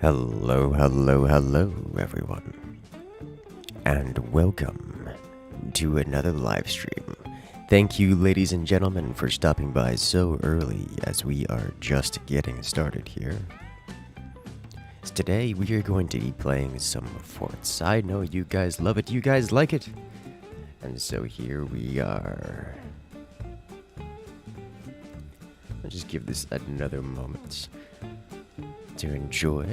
Hello, everyone, and welcome to another live stream. Thank you, ladies and gentlemen, for stopping by so early as we are just getting started here. So today, we are going to be playing some forts. I know you guys love it, you guys like it, and so here we are. I'll just give this another moment to enjoy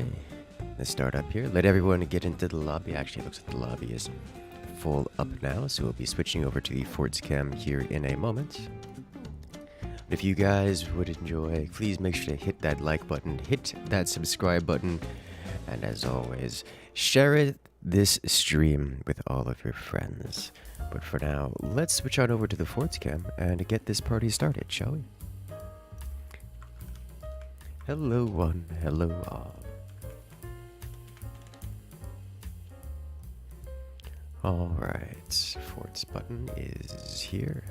the startup here. Let everyone get into the lobby. Actually, it looks like the lobby is full up now, so we'll be switching over to the forts cam here in a moment. If you guys would enjoy, please make sure to hit that like button, hit that subscribe button, and as always, share this stream with all of your friends. But for now, let's switch on over to the forts cam and get this party started, shall we? Hello one, hello all. Alright, forts button is here.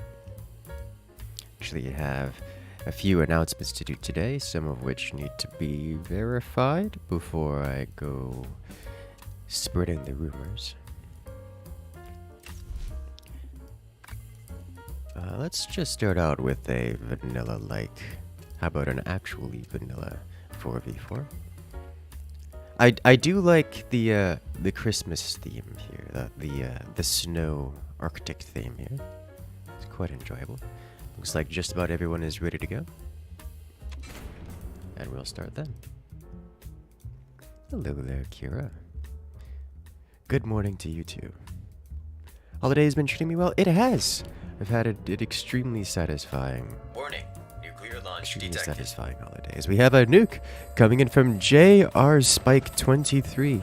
Actually, I have a few announcements to do today, some of which need to be verified before I go spreading the rumors. Let's just start out with a vanilla-like. How about an actually vanilla 4v4? I do like the Christmas theme here, the snow Arctic theme here. It's quite enjoyable. Looks like just about everyone is ready to go, and we'll start then. Hello there, Kira. Good morning to you too. Holiday has been treating me well. It has. I've had an extremely satisfying. Warning. Launch detected. Satisfying holidays. We have a nuke coming in from JR Spike 23.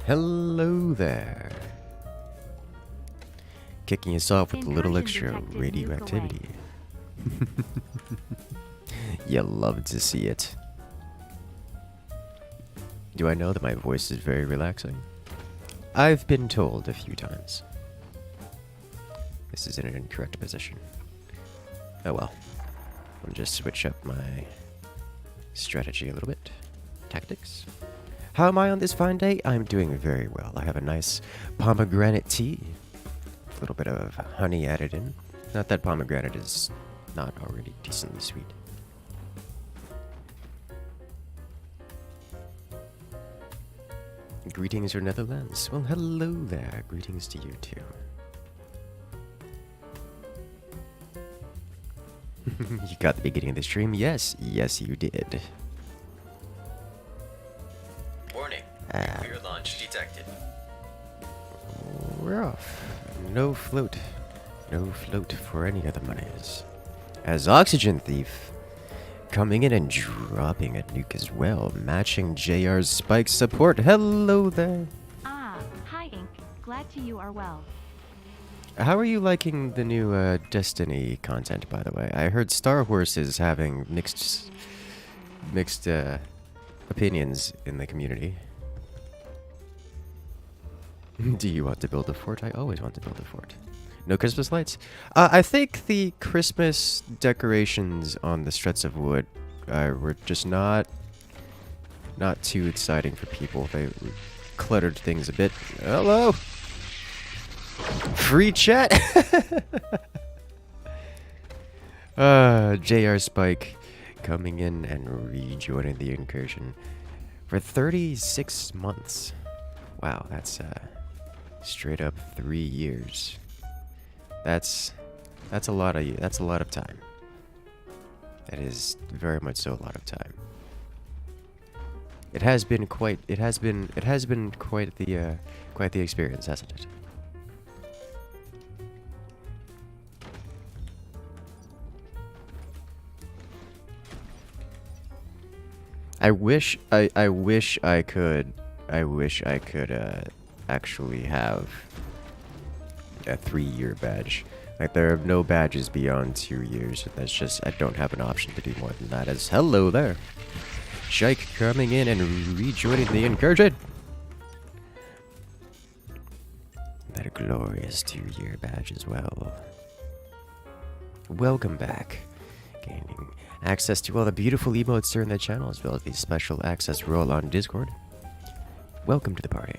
Hello there. Kicking us off with a little extra radioactivity. You love to see it. Do I know that my voice is very relaxing? I've been told a few times. This is in an incorrect position. Oh well. I'll just switch up my strategy a little bit. Tactics. How am I on this fine day? I'm doing very well. I have a nice pomegranate tea. A little bit of honey added in. Not that pomegranate is not already decently sweet. Greetings from Netherlands. Well, hello there. Greetings to you too. You got the beginning of the stream? Yes, yes you did. Warning. Nuclear launch detected. We're off. No float. No float for any of the monies. As Oxygen Thief coming in and dropping a nuke as well, matching JR's Spike support. Hello there. Ah, hi Ink. Glad you are well. How are you liking the new Destiny content, by the way? I heard Star Wars is having mixed opinions in the community. Do you want to build a fort? I always want to build a fort. No Christmas lights? I think the Christmas decorations on the struts of wood were just not too exciting for people. They cluttered things a bit. Hello! Free chat. JR Spike coming in and rejoining the incursion for 36 months. Wow, that's straight up 3 years. That's a lot of time. That is very much so a lot of time. It has been quite the experience, hasn't it? I wish I could actually have a 3-year badge. Like, there are no badges beyond 2 years. That's just, I don't have an option to do more than that. As hello there, Shike coming in and rejoining the incursion. That glorious 2-year badge as well. Welcome back. Gaining access to all the beautiful emotes here in the channel, as well as the special access role on Discord. Welcome to the party.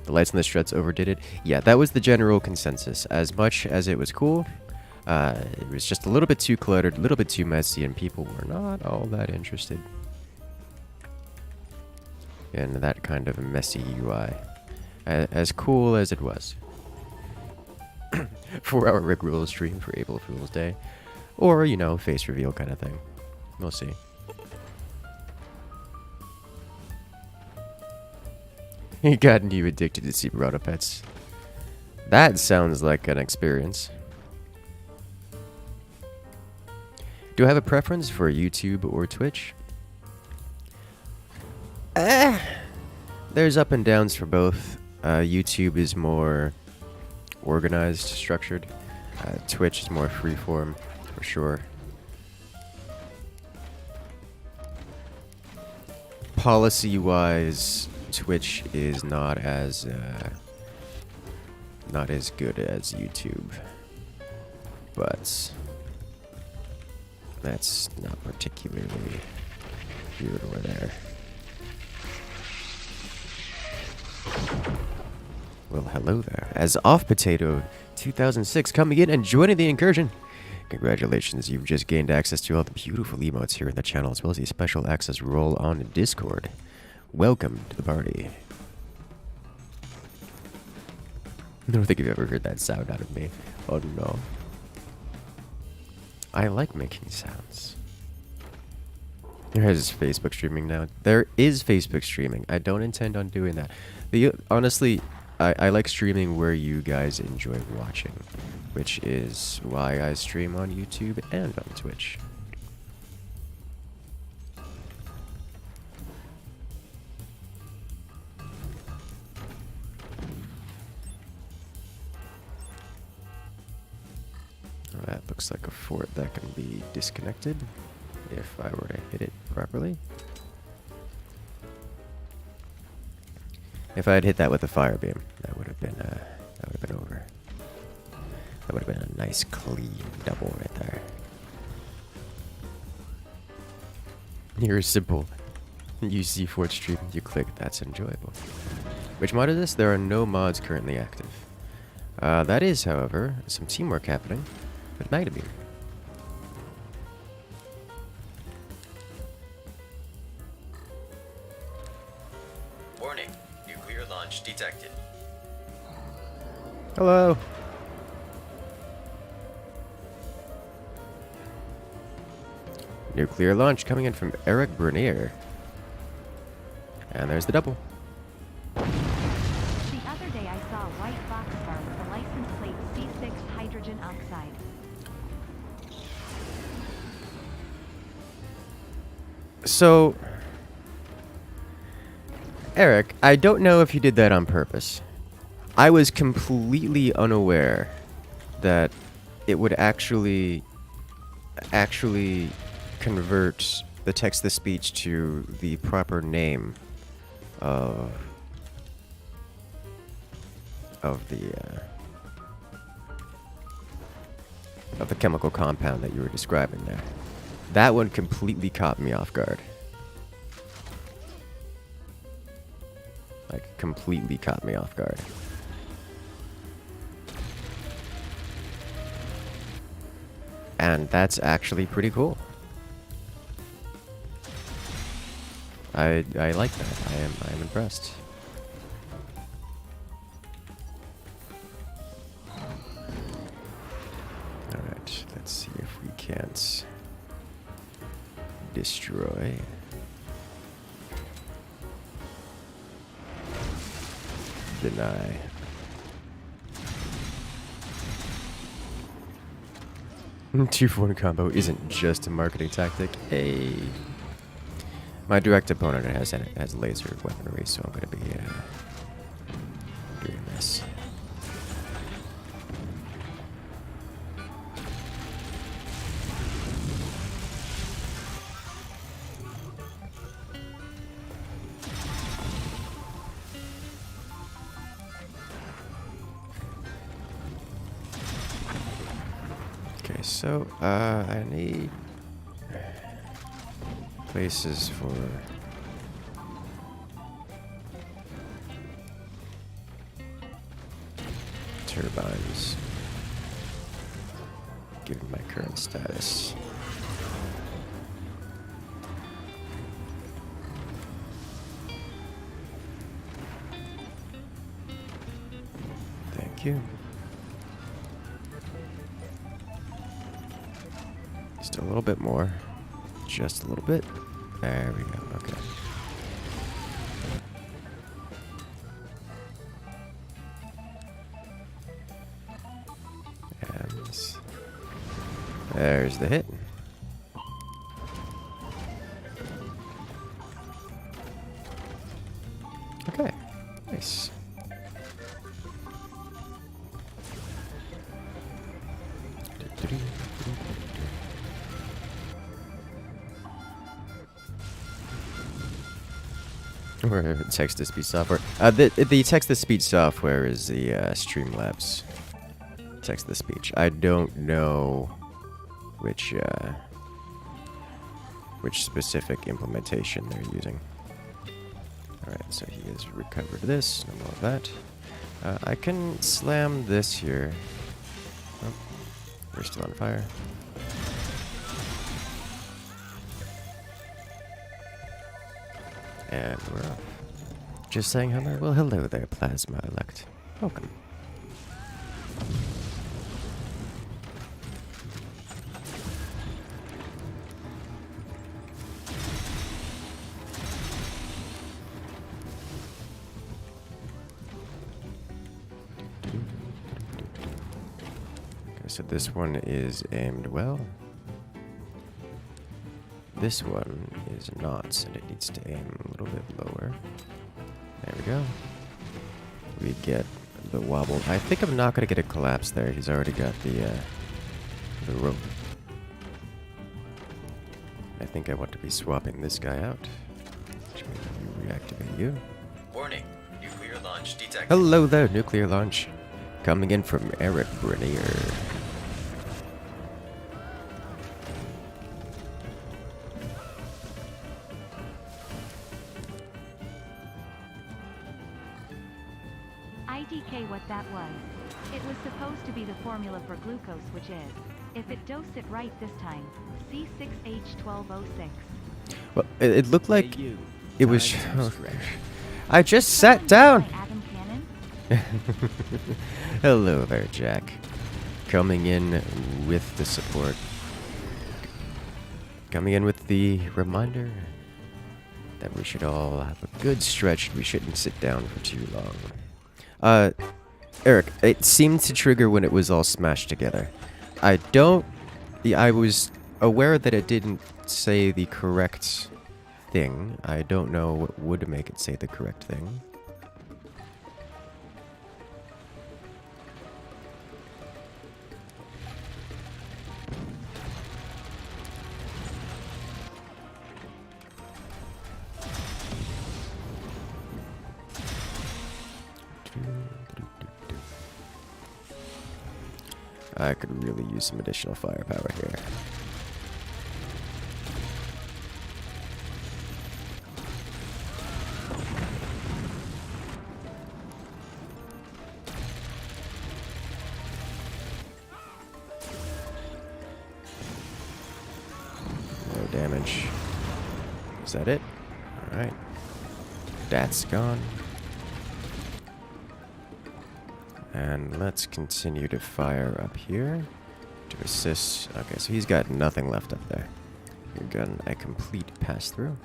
The lights and the struts overdid it. Yeah, that was the general consensus. As much as it was cool, it was just a little bit too cluttered, a little bit too messy, and people were not all that interested in that kind of messy UI. As cool as it was. 4-hour Rickroll stream for April Fool's Day. Or, you know, face reveal kind of thing. We'll see. He gotten you addicted to Super Auto Pets. That sounds like an experience. Do I have a preference for YouTube or Twitch? There's up and downs for both. YouTube is more organized, structured. Twitch is more freeform, for sure. Policy-wise, Twitch is not as good as YouTube, but that's not particularly here or there. Well, hello there. As Off Potato 2006 coming in and joining the incursion. Congratulations, you've just gained access to all the beautiful emotes here in the channel, as well as a special access role on Discord. Welcome to the party. I don't think you've ever heard that sound out of me. Oh no. I like making sounds. There is Facebook streaming now. There is Facebook streaming. I don't intend on doing that. Honestly, I like streaming where you guys enjoy watching, which is why I stream on YouTube and on Twitch. That looks like a fort that can be disconnected if I were to hit it properly. If I had hit that with a fire beam, that would have been over. That would have been a nice clean double right there. You're simple. You see fort stream, you click, that's enjoyable. Which mod is this? There are no mods currently active. That is, however, some teamwork happening with Magdabeam. Warning. Nuclear launch detected. Hello. Nuclear launch coming in from Eric Bernier. And there's the double. The other day I saw a white boxcar with a license plate C6 hydrogen oxide. So, Eric, I don't know if you did that on purpose. I was completely unaware that it would actually convert the text-to-speech to the proper name of the chemical compound that you were describing there. That one completely caught me off guard. Like, completely caught me off guard. And that's actually pretty cool. I like that. I am impressed. Alright, let's see if we can't destroy. Deny. Two-for-one combo isn't just a marketing tactic. Hey. My direct opponent has laser weaponry, so I'm gonna be doing this. so, I need places for turbines, given my current status. Thank you. Just a little bit more. Just a little bit. There we go. Okay. And there's the hit. Okay. Nice. Or text-to-speech software. The text-to-speech software is the Streamlabs text-to-speech. I don't know which specific implementation they're using. All right, so he has recovered this. No more of that. I can slam this here. Oh, we're still on fire. And we're off. Just saying hello? Well, hello there, Plasma Elect. Welcome. Okay, so this one is aimed well. This one is not, and it needs to aim a little bit lower. There we go. We get the wobble. I think I'm not going to get a collapse there. He's already got the rope. I think I want to be swapping this guy out. Which means we reactivate you. Warning. Nuclear launch detected. Hello there, nuclear launch. Coming in from Eric Brunier. IDK what that was. It was supposed to be the formula for glucose, which is, if it dose it right this time, C6H12O6. Well, it looked like it was... I just sat down! Adam Cannon? Hello there, Jack. Coming in with the support. Coming in with the reminder that we should all have a good stretch. We shouldn't sit down for too long. Eric, it seemed to trigger when it was all smashed together. I was aware that it didn't say the correct thing. I don't know what would make it say the correct thing. I could really use some additional firepower here. No damage. Is that it? Alright. That's gone. And let's continue to fire up here to assist. Okay, so he's got nothing left up there. You've gotten a complete pass-through.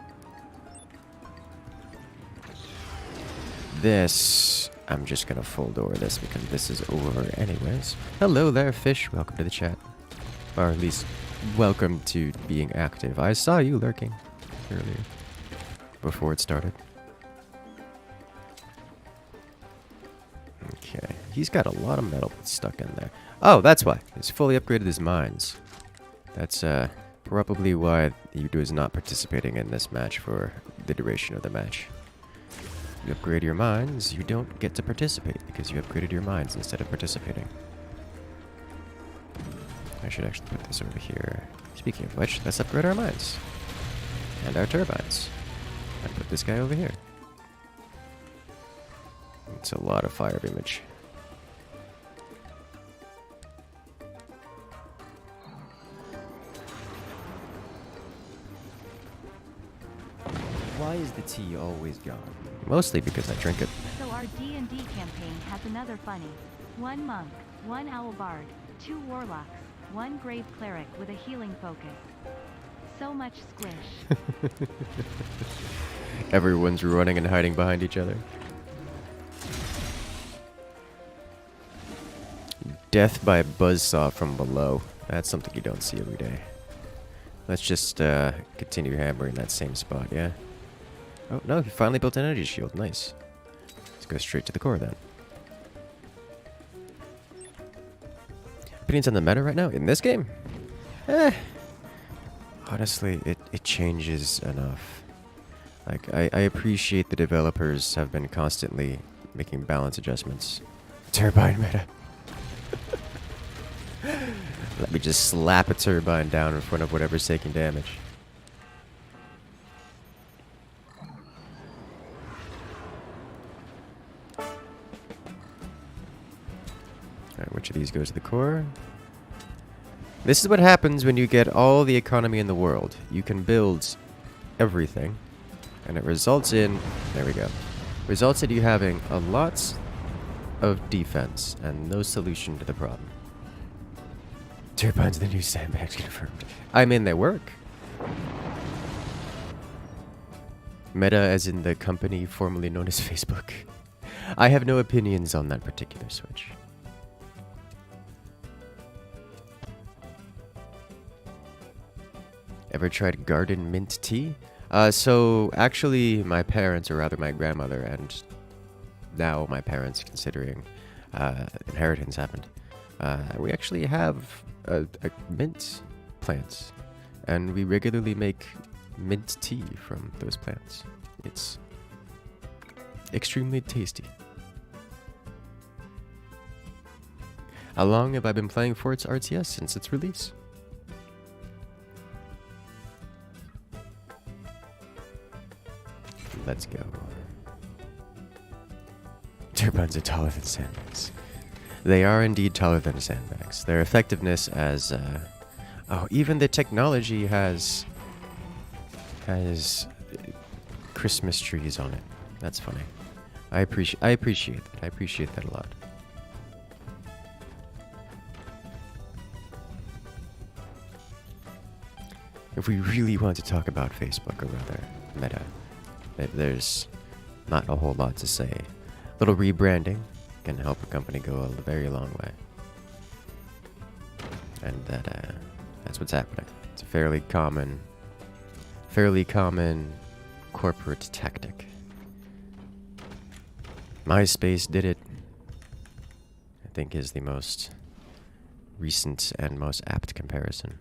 This, I'm just gonna full door this because this is over anyways. Hello there, fish. Welcome to the chat. Or at least, welcome to being active. I saw you lurking earlier, before it started. Okay, he's got a lot of metal stuck in there. Oh, that's why. He's fully upgraded his mines. That's probably why Udo is not participating in this match for the duration of the match. You upgrade your mines, you don't get to participate because you upgraded your mines instead of participating. I should actually put this over here. Speaking of which, let's upgrade our mines. And our turbines. And put this guy over here. It's a lot of fire image. Why is the tea always gone? Mostly because I drink it. So our D&D campaign has another funny. 1 monk, 1 owl bard, 2 warlocks, 1 grave cleric with a healing focus. So much squish. Everyone's running and hiding behind each other. Death by buzzsaw from below. That's something you don't see every day. Let's just continue hammering that same spot, yeah? Oh, no, he finally built an energy shield. Nice. Let's go straight to the core, then. Opinions on the meta right now? In this game? Honestly, it changes enough. Like, I appreciate the developers have been constantly making balance adjustments. Turbine meta. Let me just slap a turbine down in front of whatever's taking damage. Alright, which of these goes to the core? This is what happens when you get all the economy in the world. You can build everything, and it results in... There we go. Results in you having a lot of defense and no solution to the problem. Turbines the new sandbags confirmed. I mean, they work. Meta as in the company formerly known as Facebook. I have no opinions on that particular switch. Ever tried garden mint tea? So actually my parents, or rather my grandmother, and now my parents, considering inheritance happened, we actually have a mint plants, and we regularly make mint tea from those plants. It's extremely tasty. How long have I been playing for its RTS since its release? Let's go. Turbines are taller than sandbags. They are indeed taller than sandbags. Their effectiveness as... oh, even the technology has Christmas trees on it. That's funny. I appreciate that. I appreciate that a lot. If we really want to talk about Facebook, or rather Meta, there's not a whole lot to say. Little rebranding can help a company go a very long way. And that's what's happening. It's a fairly common corporate tactic. MySpace did it. I think is the most recent and most apt comparison.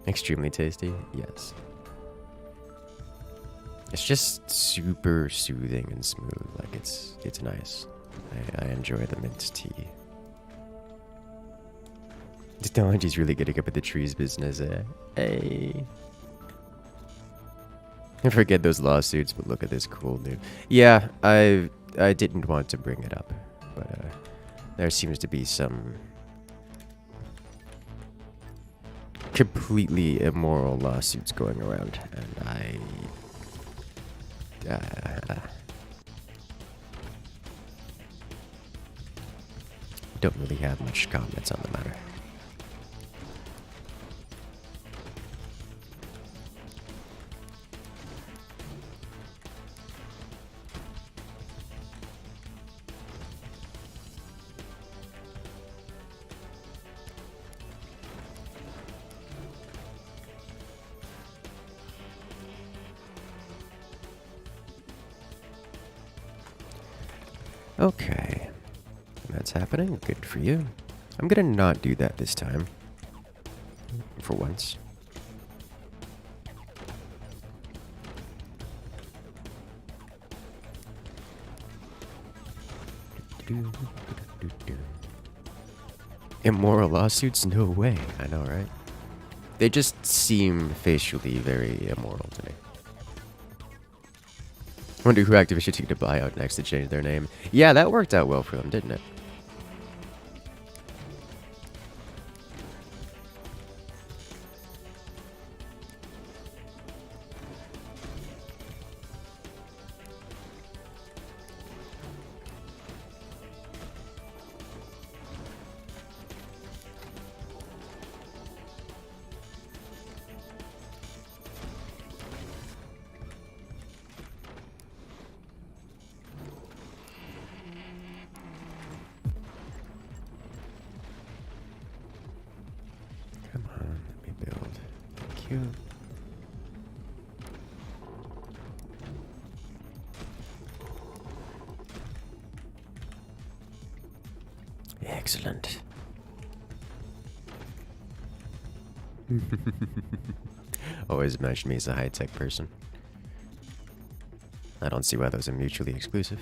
Extremely tasty, yes. It's just super soothing and smooth. Like it's nice. I enjoy the mint tea. Technology's really getting up at the trees business, eh? Hey. I forget those lawsuits, but look at this cool dude. Yeah, I didn't want to bring it up, but there seems to be some completely immoral lawsuits going around, and I don't really have much comments on the matter. Okay, that's happening. Good for you. I'm gonna not do that this time. For once. Immoral lawsuits? No way. I know, right? They just seem facially very immoral to me. Wonder who Activision took to buy out next to change their name. Yeah, that worked out well for them, didn't it? Come on, let me build. Thank you. Excellent. Always imagined me as a high-tech person. I don't see why those are mutually exclusive.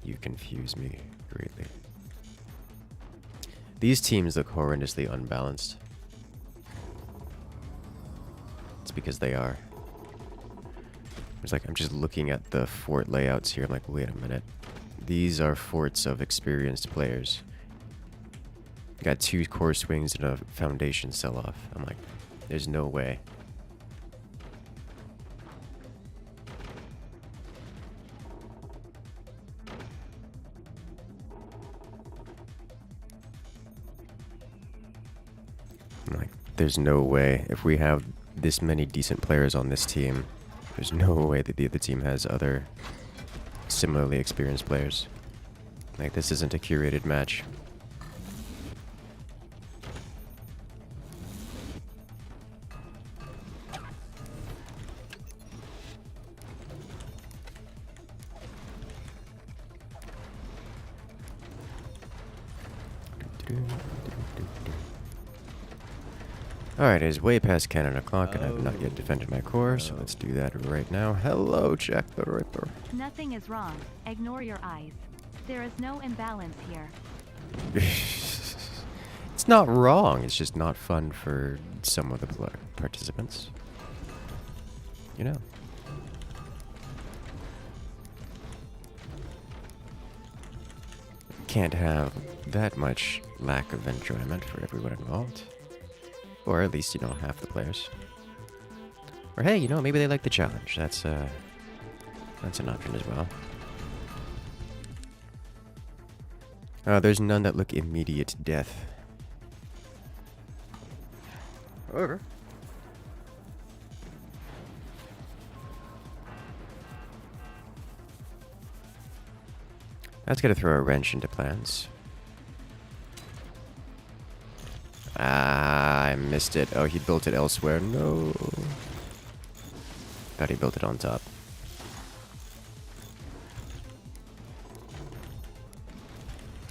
You confuse me greatly. These teams look horrendously unbalanced. It's because they are. It's like I'm just looking at the fort layouts here. I'm like, wait a minute. These are forts of experienced players. Got 2 core swings and a foundation sell-off. I'm like, there's no way. I'm like, there's no way. If we have this many decent players on this team, there's no way that the other team has other similarly experienced players. Like, this isn't a curated match. Alright, it is way past cannon o'clock and I have not yet defended my core, so let's do that right now. Hello, Jack the Ripper. Nothing is wrong. Ignore your eyes. There is no imbalance here. It's not wrong, it's just not fun for some of the participants. You know. Can't have that much lack of enjoyment for everyone involved. Or at least, you know, half the players. Or hey, you know, maybe they like the challenge. That's an option as well. There's none that look immediate death. However, that's gonna throw a wrench into plans. Ah, I missed it. Oh, he built it elsewhere. No. Thought he built it on top.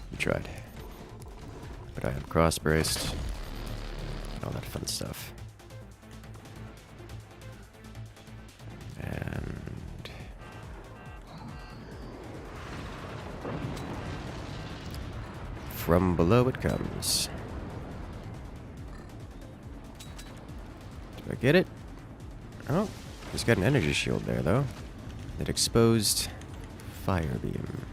He tried. But I am cross-braced. And all that fun stuff. And... from below it comes. I get it? Oh, he's got an energy shield there, though. It exposed fire beam.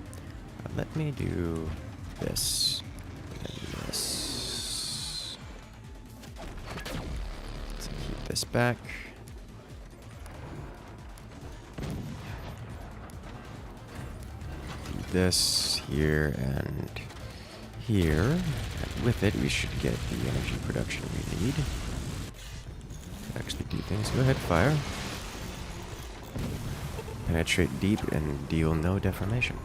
Let me do this. And this. Let's keep this back. Do this here and here. And with it, we should get the energy production we need. Actually do things. Go ahead, fire. Penetrate deep and deal no deformation.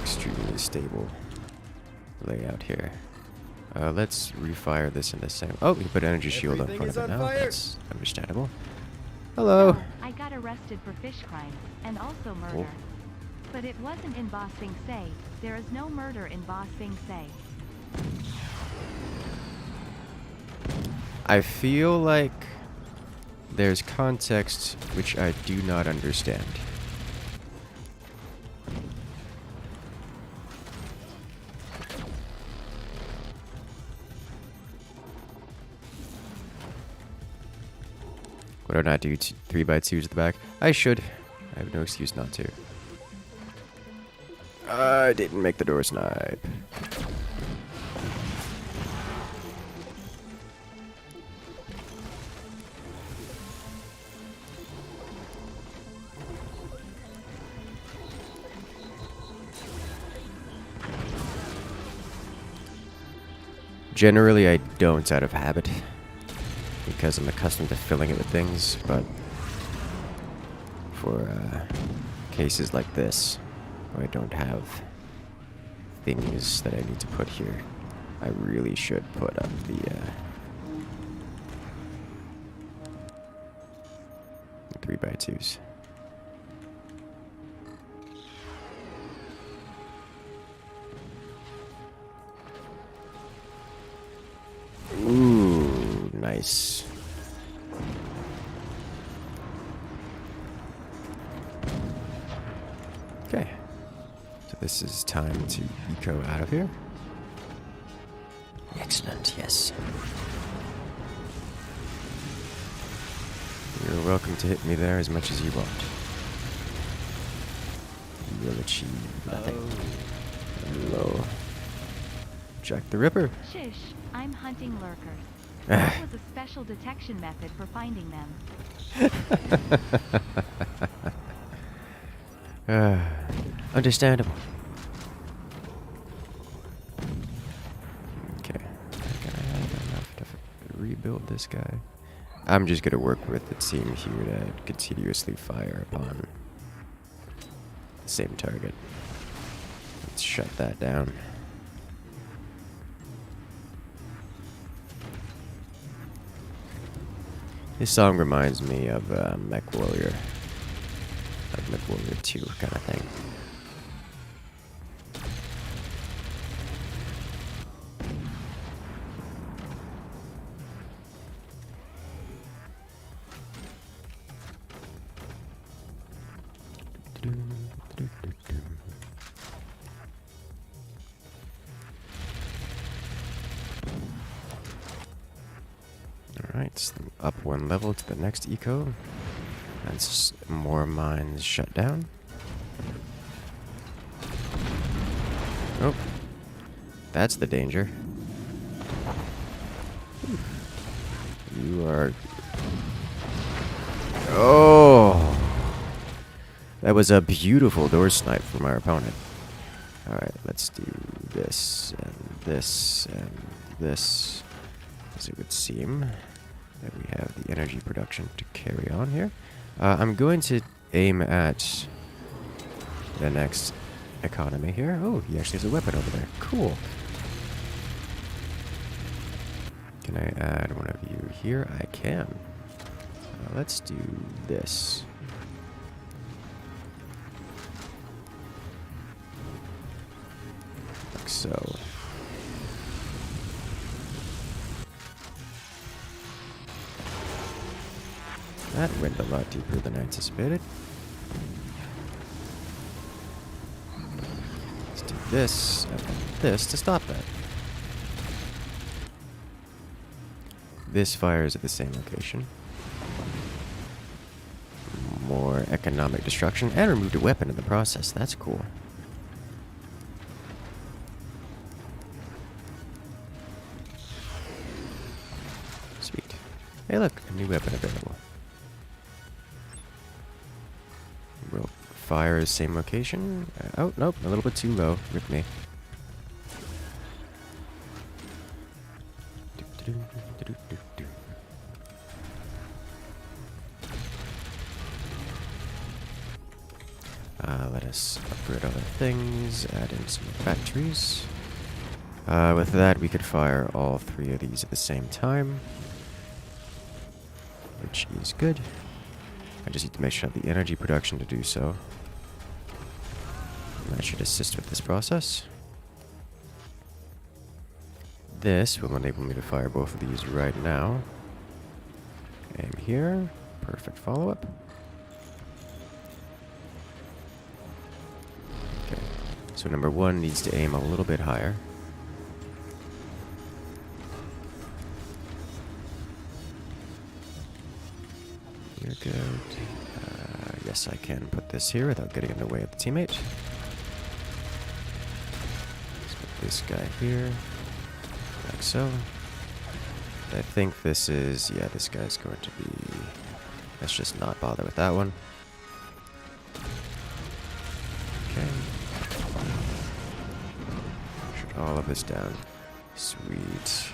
Extremely stable layout here. Let's refire this in the same. Oh, we put energy shield in front of it now. That's understandable. Hello. No, I got arrested for fish crimes and also murder. Oh. But it wasn't in Boss Bing Say. There is no murder in Boss Bing Say. I feel like there's context which I do not understand. Would I not do 3x2s at the back? I should. I have no excuse not to. I didn't make the door snipe. Generally, I don't out of habit, because I'm accustomed to filling it with things, but for cases like this, where I don't have things that I need to put here, I really should put up the 3x2s. Ooh, nice. Okay. So this is time to eco out of here. Excellent, yes. You're welcome to hit me there as much as you want. You will achieve nothing. Hello. Jack the Ripper. Shish, I'm hunting lurkers. Ah. That was a special detection method for finding them. Understandable. Okay. Can I have enough to rebuild this guy? I'm just gonna work with the team here to continuously fire upon the same target. Let's shut that down. This song reminds me of Mech Warrior. Like Mech Warrior 2 kind of thing. Alright, up one level to the next eco. That's more mines shut down. Oh, that's the danger. You are... Oh! That was a beautiful door snipe from our opponent. Alright, let's do this, and this, and this. As it would seem that we have the energy production to carry on here. I'm going to aim at the next economy here. Oh, he actually has a weapon over there. Cool. Can I add one of you here? I can. Let's do this. Like so. That went a lot deeper than I anticipated. Let's do this and this to stop that. This fires at the same location. More economic destruction, and removed a weapon in the process. That's cool. Sweet. Hey look, a new weapon available. We'll fire same location. Oh, nope, a little bit too low. Rip me. Let us upgrade other things, add in some factories. With that, we could fire all three of these at the same time, which is good. I just need to make sure I have the energy production to do so. And that should assist with this process. This will enable me to fire both of these right now. Aim here. Perfect follow-up. Okay. So number 1 needs to aim a little bit higher. You're good. Yes, I can put this here without getting in the way of the teammate. Let's put this guy here, like so. I think this is, yeah, this guy's going to be, let's just not bother with that one. Okay. Shoot all of this down. Sweet.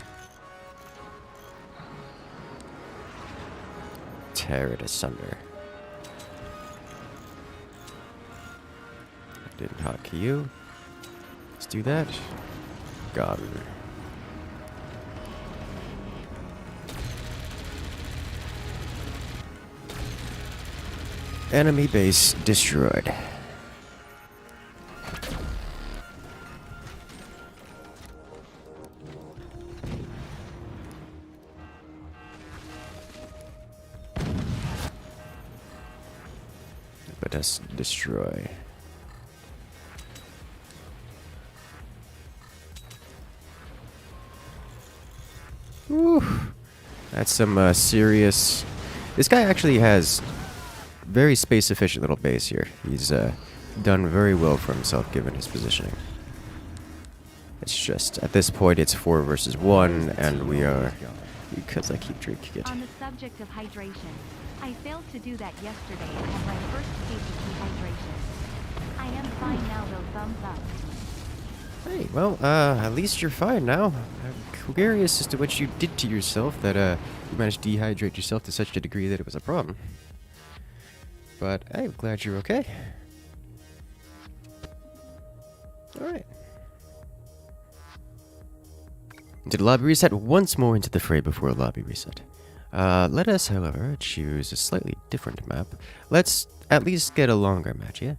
Tear it asunder. I didn't hotkey you. Let's do that. Got it. Enemy base destroyed. Let us destroy. Whew. That's some serious... This guy actually has very space-efficient little base here. He's done very well for himself given his positioning. It's just, at this point, it's 4 versus 1, and we are... Because I keep drinking it. On the subject of hydration, I failed to do that yesterday and had my first case of dehydration. I am fine now though, thumbs up. Hey, well, at least you're fine now. I'm curious as to what you did to yourself that you managed to dehydrate yourself to such a degree that it was a problem. But hey, I'm glad you're okay. Alright. Did lobby reset once more into the fray before lobby reset. Let us, however, choose a slightly different map. Let's at least get a longer match, yeah?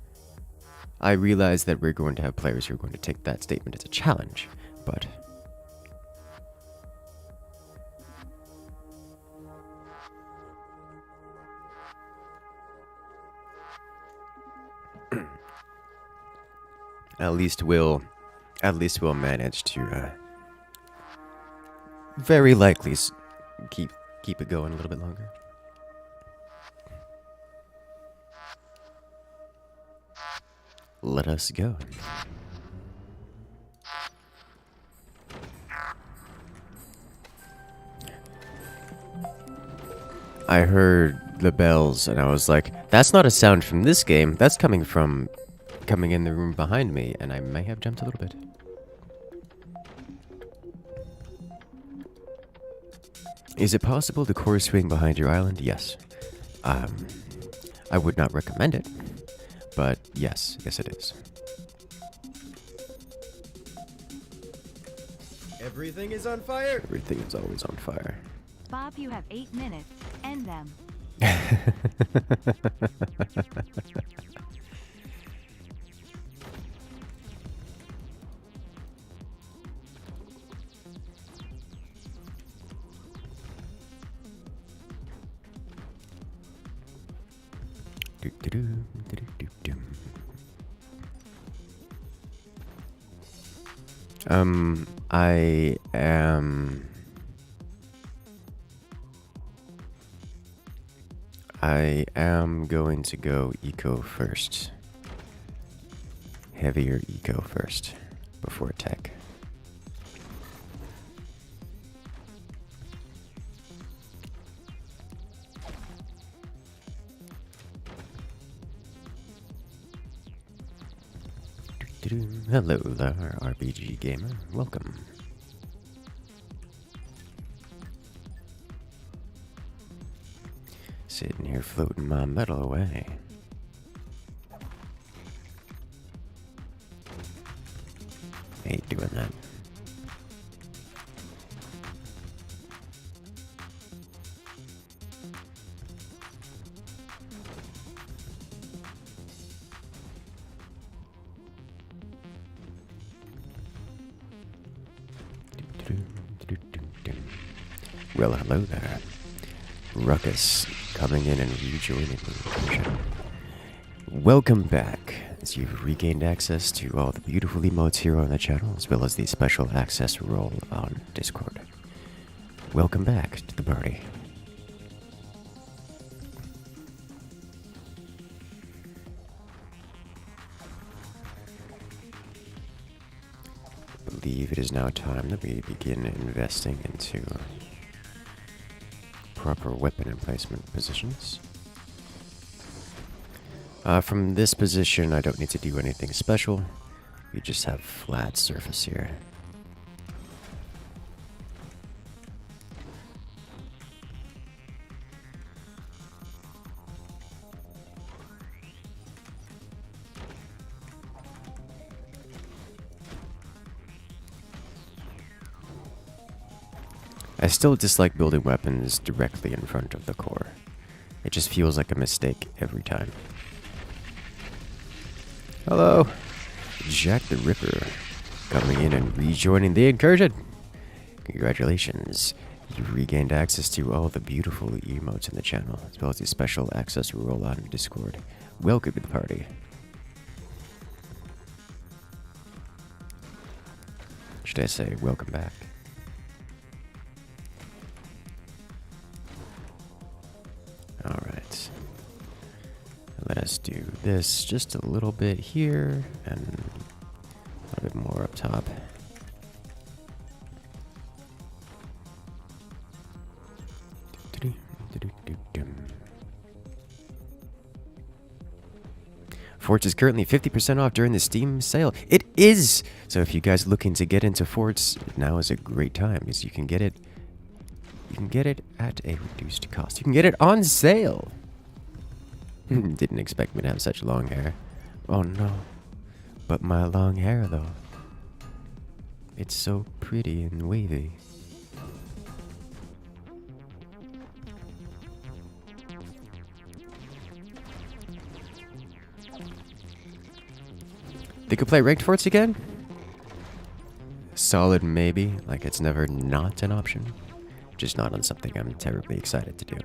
I realize that we're going to have players who are going to take that statement as a challenge, but... At least we'll manage to, very likely keep it going a little bit longer. Let us go. I heard the bells and I was like, that's not a sound from this game. That's coming in the room behind me, and I may have jumped a little bit. Is it possible to core swing behind your island? Yes. I would not recommend it, but yes it is. Everything is on fire. Everything is always on fire. Bob, you have 8 minutes. End them. I am going to go eco first. Heavier eco first before tech. Hello there, RPG gamer. Welcome. Sitting here floating my metal away. Hate doing that. Well, hello there. Ruckus coming in and rejoining the incursion. Welcome back, as you've regained access to all the beautiful emotes here on the channel, as well as the special access role on Discord. Welcome back to the party. I believe it is now time that we begin investing into proper weapon emplacement positions. From this position, I don't need to do anything special. We just have flat surface here. I still dislike building weapons directly in front of the core. It just feels like a mistake every time. Hello, Jack the Ripper, coming in and rejoining the incursion. Congratulations, you've regained access to all the beautiful emotes in the channel, as well as the special access role on Discord. Welcome to the party. Should I say welcome back? Alright. Let us do this just a little bit here and a little bit more up top. Forts is currently 50% off during the Steam sale. It is! So if you guys are looking to get into Forts, now is a great time, because you can get it at a reduced cost. You can get it on sale. Didn't expect me to have such long hair. Oh no. But my long hair though. It's so pretty and wavy. They could play ranked forts again? Solid maybe, like it's never not an option. Just not on something I'm terribly excited to do.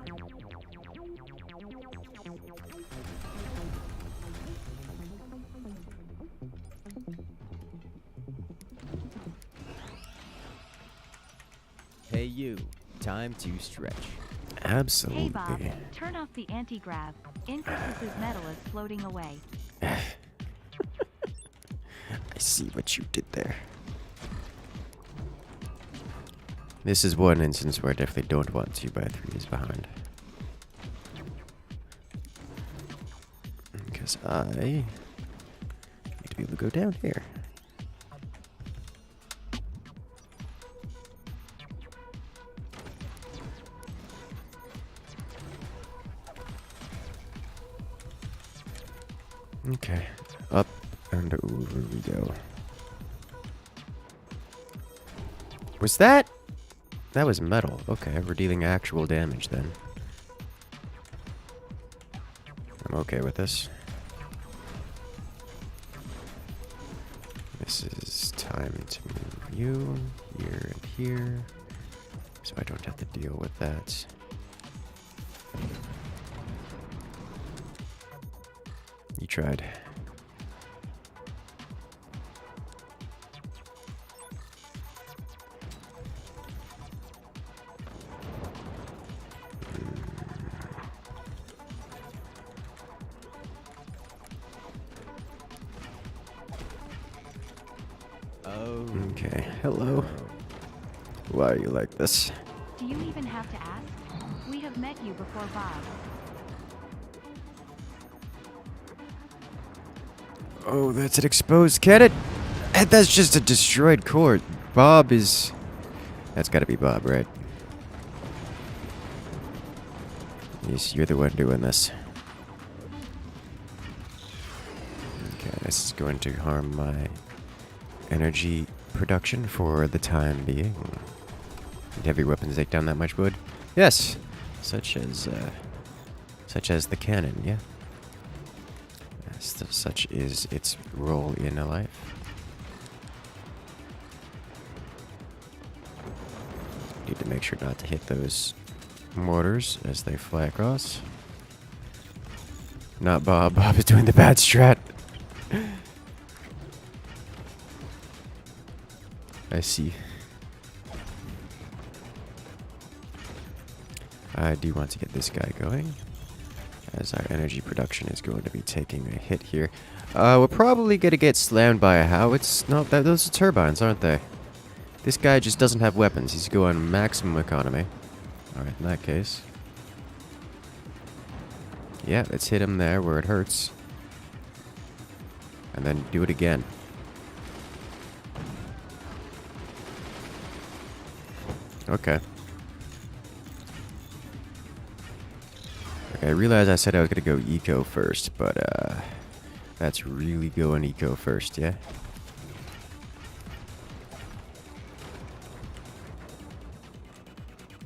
Hey you, time to stretch. Absolutely. Hey Bob, turn off the anti-grav. Incursus' metal is floating away. I see what you did there. This is one instance where I definitely don't want 2x3s behind. Because I need to be able to go down here. Okay, up and over we go. Was that? That was metal. Okay, we're dealing actual damage then. I'm okay with this. This is time to move you here and here, so I don't have to deal with that. You tried. Okay, hello. Why are you like this? Do you even have to ask? We have met you before, Bob. Oh, that's an exposed cannon! And that's just a destroyed core. Bob is... That's gotta be Bob, right? Yes, you're the one doing this. Okay, this is going to harm my energy production for the time being. Heavy weapons take down that much wood? Yes! Such as the cannon, yeah. Such is its role in a life. Need to make sure not to hit those mortars as they fly across. Not Bob. Bob is doing the bad strat. I see. I do want to get this guy going, as our energy production is going to be taking a hit here. We're probably going to get slammed by a howitz. No, those are turbines, aren't they? This guy just doesn't have weapons. He's going maximum economy. Alright, in that case. Yeah, let's hit him there where it hurts. And then do it again. Okay. Okay, I realized I said I was going to go eco first, but that's really going eco first, yeah?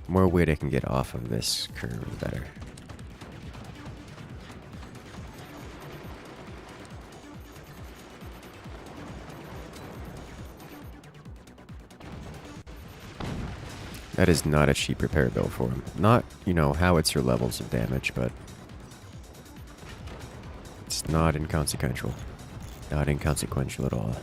More weight I can get off of this curve, the better. That is not a cheap repair bill for him. Not, you know, howitzer levels of damage, but it's not inconsequential. Not inconsequential at all.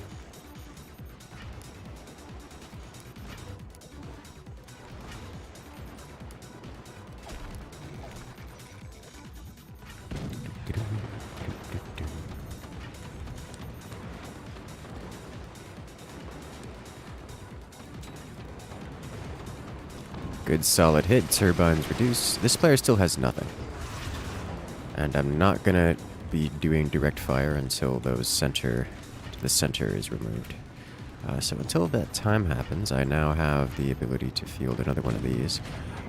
Good solid hit. Turbines reduce. This player still has nothing. And I'm not gonna be doing direct fire until the center is removed. So until that time happens, I now have the ability to field another one of these.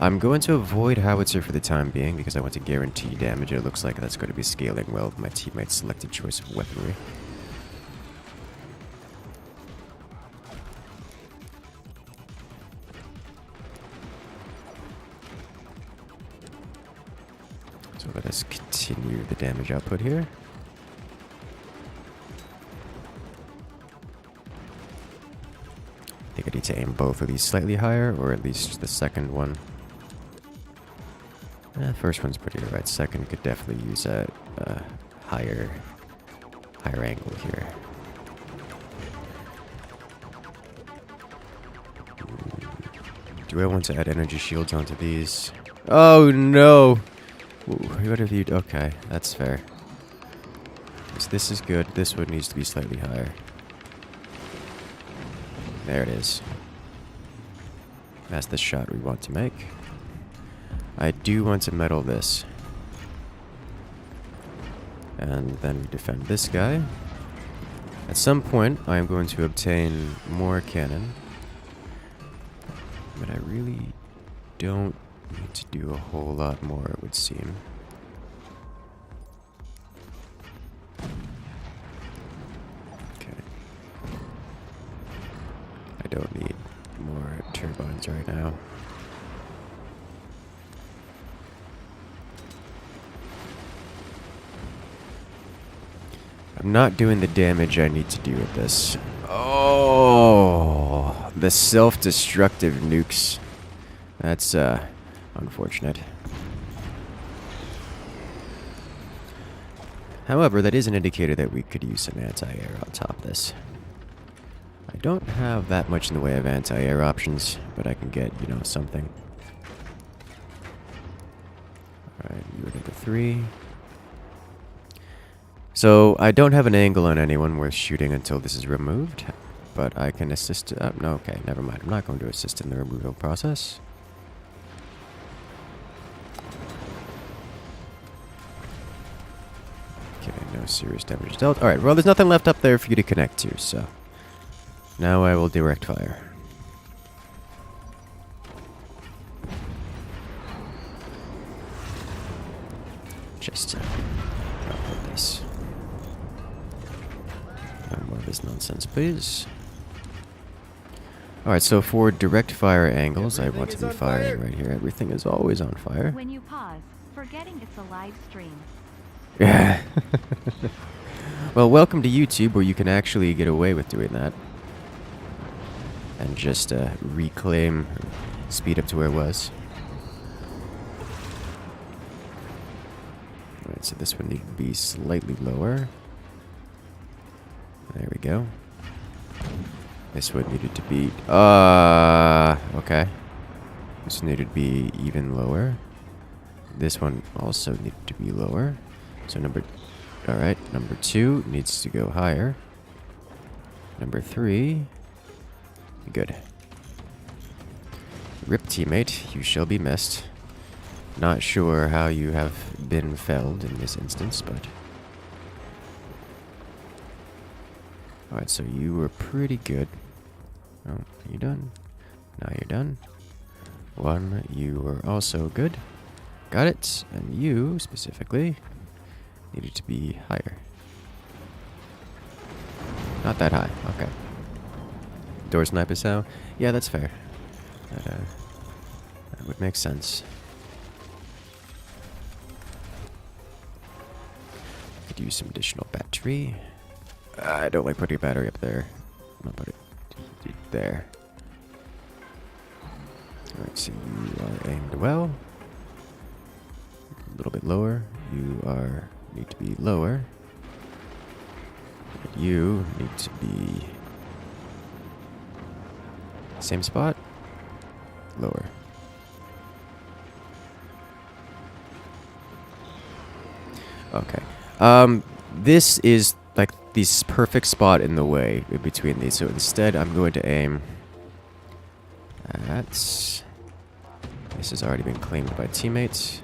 I'm going to avoid howitzer for the time being because I want to guarantee damage. It looks like that's going to be scaling well with my teammate's selected choice of weaponry. So let us continue the damage output here. I think I need to aim both of these slightly higher, or at least the second one. First one's pretty right. Second could definitely use a higher angle here. Do I want to add energy shields onto these? Oh no! What have you... Okay, that's fair. This is good. This one needs to be slightly higher. There it is. That's the shot we want to make. I do want to metal this. And then we defend this guy. At some point, I am going to obtain more cannon. But I really don't need to do a whole lot more, it would seem. Okay. I don't need more turbines right now. I'm not doing the damage I need to do with this. Oh, the self-destructive nukes. That's unfortunate. However, that is an indicator that we could use some anti-air on top of this. I don't have that much in the way of anti-air options, but I can get, you know, something. Alright, you would get the 3. So, I don't have an angle on anyone worth shooting until this is removed, but I can assist... no, okay, never mind. I'm not going to assist in the removal process. Okay, no serious damage dealt. Alright, well, there's nothing left up there for you to connect to, so... Now I will direct fire. Just output this. No more of this nonsense, please. Alright, so for direct fire angles, I want to be firing right here. Everything is always on fire. When you pause, forgetting it's a live stream. Yeah. Well, welcome to YouTube, where you can actually get away with doing that. And just reclaim, speed up to where it was. Alright, so this one needs to be slightly lower. There we go. This one needed to be... okay. This needed to be even lower. This one also needed to be lower. So alright, number 2 needs to go higher. Number 3. Good. Rip, teammate. You shall be missed. Not sure how you have been felled in this instance, but... Alright, so you were pretty good. Oh, are you done? Now you're done. 1, you were also good. Got it. And you, specifically, needed to be higher. Not that high. Okay. Door sniper sound? Yeah, that's fair. That would make sense. Could use some additional battery. I don't like putting a battery up there. I'm gonna put it there. Alright, so you are aimed well. A little bit lower. You need to be lower. And you need to be same spot. Lower. Okay. This is like this perfect spot in the way in between these. So instead, I'm going to aim at... This has already been claimed by teammates.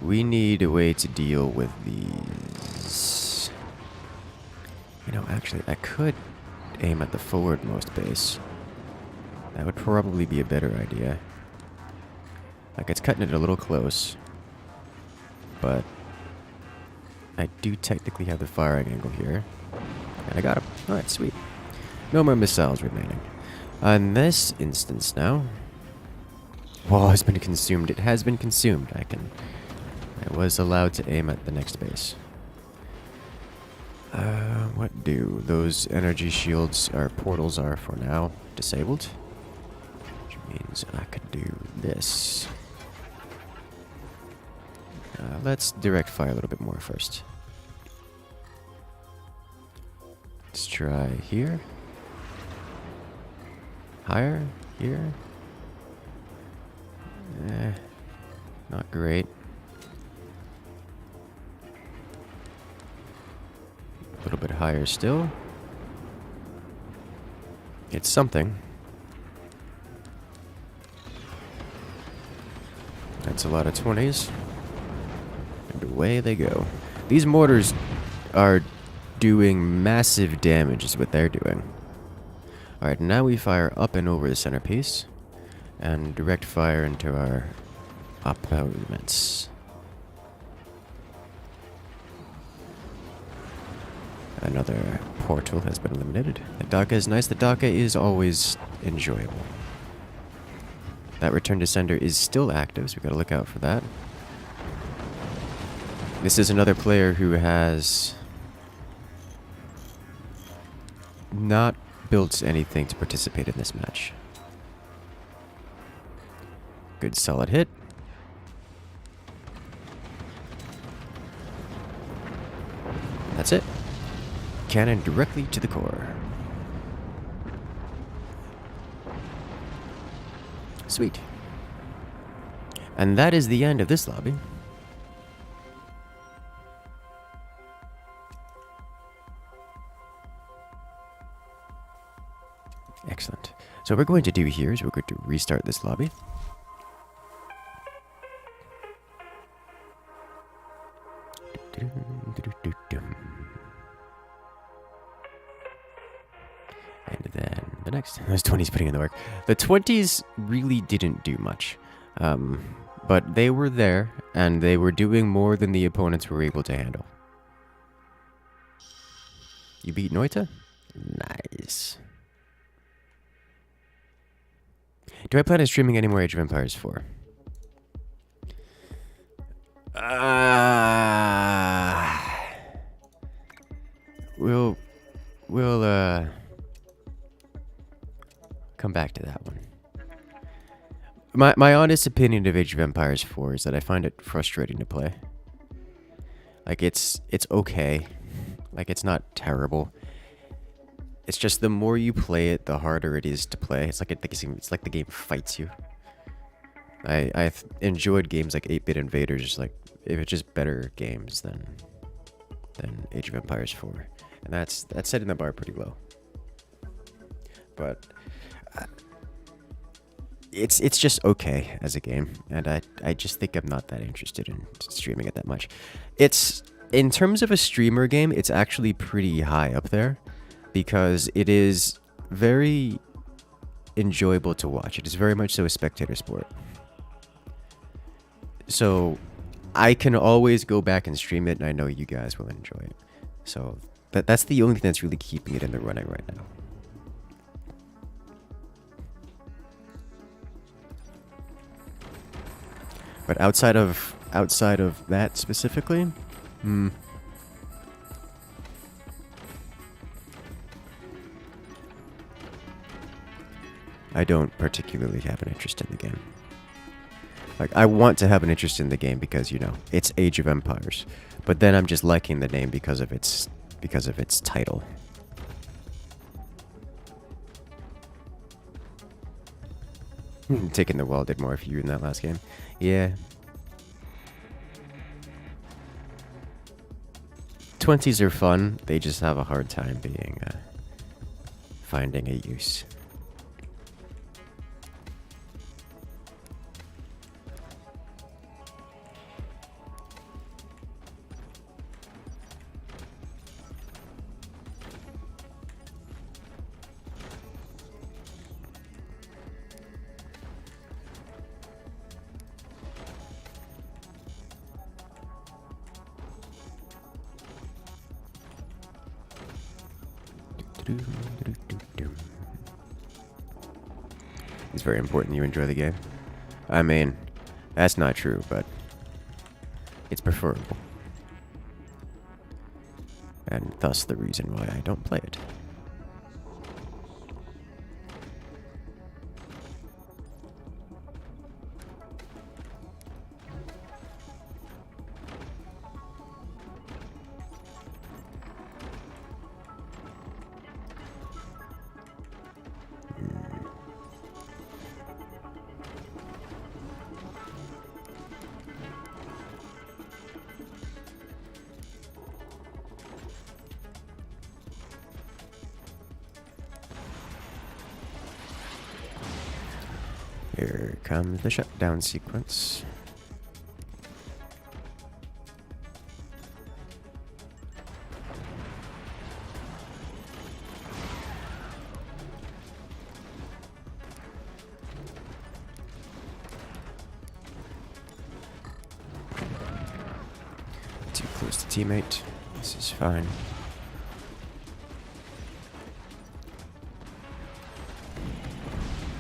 We need a way to deal with these. You know, actually, I could aim at the forwardmost base. That would probably be a better idea. Like, it's cutting it a little close. But I do technically have the firing angle here. And I got him. Alright, sweet. No more missiles remaining. In this instance now... Wall has been consumed. It has been consumed. I was allowed to aim at the next base. What do those energy shields or portals are for now disabled? Which means I could do this. Let's direct fire a little bit more first. Let's try here. Higher? Here? Not great. A little bit higher still. It's something. That's a lot of 20s. And away they go. These mortars are doing massive damage is what they're doing. Alright, now we fire up and over the centerpiece. And direct fire into our opponents. Another portal has been eliminated. The Daka is nice. The Daka is always enjoyable. That return to sender is still active, so we gotta look out for that. This is another player who has not built anything to participate in this match. Good solid hit. That's it. Cannon directly to the core. Sweet. And that is the end of this lobby. Excellent. So what we're going to do here is we're going to restart this lobby. And then the next. Those 20s putting in the work. The 20s really didn't do much. But they were there, and they were doing more than the opponents were able to handle. You beat Noita? Nice. Do I plan on streaming any more Age of Empires 4? We'll come back to that one. My honest opinion of Age of Empires 4 is that I find it frustrating to play. Like it's okay. Like it's not terrible. It's just the more you play it, the harder it is to play. It's like the game fights you. I've enjoyed games like 8-Bit Invaders, like if it's just better games than Age of Empires 4, and that's setting the bar pretty low. But it's just okay as a game, and I just think I'm not that interested in streaming it that much. It's in terms of a streamer game, it's actually pretty high up there because it is very enjoyable to watch. It is very much so a spectator sport. So I can always go back and stream it, and I know you guys will enjoy it. So that's the only thing that's really keeping it in the running right now. But outside of that specifically, I don't particularly have an interest in the game. Like, I want to have an interest in the game because, you know, it's Age of Empires. But then I'm just liking the name because of its title. Taking the Wall did more for you in that last game. Yeah. 20s are fun. They just have a hard time being finding a use. It's very important you enjoy the game. I mean, that's not true, but it's preferable. And thus the reason why I don't play it. Here comes the shutdown sequence. Too close to teammate. This is fine.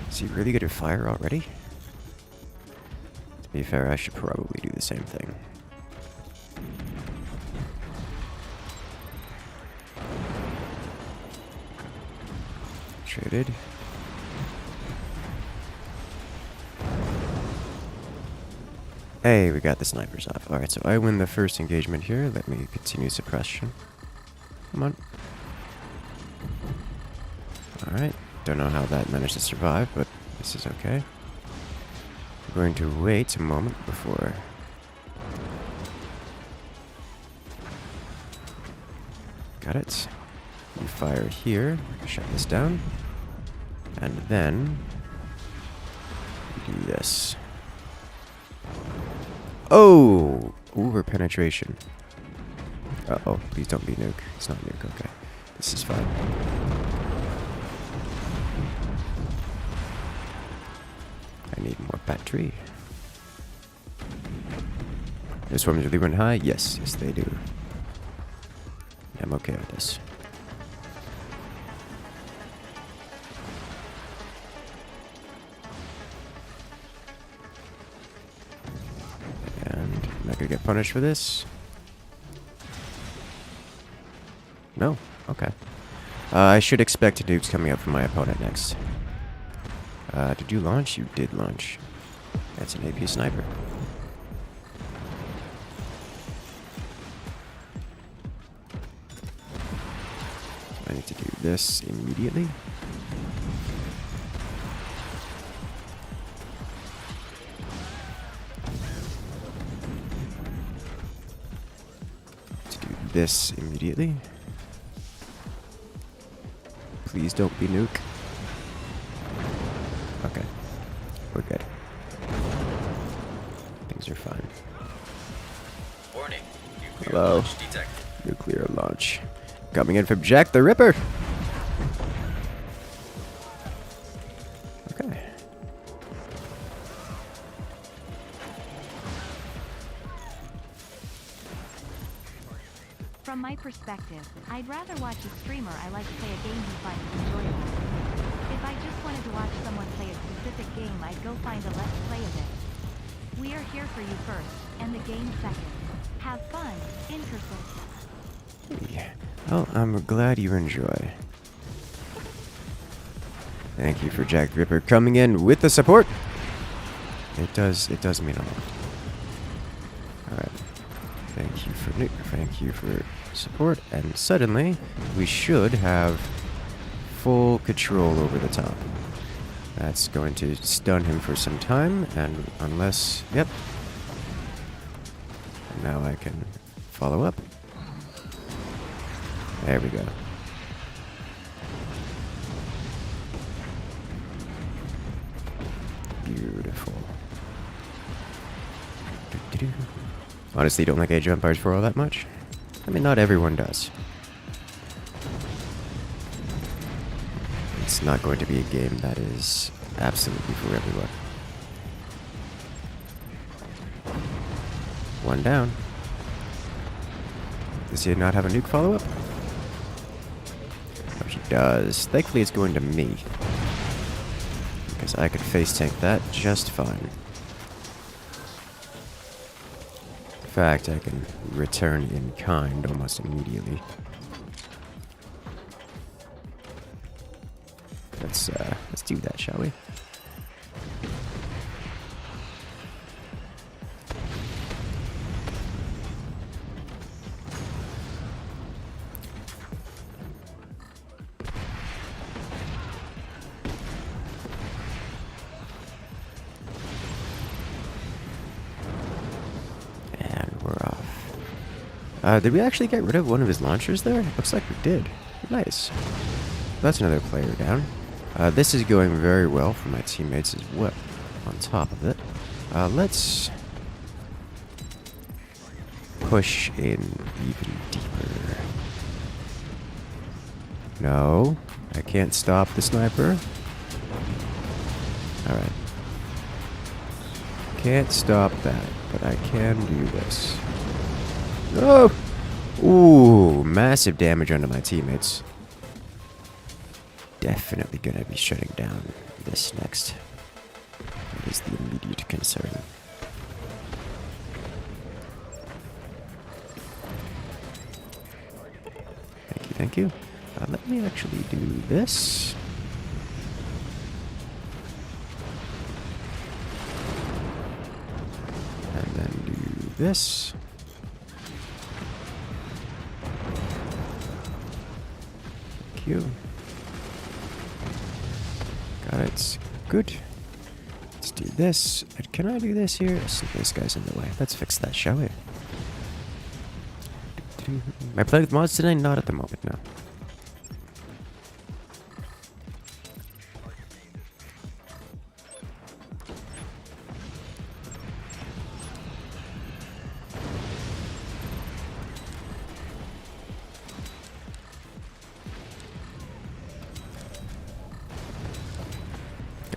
Is he really good at fire already? To be fair, I should probably do the same thing. Traded. Hey, we got the snipers off. Alright, so I win the first engagement here. Let me continue suppression. Come on. Alright. Don't know how that managed to survive, but this is okay. I'm going to wait a moment before... Got it. You fire here. Shut this down. And then... do this. Oh! Over penetration. Uh-oh. Please don't be nuke. It's not nuke. Okay. This is fine. I need more battery. The swarms really went high? Yes, yes they do. I'm okay with this. And am I gonna get punished for this? No? Okay. I should expect nukes coming up from my opponent next. Did you launch? You did launch. That's an AP sniper. I need to do this immediately. To do this immediately. Please don't be nuke. Okay. We're good. Things are fine. Warning. Nuclear Hello. launch detected. Nuclear launch. Coming in from Jack the Ripper. Okay. From my perspective, I'd rather watch a streamer I like play a game he finds enjoyable. If I just wanted to watch someone play a specific game, I'd go find a let's play of it. We are here for you first, and the game second. Have fun, Incursus. Yeah. Well, I'm glad you enjoy. Thank you for Jack the Ripper coming in with the support. It does mean a lot. Alright. Thank you for support, and suddenly we should have full control over the top. That's going to stun him for some time, and unless... Yep. And now I can follow up. There we go. Beautiful. Doo-doo-doo. Honestly, don't like Age of Empires 4 all that much. I mean, not everyone does. It's not going to be a game that is absolutely for everyone. One down. Does he not have a nuke follow-up? Oh, he does. Thankfully, it's going to me. Because I could face tank that just fine. In fact, I can return in kind almost immediately. Let's do that, shall we? And we're off. Did we actually get rid of one of his launchers there? Looks like we did. Nice. That's another player down. This is going very well for my teammates as well. On top of it, let's push in even deeper. No, I can't stop the sniper. Alright. Can't stop that, but I can do this. Oh! Ooh, massive damage onto my teammates. Definitely gonna be shutting down this next. That is the immediate concern. Thank you. Let me actually do this. And then do this. Thank you. Got it. Good. Let's do this. Can I do this here? This guy's in the way. Let's fix that, shall we? Am I playing with mods today? Not at the moment, no.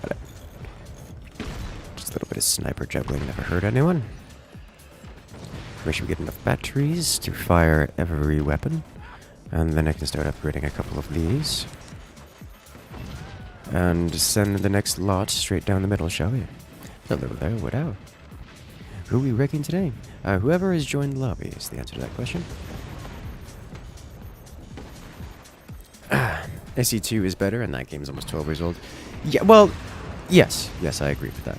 Got it. Just a little bit of sniper juggling never hurt anyone. Make sure we get enough batteries to fire every weapon. And then I can start upgrading a couple of these. And send the next lot straight down the middle, shall we? Hello there, what out? Who are we wrecking today? Whoever has joined the lobby is the answer to that question. SE2 is better, and that game's almost 12 years old. Yeah, well, yes. Yes, I agree with that.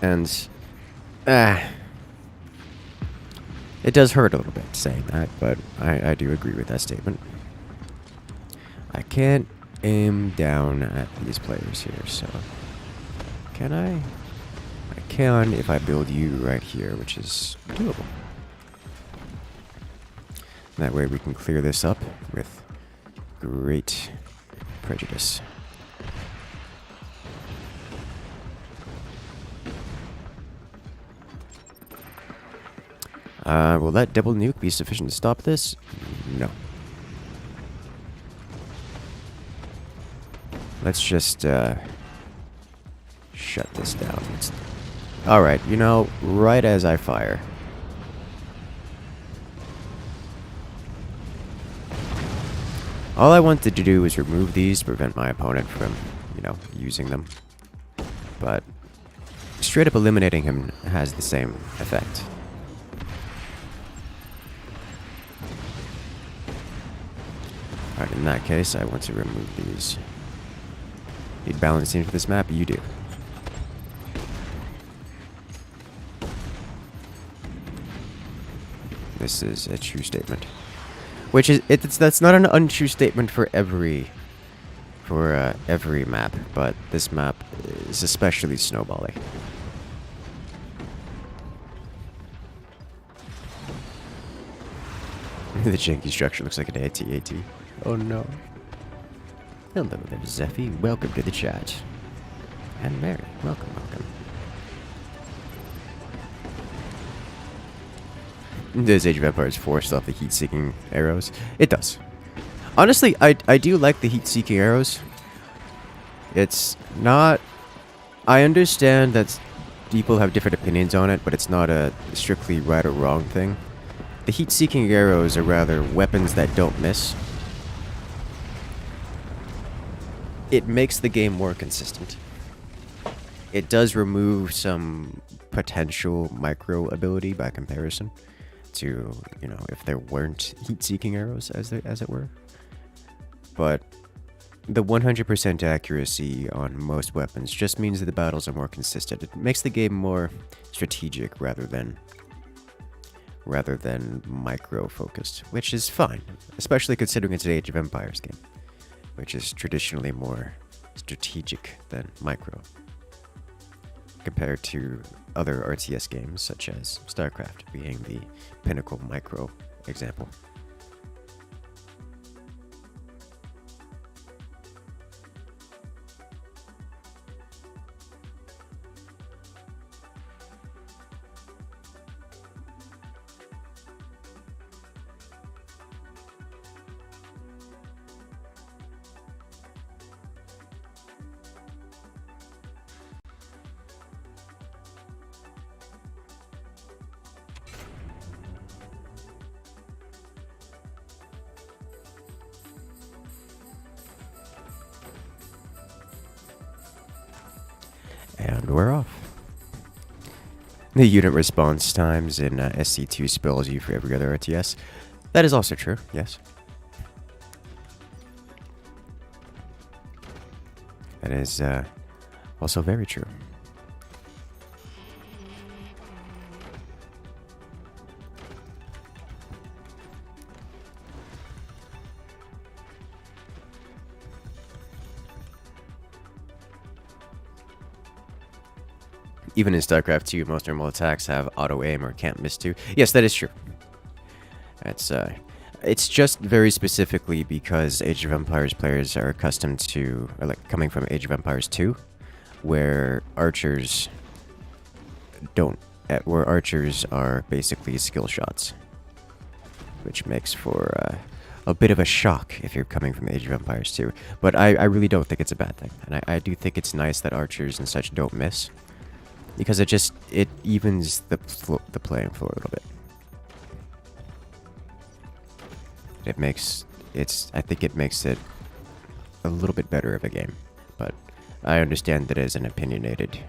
And, it does hurt a little bit saying that, but I do agree with that statement. I can't aim down at these players here, so... Can I? I can if I build you right here, which is doable. That way we can clear this up with great prejudice. Will that double nuke be sufficient to stop this? No. Let's just, shut this down. Alright, you know, right as I fire. All I wanted to do was remove these to prevent my opponent from, you know, using them. But straight up eliminating him has the same effect. Alright, in that case, I want to remove these. Need balancing for this map? You do. This is a true statement. Which is, that's not an untrue statement for every map, but this map is especially snowballing. The janky structure looks like an AT-AT. Oh no. Hello there, Zeffy. Welcome to the chat. And Mary, welcome, welcome. Does Age of Empires force off the heat-seeking arrows? It does. Honestly, I do like the heat-seeking arrows. It's not... I understand that people have different opinions on it, but it's not a strictly right or wrong thing. The heat-seeking arrows are rather weapons that don't miss. It makes the game more consistent. It does remove some potential micro ability by comparison to, you know, if there weren't heat-seeking arrows, as it were. But the 100% accuracy on most weapons just means that the battles are more consistent. It makes the game more strategic rather than micro-focused, which is fine, especially considering it's an Age of Empires game, which is traditionally more strategic than micro, compared to other RTS games such as StarCraft being the pinnacle micro example. And we're off. The unit response times in SC2 spells you for every other RTS. That is also true, yes. That is also very true. Even in StarCraft 2, most normal attacks have auto-aim or can't miss to. Yes, that is true. It's just very specifically because Age of Empires players are accustomed to, or like coming from Age of Empires 2, where archers are basically skill shots, which makes for a bit of a shock if you're coming from Age of Empires 2. But I really don't think it's a bad thing, and I do think it's nice that archers and such don't miss. Because it evens the playing floor a little bit. I think it makes it a little bit better of a game. But I understand that it is opinionated.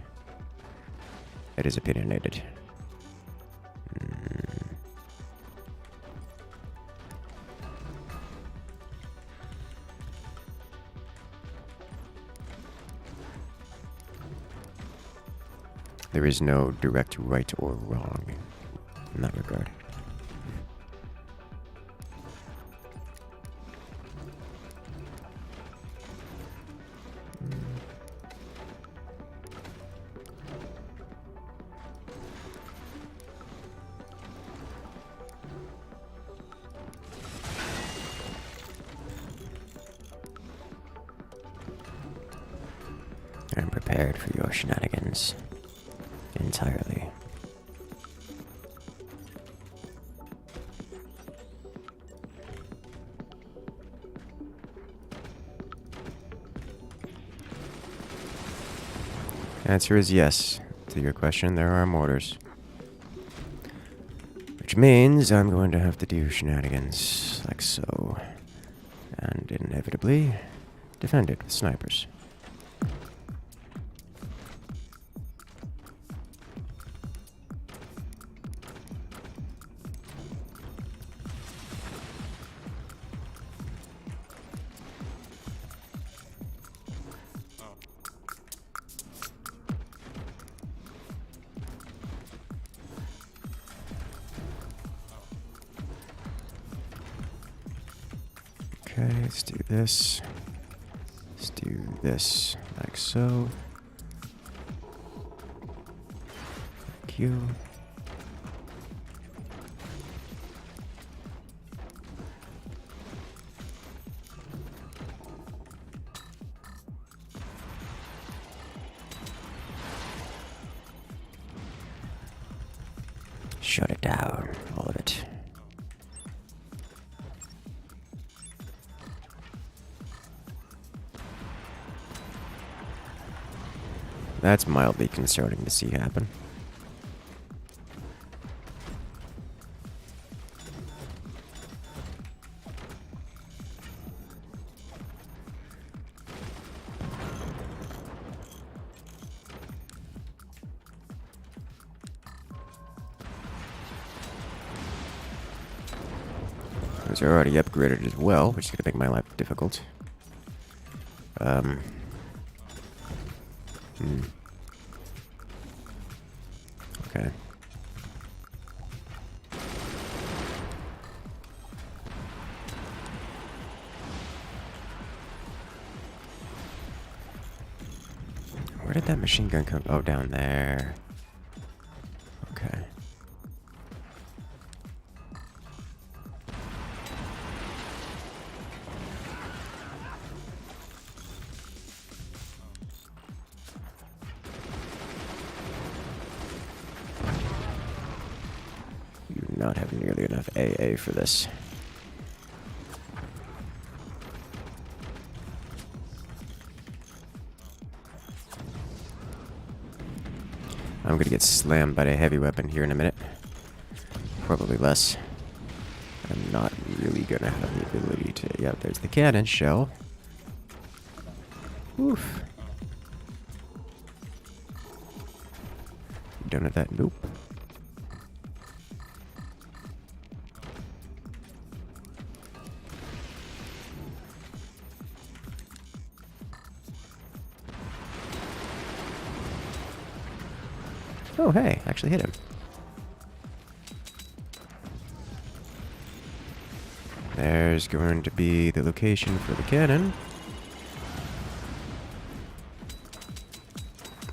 There is no direct right or wrong in that regard. I'm prepared for your shenanigans entirely. Answer is yes to your question. There are mortars. Which means I'm going to have to do shenanigans like so. And inevitably defend it with snipers. Okay, let's do this. Let's do this like so. Thank you. Shut it down, all of it. That's mildly concerning to see happen. Those are already upgraded as well, which is going to make my life difficult. Okay. Where did that machine gun come? Oh, down there. Okay. You do not have nearly enough AA for this. I'm gonna get slammed by a heavy weapon here in a minute. Probably less. I'm not really gonna have the ability to... Yeah, there's the cannon shell. Oof. You done with that? Nope. Oh, hey, actually hit him. There's going to be the location for the cannon.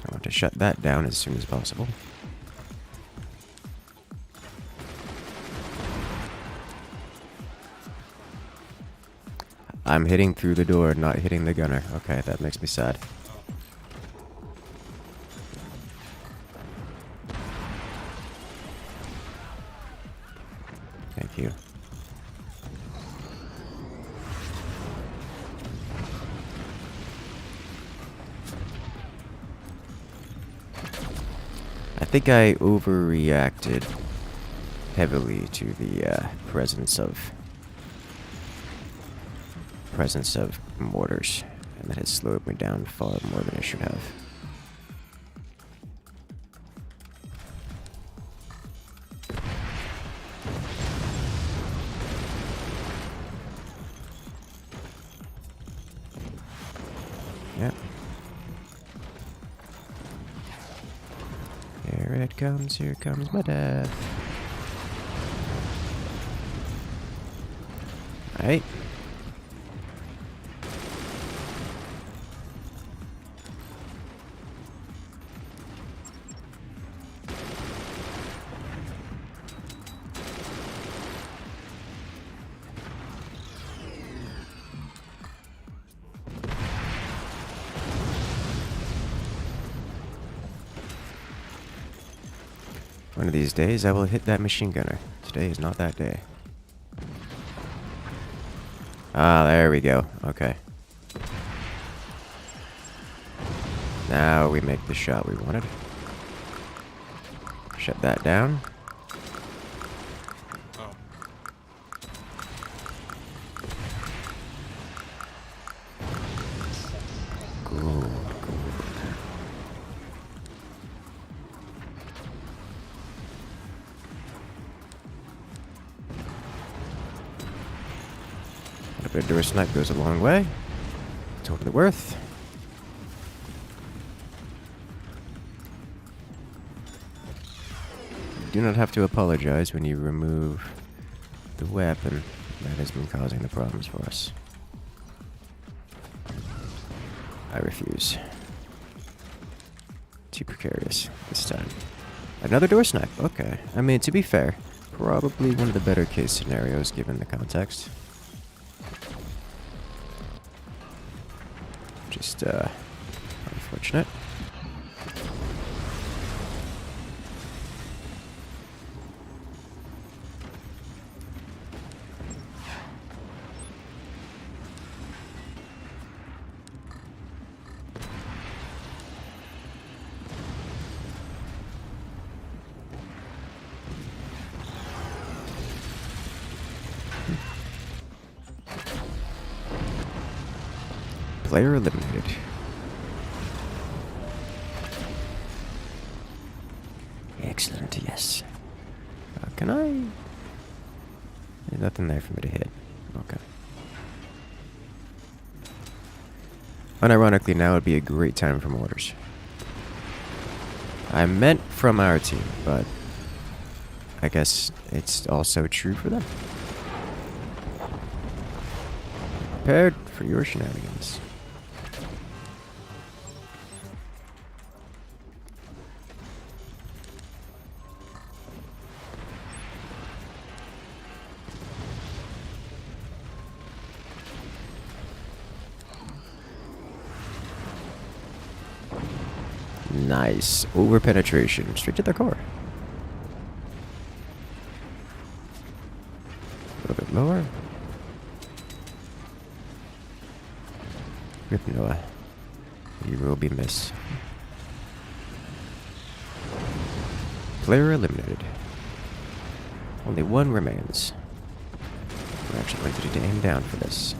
I want to shut that down as soon as possible. I'm hitting through the door, not hitting the gunner. Okay, that makes me sad. Thank you. I think I overreacted heavily to the presence of mortars, and that has slowed me down far more than I should have. Yeah. here comes my death. Alright. One of these days, I will hit that machine gunner. Today is not that day. Ah, there we go. Okay. Now we make the shot we wanted. Shut that down. Oh. Cool. A bit of snipe goes a long way. Totally worth. You do not have to apologize when you remove the weapon that has been causing the problems for us. I refuse. Too precarious this time. Another door snipe. Okay. I mean, to be fair, probably one of the better case scenarios given the context. Just, unfortunate. Player eliminated. Excellent, yes. Can I? There's nothing there for me to hit. Okay. Unironically, now would be a great time for mortars. I meant from our team, but I guess it's also true for them. Prepared for your shenanigans. Nice. Over penetration. Straight to their core. A little bit lower. Rip Noah. You will be missed. Player eliminated. Only one remains. We're actually going to need to aim down for this.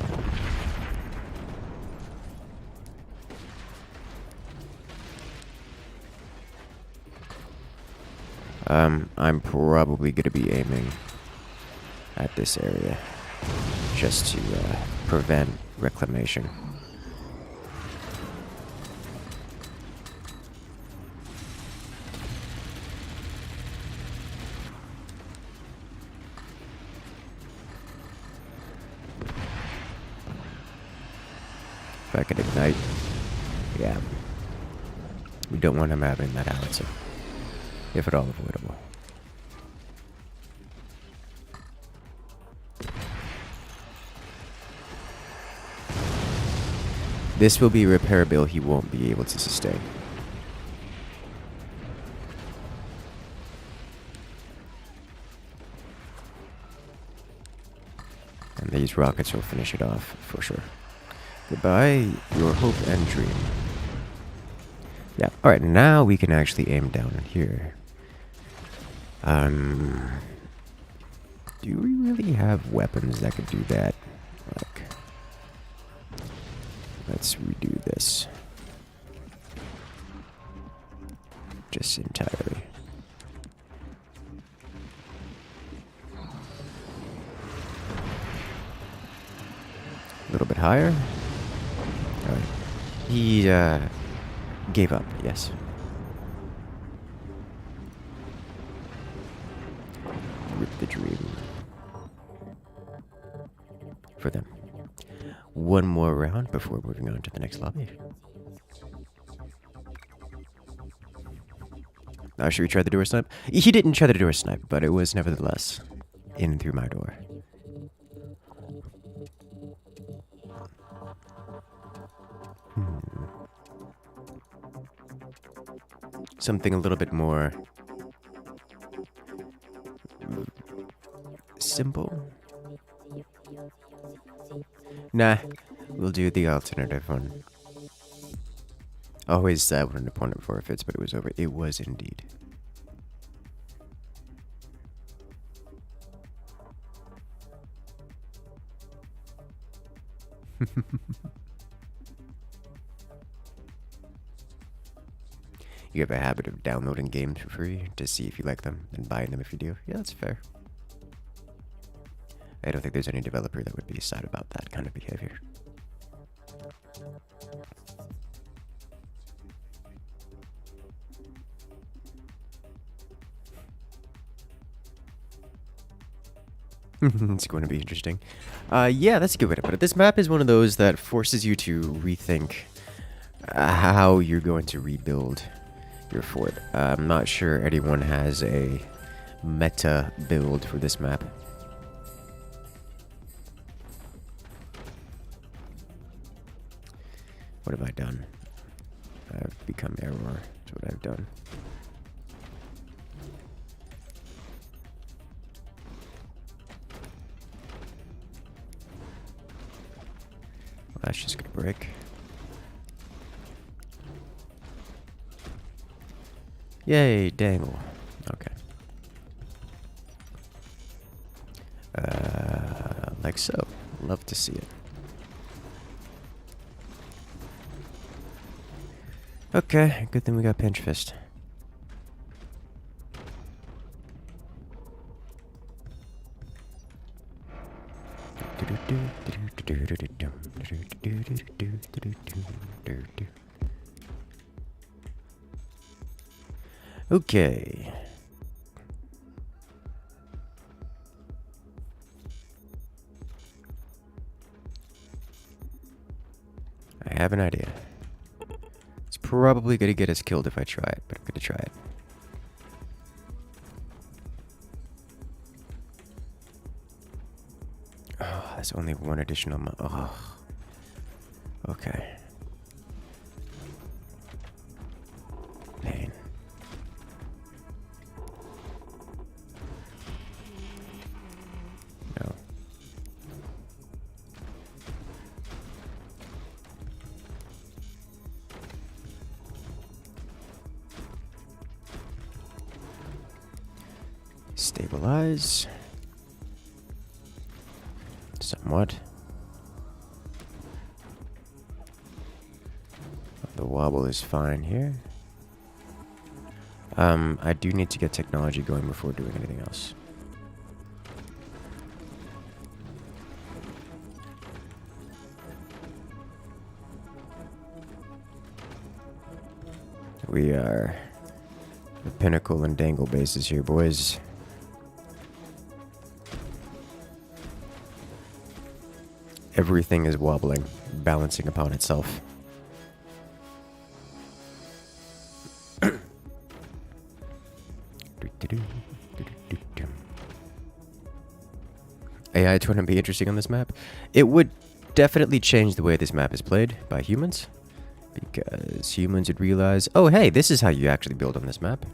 I'm probably going to be aiming at this area just to prevent reclamation. If I could ignite, yeah. We don't want him having that howitzer, if at all avoidable. This will be a repair bill he won't be able to sustain. And these rockets will finish it off for sure. Goodbye, your hope and dream. Yeah, alright, now we can actually aim down here. Do we really have weapons that could do that? Like, let's redo this. Just entirely. A little bit higher. Alright. He, gave up, yes. the dream. For them. One more round before moving on to the next lobby. Should we try the door snipe? He didn't try the door snipe, but it was nevertheless in through my door. Something a little bit more simple. Nah, we'll do the alternative one. Always sad when an opponent forfeits, but it was over. It was indeed. You have a habit of downloading games for free to see if you like them and buying them if you do. Yeah, that's fair. I don't think there's any developer that would be sad about that kind of behavior. It's going to be interesting. Yeah, that's a good way to put it. This map is one of those that forces you to rethink how you're going to rebuild your fort. I'm not sure anyone has a meta build for this map. What have I done? I've become error. That's what I've done. Well, that's just gonna break. Yay, dangle. Okay. Like so. Love to see it. Okay, good thing we got pinch fist. Okay. I have an idea. It's probably gonna get us killed if I try it, but I'm gonna try it. Oh, that's only one additional oh. Okay. Pain. No. Stabilize. Somewhat. The wobble is fine here. I do need to get technology going before doing anything else. We are the pinnacle and dangle bases here, boys. Everything is wobbling, balancing upon itself. AI is going to be interesting on this map. It would definitely change the way this map is played by humans, because humans would realize, oh hey, this is how you actually build on this map.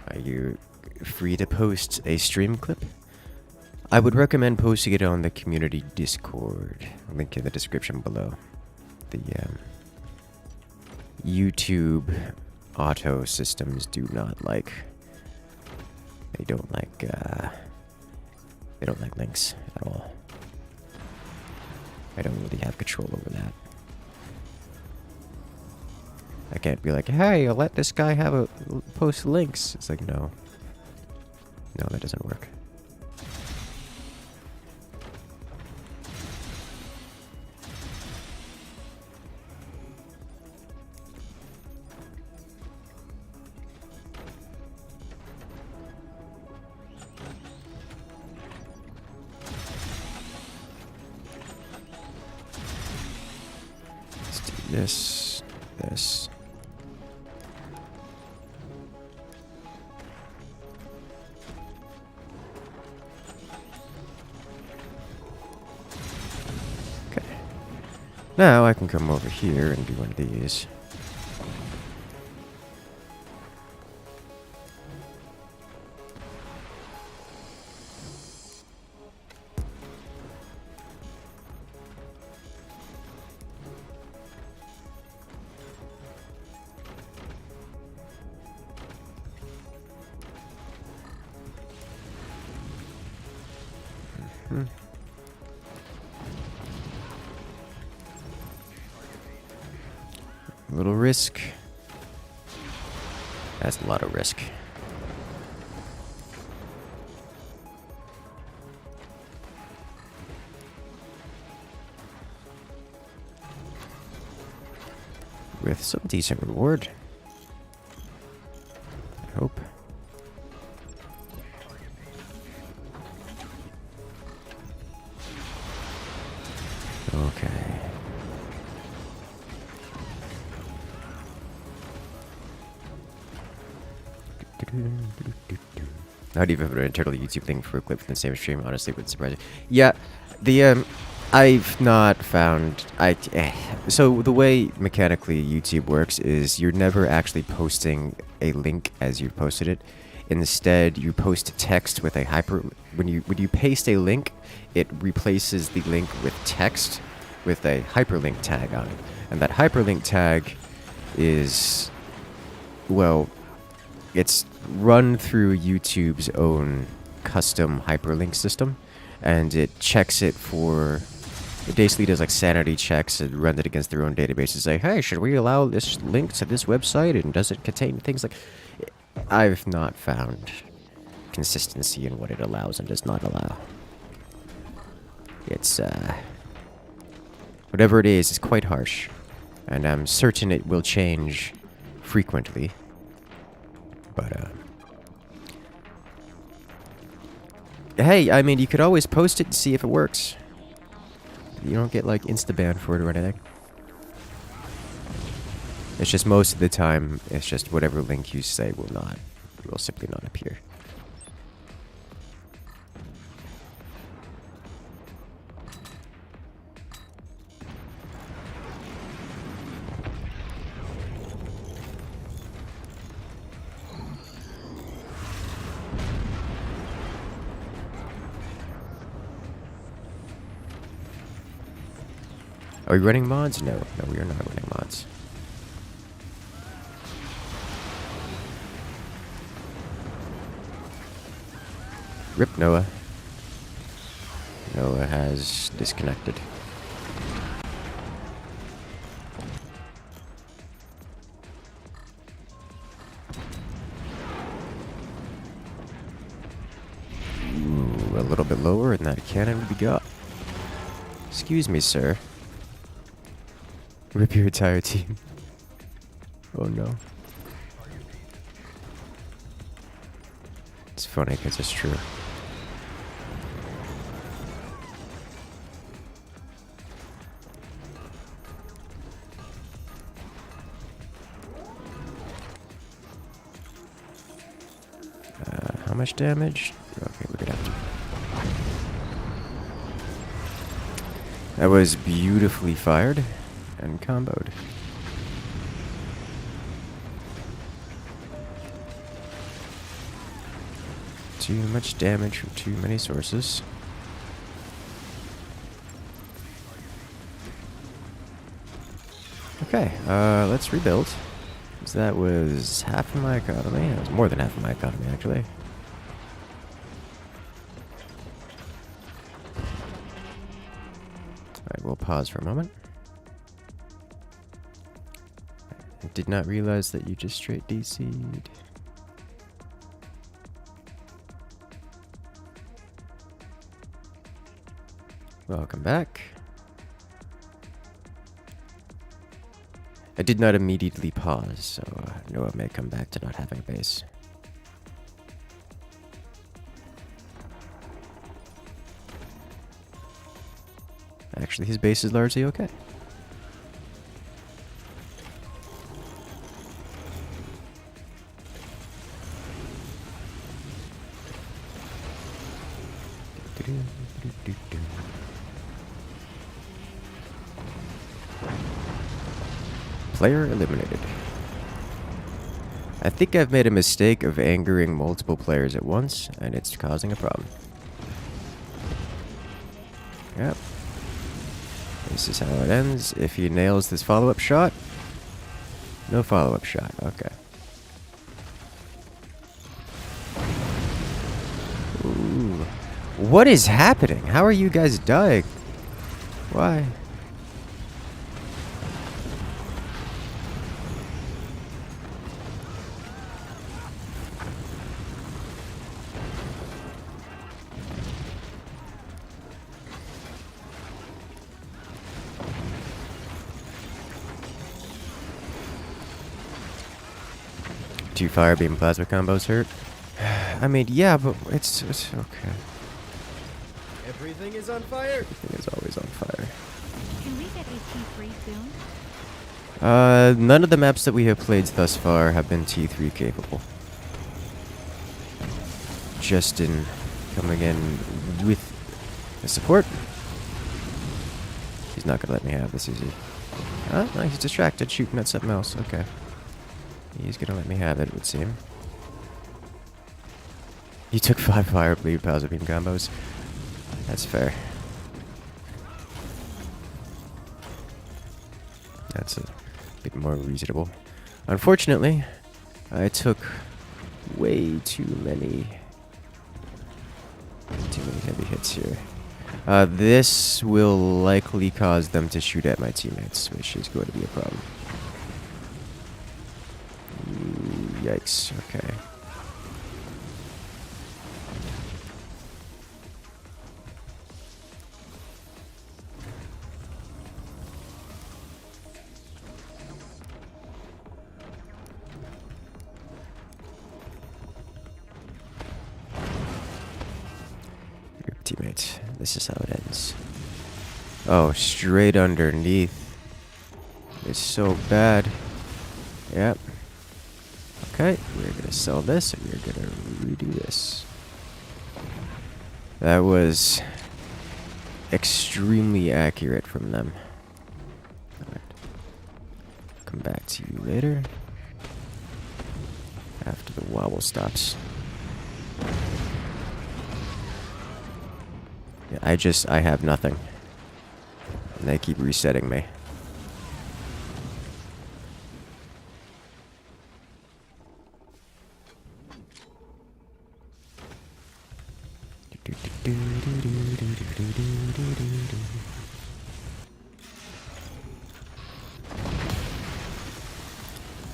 Are you free to post a stream clip? I would recommend posting it on the community Discord. Link in the description below. The YouTube auto systems do not like. They don't like links at all. I don't really have control over that. I can't be like, hey, I'll let this guy have a post links. It's like, no. No, that doesn't work. this, this. Okay. Now I can come over here and do one of these. A little risk. That's a lot of risk. With some decent reward. I hope. Okay. Not even an internal YouTube thing for a clip from the same stream, honestly, would surprise you. Yeah, the, I've not found, so the way mechanically YouTube works is you're never actually posting a link as you posted it. Instead, you post text with a when you paste a link, it replaces the link with text with a hyperlink tag on it. And that hyperlink tag is, well, it's run through YouTube's own custom hyperlink system, and it checks it for, it basically does like sanity checks and runs it against their own database and say, hey, should we allow this link to this website, and does it contain things like... I've not found consistency in what it allows and does not allow. It's, whatever it is quite harsh, and I'm certain it will change frequently. But, hey, I mean, you could always post it and see if it works. You don't get, like, insta-ban for it or anything. It's just most of the time, it's just whatever link you say will simply not appear. Are we running mods? No, we are not running mods. Rip Noah. Noah has disconnected. Ooh, a little bit lower and that cannon would be got. Excuse me, sir. Rip your entire team. Oh no. It's funny because it's true. How much damage? Okay, we're gonna have to. That was beautifully fired and comboed. Too much damage from too many sources. Okay, let's rebuild. So that was half of my economy. That was more than half of my economy, actually. Alright, we'll pause for a moment. I did not realize that you just straight DC'd. Welcome back. I did not immediately pause, so Noah may come back to not having a base. Actually, his base is largely okay. Player eliminated. I think I've made a mistake of angering multiple players at once, and it's causing a problem. Yep. This is how it ends. If he nails this follow-up shot, no follow-up shot. Okay. Ooh. What is happening? How are you guys dying? Why? Two fire beam plasma combos hurt. I mean, yeah, but it's okay. Everything is on fire. Everything is always on fire. Can we get a T3 soon? None of the maps that we have played thus far have been T3 capable. Justin coming in with the support. He's not gonna let me have this, is he? Oh, no, he's distracted, shooting at something else. Okay. He's gonna let me have it, it would seem. You took 5 fire bleed plasma beam combos. That's fair. That's a bit more reasonable. Unfortunately, I took way too many heavy hits here. This will likely cause them to shoot at my teammates, which is going to be a problem. Ooh, yikes, okay. Teammates, this is how it ends. Oh, straight underneath. It's so bad. Yep. Okay, we're gonna sell this and we're gonna redo this. That was extremely accurate from them. Alright. Come back to you later. After the wobble stops. I have nothing. And they keep resetting me.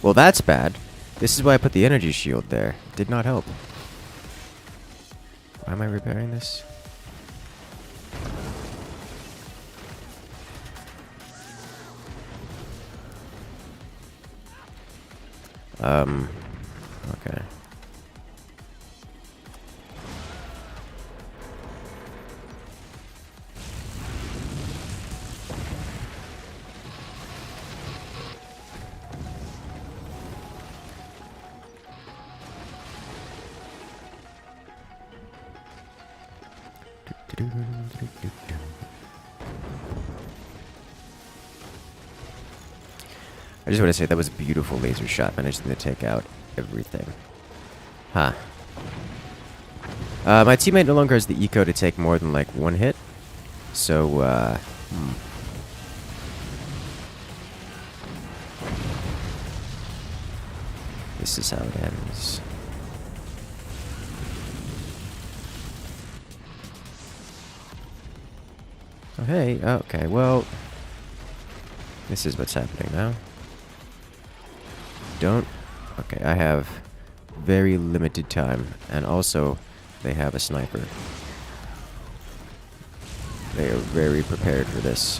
Well, that's bad. This is why I put the energy shield there. Did not help. Why am I repairing this? Okay. I just want to say that was a beautiful laser shot, managing to take out everything. Huh. My teammate no longer has the eco to take more than like one hit. So, This is how it ends. Oh, hey, okay, well, this is what's happening now. Okay, I have very limited time, and also they have a sniper. They are very prepared for this.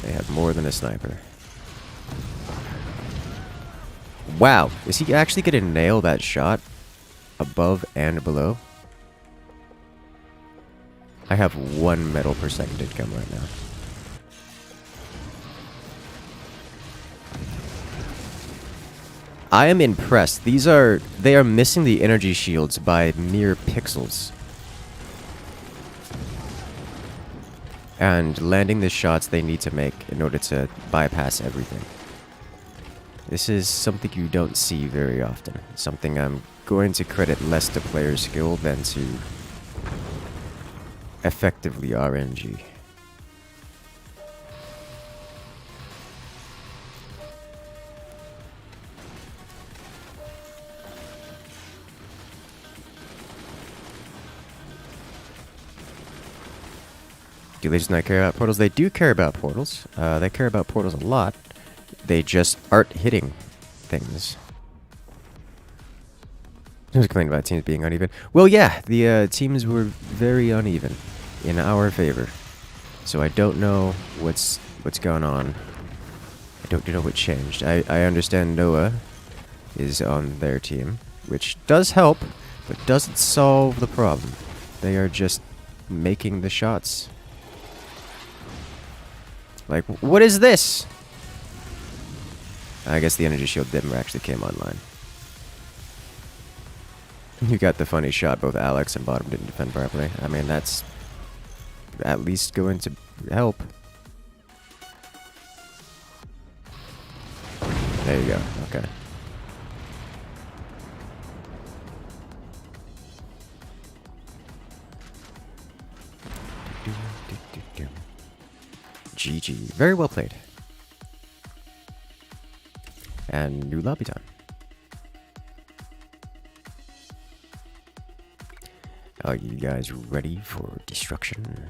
They have more than a sniper. Wow, is he actually gonna nail that shot above and below? I have 1 metal per second income right now. I am impressed. They are missing the energy shields by mere pixels. And landing the shots they need to make in order to bypass everything. This is something you don't see very often. Something I'm going to credit less to player skill than to effectively RNG. Do they just not care about portals? They do care about portals. They care about portals a lot. They just aren't hitting things. I was complaining about teams being uneven. Well, yeah, the teams were very uneven in our favor. So I don't know what's going on. I don't know what changed. I understand Noah is on their team, which does help, but doesn't solve the problem. They are just making the shots. Like, what is this? I guess the energy shield never actually came online. You got the funny shot. Both Alex and Bottom didn't defend properly. I mean, that's at least going to help. There you go. Okay. GG. Very well played. And new lobby time. Are you guys ready for destruction?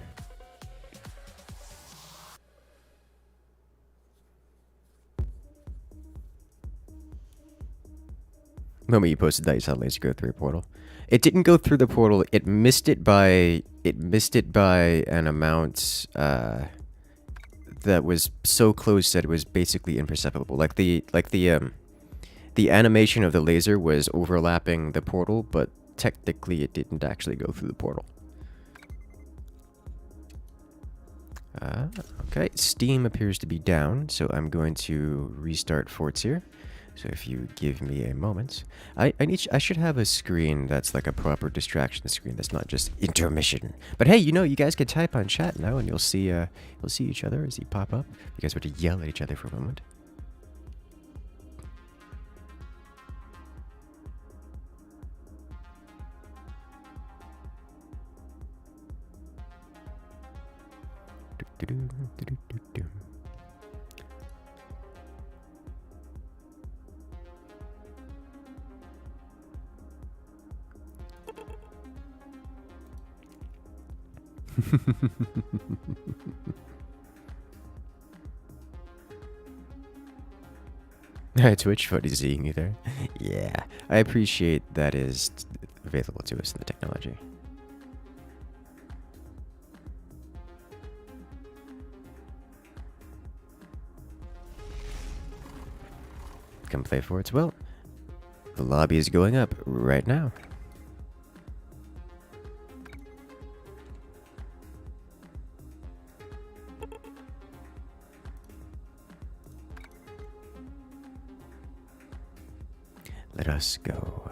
The moment you posted that, you saw laser go through a portal. It didn't go through the portal. It missed it by an amount that was so close that it was basically imperceptible. Like the animation of the laser was overlapping the portal, but technically it didn't actually go through the portal. Okay, Steam appears to be down, so I'm going to restart forts here. So if you give me a moment, I should have a screen that's like a proper distraction screen that's not just intermission. But hey, you know, you guys can type on chat now, and you'll see each other as you pop up. You guys were to yell at each other for a moment. Twitch funny seeing you there. Yeah, I appreciate that is available to us in the technology. Come play forts. Well, the lobby is going up right now. Let us go.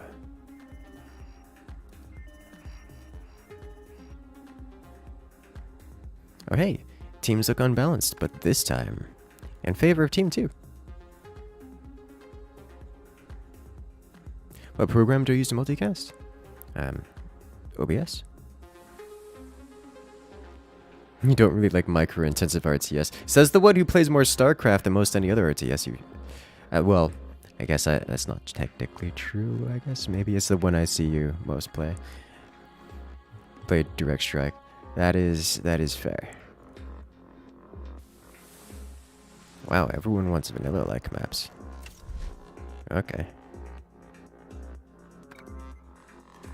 Oh hey, teams look unbalanced, but this time in favor of Team 2. What program do you use to multicast? OBS? You don't really like micro-intensive RTS. Says the one who plays more StarCraft than most any other RTS. Well, I guess that's not technically true, I guess. Maybe it's the one I see you most play. Play Direct Strike. That is fair. Wow, everyone wants vanilla-like maps. Okay.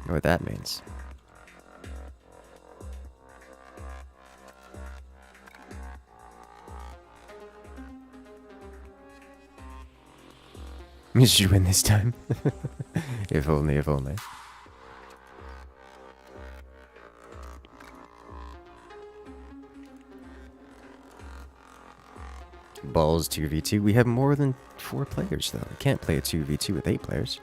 Know what that means. You should win this time. If only, if only. Balls 2v2. We have more than 4 players, though. We can't play a 2v2 with 8 players.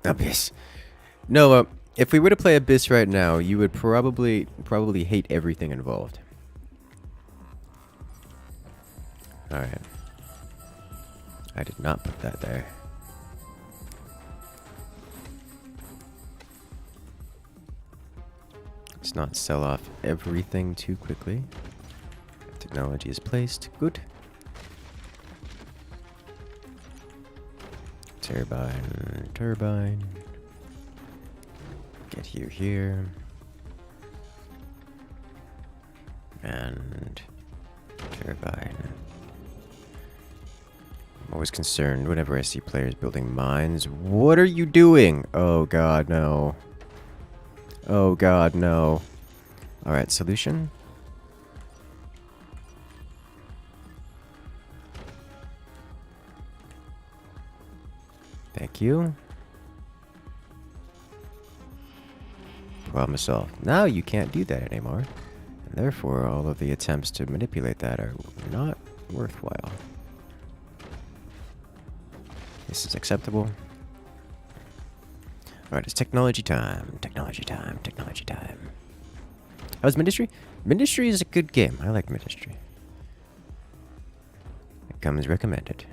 Obvious. No, if we were to play Abyss right now, you would probably hate everything involved. Alright. I did not put that there. Let's not sell off everything too quickly. Technology is placed. Good. Turbine, turbine. Get you here. And turbine. I'm always concerned whenever I see players building mines. What are you doing? Oh god, no. Oh god, no. Alright, solution. Thank you. Problem solved. Now you can't do that anymore. And therefore, all of the attempts to manipulate that are not worthwhile. This is acceptable. Alright, it's technology time. Technology time. Technology time. How's Ministry? Ministry is a good game. I like Ministry. It comes recommended.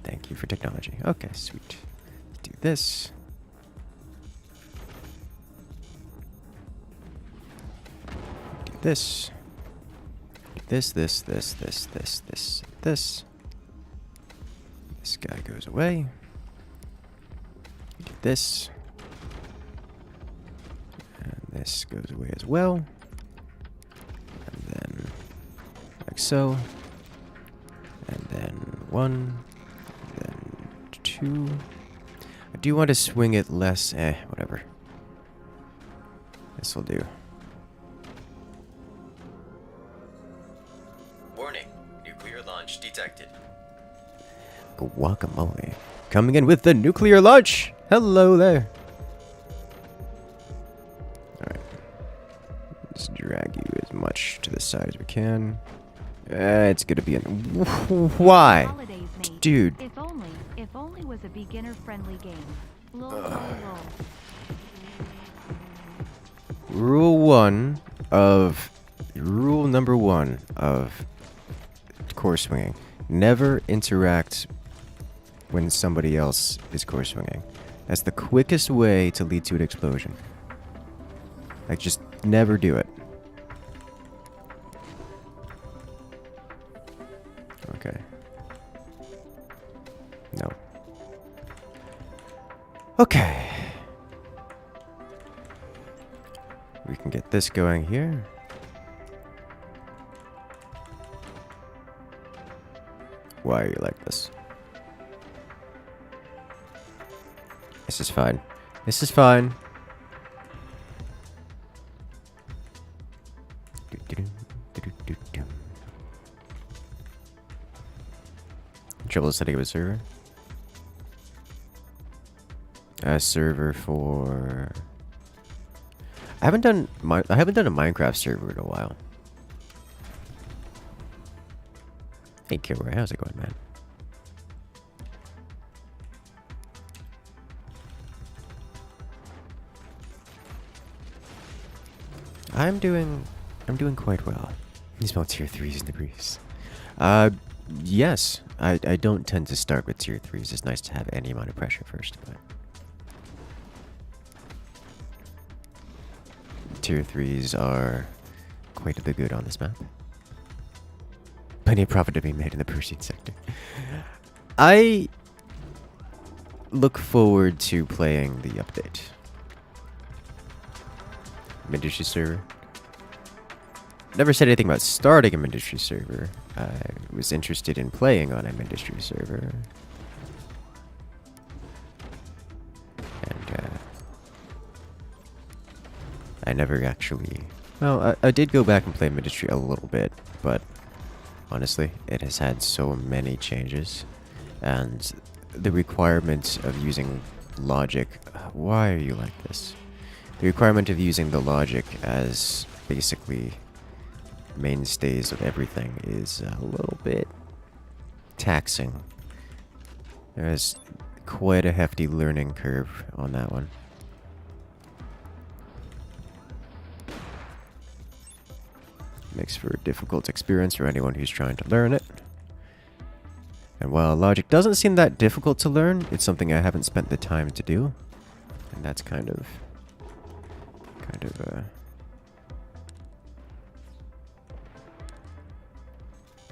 Thank you for technology. Okay, sweet. Let's do this. Do this. This. This guy goes away. Do this. And this goes away as well. And then, like so. And then 1. Then 2. I do want to swing it less. Whatever. This will do. Warning. Nuclear launch detected. Guacamole. Coming in with the nuclear launch! Hello there! Alright. Let's drag you as much to the side as we can. It's gonna be an... Why? Holidays, mate. Dude. If only was a beginner-friendly game. Lol, lol, lol. Rule number 1 of core swinging. Never interact when somebody else is core swinging. That's the quickest way to lead to an explosion. Like, just never do it. Okay. No. Okay. We can get this going here. Why are you like this? This is fine. This is fine. Trouble setting up a server. A server for... I haven't done a Minecraft server in a while. Hey Killer, how's it going, man? I'm doing quite well. You smell tier 3s in the breeze. Yes. I don't tend to start with tier 3s. It's nice to have any amount of pressure first, but tier 3s are quite a bit good on this map. Plenty of profit to be made in the Persian sector. I look forward to playing the update. Industry server. Never said anything about starting a industry server. I was interested in playing on a industry server. And I never actually... Well, I did go back and play Ministry a little bit, but honestly, it has had so many changes. And the requirement of using logic... Why are you like this? The requirement of using the logic as basically mainstays of everything is a little bit taxing. There's quite a hefty learning curve on that one. Makes for a difficult experience for anyone who's trying to learn it. And while logic doesn't seem that difficult to learn, it's something I haven't spent the time to do. And that's kind of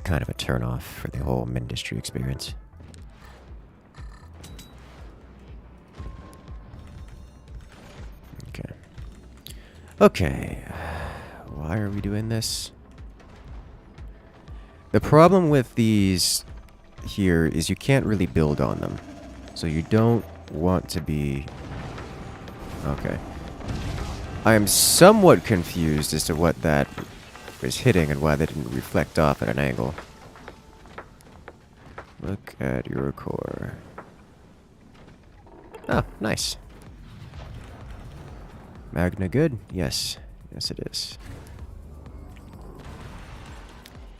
a turn-off for the whole Mindustry experience. Okay. Okay. Why are we doing this? The problem with these here is you can't really build on them. So you don't want to be... Okay. I am somewhat confused as to what that was hitting and why they didn't reflect off at an angle. Look at your core. Oh, nice. Magna good? Yes. Yes, it is.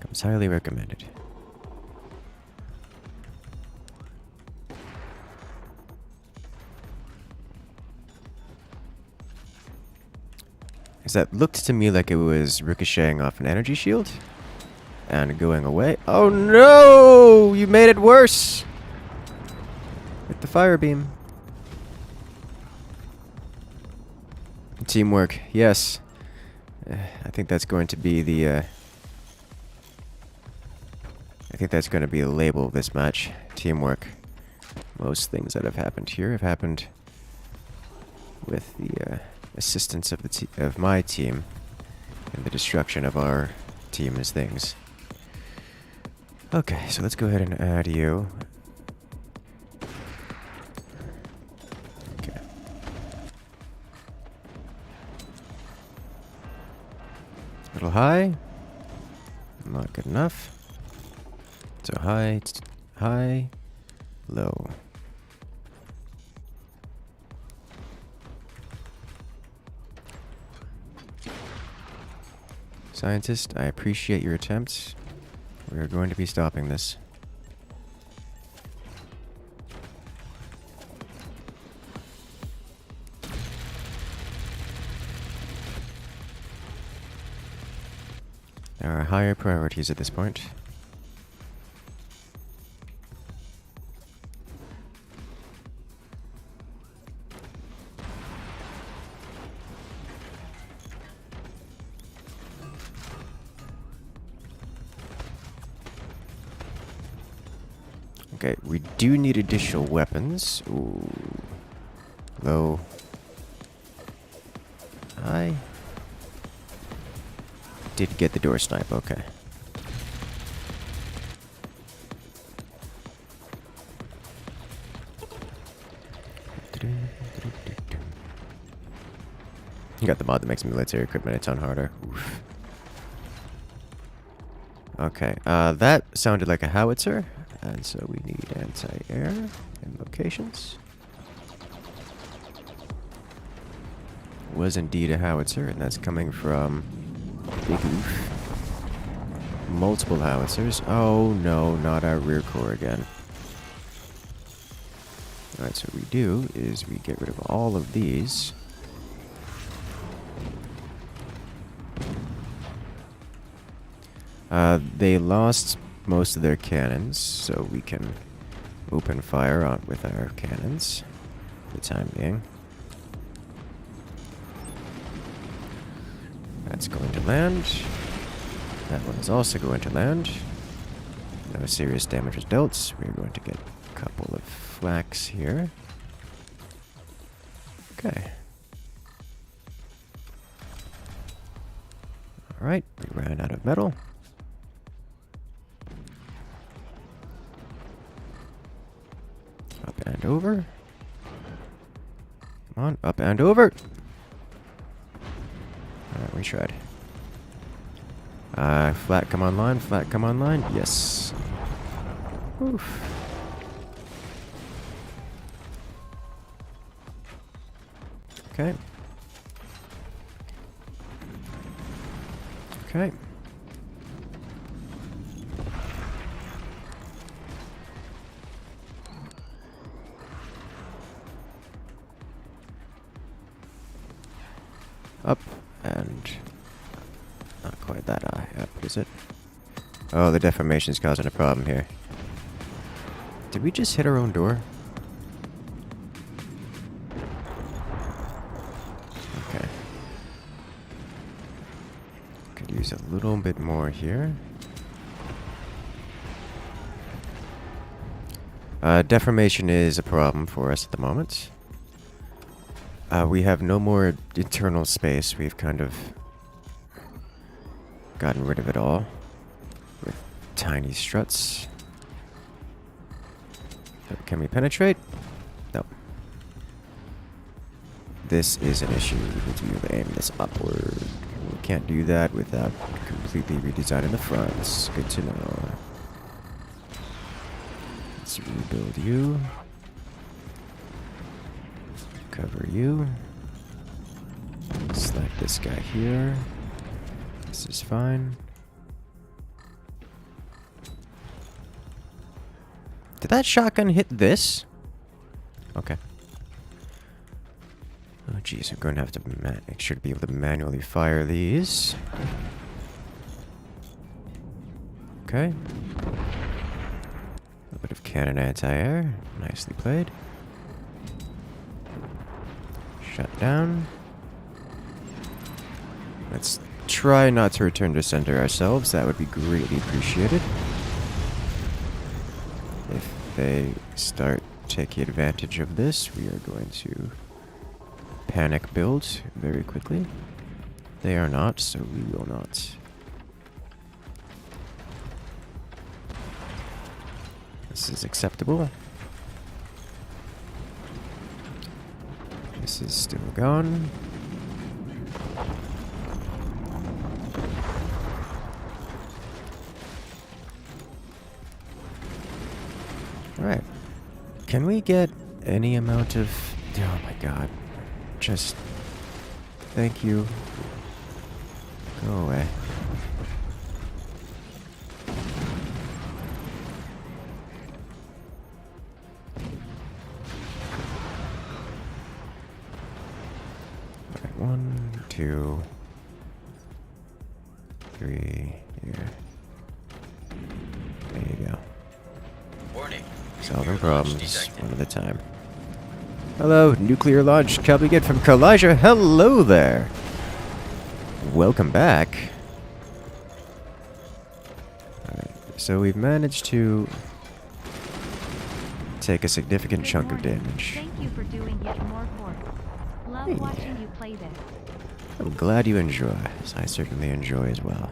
Comes highly recommended. Because that looked to me like it was ricocheting off an energy shield and going away. Oh no! You made it worse! With the fire beam. Teamwork, yes. I think that's going to be the I think that's going to be the label of this match. Teamwork. Most things that have happened here have happened with the assistance of of my team and the destruction of our team's things. Okay, so let's go ahead and add you. Okay. A little high. Not good enough. So high, high, low. Scientist, I appreciate your attempts. We are going to be stopping this. There are higher priorities at this point. Okay, we do need additional weapons. Ooh. Low. High. Did get the door snipe, okay. You got the mod that makes military equipment a ton harder. Oof. Okay, that sounded like a howitzer. And so we need anti-air in locations. Was indeed a howitzer, and that's coming from Big Oof. Multiple howitzers. Oh no, not our rear core again. Alright, so what we do is we get rid of all of these. They lost most of their cannons, so we can open fire on with our cannons for the time being. That's going to land. That one is also going to land. No serious damage was dealt. We're going to get a couple of flaks here. Okay. Alright, we ran out of metal. Up and over. Come on, up and over. Alright, we tried. Flat come online, flat come online. Yes. Oof. Okay. Okay. up, and not quite that high up, is it? Oh, the deformation's causing a problem here. Did we just hit our own door? Okay. Could use a little bit more here. Deformation is a problem for us at the moment. We have no more internal space. We've kind of gotten rid of it all with tiny struts. Can we penetrate? No. This is an issue. We need to be able to aim this upward. We can't do that without completely redesigning the fronts. Good to know. Let's rebuild you. Cover you. Select this guy here. This is fine. Did that shotgun hit this? Okay. Oh jeez, I'm going to have to make sure to be able to manually fire these. Okay. A bit of cannon anti-air. Nicely played. Shut down. Let's try not to return to center ourselves. That would be greatly appreciated. If they start taking advantage of this, we are going to panic build very quickly. They are not, so we will not. This is acceptable. This is still gone. Alright. Can we get any amount of... Oh my god. Just... Thank you. Go away. Alright, 1, 2, 3, here. There you go. Warning. Solving Nuclear launch problems, detected. one at a time. Hello, nuclear launch coming in from Kalijah. Hello there. Welcome back. Alright, so we've managed to take a significant Good chunk of morning. damage. Thank you for doing yet more for. Love Hey. watching you play this. I'm glad you enjoy. I certainly enjoy as well.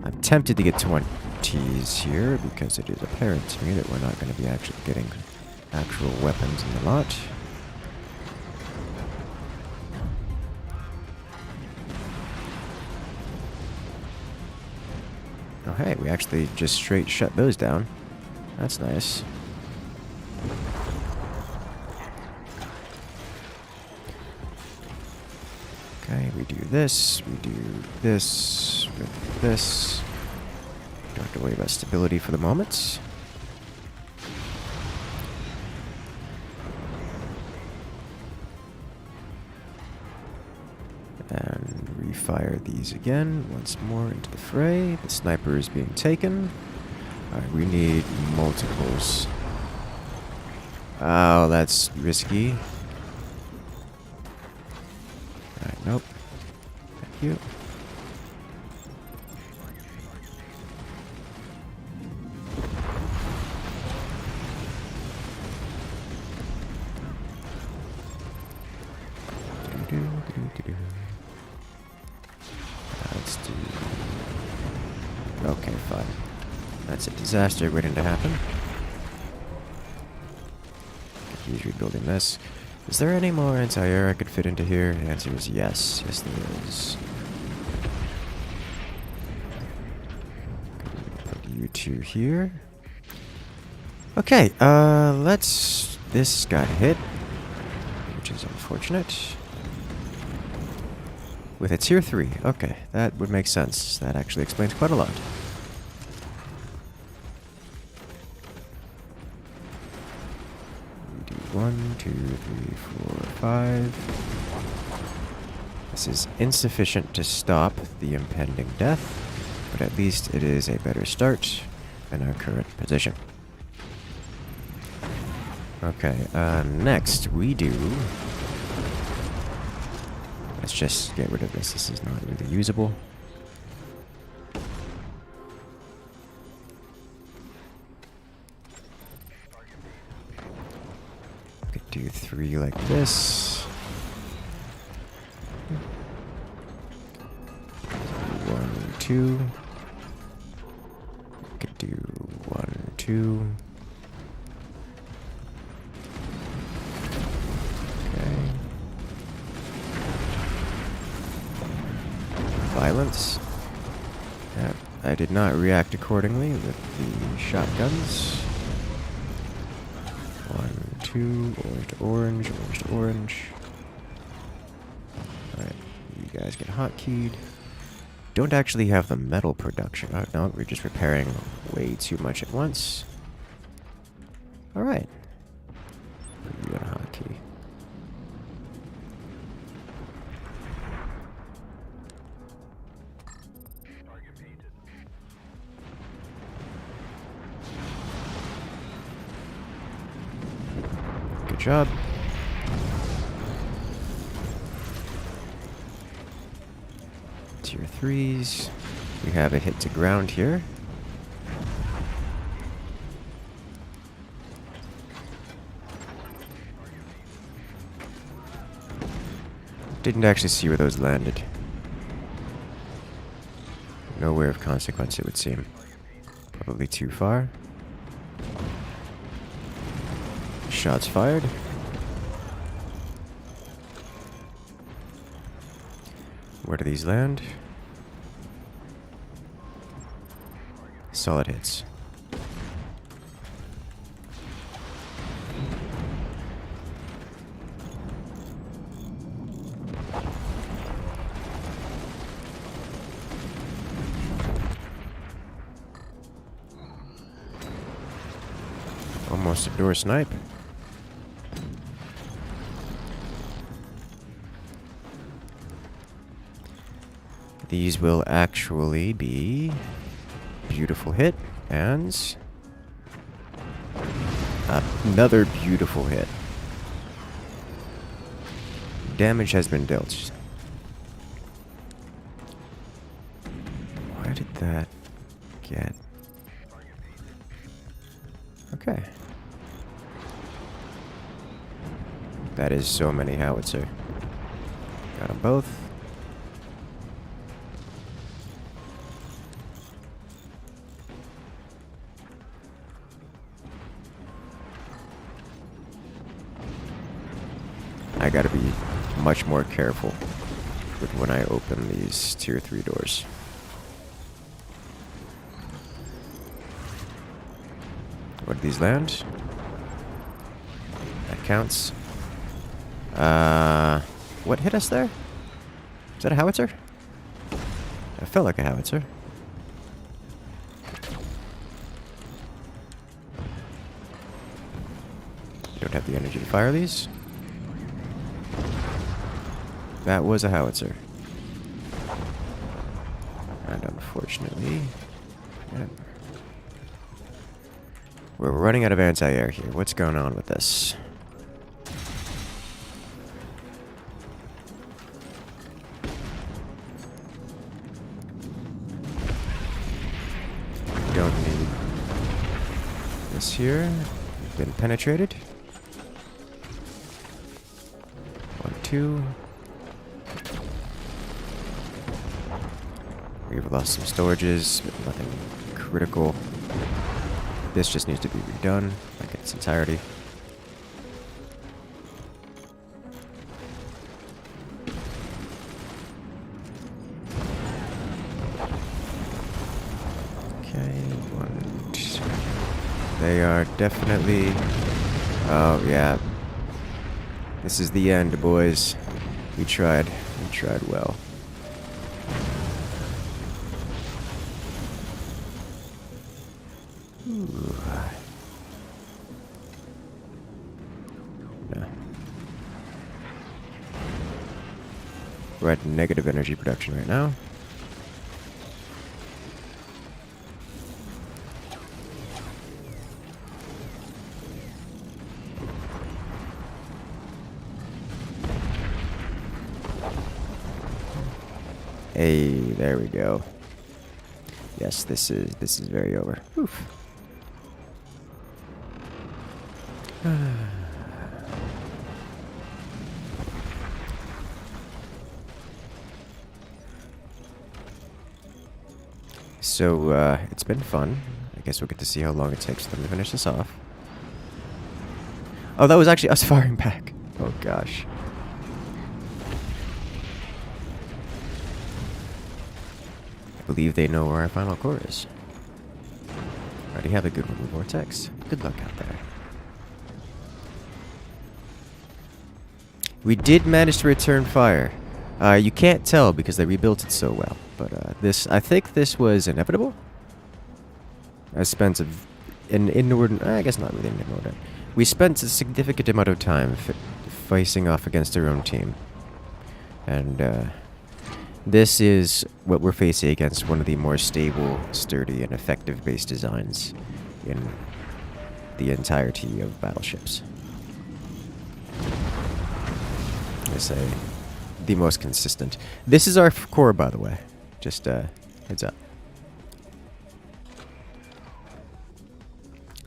I'm tempted to get 20s here because it is apparent to me that we're not going to be actually getting actual weapons in the lot. Oh hey, we actually just straight shut those down. That's nice. Okay, we do this, with this. Don't have to worry about stability for the moment. And refire these again, once more into the fray. The sniper is being taken. Alright, we need multiples. Oh, that's risky. Alright, nope. Thank you. Let's do... Okay, fine. That's a disaster waiting to happen. He's rebuilding this. Is there any more anti-air I could fit into here? The answer is yes. Yes, there is. Put you two here. Okay, let's... This got hit, which is unfortunate. With a tier 3. Okay, that would make sense. That actually explains quite a lot. We do 1, 2, 3, 4, 5. This is insufficient to stop the impending death, but at least it is a better start than our current position. Okay, next we do... Let's just get rid of this. This is not really usable. Could do 3 like this. 1, 2. Could do 1, 2. Okay. Violence. Yeah, I did not react accordingly with the shotguns. 1, 2, orange to orange, orange to orange. Alright, you guys get hotkeyed. Don't actually have the metal production. Oh, no, we're just repairing way too much at once. Alright. Put you on a hotkey. Good job. Tier 3s. We have a hit to ground here. Didn't actually see where those landed. Nowhere of consequence, it would seem. Probably too far. Shots fired. Where do these land? Solid hits. Almost a door snipe. These will actually be beautiful hit and another beautiful hit. Damage has been dealt. Where did that get? Okay. That is so many howitzer. Got them both. I gotta be much more careful with when I open these tier 3 doors. Where do these land? That counts. What hit us there? Is that a howitzer? That felt like a howitzer. Don't have the energy to fire these. That was a howitzer. And unfortunately... yeah. We're running out of anti-air here. What's going on with this? Don't need this here. We've been penetrated. 1, 2. We've lost some storages, but nothing critical. This just needs to be redone, like in its entirety. Okay, 1, 2. They are definitely... oh, yeah. This is the end, boys. We tried. We tried well. Ooh. No. We're at negative energy production right now. Hey, there we go. Yes, this is very over. Oof. So, it's been fun. I guess we'll get to see how long it takes them to finish this off. Oh, that was actually us firing back. Oh, gosh. I believe they know where our final core is. Already have a good one with Vortex. Good luck out there. We did manage to return fire. You can't tell because they rebuilt it so well. But I think this was inevitable. I spent an inordinate, I guess not really an inordinate. We spent a significant amount of time facing off against our own team. And this is what we're facing against one of the more stable, sturdy, and effective base designs in the entirety of battleships. I say the most consistent. This is our core, by the way. Just heads up.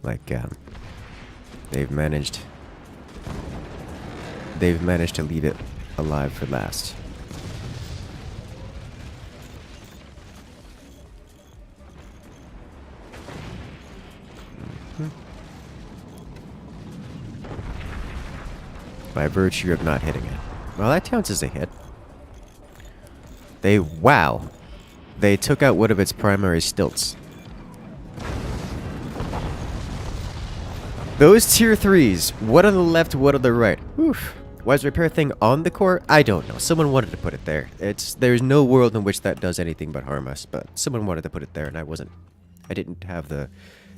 Like they've managed to leave it alive for last. By virtue of not hitting it. Well, that counts as a hit. Wow. They took out one of its primary stilts. Those tier 3s, one on the left, one on the right. Oof. Why is repair thing on the core? I don't know. Someone wanted to put it there. There's no world in which that does anything but harm us, but someone wanted to put it there and I didn't have the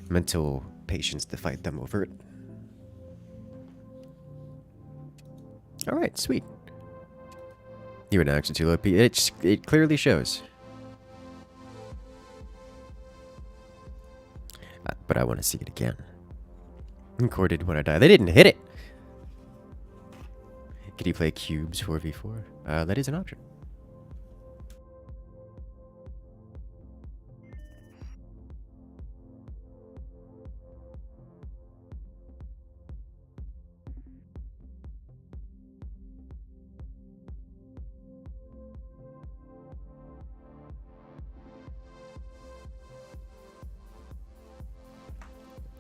mental patience to fight them over it. Alright, sweet. You were not actually too low P. It clearly shows. But I want to see it again. Core did when I die. They didn't hit it! Could you play cubes 4v4? That is an option.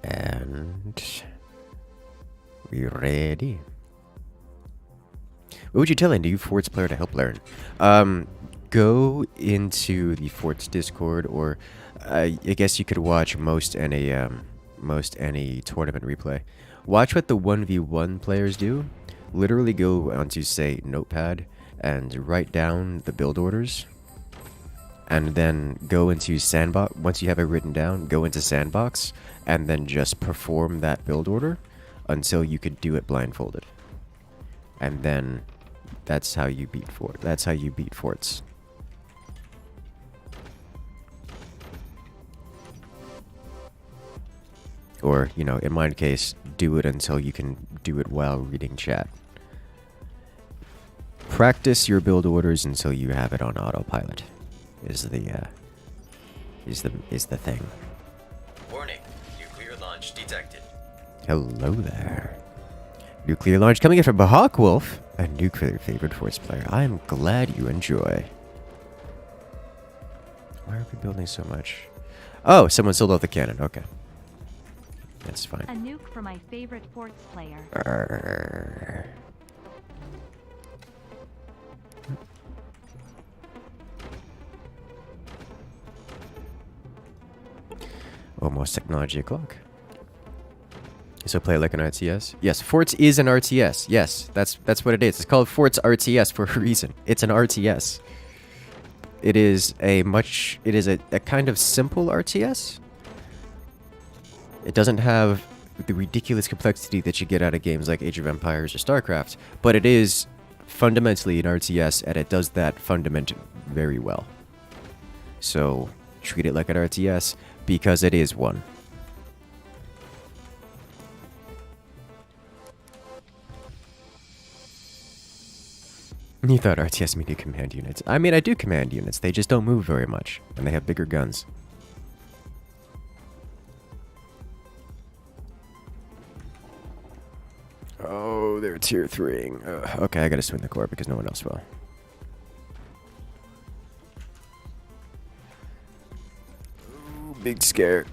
And we ready. What would you tell a new Forts player to help learn? Go into the Forts Discord, or I guess you could watch most any tournament replay. Watch what the 1v1 players do. Literally go onto, say, Notepad and write down the build orders. And then go into Sandbox. Once you have it written down, go into Sandbox and then just perform that build order until you could do it blindfolded. And then that's how you beat forts. Or, you know, in my case, do it until you can do it while reading chat. Practice your build orders until you have it on autopilot. Is the thing. Warning, nuclear launch detected. Hello there. Nuclear launch coming in from Hawkwolf, a nuclear favored Force player. I am glad you enjoy. Why are we building so much? Oh, someone sold off the cannon. Okay. That's fine. A nuke for my favorite Forts player. Almost technology o'clock. So play it like an RTS? Yes, Forts is an RTS. Yes, that's what it is. It's called Forts RTS for a reason. It's an RTS. It is a kind of simple RTS. It doesn't have the ridiculous complexity that you get out of games like Age of Empires or StarCraft, but it is fundamentally an RTS, and it does that fundament very well. So treat it like an RTS because it is one. You thought RTS mean you command units. I mean, I do command units. They just don't move very much, and they have bigger guns. Oh, they're tier 3. Okay, I gotta swing the core because no one else will. Ooh, big scare.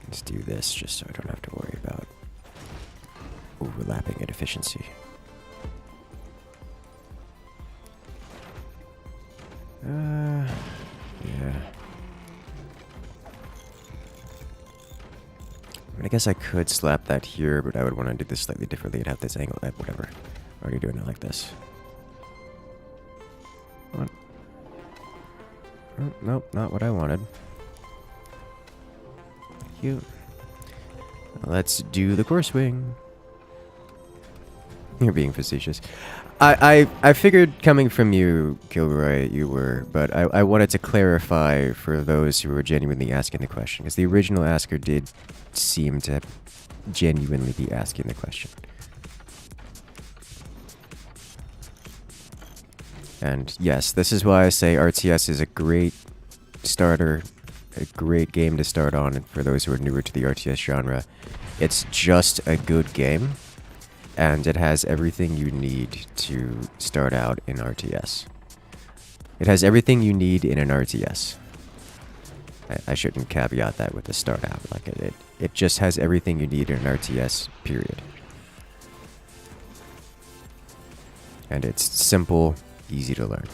Let's do this just so I don't have to worry about overlapping inefficiency. Yeah. I mean, I guess I could slap that here, but I would want to do this slightly differently. I'd have this angle, whatever. Already doing it like this. What? Oh, nope, not what I wanted. Thank you. Let's do the core swing. You're being facetious. I figured coming from you, Kilroy, you were, but I wanted to clarify for those who were genuinely asking the question, because the original asker did seem to genuinely be asking the question. And yes, this is why I say RTS is a great starter, a great game to start on for those who are newer to the RTS genre. It's just a good game. And it has everything you need to start out in RTS. It has everything you need in an RTS. I shouldn't caveat that with the start out. Like it just has everything you need in an RTS, period. And it's simple, easy to learn.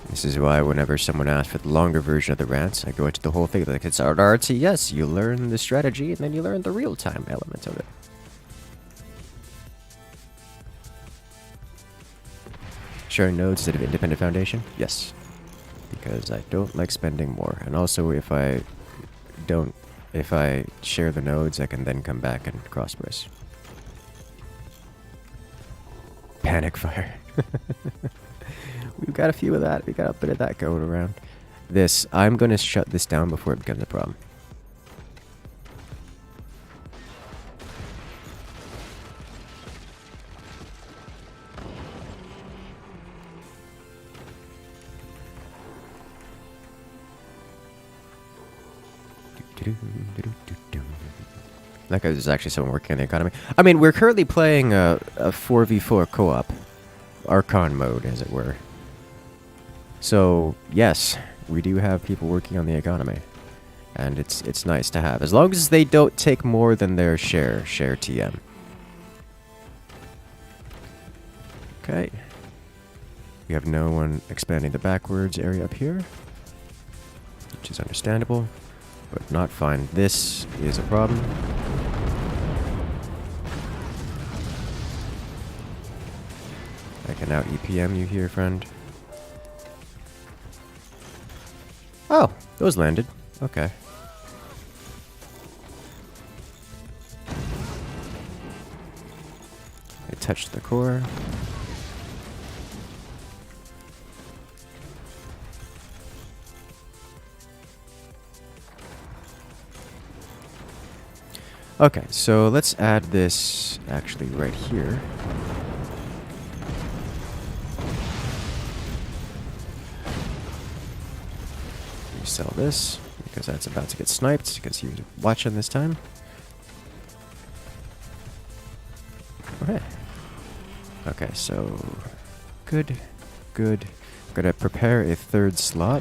This is why whenever someone asks for the longer version of the rants, I go into the whole thing like it's an RTS. You learn the strategy and then you learn the real-time element of it. Sharing nodes instead of independent foundation? Yes. Because I don't like spending more. And also if I share the nodes, I can then come back and cross-brace. Panic fire. We've got a few of that. We got a bit of that going around. I'm going to shut this down before it becomes a problem. Like there's actually someone working on the economy. I mean, we're currently playing a 4v4 co-op. Archon mode, as it were. So, yes, we do have people working on the economy. And it's nice to have. As long as they don't take more than their share TM. Okay. We have no one expanding the backwards area up here. Which is understandable, but not fine. This is a problem. I can out EPM you here, friend. Oh, those landed. Okay. I touched the core. Okay, so let's add this actually right here. Sell this because that's about to get sniped because he was watching this time. Okay. Okay, so good. I'm gonna prepare a third slot.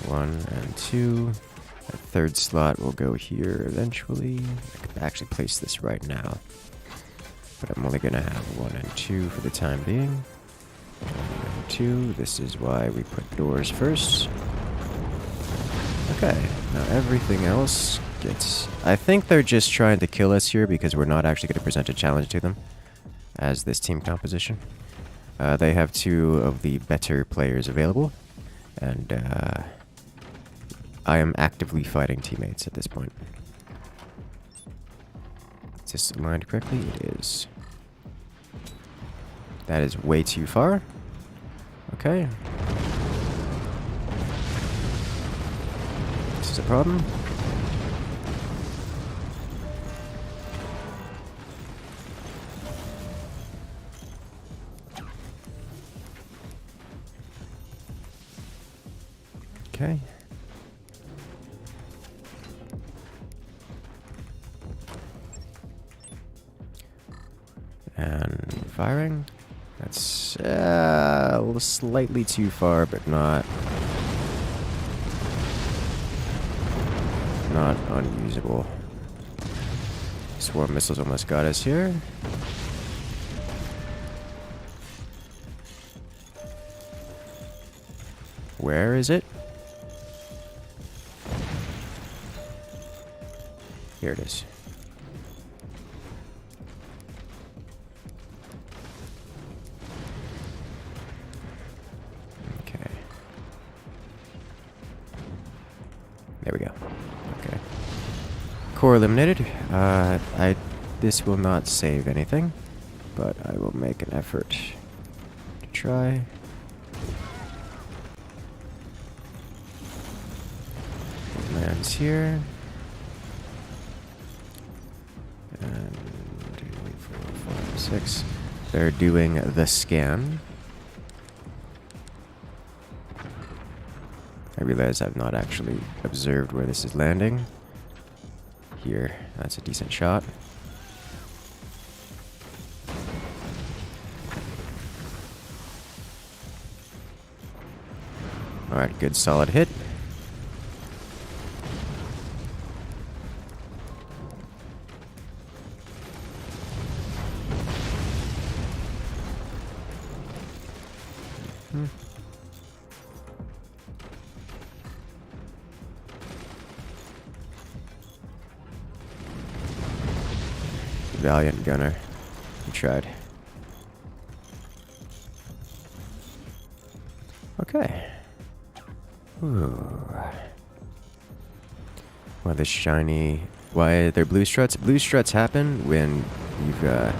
1 and 2. A third slot will go here eventually. I could actually place this right now, but I'm only gonna have 1 and 2 for the time being. 2. This is why we put doors first. Okay, now everything else gets... I think they're just trying to kill us here because we're not actually going to present a challenge to them as this team composition. They have 2 of the better players available, and I am actively fighting teammates at this point. Is this aligned correctly? It is. That is way too far. Okay. This is a problem. Okay. And firing. That's a little slightly too far, but not unusable. Swarm missiles almost got us here. Where is it? Here it is. Okay. There we go. Okay. Core eliminated. This will not save anything, but I will make an effort to try. It lands here. And 2, 4, 5, 6. They're doing the scan. I realize I've not actually observed where this is landing. Here, that's a decent shot. Alright, good solid hit. Valiant gunner. He tried. Okay. Ooh. Why the shiny... Why are there blue struts? Blue struts happen when you've got...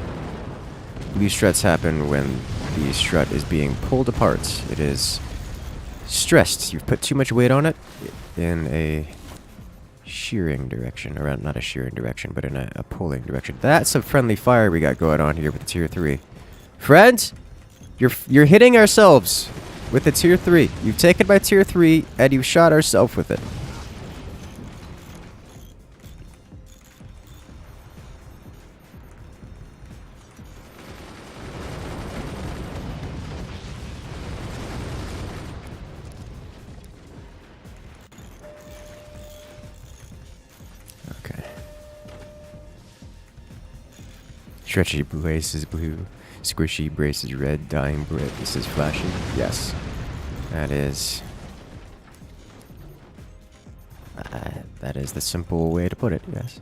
Blue struts happen when the strut is being pulled apart. It is stressed. You've put too much weight on it in a shearing direction. Or not a shearing direction, but in a pulling direction. That's a friendly fire we got going on here with the tier 3. Friends, you're hitting ourselves with the tier 3. You've taken my tier 3 and you've shot ourselves with it. Stretchy braces blue, squishy braces red, dying braces flashing. Yes, that is the simple way to put it. Yes.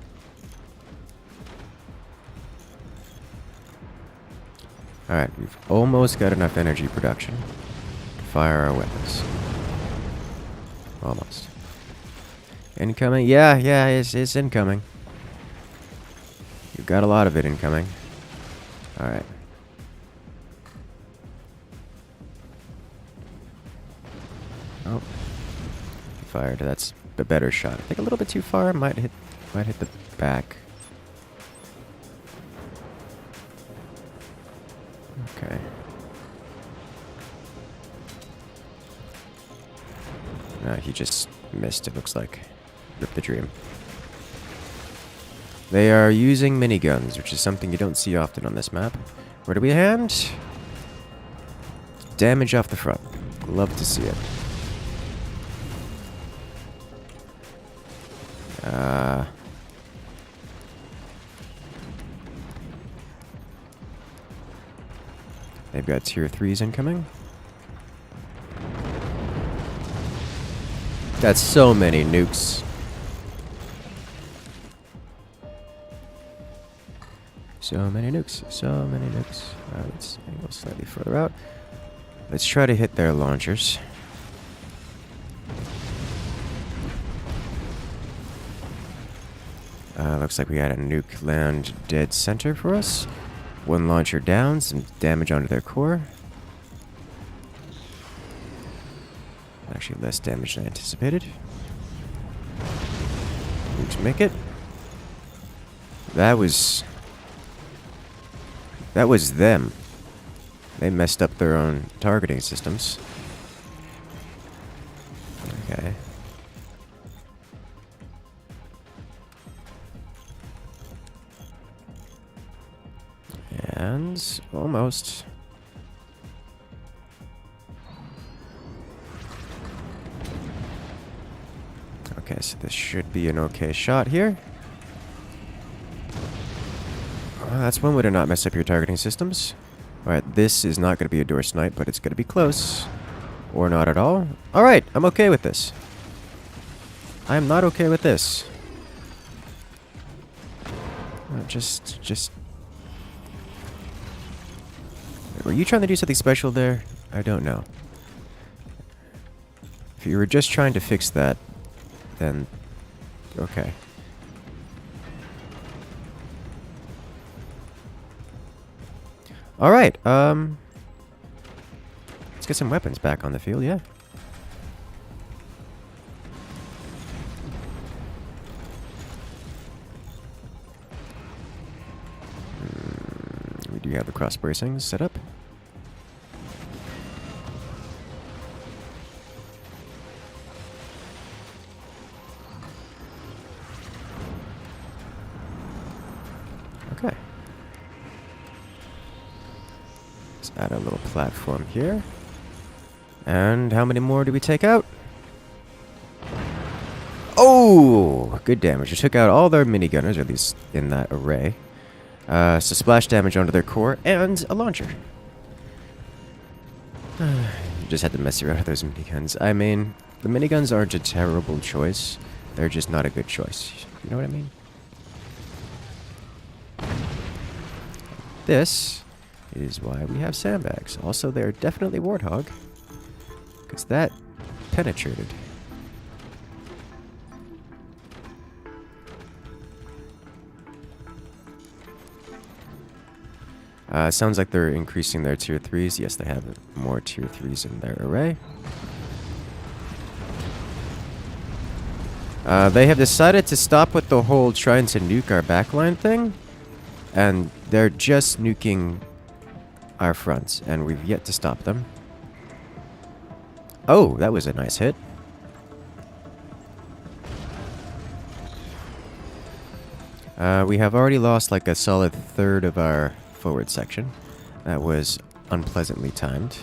All right, we've almost got enough energy production to fire our weapons. Almost. Incoming? Yeah, it's incoming. You've got a lot of it incoming. Alright. Oh. Fired. That's a better shot. I think a little bit too far. Might hit the back. Okay. He just missed, it looks like. Rip the dream. They are using miniguns, which is something you don't see often on this map. Where do we hand? Damage off the front. Love to see it. They've got tier 3s incoming. That's so many nukes. So many nukes. So many nukes. Let's angle slightly further out. Let's try to hit their launchers. Looks like we had a nuke land dead center for us. One launcher down, some damage onto their core. Actually, less damage than anticipated. Nukes make it. That was them. They messed up their own targeting systems. Okay. And almost. Okay, so this should be an okay shot here. That's one way to not mess up your targeting systems. Alright, this is not going to be a door snipe, but it's going to be close. Or not at all. Alright, I'm okay with this. I am not okay with this. Just... Were you trying to do something special there? I don't know. If you were just trying to fix that, then... Okay. Alright, let's get some weapons back on the field, yeah. We do have the cross bracings set up. Okay. Let's add a little platform here. And how many more do we take out? Oh! Good damage. We took out all their minigunners, or at least in that array. So splash damage onto their core and a launcher. Just had to mess around with those miniguns. I mean, the miniguns aren't a terrible choice. They're just not a good choice. You know what I mean? This is why we have sandbags. Also, they're definitely Warthog. Because that penetrated. Sounds like they're increasing their tier 3s. Yes, they have more tier 3s in their array. They have decided to stop with the whole trying to nuke our backline thing. And they're just nuking our fronts. And we've yet to stop them. Oh, that was a nice hit. We have already lost like a solid third of our forward section. That was unpleasantly timed.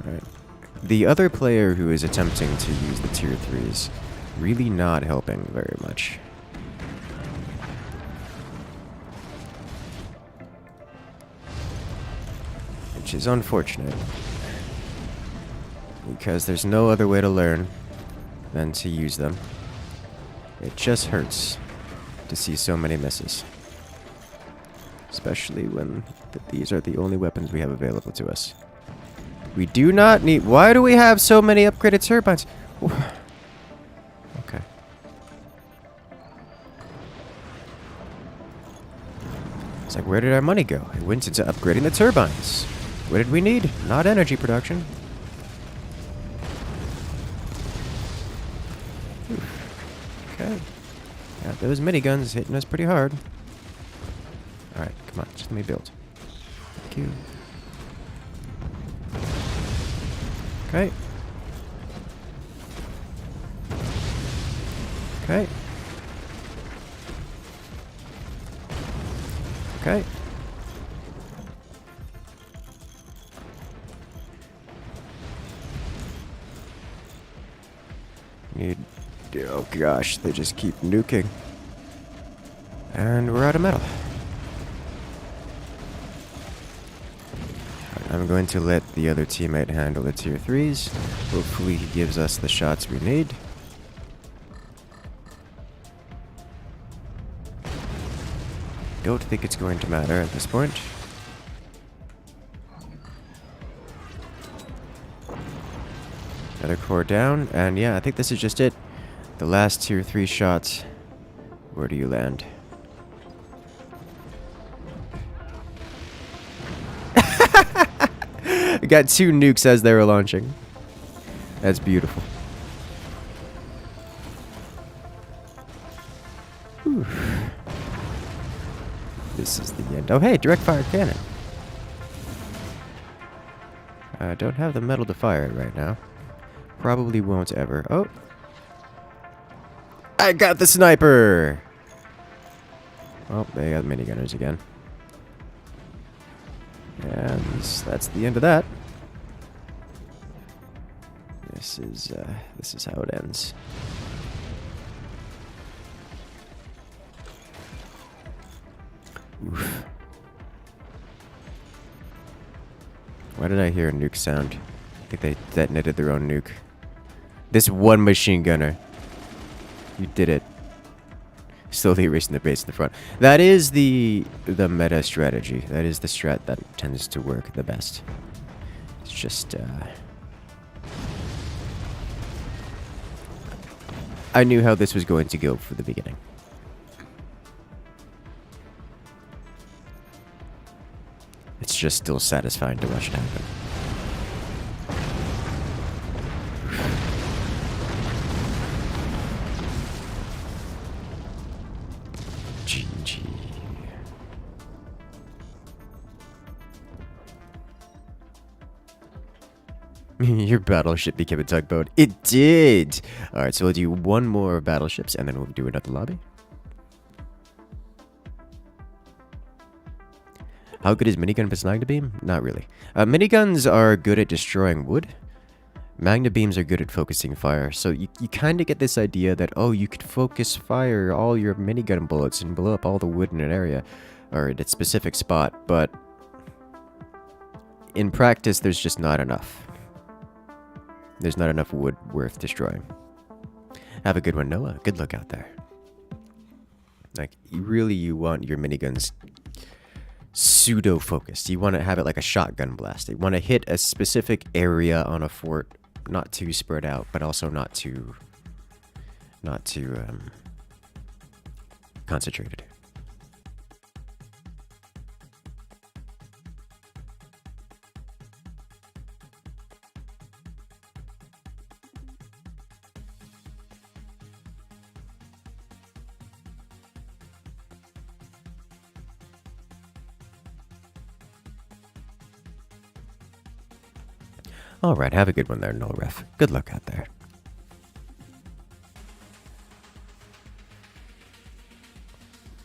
Alright. The other player who is attempting to use the tier 3s really not helping very much. Which is unfortunate. Because there's no other way to learn than to use them. It just hurts to see so many misses. Especially when these are the only weapons we have available to us. We do not need... Why do we have so many upgraded turbines? Okay. It's like, where did our money go? It went into upgrading the turbines. What did we need? Not energy production. Okay. Yeah, those miniguns hitting us pretty hard. Alright, come on, just let me build. Thank you. Okay. Okay. Okay. Need Oh gosh, they just keep nuking. And we're out of metal. I'm going to let the other teammate handle the tier 3s. Hopefully he gives us the shots we need. Don't think it's going to matter at this point. Another core down, and yeah, I think this is just it. The last tier 3 shots. Where do you land? I got 2 nukes as they were launching. That's beautiful. Whew. This is the end. Oh hey, direct fire cannon. I don't have the metal to fire it right now. Probably won't ever. Oh! I got the sniper! Oh, they got minigunners again. And that's the end of that. This is how it ends. Oof. Why did I hear a nuke sound? I think they detonated their own nuke. This one machine gunner. You did it. Slowly erasing the base in the front. That is the meta strategy. That is the strat that tends to work the best. It's just, I knew how this was going to go for the beginning. It's just still satisfying to watch it happen. GG. Your battleship became a tugboat. It did! Alright, so we'll do one more battleships and then we'll do another lobby. How good is minigun versus Magna Beam? Not really. Miniguns are good at destroying wood. Magna Beams are good at focusing fire. So you kind of get this idea that, oh, you could focus fire all your minigun bullets and blow up all the wood in an area or at a specific spot, but in practice, there's just not enough. There's not enough wood worth destroying. Have a good one, Noah. Good luck out there. Like, you want your miniguns pseudo-focused. You want to have it like a shotgun blast. You want to hit a specific area on a fort, not too spread out, but also not too concentrated. Alright, have a good one there, Null Ref. Good luck out there.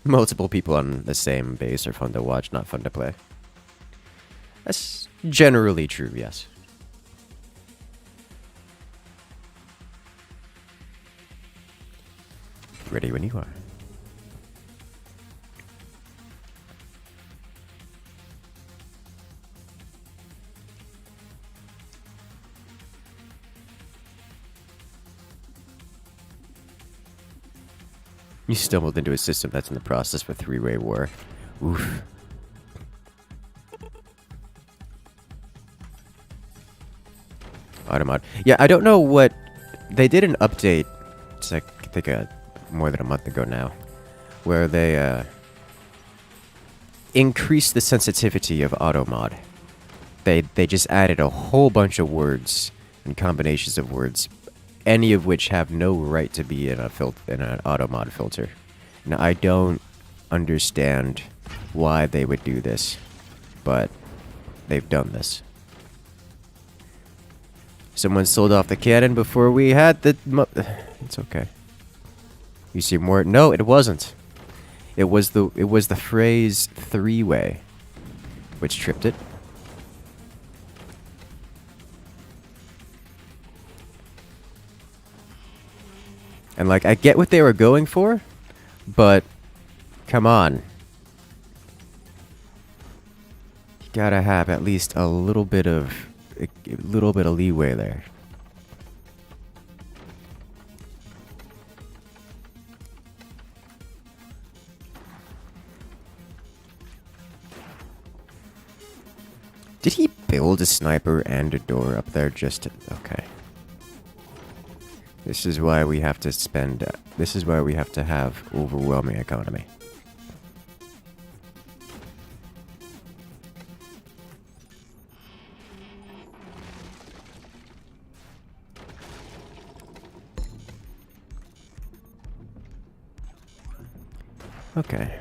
Multiple people on the same base are fun to watch, not fun to play. That's generally true, yes. Ready when you are. You stumbled into a system that's in the process of a 3-way war. Oof. Automod. Yeah, I don't know what... They did an update, it's like, I think more than a month ago now, where they increased the sensitivity of Automod. They just added a whole bunch of words and combinations of words, any of which have no right to be in an automod filter. Now, I don't understand why they would do this, but they've done this. Someone sold off the cannon before we had the... It's okay. You see more? No, it wasn't. It was the phrase 3-way which tripped it. And, like, I get what they were going for, but come on. You gotta have at least a little bit of leeway there. Did he build a sniper and a door up there just to... Okay. This is why we have to spend... this is why we have to have overwhelming economy. Okay.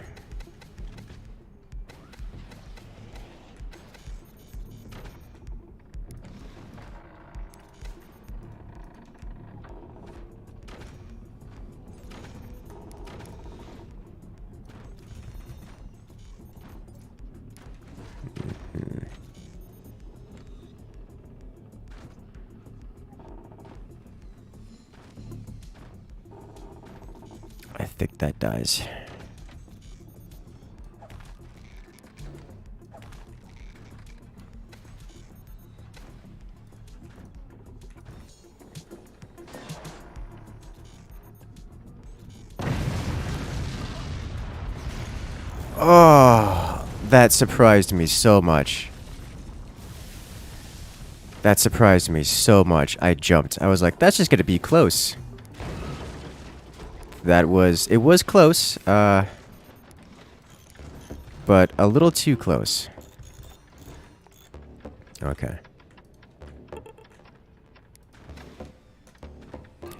I think that dies. Oh, that surprised me so much. That surprised me so much. I jumped. I was like, that's just gonna be close. It was close, but a little too close. Okay.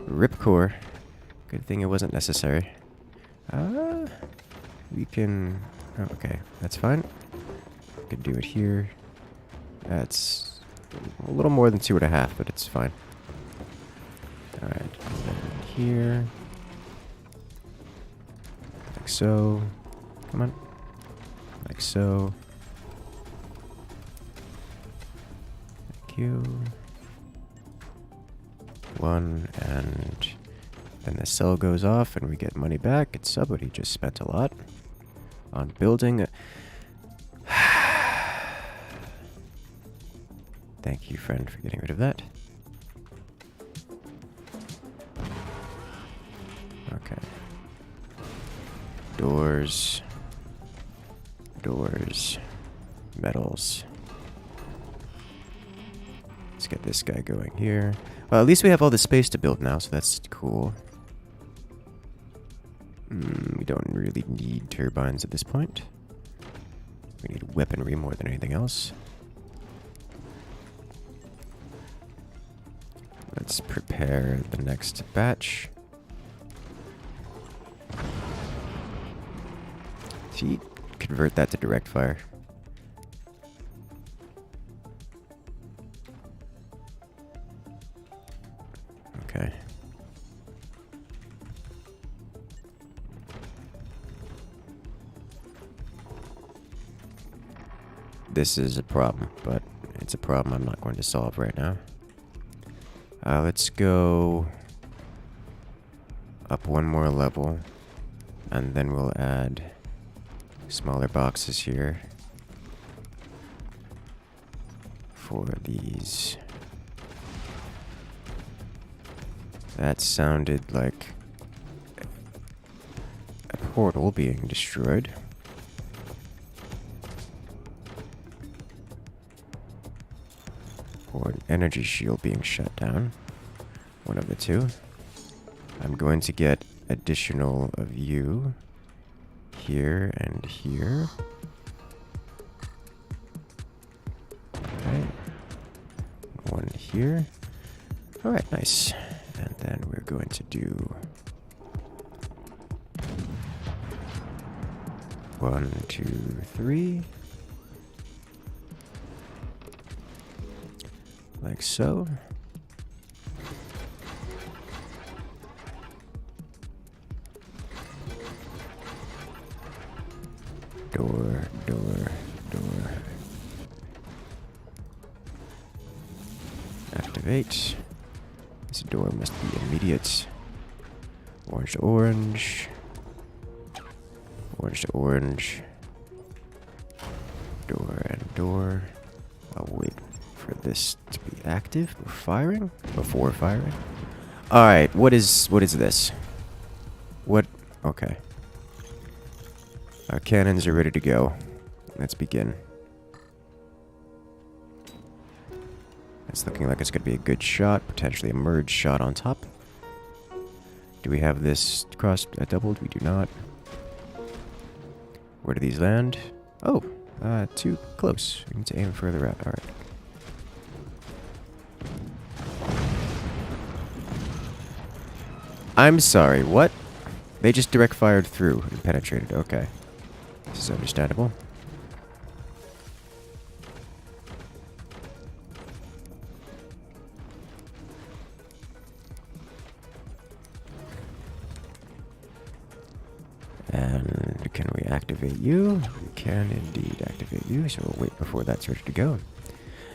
Ripcore. Good thing it wasn't necessary. We can... Oh, okay, that's fine. We can do it here. That's a little more than 2.5, but it's fine. Alright, here. Like so. Come on. Like so. Thank you. 1, and then the cell goes off and we get money back. It's somebody just spent a lot on building. Thank you, friend, for getting rid of that. Okay. Doors. Doors. Metals. Let's get this guy going here. Well, at least we have all the space to build now, so that's cool. We don't really need turbines at this point. We need weaponry more than anything else. Let's prepare the next batch. See, convert that to direct fire. Okay. This is a problem, but it's a problem I'm not going to solve right now. Let's go up one more level, and then we'll add smaller boxes here for these. That sounded like a portal being destroyed. Or an energy shield being shut down. One of the two. I'm going to get additional of you here and here. Okay. One here. Alright, nice. And then we're going to do 1, 2, 3. Like so. Door, door, door. Activate. This door must be immediate. Orange to orange. Orange to orange. Door and door. I'll wait for this to be active before firing. Alright, what is this? What? Okay. Our cannons are ready to go. Let's begin. It's looking like it's going to be a good shot, potentially a merge shot on top. Do we have this doubled? We do not. Where do these land? Oh, too close. We need to aim further out. Alright. I'm sorry, what? They just direct fired through and penetrated. Okay. This is understandable. And can we activate you? We can indeed activate you, so we'll wait before that's ready to go.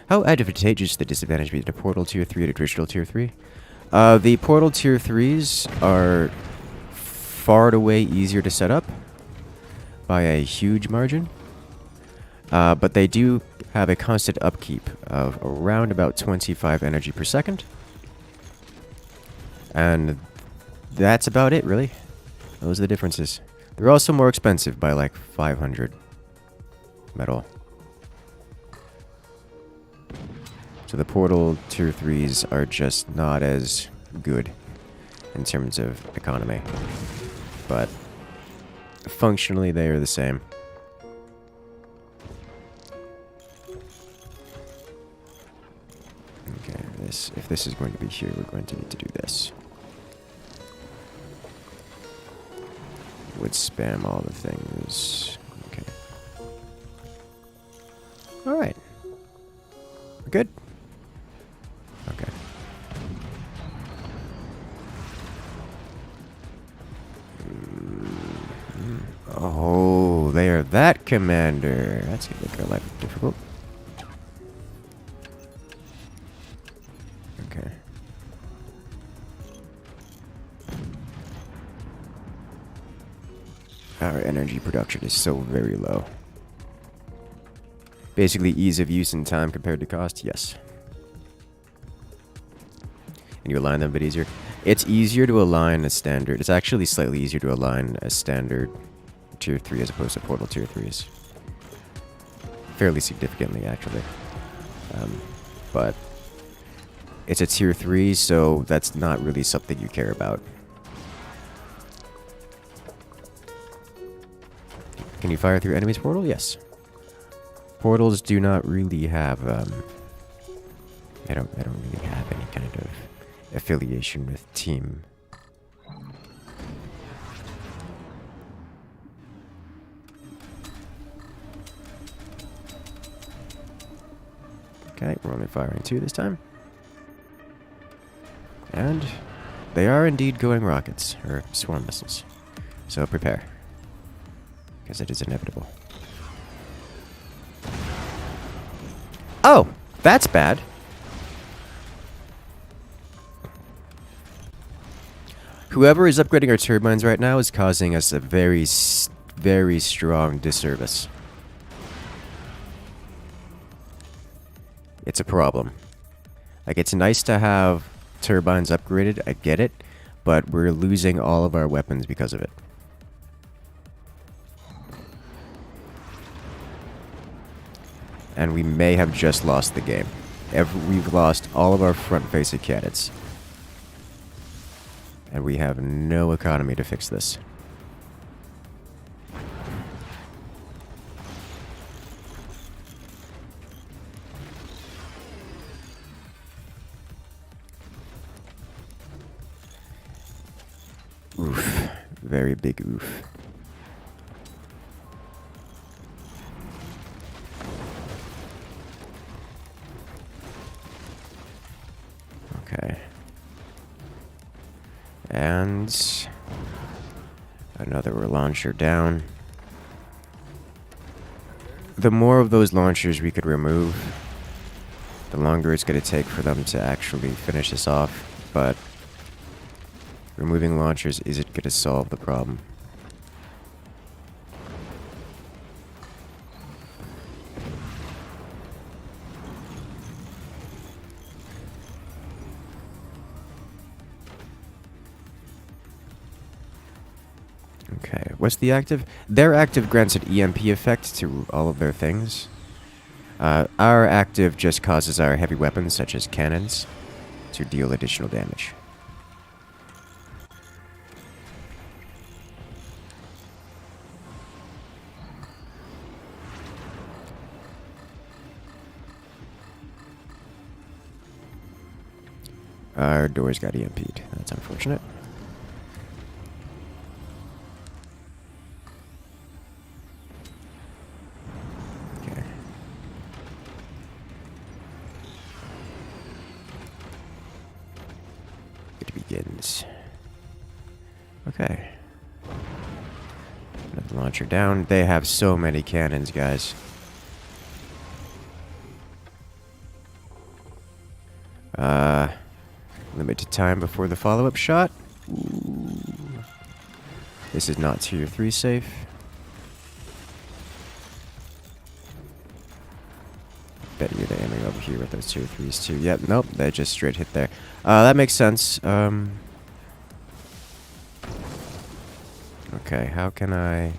How advantageous the disadvantage between a portal tier 3 and a traditional tier 3? The portal tier 3s are far and away easier to set up by a huge margin. But they do have a constant upkeep of around about 25 energy per second. And that's about it, really. Those are the differences. They're also more expensive by like 500 metal. So the portal tier 3s are just not as good in terms of economy. But functionally they are the same. Okay, if this is going to be here, we're going to need to do this. Would spam all the things. Okay. Alright. We're good? Okay. Oh, they are that commander. That's gonna make our life difficult. Okay. Our energy production is so very low. Basically, ease of use and time compared to cost, yes. And you align them a bit easier. It's easier to align a standard. It's actually slightly easier to align a standard tier 3 as opposed to portal tier 3s. Fairly significantly, actually. But it's a tier 3, so that's not really something you care about. Can you fire through enemy's portal? Yes. Portals do not really have, I don't really have any kind of affiliation with team. Okay, we're only firing 2 this time. And they are indeed going rockets, or swarm missiles. So prepare. Because it is inevitable. Oh! That's bad. Whoever is upgrading our turbines right now is causing us a very, very strong disservice. It's a problem. Like, it's nice to have turbines upgraded, I get it, but we're losing all of our weapons because of it. And we may have just lost the game. We've lost all of our front-facing cannons. And we have no economy to fix this. Oof. Very big oof. Okay. And another launcher down. The more of those launchers we could remove, the longer it's going to take for them to actually finish this off. But Removing launchers isn't going to solve the problem. Okay, what's the active? Their active grants an EMP effect to all of their things. Our active just causes our heavy weapons, such as cannons, to deal additional damage. Our doors got EMP'd. That's unfortunate. Okay. It begins. Okay. Another launcher down. They have so many cannons, guys. Limited time before the follow-up shot. Ooh. This is not tier 3 safe. Bet you they're aiming over here with those tier 3s too. Yep, nope, they just straight hit there. That makes sense. Okay, how can I...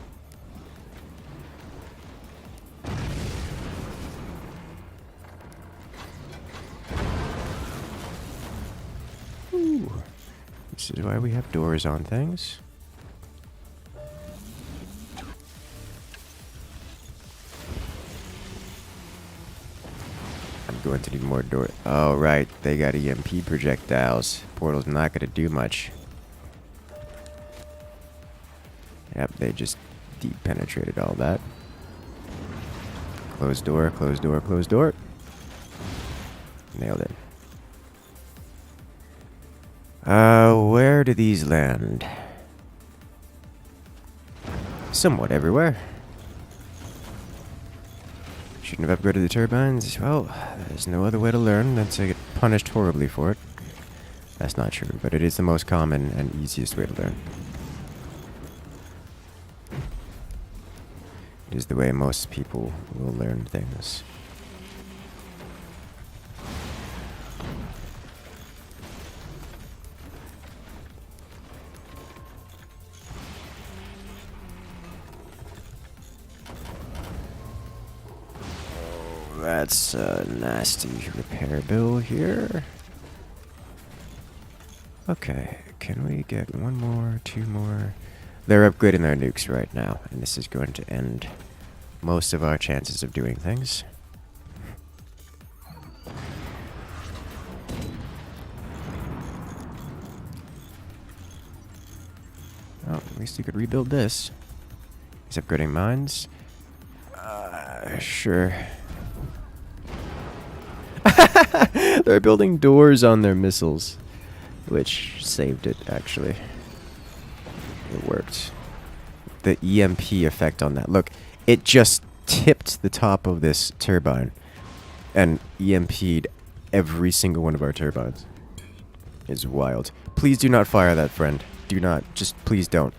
Ooh. This is why we have doors on things. I'm going to need more door. Oh, right. They got EMP projectiles. Portal's not going to do much. Yep, they just deep penetrated all that. Closed door, closed door, closed door. Nailed it. Where do these land? Somewhat everywhere. Shouldn't have upgraded the turbines. Well, there's no other way to learn than to get punished horribly for it. That's not true, but it is the most common and easiest way to learn. It is the way most people will learn things. That's a nasty repair bill here. Okay, can we get one more, two more? They're upgrading their nukes right now, and this is going to end most of our chances of doing things. Oh, at least you could rebuild this. He's upgrading mines. Sure. They're building doors on their missiles, which saved it, actually. It worked. The EMP effect on that. Look, it just tipped the top of this turbine and EMP'd every single one of our turbines. It's wild. Please do not fire that, friend. Do not. Just please don't.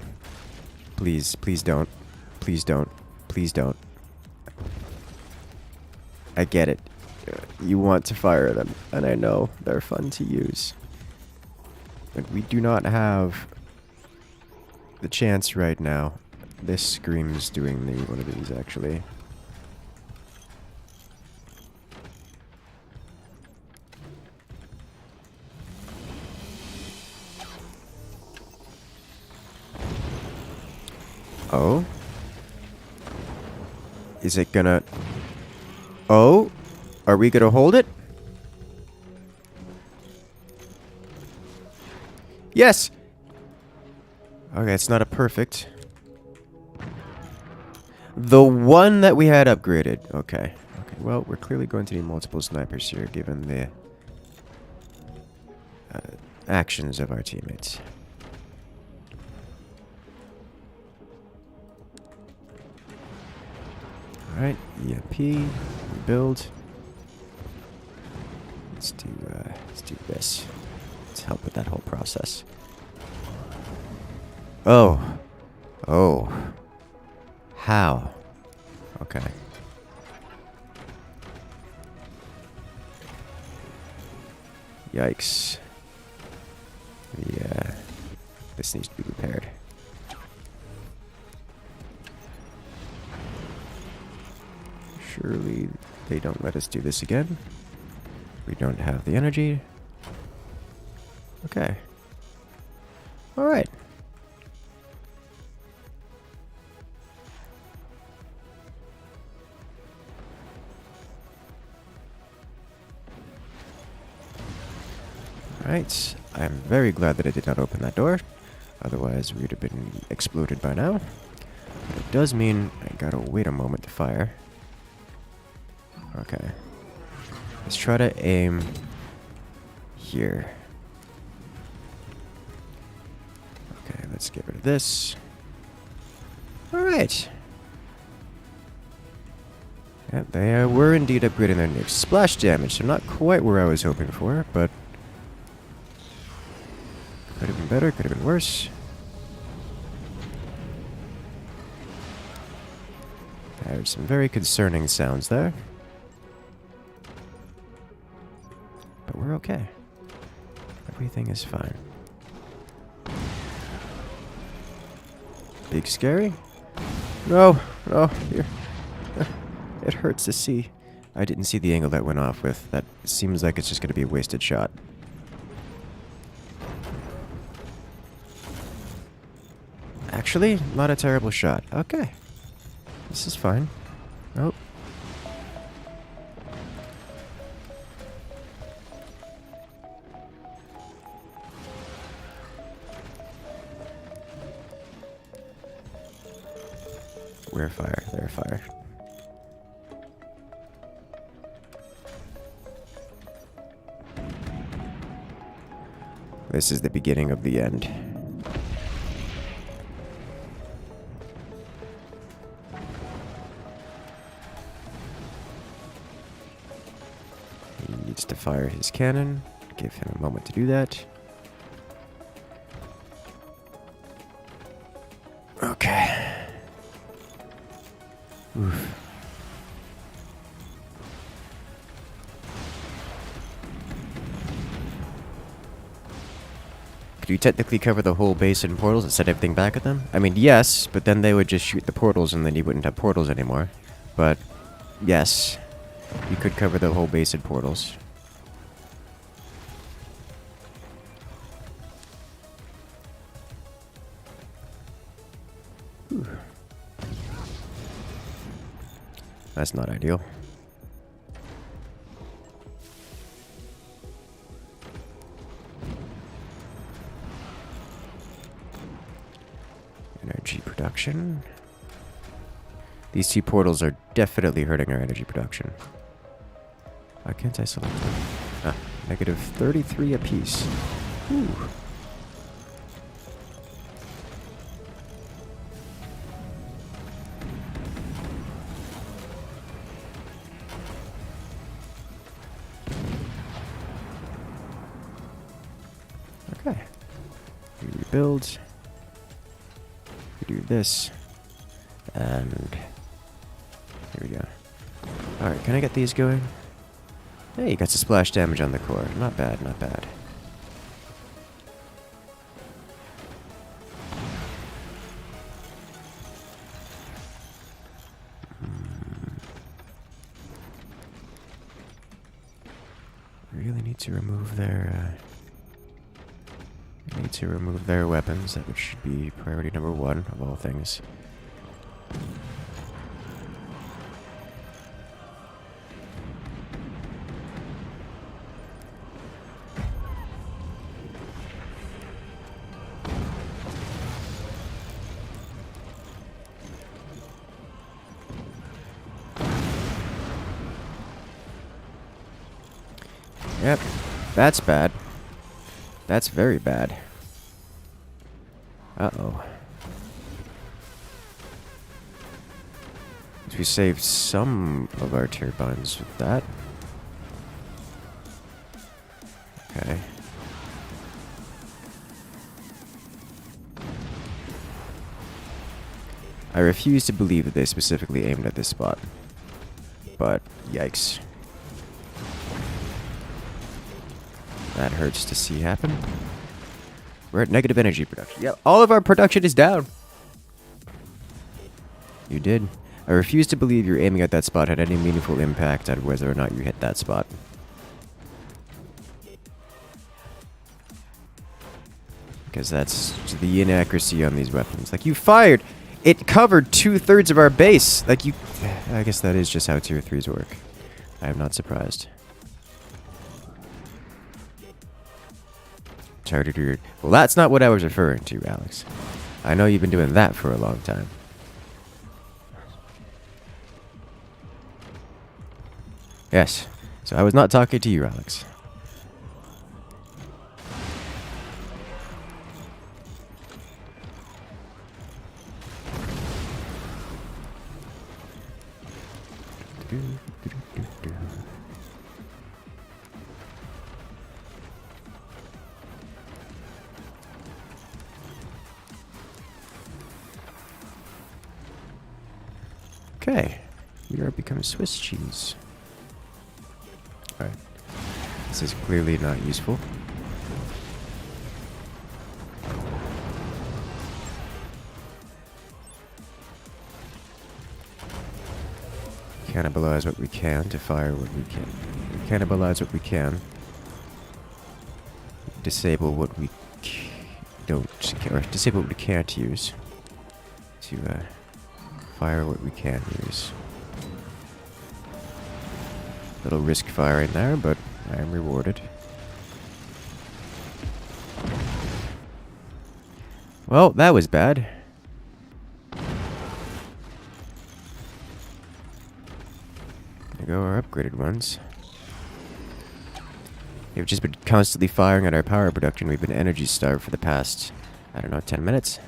Please, please don't. Please don't. Please don't. I get it. You want to fire them, and I know they're fun to use. But we do not have the chance right now. This screams doing one of these, actually. Oh? Is it gonna... Oh? Are we gonna hold it? Yes! Okay, it's not a perfect. The one that we had upgraded. Okay. Okay, well, we're clearly going to need multiple snipers here, given the actions of our teammates. Alright, EMP, rebuild. Let's do this. Let's help with that whole process. Oh. Oh. How? Okay. Yikes. Yeah. This needs to be repaired. Surely they don't let us do this again. We don't have the energy. Okay. Alright. Alright. I'm very glad that I did not open that door. Otherwise, we would have been exploded by now. But it does mean I gotta wait a moment to fire. Okay. Let's try to aim here. Okay, let's get rid of this. Alright. Yeah, they were indeed upgrading their nukes. Splash damage, so not quite where I was hoping for, but could have been better, could have been worse. There's some very concerning sounds there. But we're okay. Everything is fine. Big scary? No, no, here. It hurts to see. I didn't see the angle that went off with. That seems like it's just going to be a wasted shot. Actually, not a terrible shot. Okay. This is fine. Oh. We're fire. They're fire. This is the beginning of the end. He needs to fire his cannon. Give him a moment to do that. Okay. Oof. Could you technically cover the whole base in portals and set everything back at them? I mean, yes, but then they would just shoot the portals and then you wouldn't have portals anymore. But, yes, you could cover the whole base in portals. Whew. That's not ideal. Energy production. These two portals are definitely hurting our energy production. Why can't I select them? Ah, negative 33 apiece. Whew. Okay. We rebuild. We do this. And here we go. Alright, can I get these going? Hey, you got some splash damage on the core. Not bad, not bad. Really need to remove their weapons. That should be priority number 1 of all things. Yep, that's bad. That's very bad. Uh-oh. We saved some of our turbines with that. Okay. I refuse to believe that they specifically aimed at this spot. But, yikes. That hurts to see happen. We're at negative energy production. Yeah, all of our production is down. You did. I refuse to believe your aiming at that spot had any meaningful impact on whether or not you hit that spot. Because that's the inaccuracy on these weapons. Like, you fired! It covered 2/3 of our base! Like, you... I guess that is just how tier 3s work. I am not surprised. Targeted your... Well, that's not what I was referring to, Alex. I know you've been doing that for a long time. Yes. So I was not talking to you, Alex. Okay. We are becoming Swiss cheese. Alright. This is clearly not useful. Cannibalize what we can to fire what we can. Cannibalize what we can. Disable what we don't, or disable what we can't use. To fire what we can use. Little risk firing there, but I am rewarded. Well, that was bad. There go our upgraded ones. We've just been constantly firing at our power production. We've been energy starved for the past, I don't know, 10 minutes.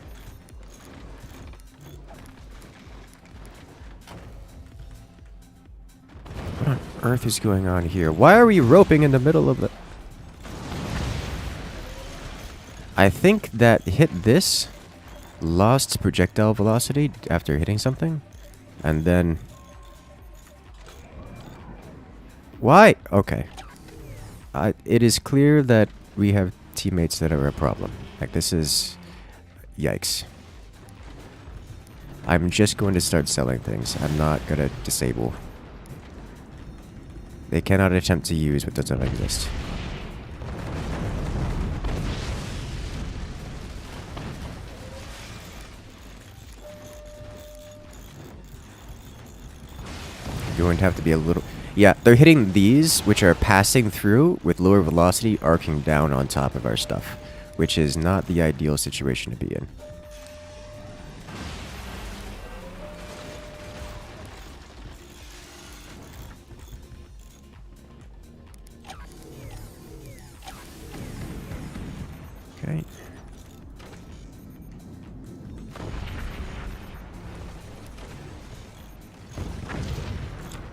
What on earth is going on here? Why are we roping in the middle of the... I think that hit this, lost projectile velocity after hitting something, and then... Why? Okay. It is clear that we have teammates that are a problem. Like, this is... Yikes. I'm just going to start selling things. I'm not going to disable. They cannot attempt to use what does not exist. You're going to have to be a little... Yeah, they're hitting these, which are passing through with lower velocity, arcing down on top of our stuff, which is not the ideal situation to be in. Okay.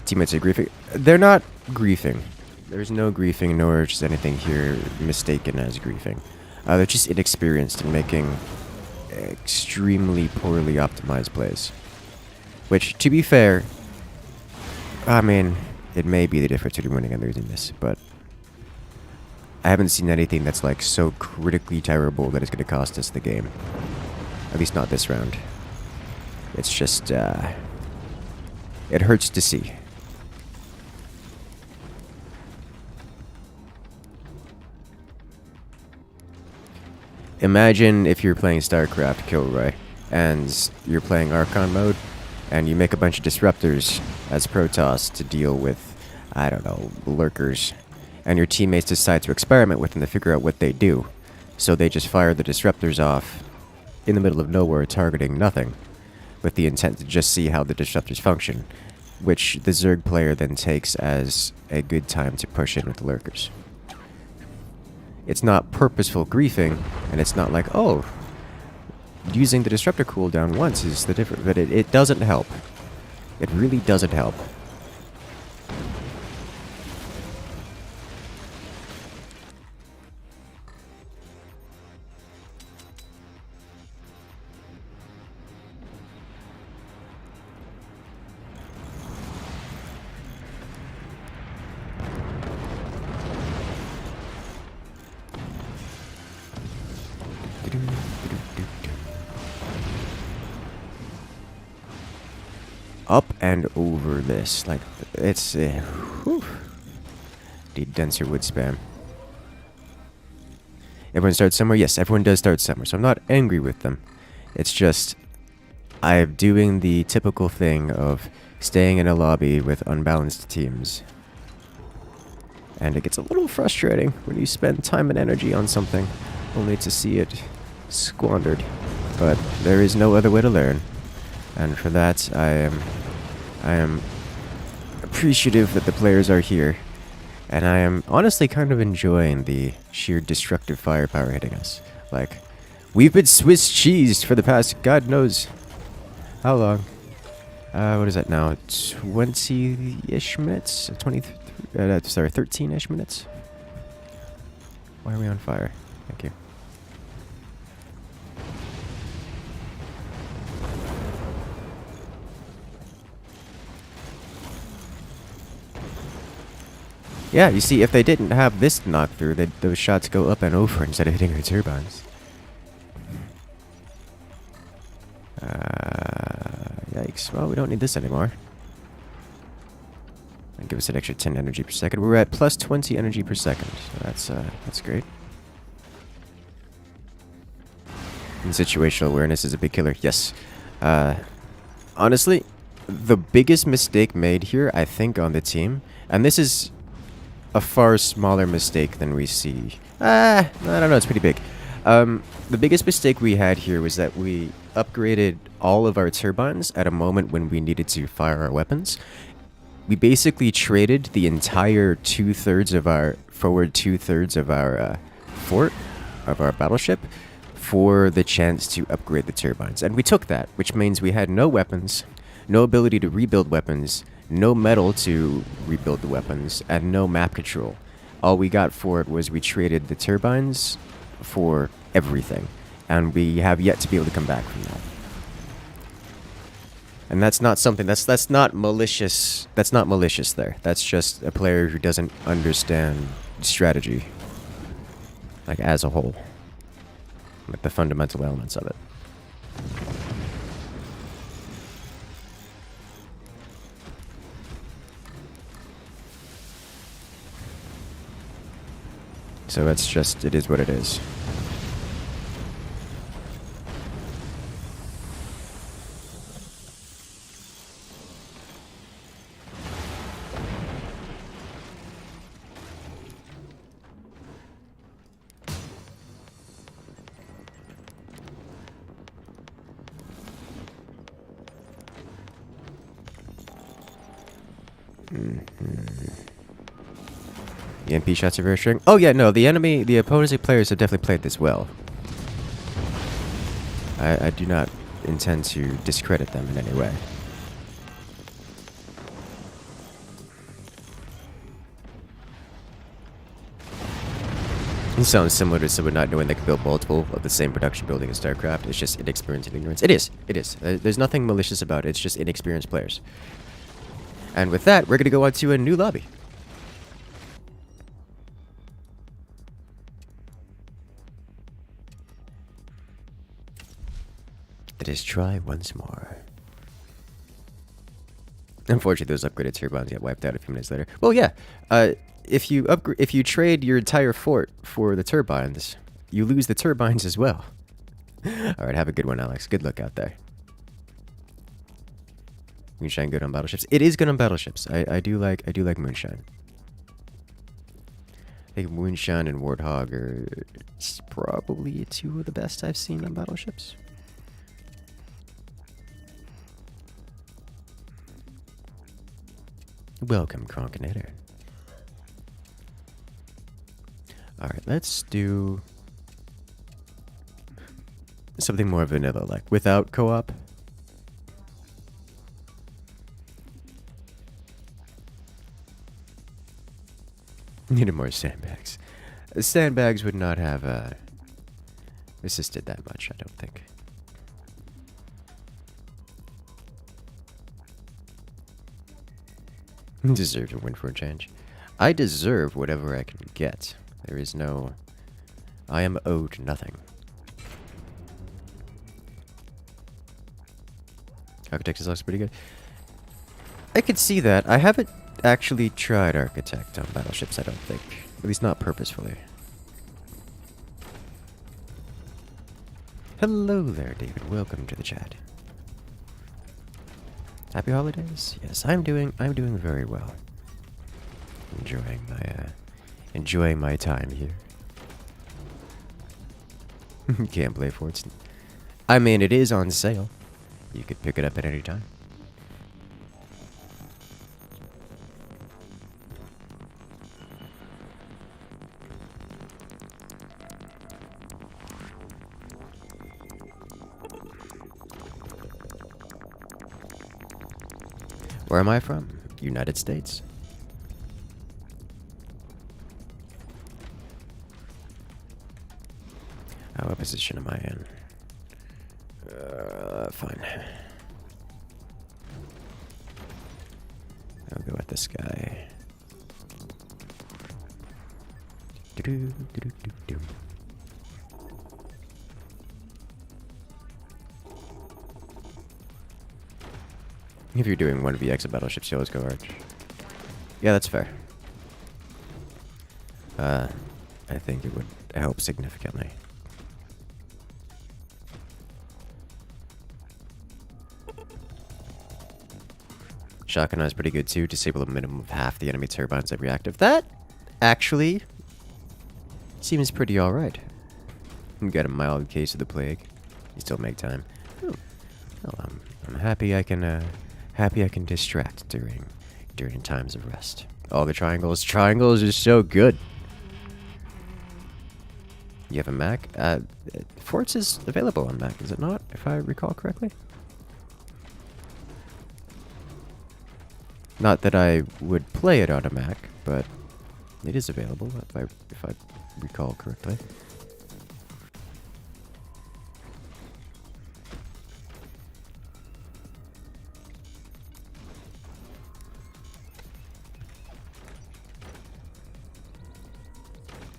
Teammates are griefing. They're not griefing. There's no griefing, nor is anything here mistaken as griefing. They're just inexperienced in making extremely poorly optimized plays. Which, to be fair, I mean, it may be the difference between winning and losing this, but I haven't seen anything that's like so critically terrible that it's going to cost us the game. At least not this round. It's just, it hurts to see. Imagine if you're playing StarCraft Kilroy, and you're playing Archon mode, and you make a bunch of disruptors as Protoss to deal with, I don't know, lurkers, and your teammates decide to experiment with them to figure out what they do. So they just fire the disruptors off in the middle of nowhere, targeting nothing, with the intent to just see how the disruptors function, which the Zerg player then takes as a good time to push in with the lurkers. It's not purposeful griefing, and it's not like, oh, using the disruptor cooldown once is the difference, but it doesn't help. It really doesn't help. Up and over this. Like, it's... whew. The denser wood spam. Everyone starts somewhere? Yes, everyone does start somewhere. So I'm not angry with them. It's just... I'm doing the typical thing of staying in a lobby with unbalanced teams. And it gets a little frustrating when you spend time and energy on something, only to see it squandered. But there is no other way to learn. And for that, I am appreciative that the players are here. And I am honestly kind of enjoying the sheer destructive firepower hitting us. Like, we've been Swiss cheesed for the past God knows how long. What is that now? 20-ish minutes? 13-ish minutes? Why are we on fire? Thank you. Yeah, you see, if they didn't have this knock-through, those shots go up and over instead of hitting our turbines. Yikes. Well, we don't need this anymore. And give us an extra 10 energy per second. We're at plus 20 energy per second. So that's great. And situational awareness is a big killer. Yes. Honestly, the biggest mistake made here, I think, on the team, and this is a far smaller mistake than we see. I don't know, it's pretty big. The biggest mistake we had here was that we upgraded all of our turbines at a moment when we needed to fire our weapons. We basically traded the entire two-thirds of our forward two-thirds of our fort, of our battleship, for the chance to upgrade the turbines. And we took that, which means we had no weapons, no ability to rebuild weapons, no metal to rebuild the weapons, and no map control. All we got for it was we traded the turbines for everything. And we have yet to be able to come back from that. And that's not something, that's not malicious, that's not malicious there. That's just a player who doesn't understand strategy. Like, as a whole. Like, the fundamental elements of it. So it's just, it is what it is. The MP shots are very strong. Oh yeah, no, the opposing players have definitely played this well. I do not intend to discredit them in any way. It sounds similar to someone not knowing they can build multiple of the same production building as StarCraft. It's just inexperience and ignorance. It is. It is. There's nothing malicious about it. It's just inexperienced players. And with that, we're going to go on to a new lobby. Let us try once more. Unfortunately, those upgraded turbines get wiped out a few minutes later. Well, yeah. If you trade your entire fort for the turbines, you lose the turbines as well. All right, have a good one, Alex. Good luck out there. Moonshine good on battleships. It is good on battleships. I do like Moonshine. I think Moonshine and Warthog are probably two of the best I've seen on battleships. Welcome, Cronkinator. Alright, let's do something more vanilla, like without co-op. Needed more sandbags. Sandbags would not have assisted that much, I don't think. Deserve to win for a change. I deserve whatever I can get. There is no... I am owed nothing. Architect looks pretty good. I could see that. I haven't actually tried Architect on battleships, I don't think. At least not purposefully. Hello there, David. Welcome to the chat. Happy holidays? Yes, I'm doing very well. Enjoying my time here. Can't play Forts. I mean, it is on sale. You could pick it up at any time. Where am I from? United States. What position am I in? Fine. I'll go with this guy. If you're doing 1vx of battleships, you always go arch. Yeah, that's fair. I think it would help significantly. Shotgun is pretty good too. Disable a minimum of half the enemy turbines every active. That actually seems pretty alright. You got a mild case of the plague. You still make time. Oh. Well, I'm happy I can distract during times of rest. Oh, the triangles. Triangles is so good. You have a Mac? Forts is available on Mac, is it not? If I recall correctly. Not that I would play it on a Mac, but it is available if I recall correctly.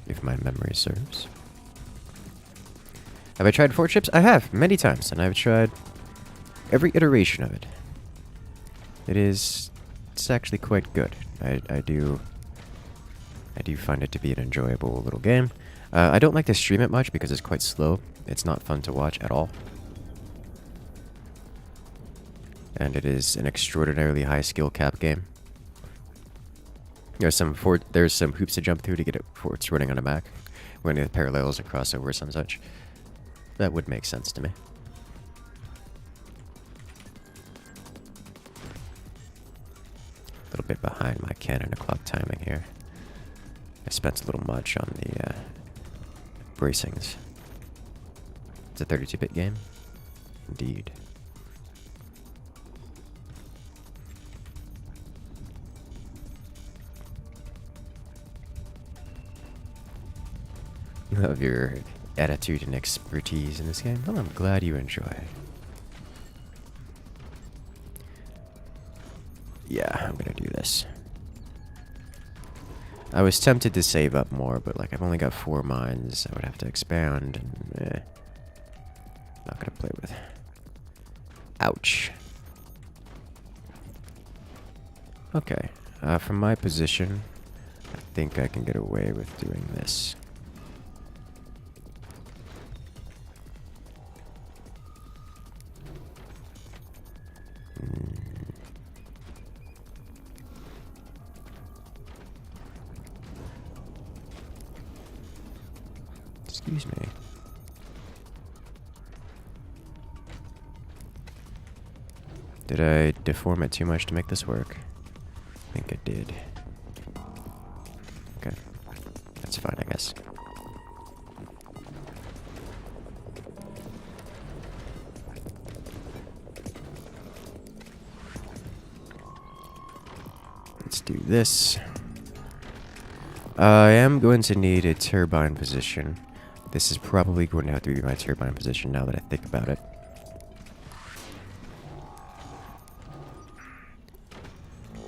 If my memory serves. Have I tried Fort Ships? I have, many times, and I've tried every iteration of it. It's actually quite good. I do find it to be an enjoyable little game. I don't like to stream it much because it's quite slow. It's not fun to watch at all. And it is an extraordinarily high skill cap game. There's some hoops to jump through to get it forts running on a Mac. When the parallels or crossover or some such. That would make sense to me. A little bit behind my cannon o'clock timing here. I spent a little much on the bracings. It's a 32-bit game? Indeed. Love your attitude and expertise in this game. Well, I'm glad you enjoy. Yeah, I'm gonna do this. I was tempted to save up more, but like I've only got 4 mines. I would have to expand, and not gonna play with. Ouch. Okay, from my position, I think I can get away with doing this. Excuse me. Did I deform it too much to make this work? I think I did. Okay. That's fine, I guess. Let's do this. I am going to need a turbine position. This is probably going to have to be my turbine position now that I think about it.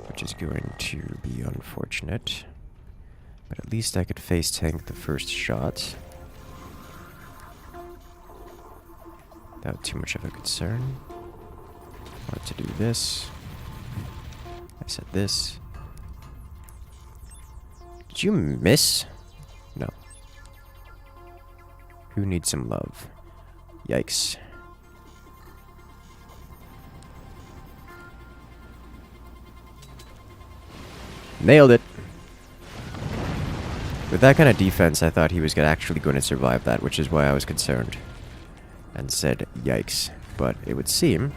Which is going to be unfortunate. But at least I could face tank the first shot. Without too much of a concern. Want to do this. I said this. Did you miss? No. Who needs some love? Yikes. Nailed it. With that kind of defense, I thought he was actually going to survive that, which is why I was concerned. And said, yikes. But it would seem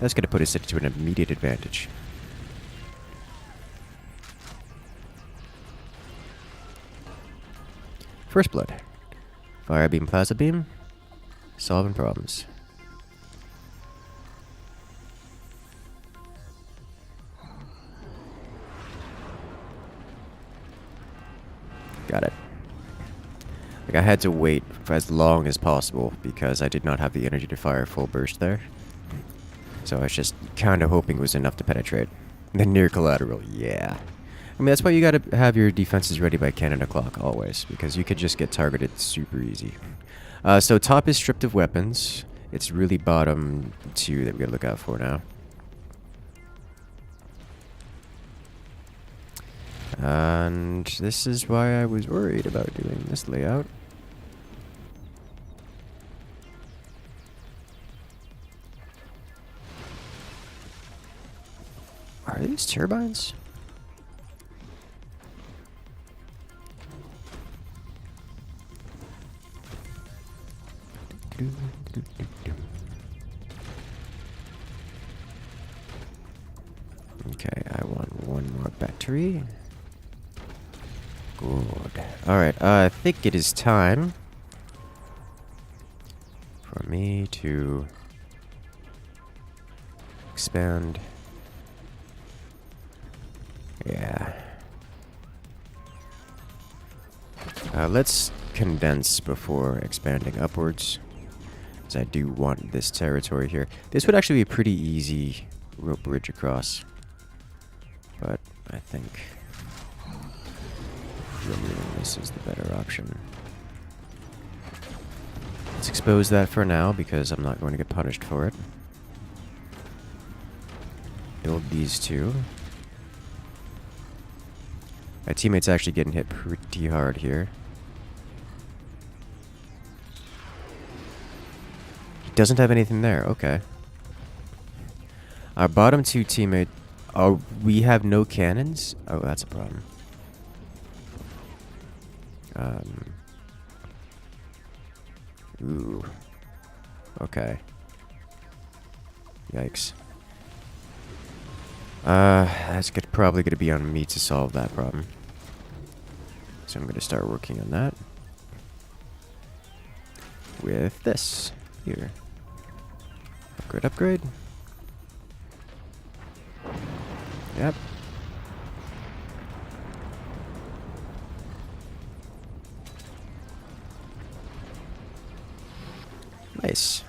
that's going to put us into an immediate advantage. First blood. Fire beam, plasma beam. Solving problems. Got it. Like, I had to wait for as long as possible because I did not have the energy to fire full burst there. So I was just kind of hoping it was enough to penetrate. The near collateral, yeah. I mean, that's why you gotta have your defenses ready by cannon o'clock, always. Because you could just get targeted super easy. So top is stripped of weapons. It's really bottom two that we gotta look out for now. And this is why I was worried about doing this layout. Are these turbines? Okay, I want one more battery. Good. Alright, I think it is time for me to expand. Yeah. Let's condense before expanding upwards, as I do want this territory here. This would actually be a pretty easy rope bridge across, but I think removing this is the better option. Let's expose that for now because I'm not going to get punished for it. Build these two. My teammate's actually getting hit pretty hard here. He doesn't have anything there, okay. Our bottom two teammate... Oh, we have no cannons? Oh, that's a problem. Ooh. Okay. Yikes. That's probably gonna be on me to solve that problem. So I'm gonna start working on that. With this. Here. Upgrade, upgrade. Yep. Nice.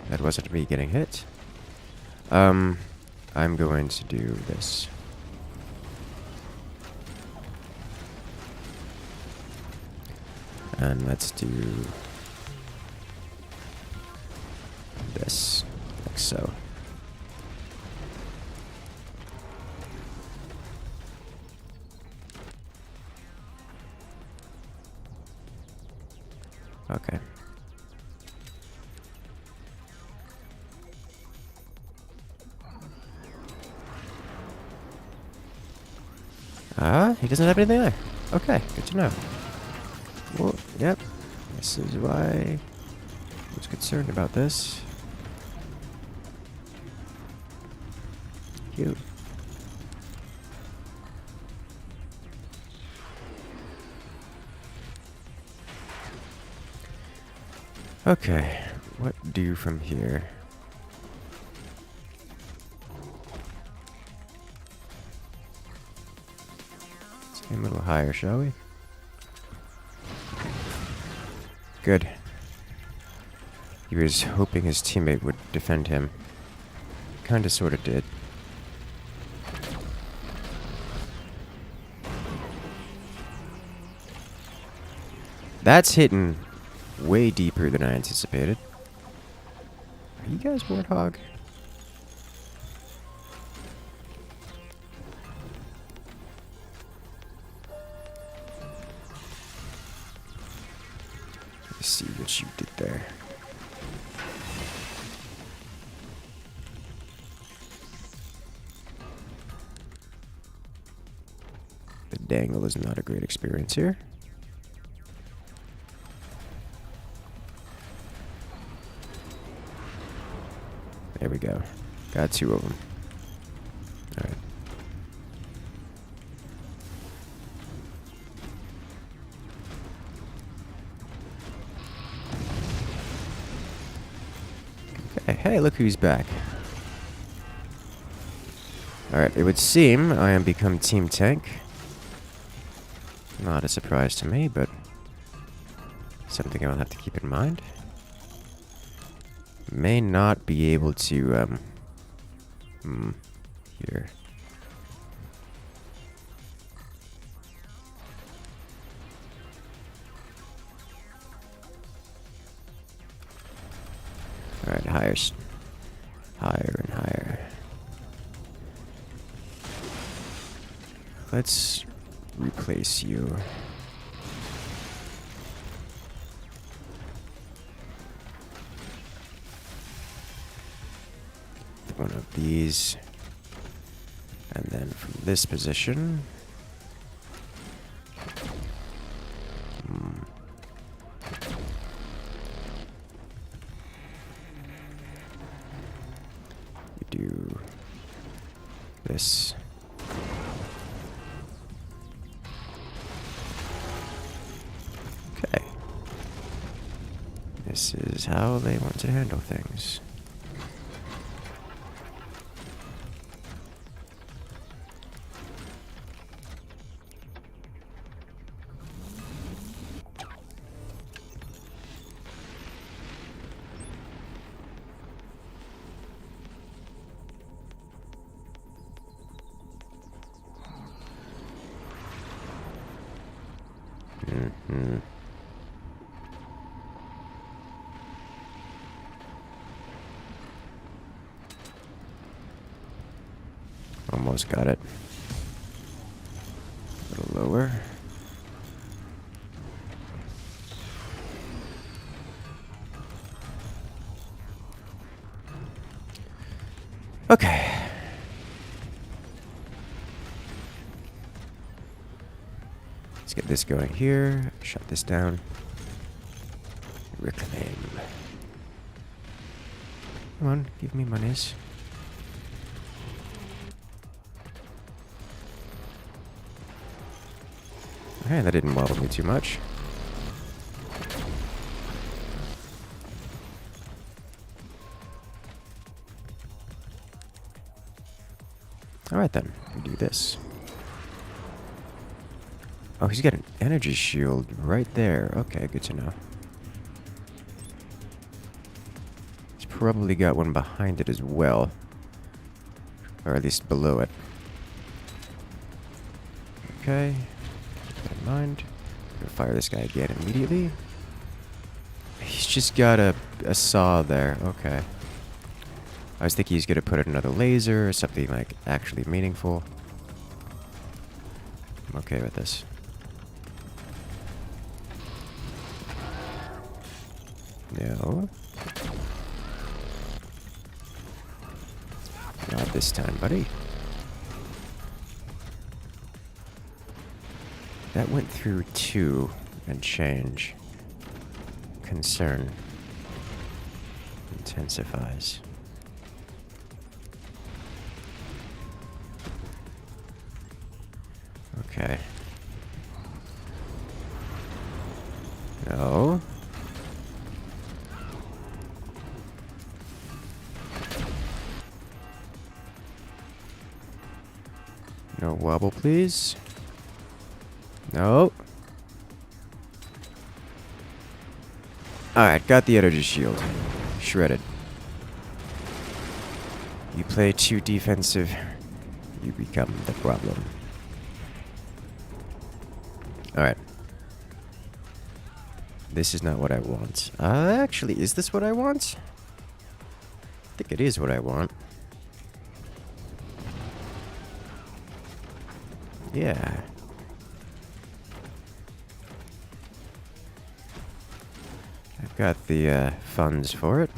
That wasn't me getting hit. I'm going to do this. And let's do this, like so. Okay. He doesn't have anything there. Okay, good to know. Well, yep. This is why I was concerned about this. Cute. Okay, what do from here? Let's aim a little higher, shall we? Good. He was hoping his teammate would defend him. Kinda sorta did. That's hitting way deeper than I anticipated. Are you guys Warthog? Let's see what you did there. The dangle is not a great experience here. There we go. Got 2 of them. Alright. Okay, hey, look who's back. Alright, it would seem I am become Team Tank. Not a surprise to me, but something I'll have to keep in mind. May not be able to, here. Alright, higher and higher. Let's replace you. One of these, and then from this position, you do this. Okay, this is how they want to handle things. Almost got it. A little lower. Okay. Let's get this going here. Shut this down. Reclaim. Come on, give me monies. Okay, that didn't bother me too much. Alright then, we do this. Oh, he's got an energy shield right there. Okay, good to know. He's probably got one behind it as well. Or at least below it. Okay. Keep that in mind. Gonna fire this guy again immediately. He's just got a saw there. Okay. I was thinking he's gonna put another laser or something like actually meaningful. I'm okay with this. No. Not this time, buddy. That went through 2 and change. Concern intensifies. Okay. No. No wobble, please. No. Alright, got the energy shield. Shredded. You play too defensive, you become the problem. Alright. This is not what I want. Actually, is this what I want? I think it is what I want. Yeah. I've got the funds for it.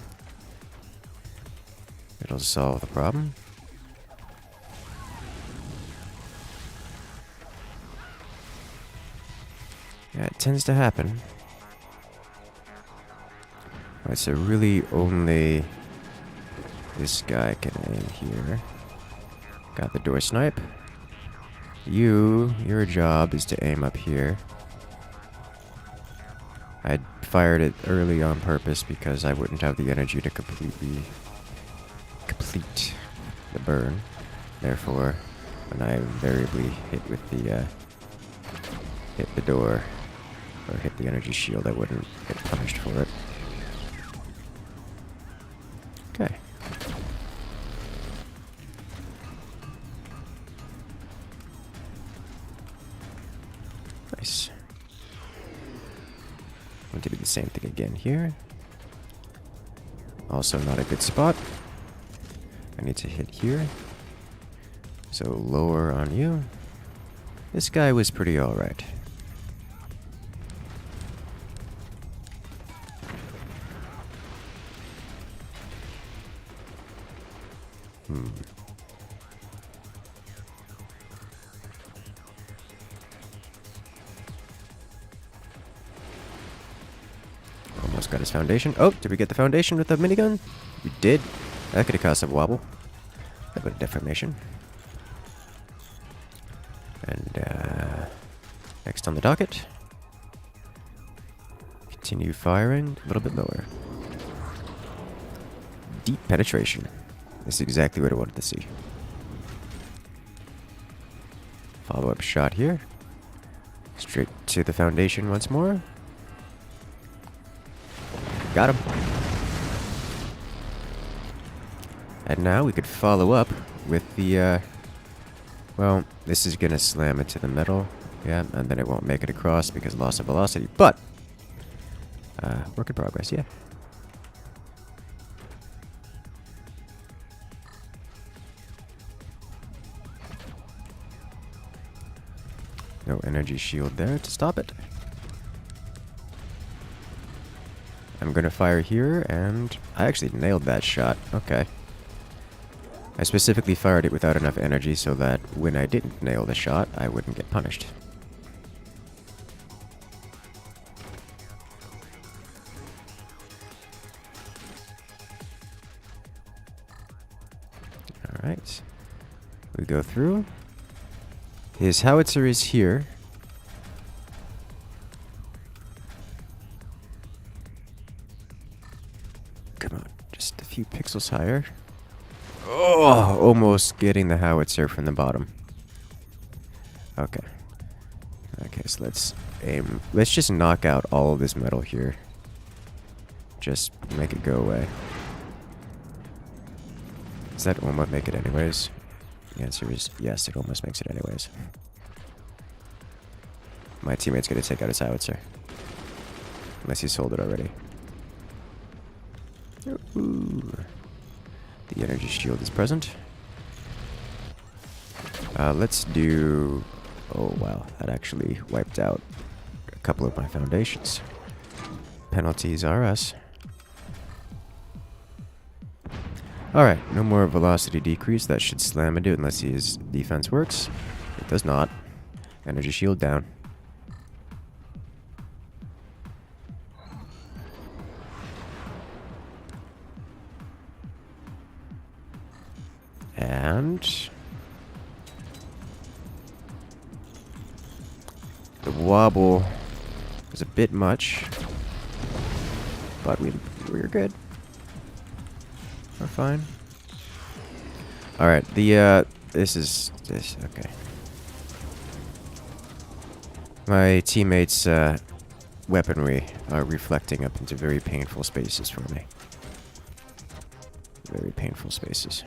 It'll solve the problem. Yeah, it tends to happen. Alright, so really only this guy can aim here. Got the door snipe. Your job is to aim up here. I fired it early on purpose because I wouldn't have the energy to complete the burn. Therefore, when I invariably hit with the hit the door or hit the energy shield, I wouldn't get punished for it. Okay. Nice. I'm going to do the same thing again here. Also not a good spot. I need to hit here. So lower on you. This guy was pretty alright. Almost got his foundation. Oh, did we get the foundation with the minigun? We did. That could have caused a wobble. A bit of deformation. And next on the docket. Continue firing a little bit lower. Deep penetration. This is exactly what I wanted to see. Follow-up shot here. Straight to the foundation once more. Got him. And now we could follow up with the, well, this is gonna slam into the metal. Yeah, and then it won't make it across because loss of velocity. But, work in progress, yeah. No energy shield there to stop it. I'm gonna fire here, and I actually nailed that shot. Okay. I specifically fired it without enough energy so that when I didn't nail the shot, I wouldn't get punished. Alright. We go through. His howitzer is here. Come on, just a few pixels higher. Oh, almost getting the howitzer from the bottom. Okay. Okay, so let's aim. Let's just knock out all of this metal here. Just make it go away. Does that almost make it anyways? The answer is yes, it almost makes it anyways. My teammate's gonna take out his howitzer. Unless he sold it already. Ooh. The energy shield is present. Let's do... Oh wow, that actually wiped out a couple of my foundations. Penalties are us. Alright, no more velocity decrease. That should slam into it unless his defense works. It does not. Energy shield down. And... the wobble was a bit much. But we're good. We're fine. Alright, this, okay. My teammates' weaponry are reflecting up into very painful spaces for me. Very painful spaces.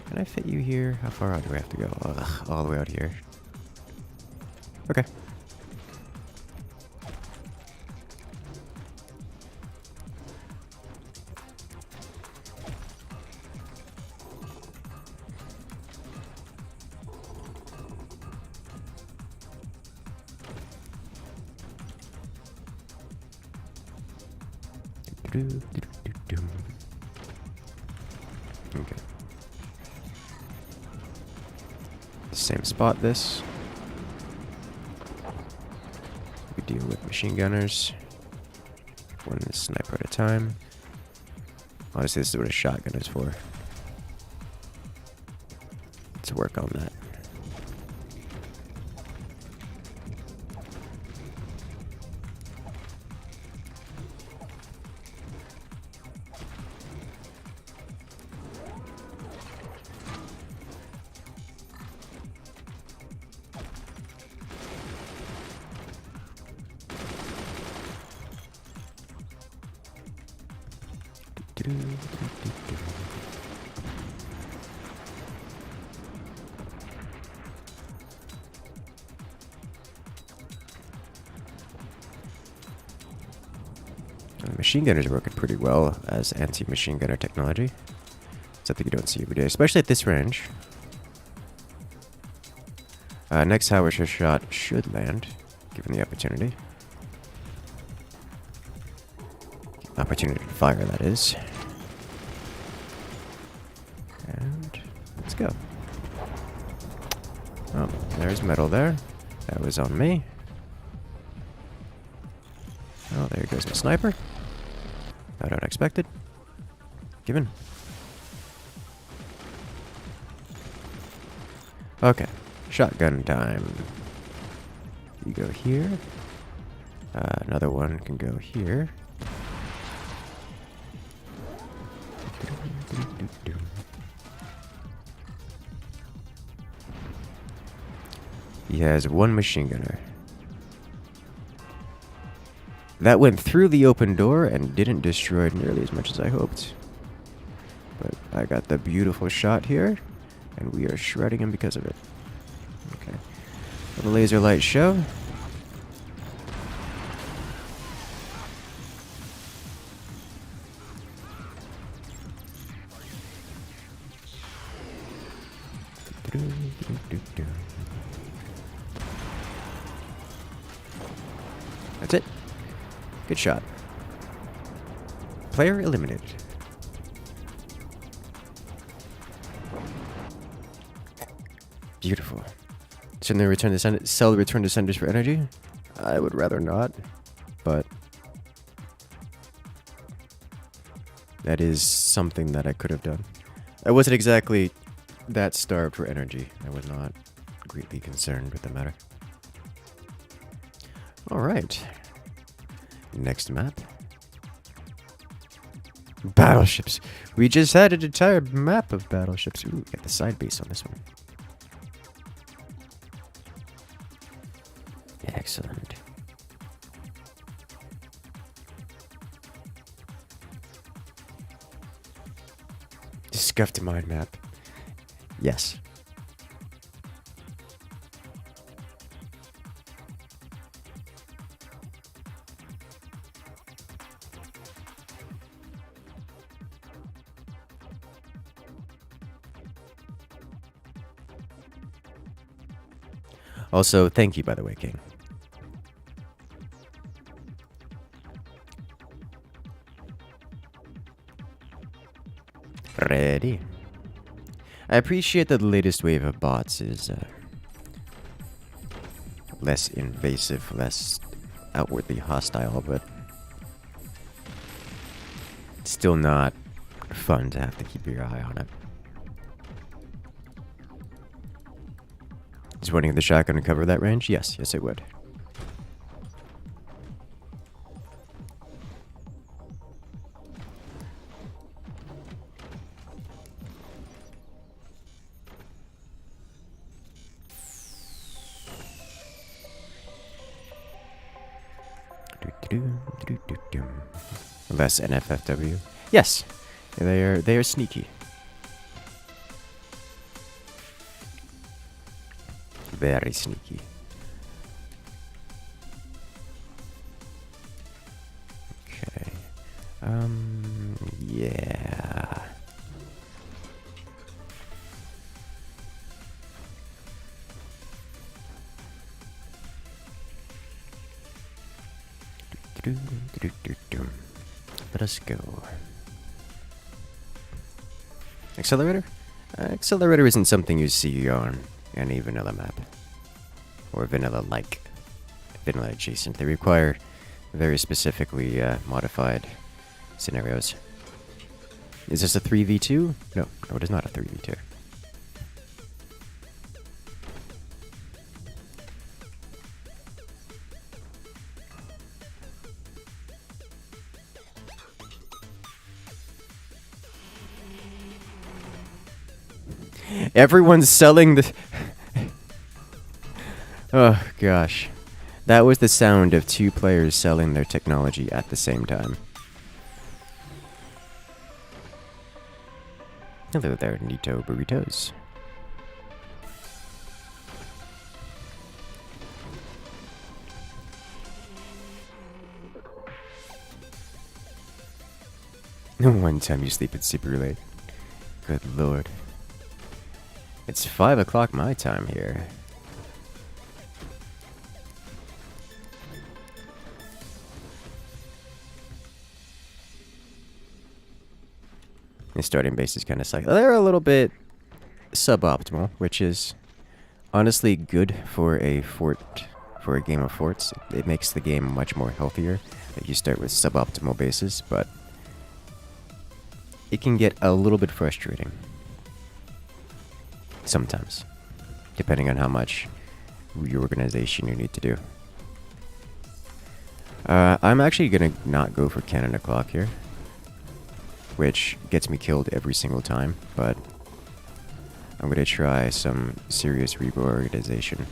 Can I fit you here? How far out do we have to go? Ugh, all the way out here. Okay. Okay. Same spot this. We deal with machine gunners. One sniper at a time. Honestly, this is what a shotgun is for. Let's work on that. Machine gunners are working pretty well as anti-machine gunner technology. Something you don't see every day, especially at this range. Next Howitzer shot should land, given the opportunity. Opportunity to fire, that is. And let's go. Oh, there's metal there. That was on me. Oh, there goes my sniper. Not unexpected. Given. Okay. Shotgun time. You go here. Another one can go here. He has one machine gunner. That went through the open door and didn't destroy it nearly as much as I hoped. But I got the beautiful shot here, and we are shredding him because of it. Okay. The laser light show. That's it. Good shot. Player eliminated. Beautiful. Shouldn't they return to sell the return to senders for energy? I would rather not, but that is something that I could have done. I wasn't exactly that starved for energy. I was not greatly concerned with the matter. Alright. Next map. Battleships. We just had an entire map of battleships. Ooh, got the side base on this one. Excellent. The scuffed mine map. Yes. Also, thank you, by the way, King. Ready. I appreciate that the latest wave of bots is less invasive, less outwardly hostile, but still not fun to have to keep your eye on it. Is running the shotgun to cover that range? Yes, yes it would. Less NFFW. Yes, they are sneaky. Very sneaky. Okay. Yeah. us go. Accelerator? Accelerator isn't something you see on any vanilla map. Or vanilla-like. Vanilla adjacent. They require very specifically modified scenarios. Is this a 3v2? No, it is not a 3v2. Everyone's selling the... Oh, gosh. That was the sound of two players selling their technology at the same time. Hello there, Nito Burritos. One time you sleep it super late. Good lord. It's 5 o'clock my time here. The starting base is kind of like they're a little bit suboptimal, which is honestly good for a game of forts. It makes the game much more healthier that you start with suboptimal bases, but it can get a little bit frustrating sometimes, depending on how much reorganization you need to do. I'm actually gonna not go for cannon o'clock here, which gets me killed every single time, but I'm gonna try some serious reorganization.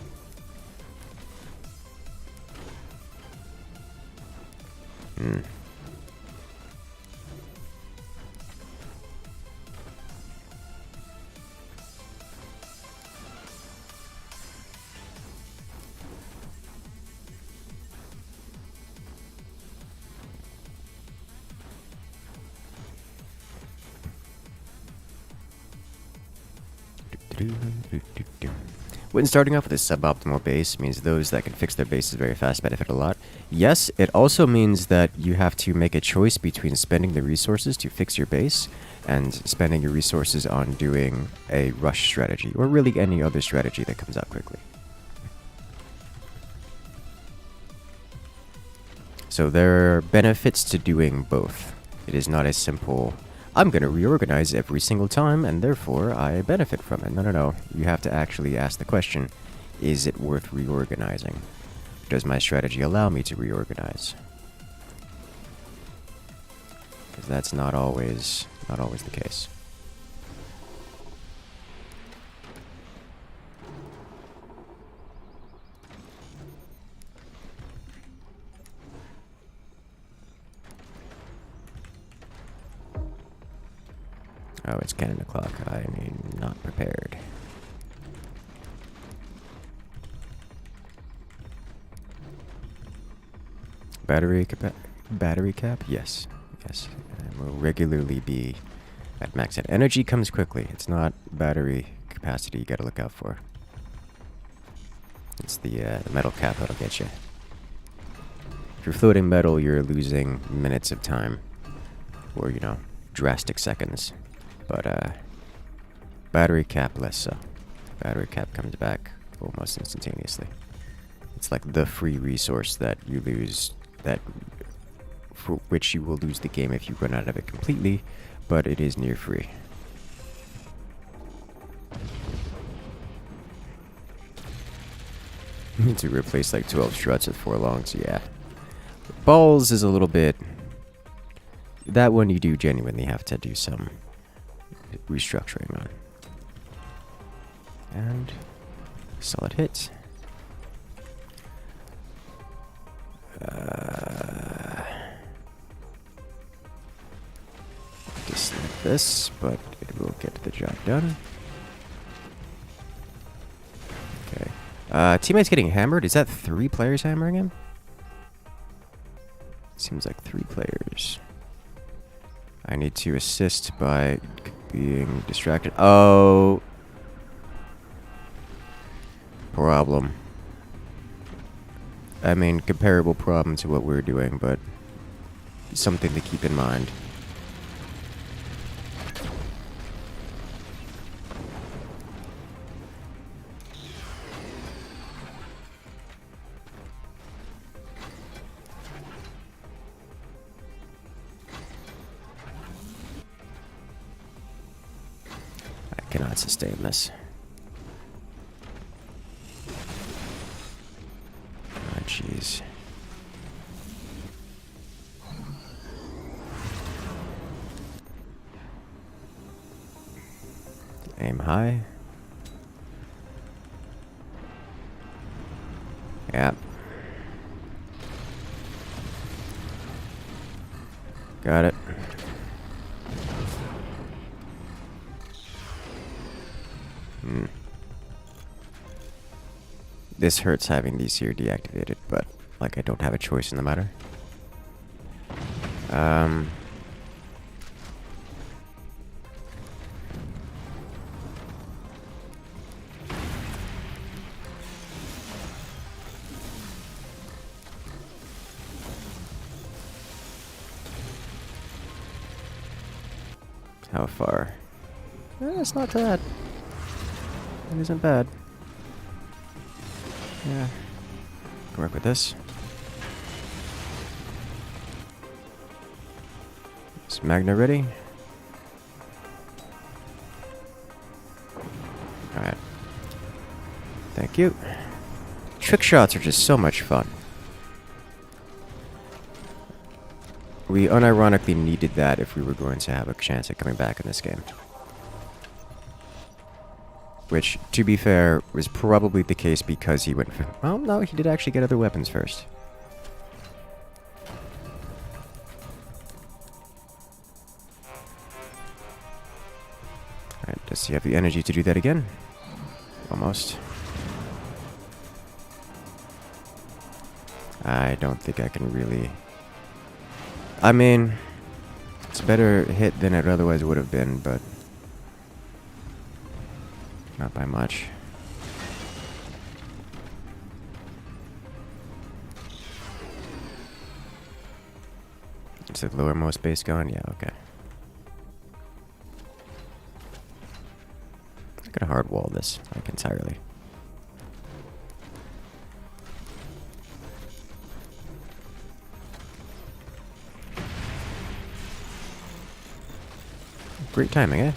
When starting off with a suboptimal base means those that can fix their bases very fast benefit a lot. Yes, it also means that you have to make a choice between spending the resources to fix your base and spending your resources on doing a rush strategy, or really any other strategy that comes out quickly. So there are benefits to doing both. It is not as simple, I'm going to reorganize every single time, and therefore I benefit from it. No. You have to actually ask the question, is it worth reorganizing? Does my strategy allow me to reorganize? Because that's not always the case. Oh, it's cannon o'clock. I am not prepared. Battery cap? Yes. Yes. And will regularly be at max. And energy comes quickly. It's not battery capacity you gotta look out for. It's the metal cap that'll get you. If you're floating metal, you're losing minutes of time. Or, drastic seconds. But, battery cap less so. Battery cap comes back almost instantaneously. It's like the free resource that you lose, for which you will lose the game if you run out of it completely, but it is near free. To replace like 12 struts with 4 longs, yeah. Balls is a little bit... That one you do genuinely have to do some restructuring on. And solid hit. Dislike this, but it will get the job done. Okay. Teammate's getting hammered. Is that 3 players hammering him? Seems like 3 players. I need to assist by being distracted. Oh. Problem. I mean, comparable problem to what we're doing, but something to keep in mind. I cannot sustain this. Oh, jeez. Aim high. Yeah. Got it. This hurts having these here deactivated, but like I don't have a choice in the matter. How far? It's not bad. It isn't bad. Yeah. Can work with this. Is Magna ready? Alright. Thank you. Trick shots are just so much fun. We unironically needed that if we were going to have a chance at coming back in this game. Which, to be fair, was probably the case because he went for... Well, no, he did actually get other weapons first. Alright, does he have the energy to do that again? Almost. I don't think I can really... I mean, it's a better hit than it otherwise would have been, but... not by much. Is the lowermost base gone? Yeah, okay. I'm gonna hard wall this, like, entirely. Great timing, eh?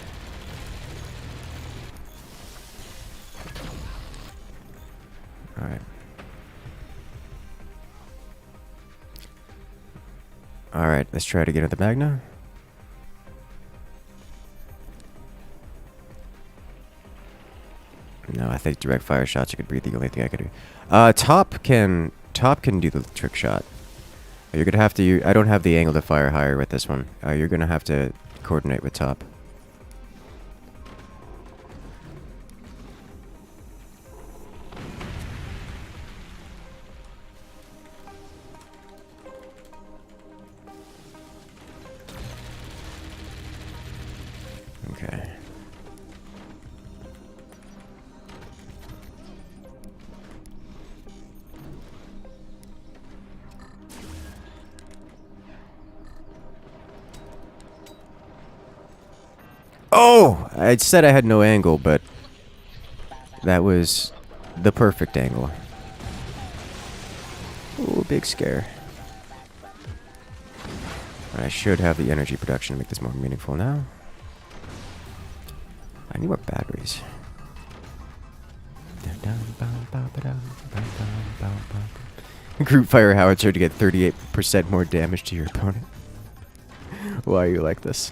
Alright. Alright, let's try to get at the Magna. No, I think direct fire shots are gonna be the only thing I can do. Top can do the trick shot. You're gonna have to. I don't have the angle to fire higher with this one. You're gonna have to coordinate with top. Okay. Oh! I said I had no angle, but that was the perfect angle. Ooh, big scare. I should have the energy production to make this more meaningful now. I need more batteries. Group fire howitzer to get 38% more damage to your opponent. Why are you like this?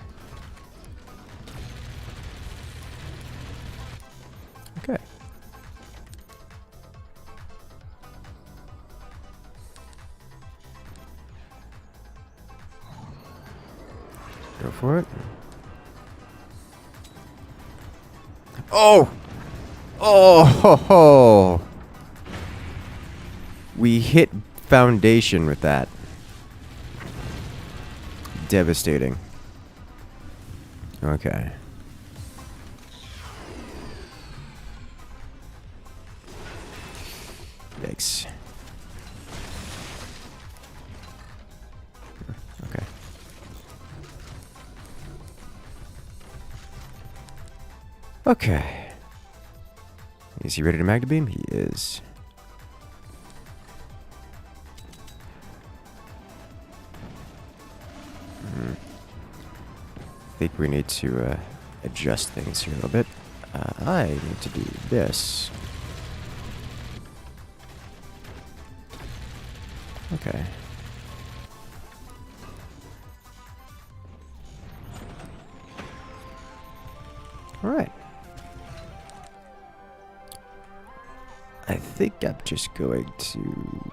Okay. Go for it. Oh! Oh! Ho, ho. We hit foundation with that. Devastating. Okay. Yikes. Okay. Okay. Is he ready to magna beam? He is. I think we need to adjust things here a little bit. I need to do this. Okay. Alright. I think I'm just going to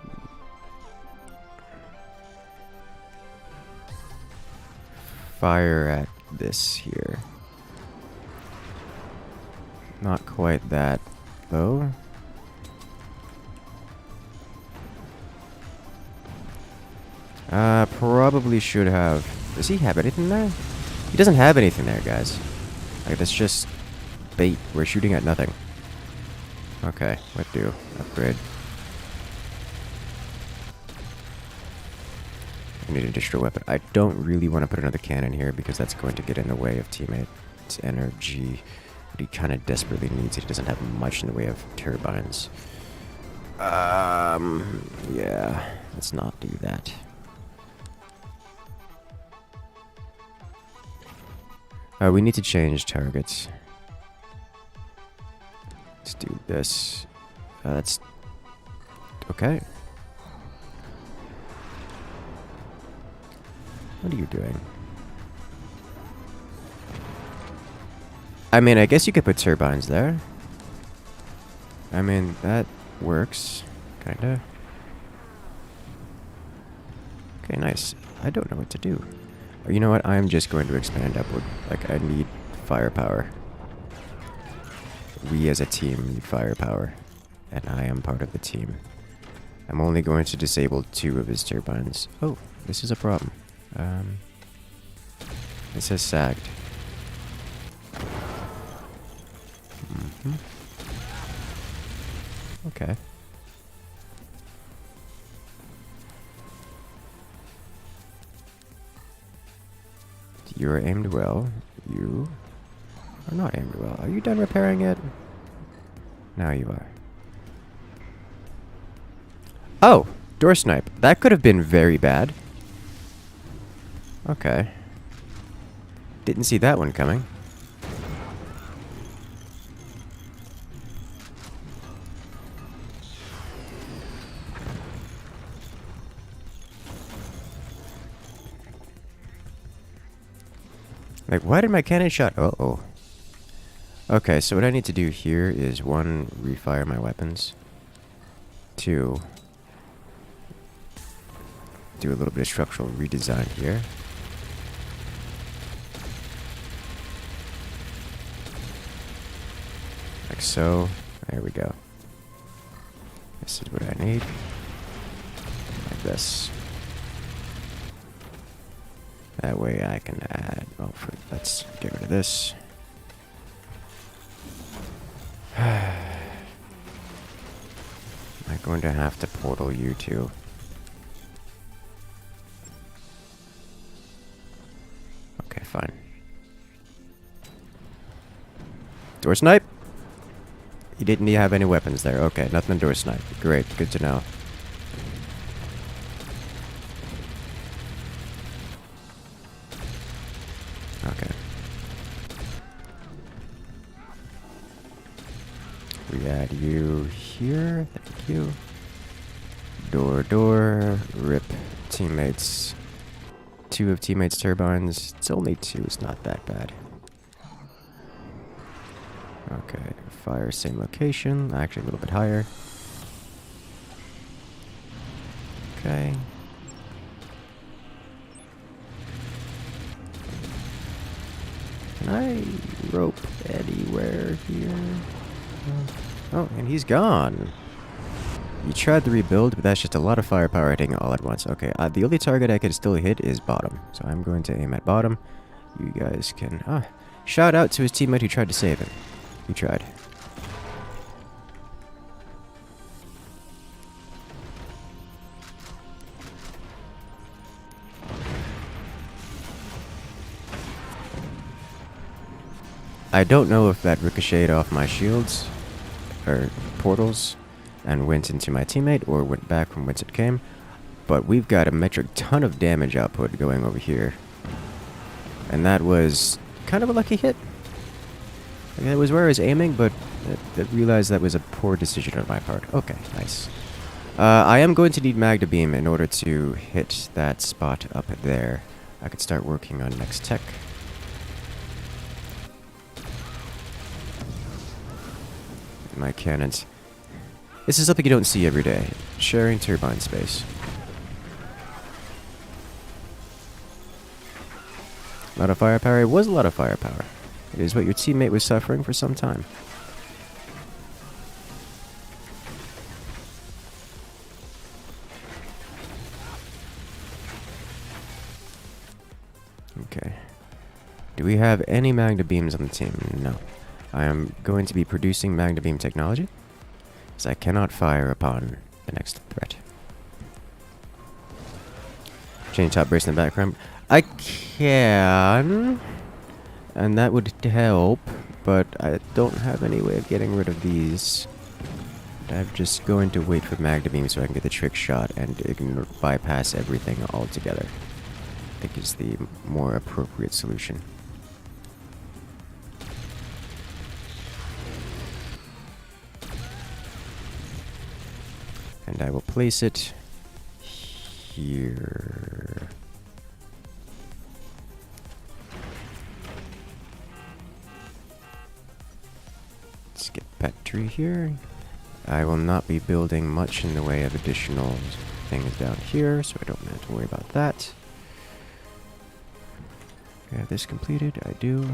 fire at this here. Not quite that, though. Probably should have. Does he have anything there? He doesn't have anything there, guys. Like, that's just bait. We're shooting at nothing. Okay, what do? Upgrade. I need an additional weapon. I don't really want to put another cannon here because that's going to get in the way of teammate's energy. But he kind of desperately needs it. He doesn't have much in the way of turbines. Yeah. Let's not do that. We need to change targets. Let's do this. That's okay. What are you doing? I mean, I guess you could put turbines there. I mean, that works. Kinda. Okay, nice. I don't know what to do. You know what? I'm just going to expand upward. Like, I need firepower. We as a team need firepower. And I am part of the team. I'm only going to disable 2 of his turbines. Oh, this is a problem. It says sagged. Okay. You are aimed well. You are not aimed well. Are you done repairing it? Now you are. Oh! Door snipe. That could have been very bad. Okay. Didn't see that one coming. Like, why did my cannon shot? Uh-oh. Okay, so what I need to do here is 1, refire my weapons. 2, do a little bit of structural redesign here. Like so. There we go. This is what I need. Like this. That way I can add... Oh, let's get rid of this. I'm going to have to portal you two. Okay, fine. Door snipe? You didn't have any weapons there. Okay, nothing to door snipe. Great, good to know. Okay. We add you here. Thank you. Door. Rip teammates. 2 of teammates' turbines. It's only 2. It's not that bad. Okay. Fire same location. Actually a little bit higher. Okay. Can I rope anywhere here? Oh, and he's gone. You tried to rebuild, but that's just a lot of firepower hitting all at once. Okay, the only target I can still hit is bottom. So I'm going to aim at bottom. You guys can... shout out to his teammate who tried to save him. He tried. I don't know if that ricocheted off my shields or portals and went into my teammate or went back from whence it came, but we've got a metric ton of damage output going over here. And that was kind of a lucky hit. I mean, it was where I was aiming, but I realized that was a poor decision on my part. Okay, nice. I am going to need Magna Beam in order to hit that spot up there. I could start working on next tech. My cannons. This is something you don't see every day. Sharing turbine space. A lot of firepower. It was a lot of firepower. It is what your teammate was suffering for some time. Okay. Do we have any Magna Beams on the team? No. I am going to be producing Magna Beam technology, as I cannot fire upon the next threat. Change top brace in the background. I can, and that would help, but I don't have any way of getting rid of these. I'm just going to wait for Magna Beam so I can get the trick shot and bypass everything altogether. I think is the more appropriate solution. And I will place it here. Let's get Petri here. I will not be building much in the way of additional things down here, so I don't have to worry about that. I have this completed. I do.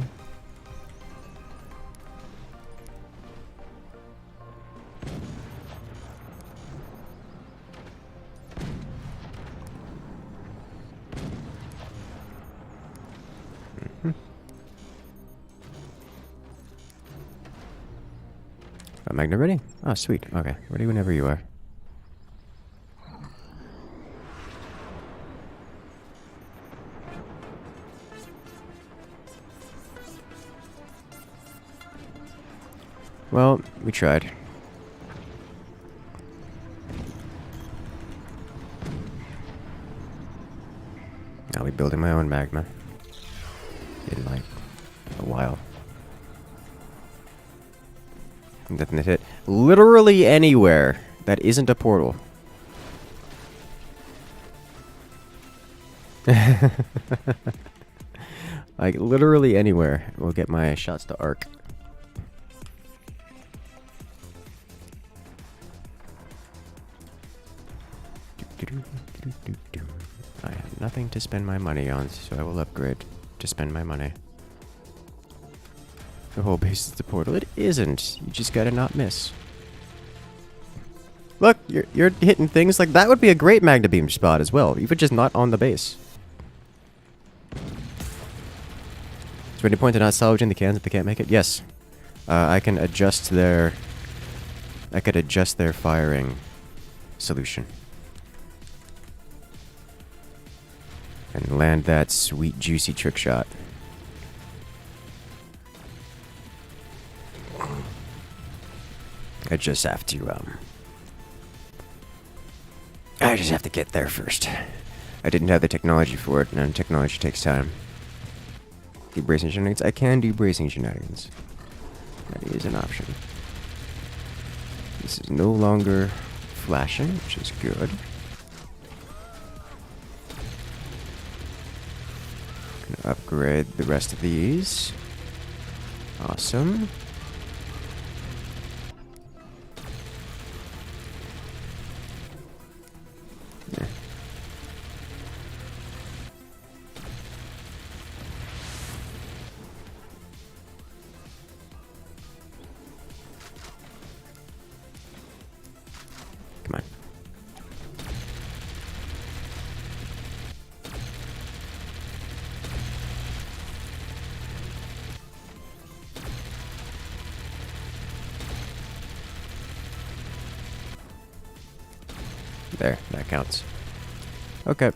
Magna ready? Oh, sweet. Okay, ready whenever you are. Well, we tried. I'll be building my own magma in like a while. Definite hit. Literally anywhere that isn't a portal. Like, literally anywhere will get my shots to arc. I have nothing to spend my money on, so I will upgrade to spend my money. The whole base is the portal. It isn't. You just gotta not miss. Look, you're hitting things like that. Would be a great Magna Beam spot as well, even just not on the base. Is there any point in not salvaging the cans if they can't make it? Yes. I can adjust their... I could adjust their firing solution. And land that sweet, juicy trick shot. I just have to, I just have to get there first. I didn't have the technology for it, and technology takes time. Do bracing shenanigans? I can do bracing shenanigans. That is an option. This is no longer flashing, which is good. Gonna upgrade the rest of these. Awesome. Yeah. Come on. There, that counts. Okay.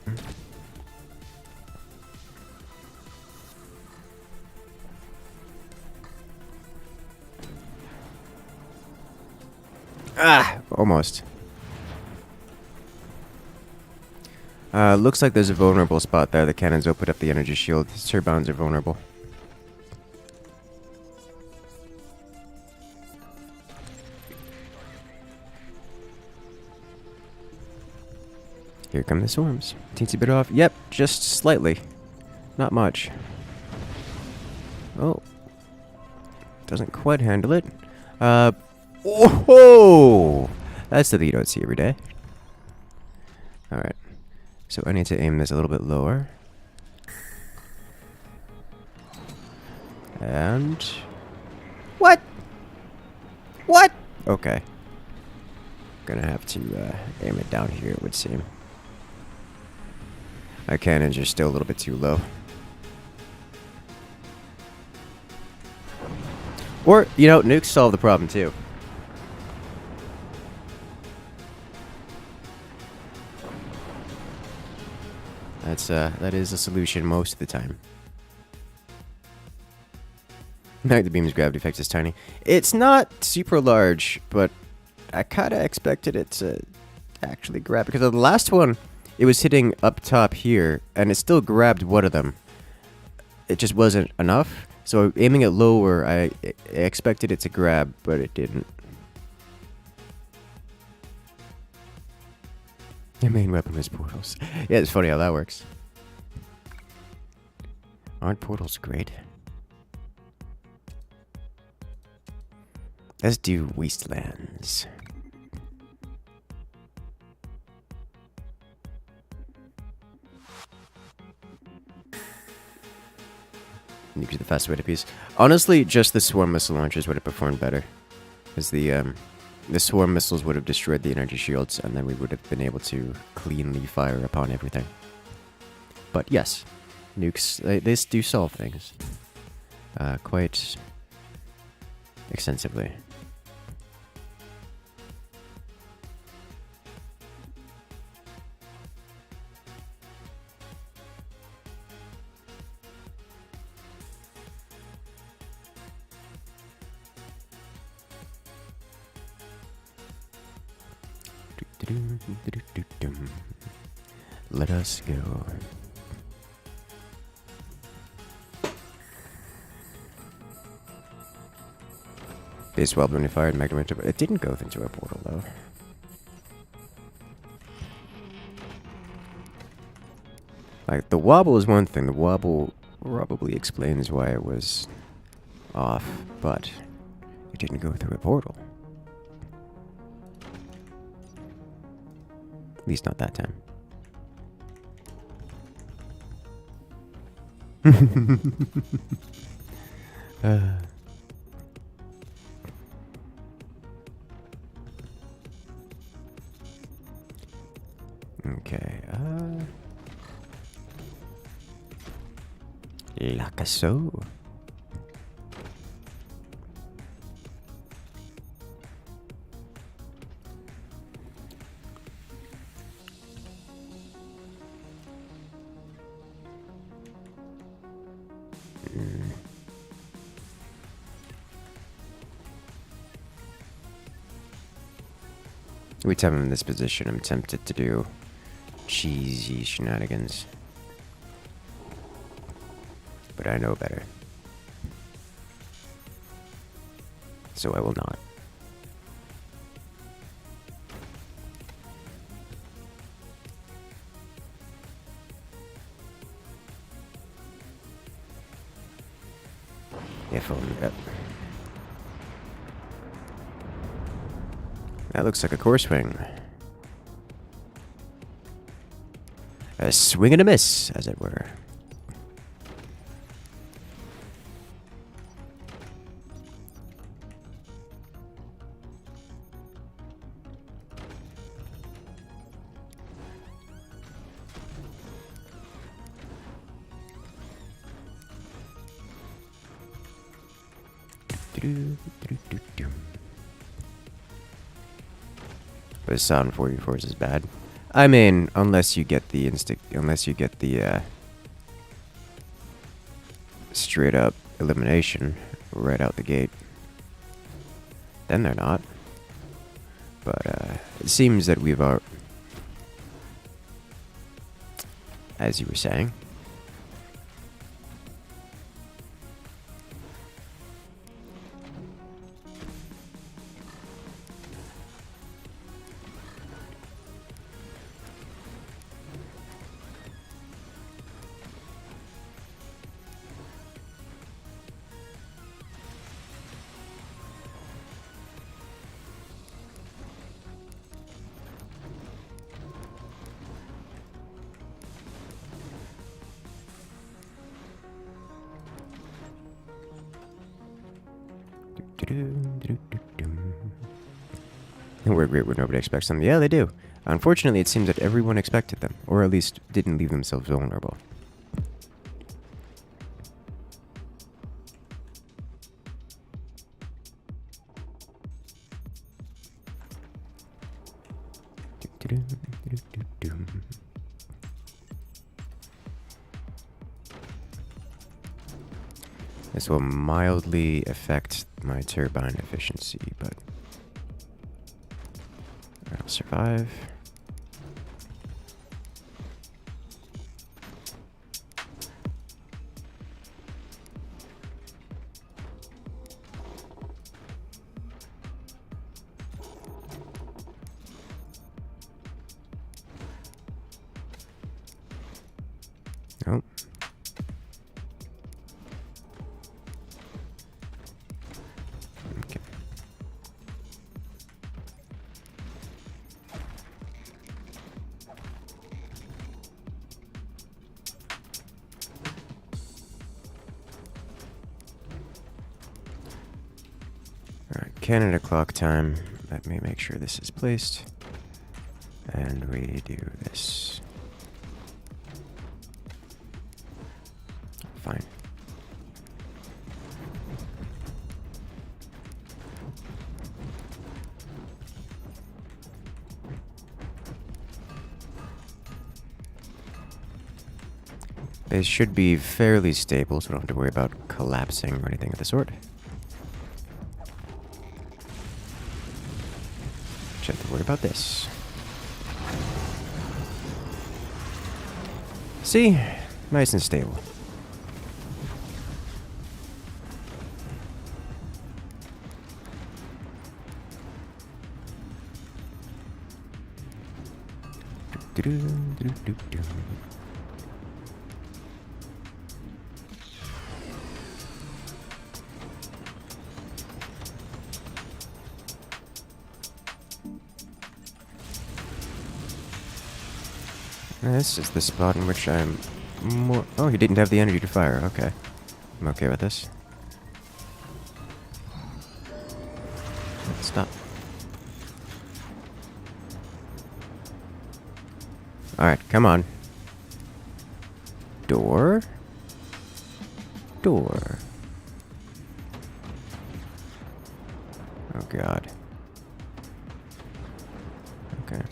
Ah, almost. Looks like there's a vulnerable spot there. The cannons opened up the energy shield. Turbines are vulnerable. Here come the swarms. Teensy bit off. Yep, just slightly. Not much. Oh. Doesn't quite handle it. Oh! That's stuff you don't see every day. Alright. So I need to aim this a little bit lower. And... What? What? Okay. Gonna have to aim it down here, it would seem. My cannons are still a little bit too low. Or, you know, nukes solve the problem too. That is a solution most of the time. The beam's gravity effect is tiny. It's not super large, but I kind of expected it to actually grab. Because of the last one, it was hitting up top here, and it still grabbed one of them. It just wasn't enough. So aiming it lower, I expected it to grab, but it didn't. Your main weapon is portals. Yeah, it's funny how that works. Aren't portals great? Let's do wastelands. Nukes are the fastest way to peace. Honestly, just the swarm missile launchers would have performed better. Because the swarm missiles would have destroyed the energy shields, and then we would have been able to cleanly fire upon everything. But yes, nukes, they do solve things. Quite extensively. Let us go. Base weld when we fired magma. It didn't go into a portal though. Like the wobble is one thing. The wobble probably explains why it was off, but it didn't go through a portal. At least not that time. Okay, like so. Every time I'm in this position, I'm tempted to do cheesy shenanigans. But I know better. So I will not. If only that. That looks like a core swing. A swing and a miss, as it were. But sound 44s is bad. I mean, unless you get the straight up elimination right out the gate, then they're not. But it seems that we've as you were saying. They work great where nobody expects them. Yeah, they do. Unfortunately, it seems that everyone expected them, or at least didn't leave themselves vulnerable. This will mildly affect my turbine efficiency, but I'll survive. Oh. Okay. Alright, Canada clock time. Let me make sure this is placed. And we do this. Fine. They should be fairly stable, so we don't have to worry about collapsing or anything of the sort. Just have to worry about this. See? Nice and stable. This is the spot in which I'm more... Oh, he didn't have the energy to fire. Okay. I'm okay with this. Stop. Alright, come on. Door? Door. Oh, God. Okay.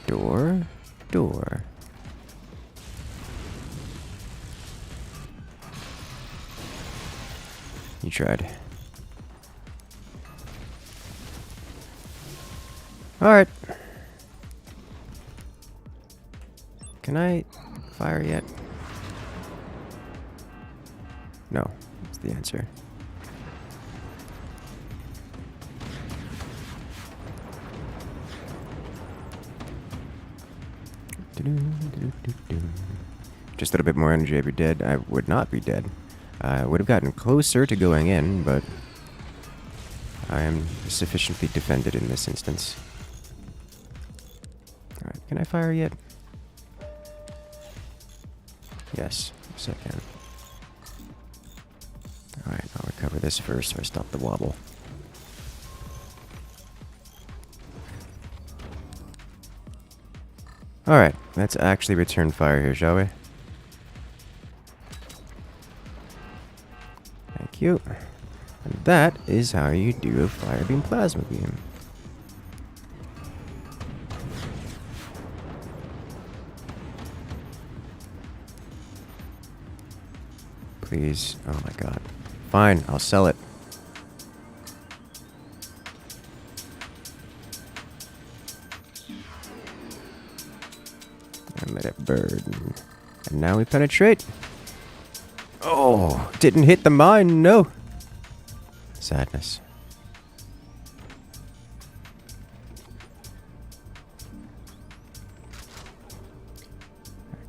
Door? Door. You tried. Alright. Can I fire yet? No, that's the answer. Just a little bit more energy, I'd be dead. I would not be dead. I would have gotten closer to going in, but I am sufficiently defended in this instance. Alright, can I fire yet? Yes, yes I can. Alright, I'll recover this first so I stop the wobble. Alright, let's actually return fire here, shall we? Thank you. And that is how you do a fire beam plasma beam. Please. Oh my god. Fine, I'll sell it. And now we penetrate. Oh, didn't hit the mine, no. Sadness.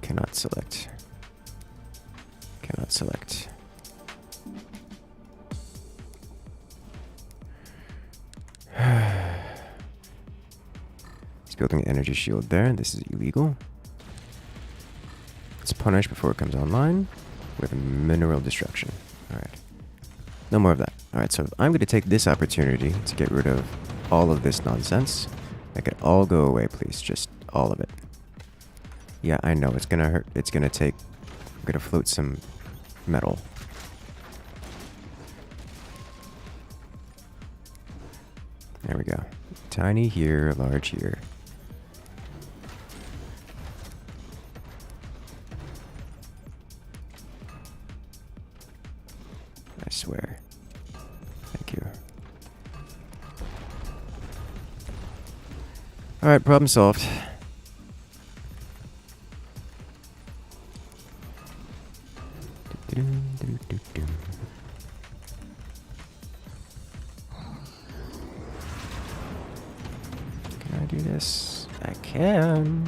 Cannot select. Cannot select. He's building an energy shield there. This is illegal. It's punished before it comes online with mineral destruction. Alright. No more of that. Alright, so I'm going to take this opportunity to get rid of all of this nonsense. Make it all go away, please. Just all of it. Yeah, I know. It's going to hurt. It's going to take... I'm going to float some metal. There we go. Tiny here, large here. I swear. Thank you. Alright, problem solved. Can I do this? I can.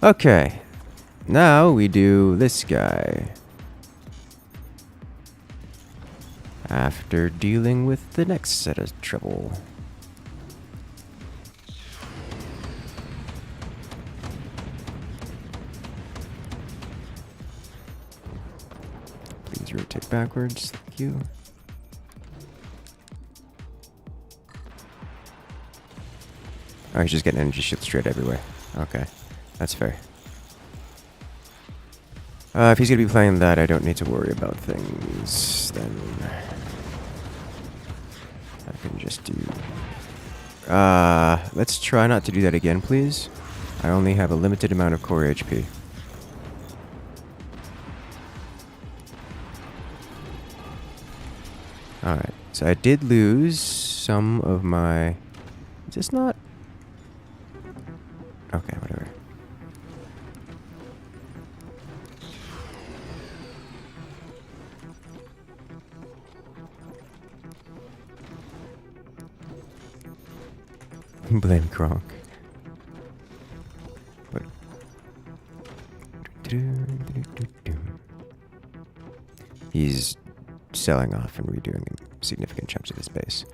Okay. Now we do this guy. After dealing with the next set of trouble. Please rotate backwards, thank you. Oh, he's just getting energy shield straight everywhere. Okay, that's fair. If he's gonna be playing that, I don't need to worry about things, then... I can just do... let's try not to do that again, please. I only have a limited amount of core HP. Alright, so I did lose some of my... Is this not... Okay, whatever. Blame Kronk. But he's selling off and redoing significant chunks of his base.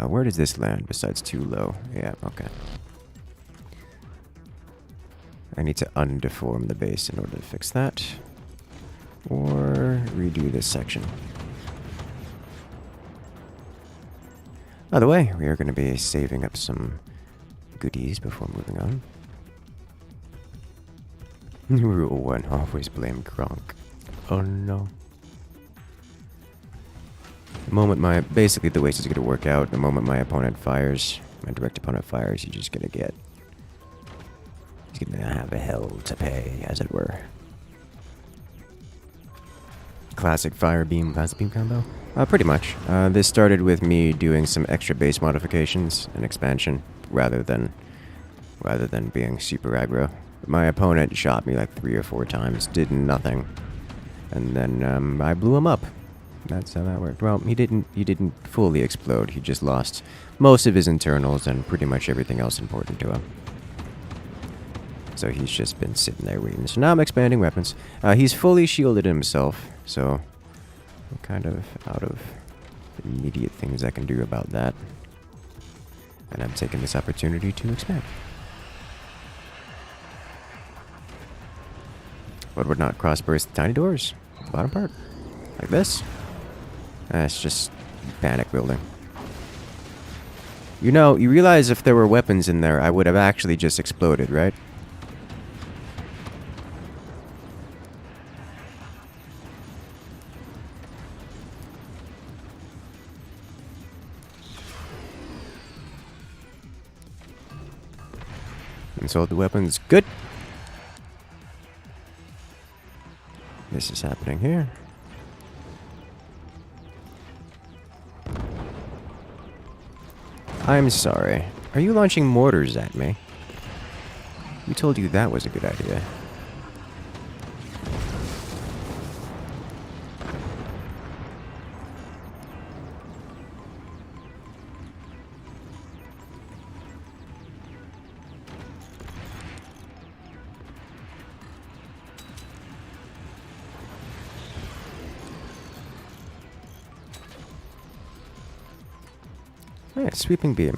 Where does this land besides too low? Yeah, okay. I need to undeform the base in order to fix that. Or redo this section. By the way, we are going to be saving up some goodies before moving on. Rule 1, always blame Kronk. Oh no. The moment my... Basically, the way this is going to work out, the moment my opponent fires, my direct opponent fires, you're just going to get... He's going to have a hell to pay, as it were. Classic fire beam, blast beam combo? Pretty much. This started with me doing some extra base modifications and expansion, rather than being super aggro. My opponent shot me like 3 or 4 times, did nothing, and then I blew him up. That's how that worked. Well, he didn't fully explode. He just lost most of his internals and pretty much everything else important to him. So he's just been sitting there waiting. So now I'm expanding weapons. He's fully shielded himself, so I'm kind of out of immediate things I can do about that. And I'm taking this opportunity to expand. What would not cross-burst tiny doors? Bottom part. Like this. That's just panic building. You know, you realize if there were weapons in there, I would have actually just exploded, right? Sold the weapons. Good. This is happening here. I'm sorry. Are you launching mortars at me? Who told you that was a good idea? Yeah, sweeping beam.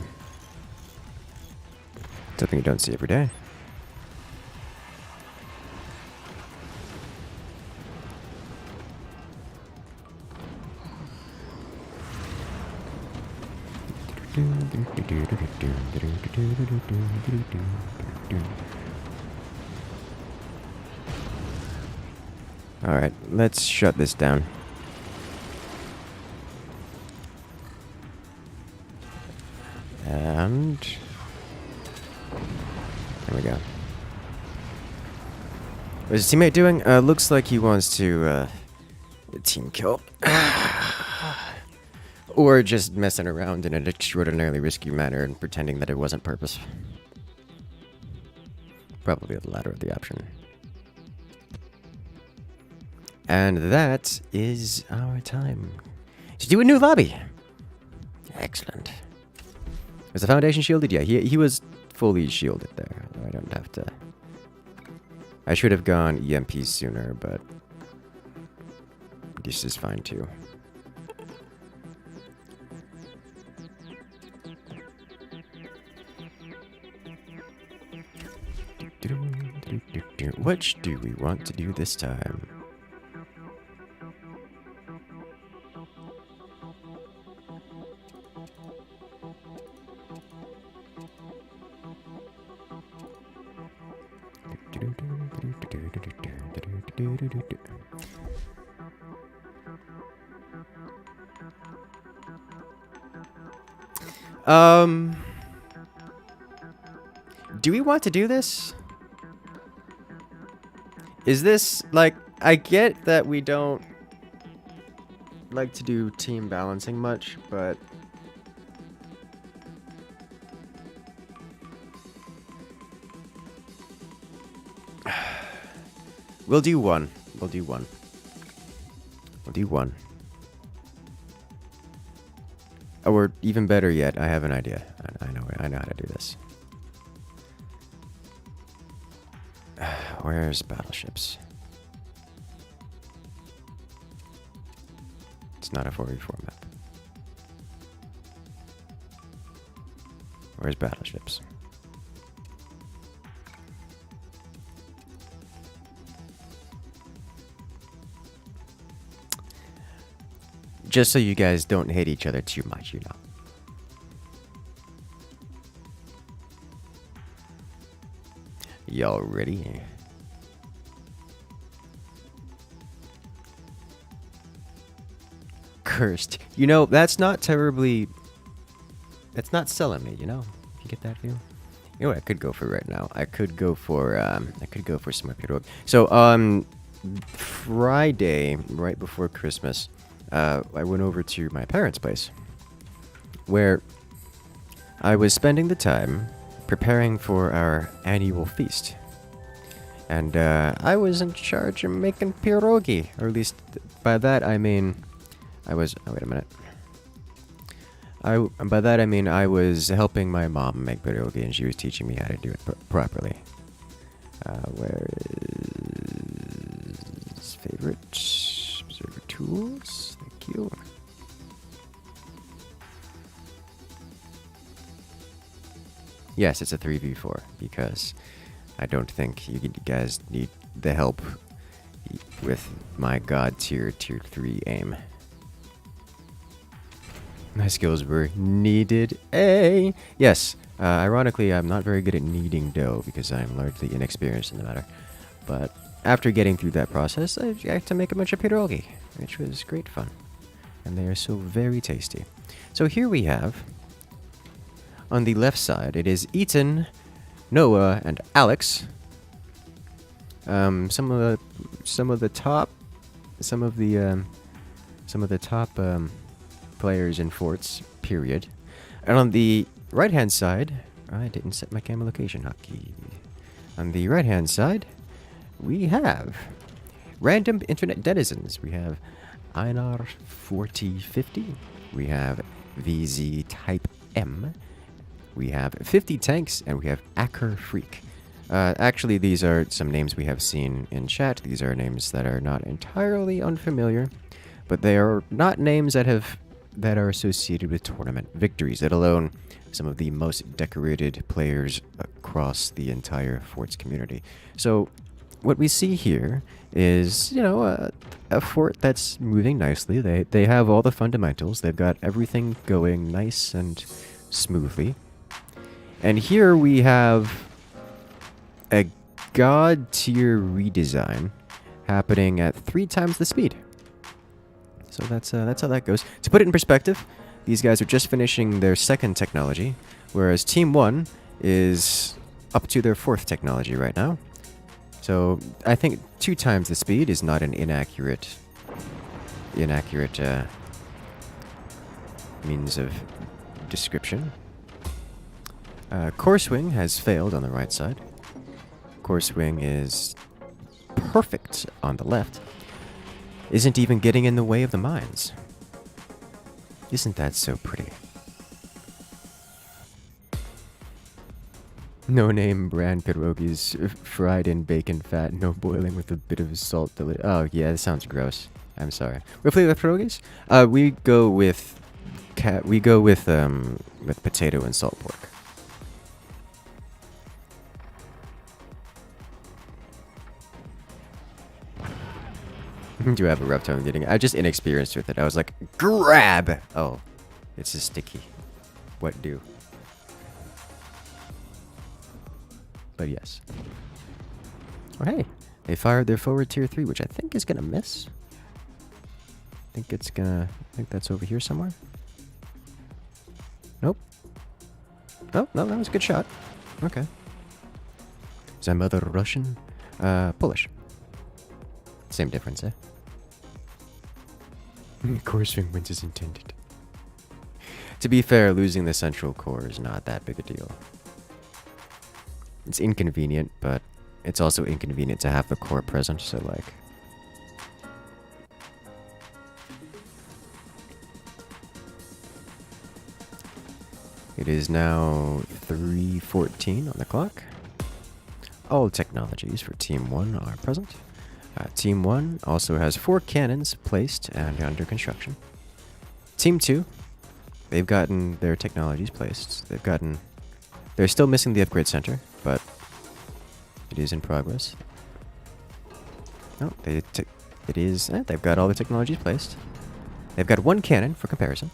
Something you don't see every day. Alright, let's shut this down. And there we go. What's his teammate doing? Looks like he wants to team kill. Or just messing around in an extraordinarily risky manner and pretending that it wasn't purpose. Probably the latter of the option. And that is our time to do a new lobby. Excellent. Was the foundation shielded? Yeah, he was fully shielded there. I don't have to... I should have gone EMP sooner, but this is fine too. Which do we want to do this time? Do we want to do this? Is this, like, I get that we don't like to do team balancing much, but... We'll do one. We'll do one. We'll do one. Or even better yet, I have an idea. I know how to do this. Where's battleships? It's not a 4v4 map. Where's battleships? Just so you guys don't hate each other too much, you know. Y'all ready? Cursed. You know, that's not terribly... That's not selling me, you know? If you get that feel. You know what I could go for right now? I could go for some pirog. So on Friday, right before Christmas, I went over to my parents' place, where I was spending the time preparing for our annual feast. And I was in charge of making pierogi, or at least by that I mean I was... Oh, wait a minute. By that I mean I was helping my mom make pierogi, and she was teaching me how to do it properly. Where is favorite observer tools? Thank you. Yes, it's a 3v4 because I don't think you guys need the help with my god tier 3 aim. My skills were needed. Yes, ironically, I'm not very good at kneading dough because I'm largely inexperienced in the matter. But after getting through that process, I got to make a bunch of pierogi, which was great fun. And they are so very tasty. So here we have, on the left side, it is Ethan, Noah, and Alex. Some of the top players in forts, period. And on the right-hand side, I didn't set my camera location hotkey. On the right-hand side, we have random internet denizens. We have Einar 4050. We have VZ Type M. We have 50 tanks, and we have Acker Freak. Actually, these are some names we have seen in chat. These are names that are not entirely unfamiliar, but they are not names that are associated with tournament victories, let alone some of the most decorated players across the entire Forts community. So, what we see here is, you know, a fort that's moving nicely. They have all the fundamentals. They've got everything going nice and smoothly. And here we have a god tier redesign happening at 3 times the speed. So that's how that goes. To put it in perspective, these guys are just finishing their 2nd technology, whereas Team 1 is up to their 4th technology right now. So I think 2 times the speed is not an inaccurate means of description. Coursewing has failed on the right side. Coursewing is perfect on the left. Isn't even getting in the way of the mines. Isn't that so pretty? No-name brand pierogies, fried in bacon fat, no boiling with a bit of salt. Oh yeah, that sounds gross. I'm sorry. What flavor of pierogies? We go with potato and salt pork. Do have a rough time getting it. I'm just inexperienced with it. I was like, grab! Oh, it's a sticky. What do? But yes. Oh, hey. They fired their forward tier 3, which I think is gonna miss. I think that's over here somewhere. Nope. Oh, no, that was a good shot. Okay. Is that mother Russian? Polish. Same difference, eh? Coursewing wins as intended. To be fair, losing the central core is not that big a deal. It's inconvenient, but it's also inconvenient to have the core present, so like... It is now 3:14 on the clock. All technologies for Team 1 are present. Team 1 also has 4 cannons placed and under construction. Team 2, they've gotten their technologies placed. They're still missing the upgrade center, but it is in progress. No, they've got all the technologies placed. They've got 1 cannon for comparison.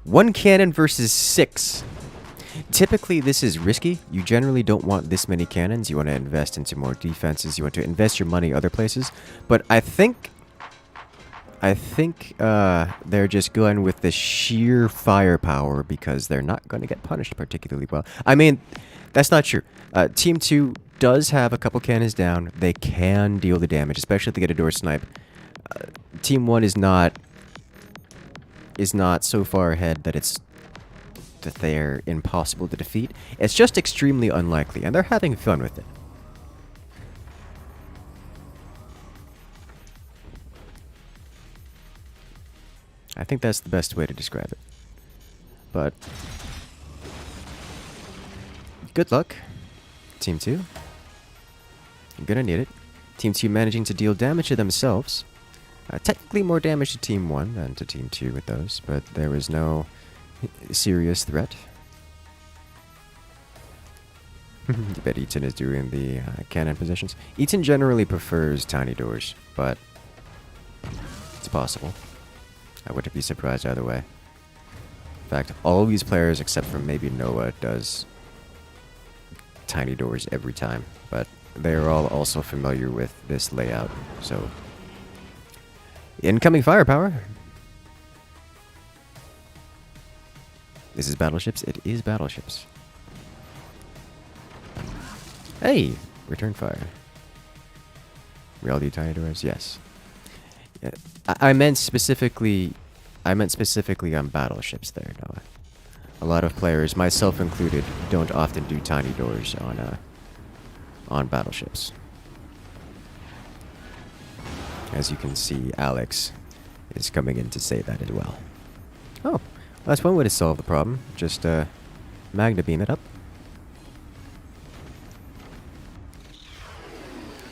One cannon versus 6. Typically, this is risky. You generally don't want this many cannons. You want to invest into more defenses. You want to invest your money other places. But I think they're just going with the sheer firepower because they're not going to get punished particularly well. I mean, that's not true. Team 2 does have a couple cannons down. They can deal the damage, especially if they get a door snipe. Team 1 is not so far ahead that they're impossible to defeat. It's just extremely unlikely, and they're having fun with it. I think that's the best way to describe it. But good luck, Team 2. You're gonna need it. Team 2 managing to deal damage to themselves. Technically more damage to Team 1 than to Team 2 with those, but there was no serious threat. I bet Eaton is doing the cannon positions. Eaton generally prefers tiny doors, but it's possible. I wouldn't be surprised either way. In fact, all these players except for maybe Noah does tiny doors every time, but they are all also familiar with this layout, so... Incoming firepower! This is battleships? It is battleships. Hey! Return fire. We all do tiny doors? Yes. Yeah, I meant specifically I meant specifically on battleships there, Noah. A lot of players, myself included, don't often do tiny doors on battleships. As you can see, Alex is coming in to say that as well. Oh, well, that's one way to solve the problem. Just magna beam it up.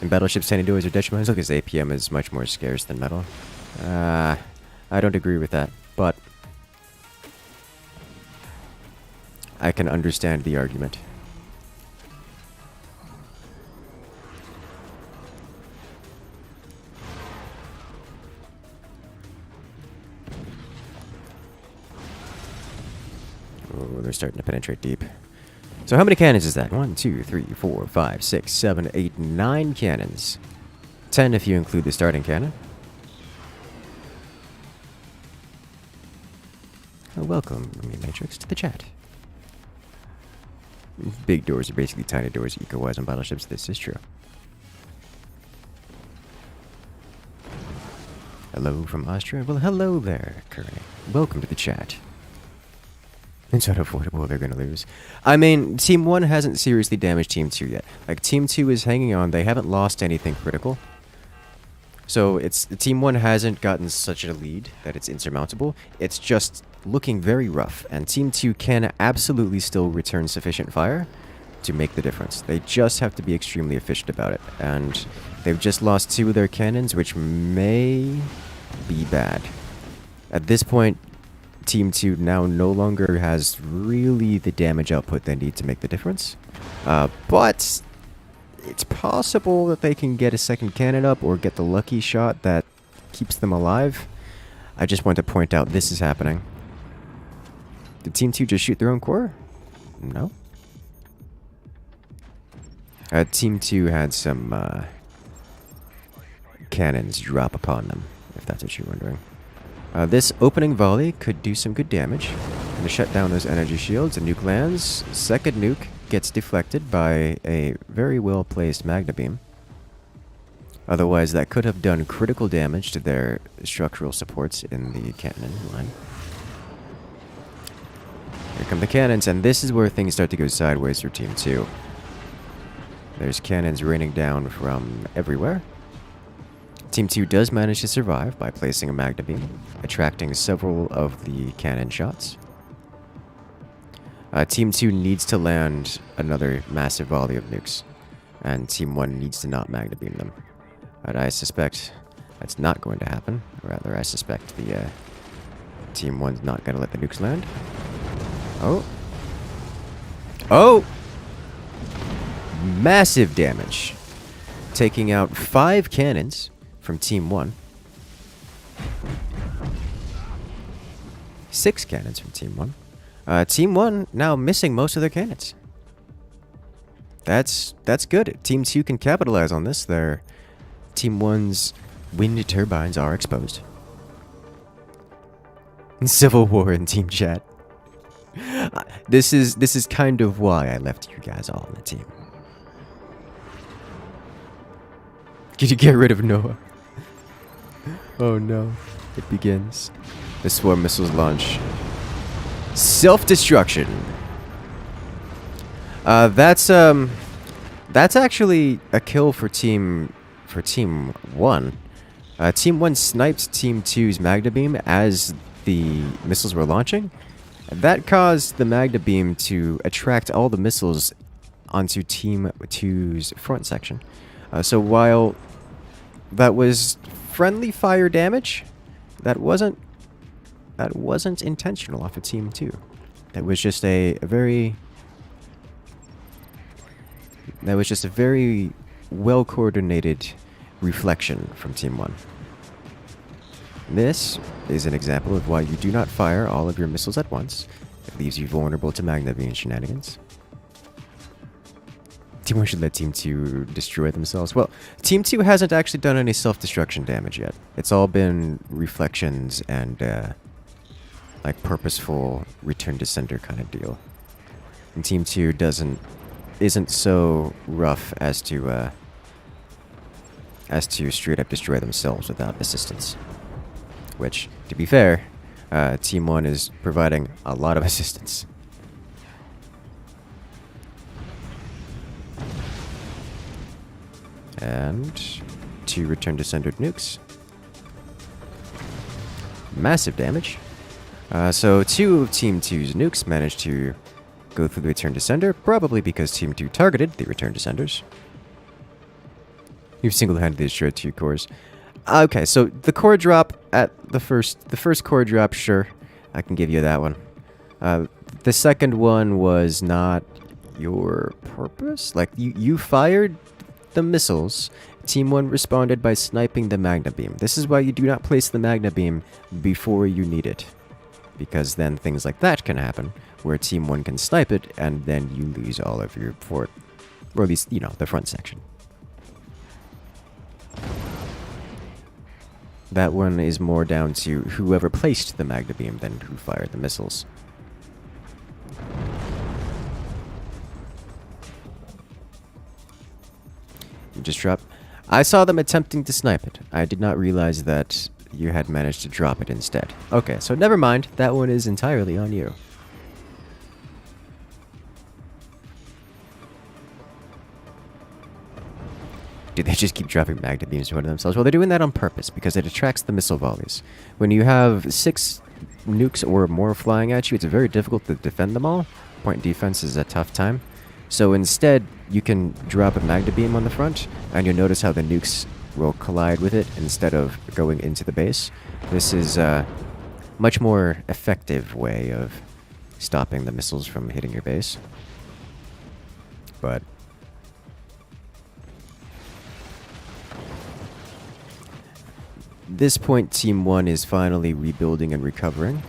In battleships, tiny doors are detrimental because APM is much more scarce than metal. I don't agree with that, but I can understand the argument. Oh, they're starting to penetrate deep. So how many cannons is that? 1, 2, 3, 4, 5, 6, 7, 8, 9 cannons. 10 if you include the starting cannon. Welcome, Matrix, to the chat. Big doors are basically tiny doors eco-wise on battleships. This is true. Hello from Austria. Well, hello there, Kearney. Welcome to the chat. It's unavoidable they're going to lose. I mean, Team 1 hasn't seriously damaged Team 2 yet. Like, Team 2 is hanging on. They haven't lost anything critical. So, Team 1 hasn't gotten such a lead that it's insurmountable. It's just looking very rough. And Team 2 can absolutely still return sufficient fire to make the difference. They just have to be extremely efficient about it. And they've just lost 2 of their cannons, which may be bad. At this point, Team 2 now no longer has really the damage output they need to make the difference. But it's possible that they can get a second cannon up or get the lucky shot that keeps them alive. I just want to point out this is happening. Did Team 2 just shoot their own core? No. Team 2 had some cannons drop upon them, if that's what you're wondering. This opening volley could do some good damage. Gonna shut down those energy shields. A nuke lands. Second nuke gets deflected by a very well placed magna beam. Otherwise, that could have done critical damage to their structural supports in the cannon line. Here come the cannons, and this is where things start to go sideways for Team 2. There's cannons raining down from everywhere. Team 2 does manage to survive by placing a magna beam, attracting several of the cannon shots. Team 2 needs to land another massive volley of nukes, and Team 1 needs to not magna beam them. But I suspect that's not going to happen. Rather, I suspect the Team 1's not going to let the nukes land. Oh. Oh! Massive damage. Taking out 5 cannons from Team 1. 6 cannons from Team 1. Team 1 now missing most of their cannons. That's good. Team 2 can capitalize on this. Their Team 1's wind turbines are exposed. Civil war in team chat. This is kind of why I left you guys all on the team. Could you get rid of Noah? Oh no. It begins. The swarm missiles launch. Self-destruction. That's actually a kill for Team 1. Team 1 sniped Team 2's magna beam as the missiles were launching. That caused the magna beam to attract all the missiles onto Team 2's front section. So while that was friendly fire damage, that wasn't intentional off of Team 2. That was just a very well coordinated reflection from Team 1. This is an example of why you do not fire all of your missiles at once. It leaves you vulnerable to magna beam shenanigans. Team 1 should let Team 2 destroy themselves. Well, Team 2 hasn't actually done any self-destruction damage yet. It's all been reflections and like purposeful return to sender kind of deal. And Team 2 isn't so rough as to straight up destroy themselves without assistance. Which, to be fair, Team 1 is providing a lot of assistance. And 2 return to centered nukes. Massive damage. So 2 of Team 2's nukes managed to go through the return to sender, probably because Team 2 targeted the return to senders. You've single-handedly destroyed 2 cores. Okay, so the core drop at the first core drop, sure, I can give you that one. The second one was not your purpose. Like, you fired the missiles. Team 1 responded by sniping the Magna Beam. This is why you do not place the Magna Beam before you need it. Because then things like that can happen, where Team 1 can snipe it, and then you lose all of your fort. Or at least, you know, the front section. That one is more down to whoever placed the Magna Beam than who fired the missiles. You just drop. I saw them attempting to snipe it. I did not realize that you had managed to drop it instead. Okay, so never mind. That one is entirely on you. Do they just keep dropping Magna Beams to one of themselves? Well, they're doing that on purpose, because it attracts the missile volleys. When you have 6 nukes or more flying at you, it's very difficult to defend them all. Point defense is a tough time. So instead, you can drop a Magna Beam on the front, and you'll notice how the nukes will collide with it instead of going into the base. This is a much more effective way of stopping the missiles from hitting your base. But this point, Team 1 is finally rebuilding and recovering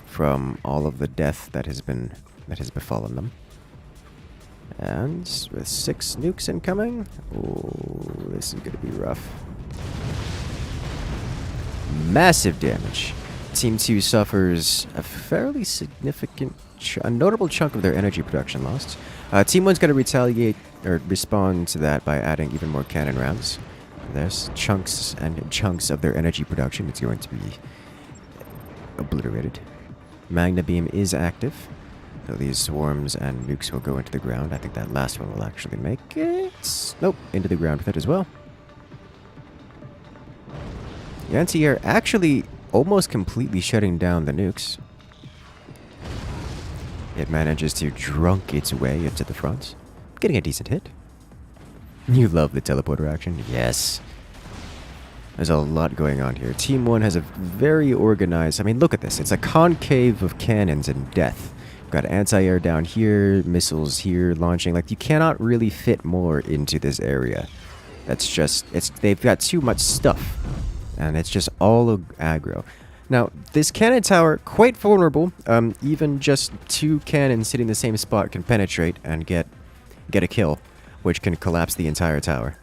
from all of the death that has befallen them. And with 6 nukes incoming, oh, this is gonna be rough. Massive damage. Team 2 suffers a fairly significant, a notable chunk of their energy production lost. Team 1's gonna retaliate or respond to that by adding even more cannon rounds. There's chunks and chunks of their energy production. It's going to be obliterated. Magna Beam is active. So these swarms and nukes will go into the ground. I think that last one will actually make it. Nope, into the ground with it as well. The anti-air actually almost completely shutting down the nukes. It manages to drunk its way into the front. Getting a decent hit. You love the teleporter action? Yes. There's a lot going on here. Team 1 has a very organized... I mean, look at this. It's a concave of cannons and death. We've got anti-air down here, missiles here launching. Like, you cannot really fit more into this area. That's just... they've got too much stuff. And it's just all aggro. Now, this cannon tower, quite vulnerable. Even just 2 cannons sitting in the same spot can penetrate and get a kill, which can collapse the entire tower.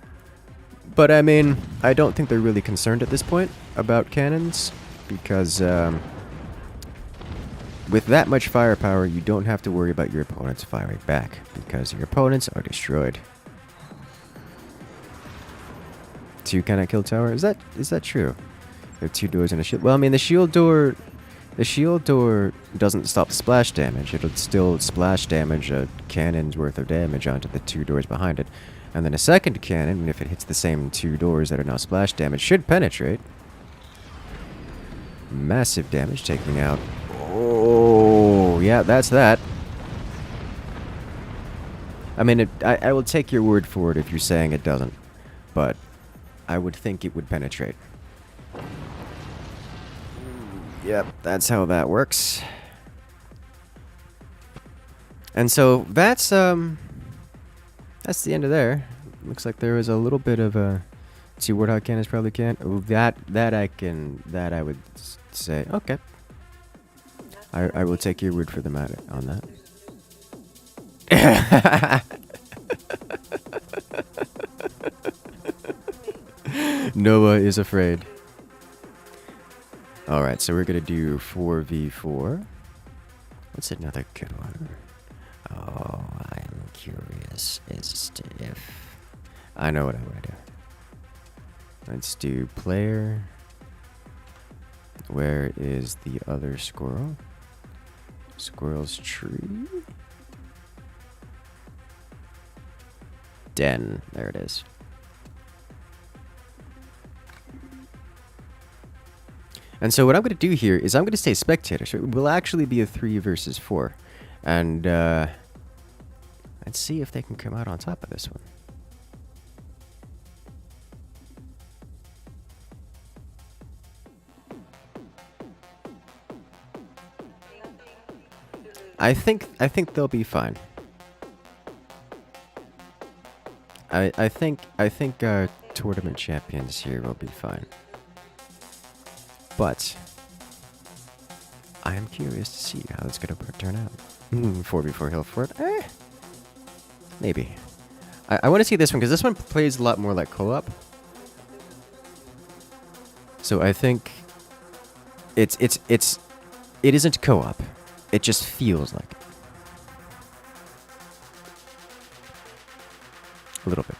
But, I mean, I don't think they're really concerned at this point about cannons, because with that much firepower, you don't have to worry about your opponents firing back, because your opponents are destroyed. 2 cannot kill tower? Is that true? There are 2 doors and a shield. Well, I mean, the shield door doesn't stop splash damage. It'll still splash damage a cannon's worth of damage onto the 2 doors behind it. And then a second cannon, if it hits the same 2 doors that are now splash damage, should penetrate. Massive damage, taking out... Oh, yeah, that's that. I mean, I will take your word for it if you're saying it doesn't. But I would think it would penetrate. Yep, that's how that works. And so that's the end of there. Looks like there was a little bit of a 2 Warthog cannons probably can't. Oh, that I would say okay. I will take your word for the matter on that. Noah is afraid. Alright, so we're gonna do 4v4. What's another good one? Oh, I'm curious as to if... I know what I want to do. Let's do player. Where is the other squirrel? Squirrel's tree? Den. There it is. And so what I'm going to do here is I'm going to stay spectator. So it will actually be a 3 versus 4. And let's see if they can come out on top of this one. I think they'll be fine. I think our tournament champions here will be fine. But I am curious to see how it's going to turn out. 4v4 Hill Fort? Maybe. I want to see this one because this one plays a lot more like co-op. So I think it isn't co-op. It just feels like it. A little bit.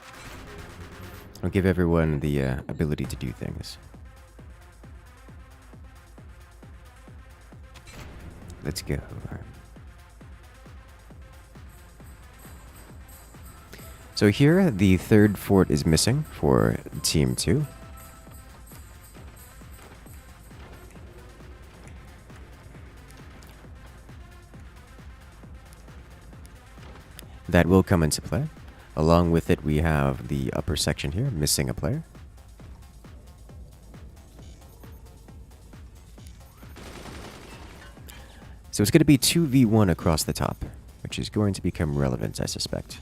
I'll give everyone the ability to do things. Let's go. So here, the third fort is missing for Team 2. That will come into play. Along with it, we have the upper section here, missing a player. So it's going to be 2v1 across the top, which is going to become relevant, I suspect.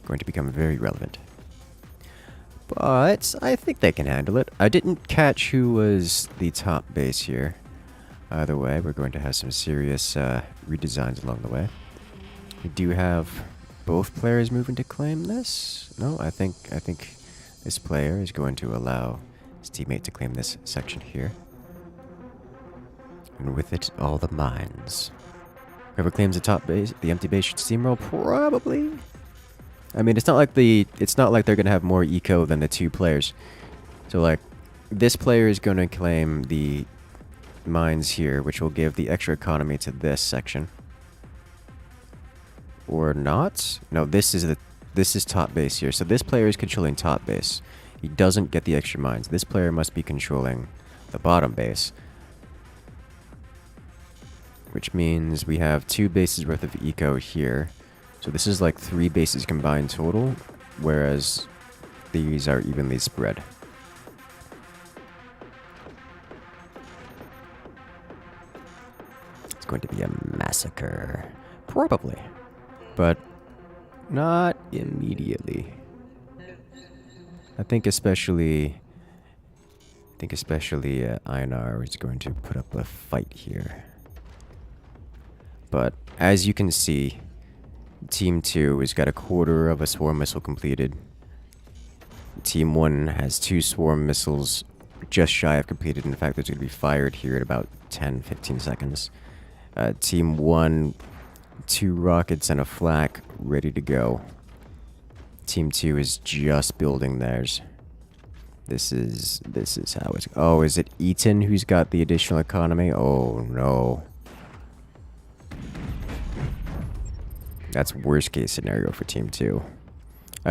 Going to become very relevant. But I think they can handle it. I didn't catch who was the top base here. Either way, we're going to have some serious redesigns along the way. We do have both players moving to claim this. No, I think this player is going to allow his teammate to claim this section here. And with it, all the mines. Whoever claims the top base, the empty base should steamroll, probably. I mean, it's not like they're gonna have more eco than the two players. So like, this player is gonna claim the mines here, which will give the extra economy to this section. Or not? No, this is top base here. So this player is controlling top base. He doesn't get the extra mines. This player must be controlling the bottom base. Which means we have 2 bases worth of eco here. So this is like 3 bases combined total, whereas these are evenly spread. It's going to be a massacre. Probably. But not immediately. I think especially INR is going to put up a fight here. But as you can see, Team 2 has got a quarter of a swarm missile completed. Team 1 has 2 swarm missiles just shy of completed. In fact, they're going to be fired here in about 10-15 seconds. Team 1, 2 rockets and a flak ready to go. Team 2 is just building theirs. This is how it's... Oh, is it Eaton who's got the additional economy? Oh, no. That's worst case scenario for Team 2.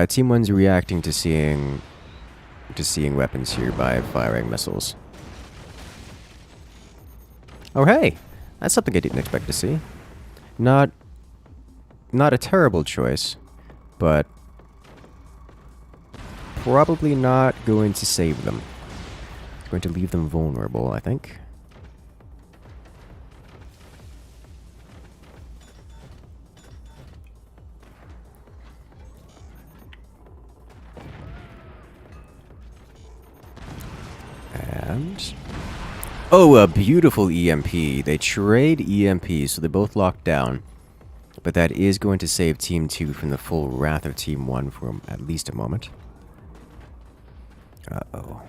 Team 1's reacting to seeing weapons here by firing missiles. Oh hey! That's something I didn't expect to see. Not a terrible choice, but probably not going to save them. It's going to leave them vulnerable, I think. And... oh, a beautiful EMP. They trade EMPs, so they're both locked down. But that is going to save Team 2 from the full wrath of Team 1 for at least a moment. Uh-oh.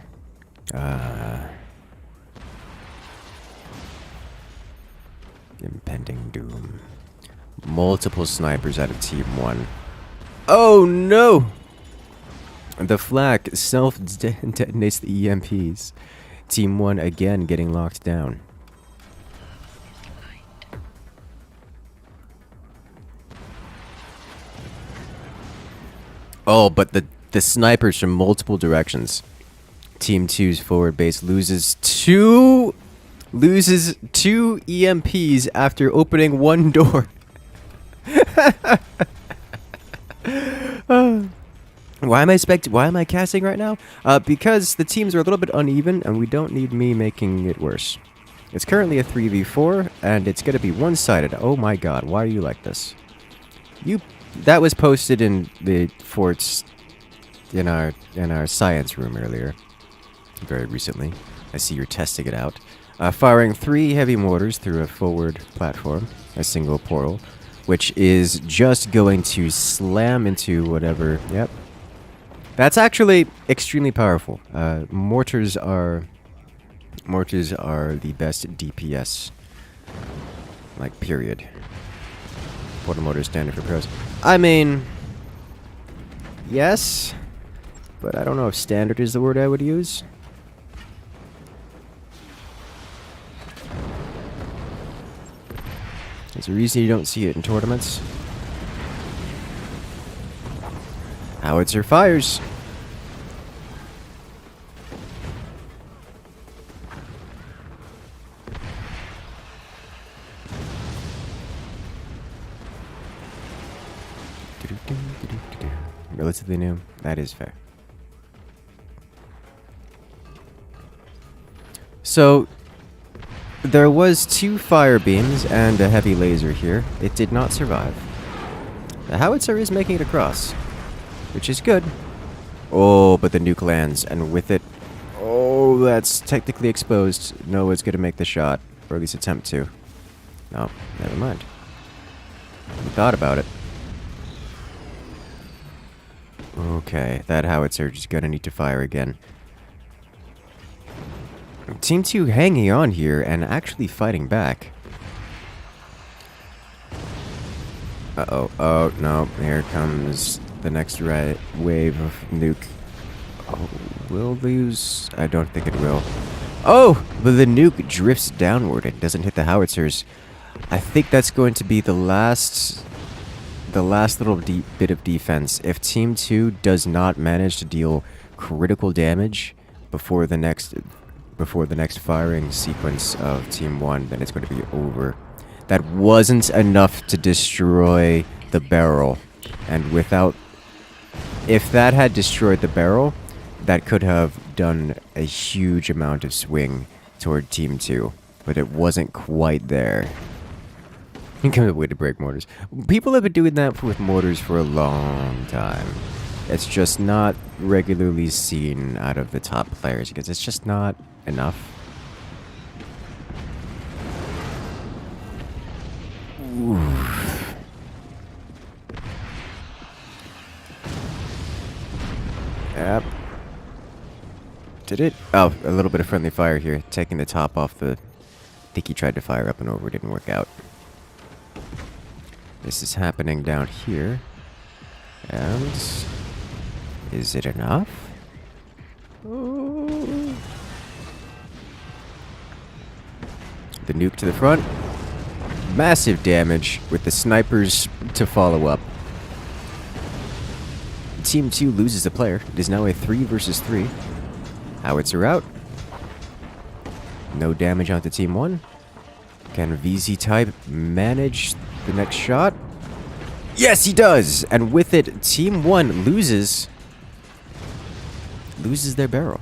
Impending doom. Multiple snipers out of Team 1. Oh, no! The flak self-detonates the EMPs. Team 1 again getting locked down. Oh, but the snipers from multiple directions. Team 2's forward base loses two EMPs after opening one door. Why am I casting right now? Because the teams are a little bit uneven, and we don't need me making it worse. It's currently a 3v4, and it's gonna be one-sided. Oh my god, why are you like this? That was posted in the forts in our science room earlier, very recently. I see you're testing it out. Firing 3 heavy mortars through a forward platform, a single portal, which is just going to slam into whatever. Yep. That's actually extremely powerful. Mortars are the best DPS. Like, period. Portal mortar standard for pros. I mean, yes, but I don't know if standard is the word I would use. There's a reason you don't see it in tournaments. Howitzer fires. Relatively new. That is fair. So, there was 2 fire beams and a heavy laser here. It did not survive. The howitzer is making it across, which is good. Oh, but the nuke lands, and with it... Oh, that's technically exposed. Noah's gonna make the shot, or at least attempt to. No, never mind. We thought about it. Okay, that howitzer is gonna need to fire again. Team 2 hanging on here and actually fighting back. Uh-oh. Oh, no. Here comes the next wave of nuke. Oh, will lose? I don't think it will. Oh! But the nuke drifts downward. It doesn't hit the howitzers. I think that's going to be the last little bit of defense. If Team 2 does not manage to deal critical damage before the next firing sequence of Team 1, then it's going to be over. That wasn't enough to destroy the barrel. And if that had destroyed the barrel, that could have done a huge amount of swing toward Team 2. But it wasn't quite there. Come up way to break mortars. People have been doing that with mortars for a long time. It's just not regularly seen out of the top players because it's just not enough. Oof. Yep. Did it? Oh, a little bit of friendly fire here. Taking the top off the... I think he tried to fire up and over. It didn't work out. This is happening down here. And... is it enough? Ooh. The nuke to the front. Massive damage with the snipers to follow up. Team 2 loses a player. It is now a 3 versus 3. Howitzer out. No damage onto Team 1. Can VZ-Type manage the next shot? Yes, he does! And with it, Team 1 loses their barrel.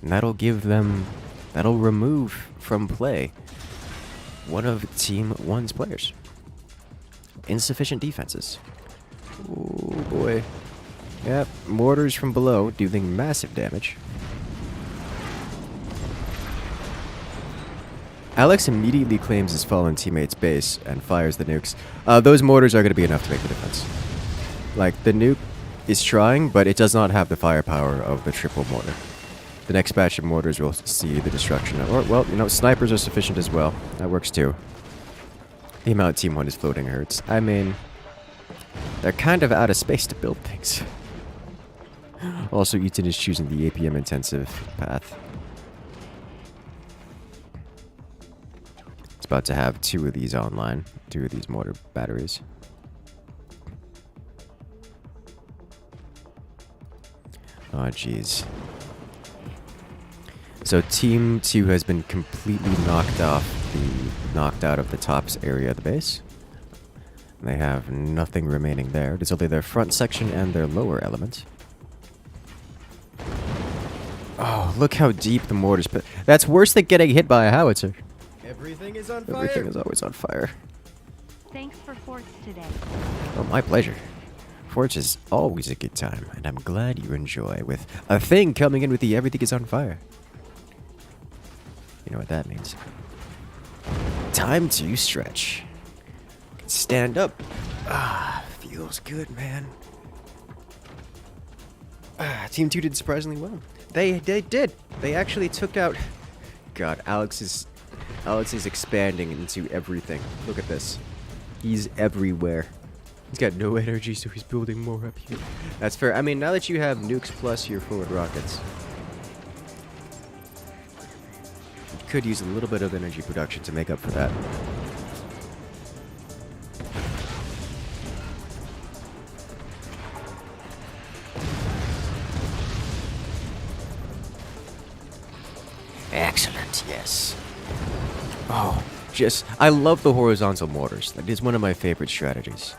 And that'll remove from play one of Team 1's players. Insufficient defenses. Oh boy. Yep, mortars from below dealing massive damage. Alex immediately claims his fallen teammate's base and fires the nukes. Those mortars are going to be enough to make the difference. Like, the nuke is trying, but it does not have the firepower of the triple mortar. The next batch of mortars will see the destruction of... Or, well, you know, snipers are sufficient as well. That works too. The amount Team 1 is floating hurts. I mean, they're kind of out of space to build things. Also, Ethan is choosing the APM intensive path. It's about to have 2 of these online. 2 of these mortar batteries. Oh, jeez. So Team 2 has been completely knocked out of the tops area of the base. They have nothing remaining there. There's only their front section and their lower element. Oh, look how deep the mortars. That's worse than getting hit by a howitzer. Everything is on fire. Everything is always on fire. Thanks for forts today. Oh, my pleasure. Forge is always a good time, and I'm glad you enjoy with a thing coming in with the everything is on fire. You know what that means. Time to stretch. Stand up. Ah, feels good, man. Team 2 did surprisingly well. They did. They actually took out... God, Alex is expanding into everything. Look at this. He's everywhere. He's got no energy, so he's building more up here. That's fair. I mean, now that you have nukes plus your forward rockets, you could use a little bit of energy production to make up for that. Excellent, yes. Oh, I love the horizontal mortars. That is one of my favorite strategies.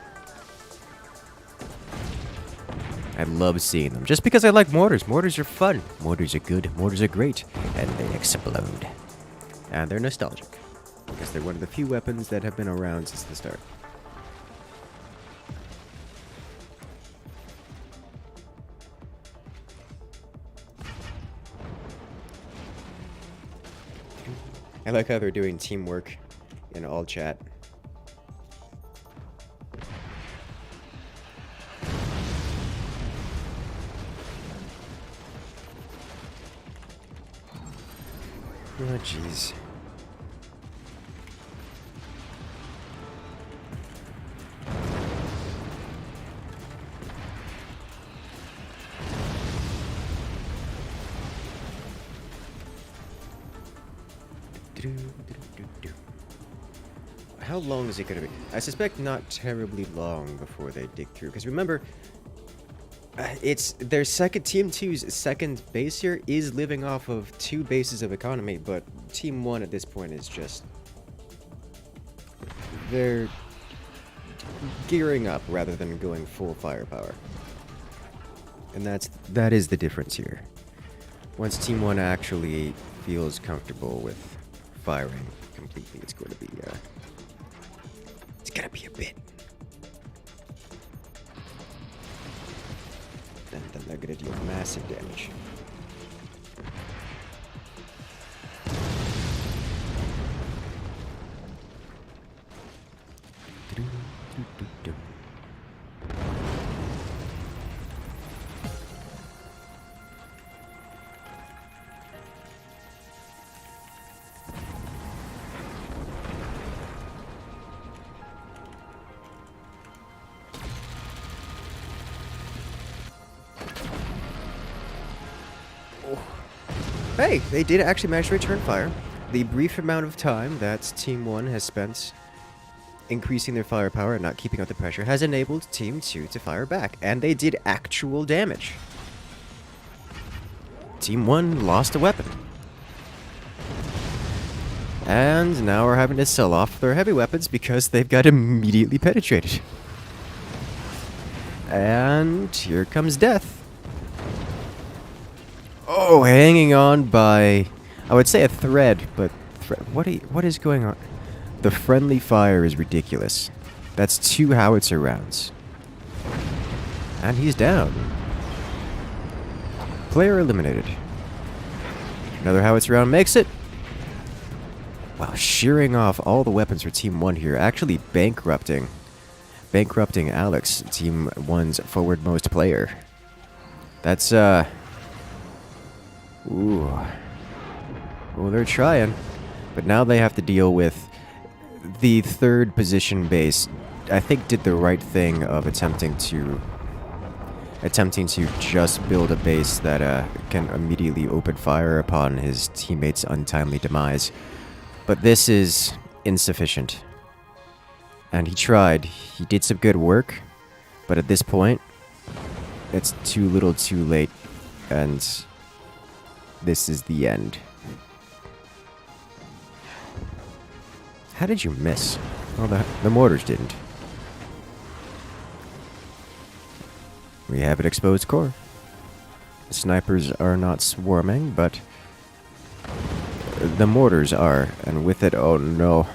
I love seeing them. Just because I like mortars. Mortars are fun. Mortars are good. Mortars are great. And they explode. And they're nostalgic. Because they're one of the few weapons that have been around since the start. I like how they're doing teamwork in all chat. Oh, jeez. How long is it going to be? I suspect not terribly long before they dig through. Because remember, it's their Team 2's second base here is living off of 2 bases of economy, but Team 1 at this point is just... They're gearing up rather than going full firepower. And that is the difference here. Once Team 1 actually feels comfortable with firing completely, it's going to be a bit. Then they're going to deal massive damage. Hey, they did actually manage to return fire. The brief amount of time that Team 1 has spent increasing their firepower and not keeping up the pressure has enabled Team 2 to fire back, and they did actual damage. Team 1 lost a weapon. And now we're having to sell off their heavy weapons because they've got immediately penetrated. And here comes death. Oh, hanging on by, I would say a thread, but what is going on? The friendly fire is ridiculous. That's 2 howitzer rounds. And he's down. Player eliminated. Another howitzer round makes it. Wow, shearing off all the weapons for Team 1 here, actually bankrupting Alex, Team 1's forwardmost player. That's, ooh. Well, they're trying. But now they have to deal with the 3rd position base. I think did the right thing of attempting to attempting to just build a base that can immediately open fire upon his teammates' untimely demise. But this is insufficient. And he tried. He did some good work, but at this point, it's too little too late, and this is the end. How did you miss? Well, the mortars didn't. We have an exposed core. The snipers are not swarming, but the mortars are, and with it, oh no.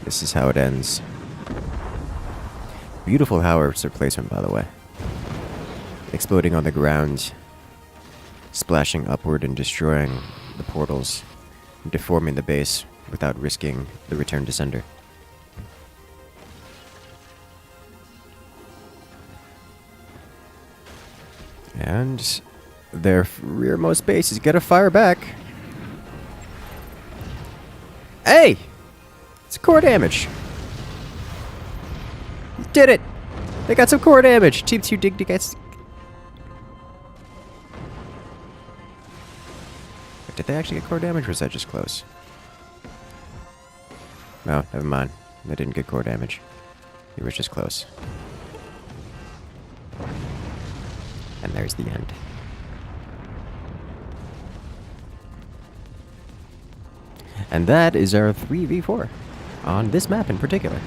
This is how it ends. Beautiful howitzer placement, by the way. Exploding on the ground, splashing upward and destroying the portals, and deforming the base without risking the return to sender. And their rearmost base is gonna fire back. Hey! It's core damage. You did it! They got some core damage. Team 2 dig gets. Did they actually get core damage, or was that just close? No, never mind. They didn't get core damage. It was just close. And there's the end. And that is our 3v4 on this map in particular.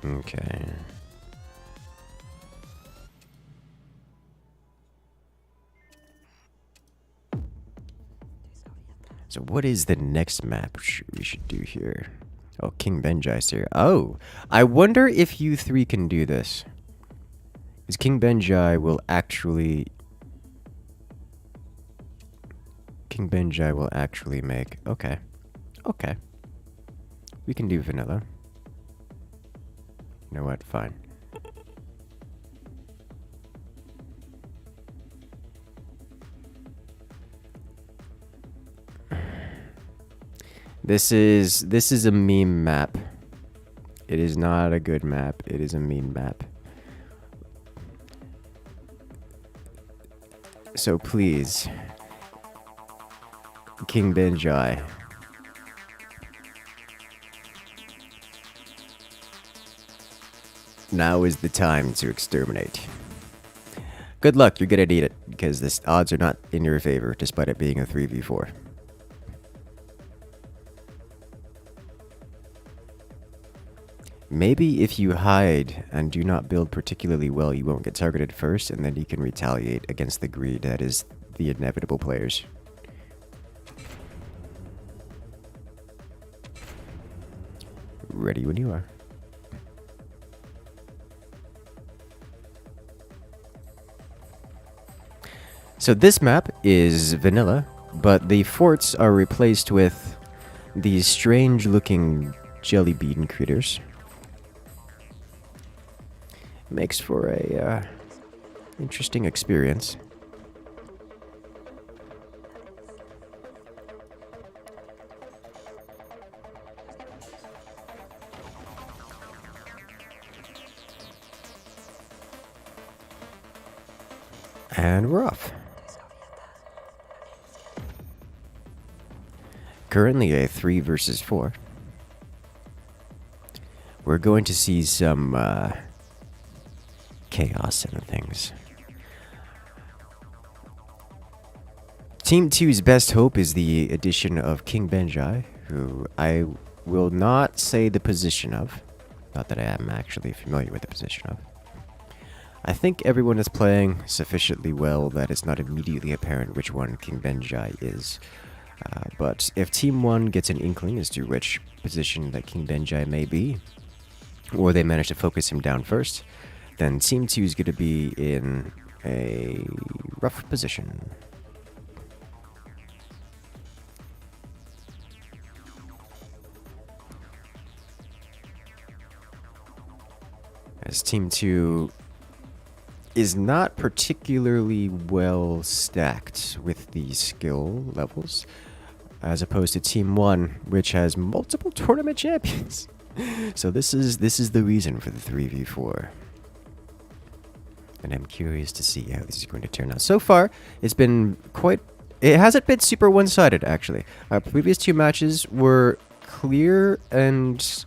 Okay. So what is the next map we should do here? Oh, King Benjai's here. Oh, I wonder if you three can do this. Because King Benjai will actually... King Benjai will actually make... Okay. Okay. We can do vanilla. You know what? Fine. This is a meme map. It is not a good map. It is a meme map. So please, King Benjai, now is the time to exterminate. Good luck, you're gonna need it, because the odds are not in your favor, despite it being a 3v4. Maybe if you hide and do not build particularly well, you won't get targeted first, and then you can retaliate against the greed that is the inevitable players. Ready when you are. So this map is vanilla, but the forts are replaced with these strange looking jelly bean critters. Makes for a interesting experience. And we're off. Currently a 3 versus 4. We're going to see some chaos and things. Team 2's best hope is the addition of King Benjai, who I will not say the position of. Not that I am actually familiar with the position of. I think everyone is playing sufficiently well that it's not immediately apparent which one King Benjai is. But if Team 1 gets an inkling as to which position that King Benjai may be, or they manage to focus him down first, then Team 2 is going to be in a rough position. As Team 2 is not particularly well stacked with the skill levels, as opposed to Team 1, which has multiple tournament champions. So this is the reason for the 3v4. And I'm curious to see how this is going to turn out. So far, it's been quite... It hasn't been super one-sided, actually. Our previous 2 matches were clear and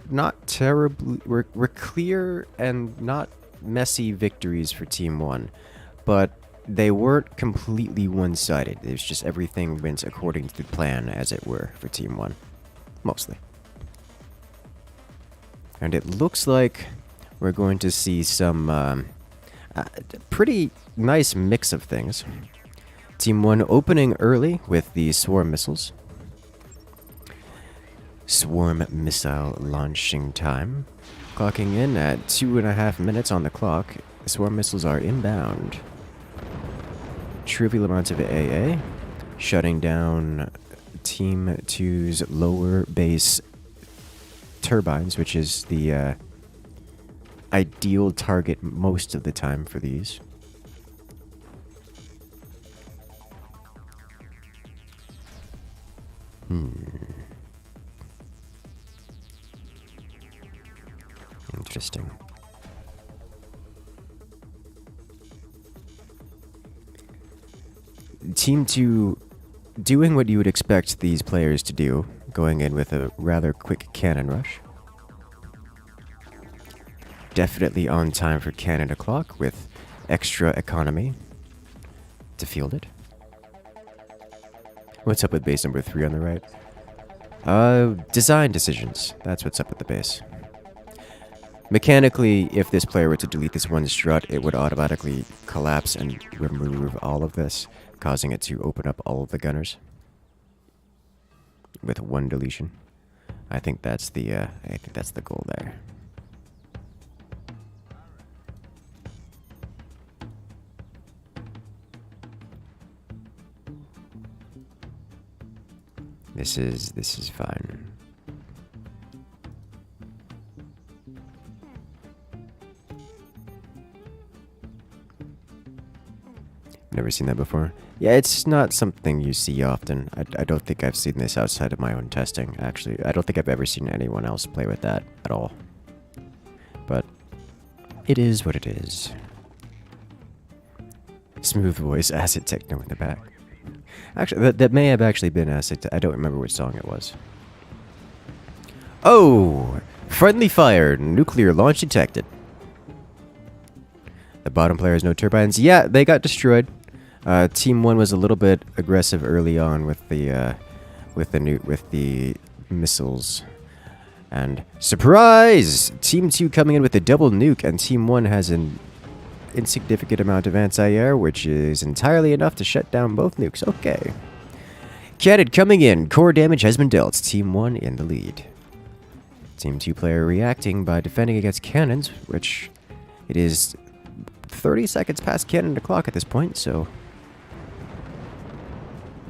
not terribly... Were clear and not messy victories for Team 1. But they weren't completely one-sided. It was just everything went according to the plan, as it were, for Team 1. Mostly. And it looks like we're going to see some pretty nice mix of things. Team 1 opening early with the swarm missiles. Swarm missile launching time. Clocking in at 2.5 minutes on the clock. The swarm missiles are inbound. Trivial amounts of AA. Shutting down Team 2's lower base turbines, which is the ideal target most of the time for these. Interesting. Team 2 doing what you would expect these players to do, going in with a rather quick cannon rush. Definitely on time for cannon o'clock with extra economy to field it. What's up with base number 3 on the right? Design decisions. That's what's up with the base. Mechanically, if this player were to delete this one strut, it would automatically collapse and remove all of this, causing it to open up all of the gunners with one deletion. I think that's the goal there. This is fine. Never seen that before. Yeah, it's not something you see often. I don't think I've seen this outside of my own testing, actually. I don't think I've ever seen anyone else play with that at all. But it is what it is. Smooth voice, acid techno in the back. Actually, that may have actually been acid. I don't remember which song it was. Oh! Friendly fire. Nuclear launch detected. The bottom player has no turbines. Yeah, they got destroyed. Team 1 was a little bit aggressive early on with the missiles. And surprise! Team 2 coming in with a double nuke, and Team 1 has an insignificant amount of anti-air, which is entirely enough to shut down both nukes. Okay. Cannon coming in. Core damage has been dealt. Team 1 in the lead. Team 2 player reacting by defending against cannons, which it is 30 seconds past cannon o'clock at this point, so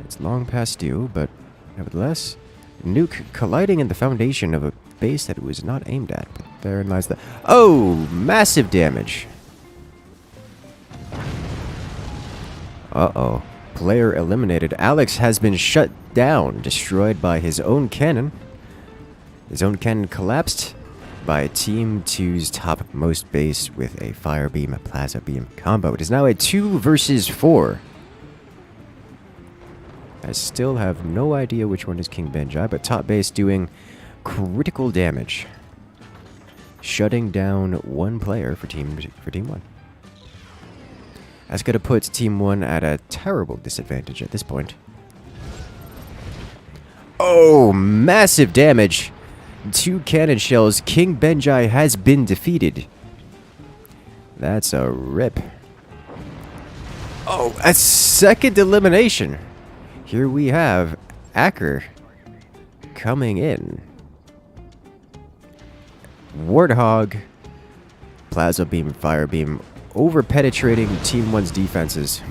it's long past due, but nevertheless, nuke colliding in the foundation of a base that it was not aimed at. But therein lies the... Oh! Massive damage! Uh-oh. Player eliminated. Alex has been shut down, destroyed by his own cannon. His own cannon collapsed by Team 2's topmost base with a fire beam, a plaza beam combo. It is now a 2 versus 4. I still have no idea which one is King Benjai, but top base doing critical damage. Shutting down one player for Team 1. That's going to put Team 1 at a terrible disadvantage at this point. Oh, massive damage. 2 cannon shells. King Benjai has been defeated. That's a rip. Oh, a second elimination. Here we have Acker coming in. Warthog. Plaza beam, fire beam. Over-penetrating Team 1's defenses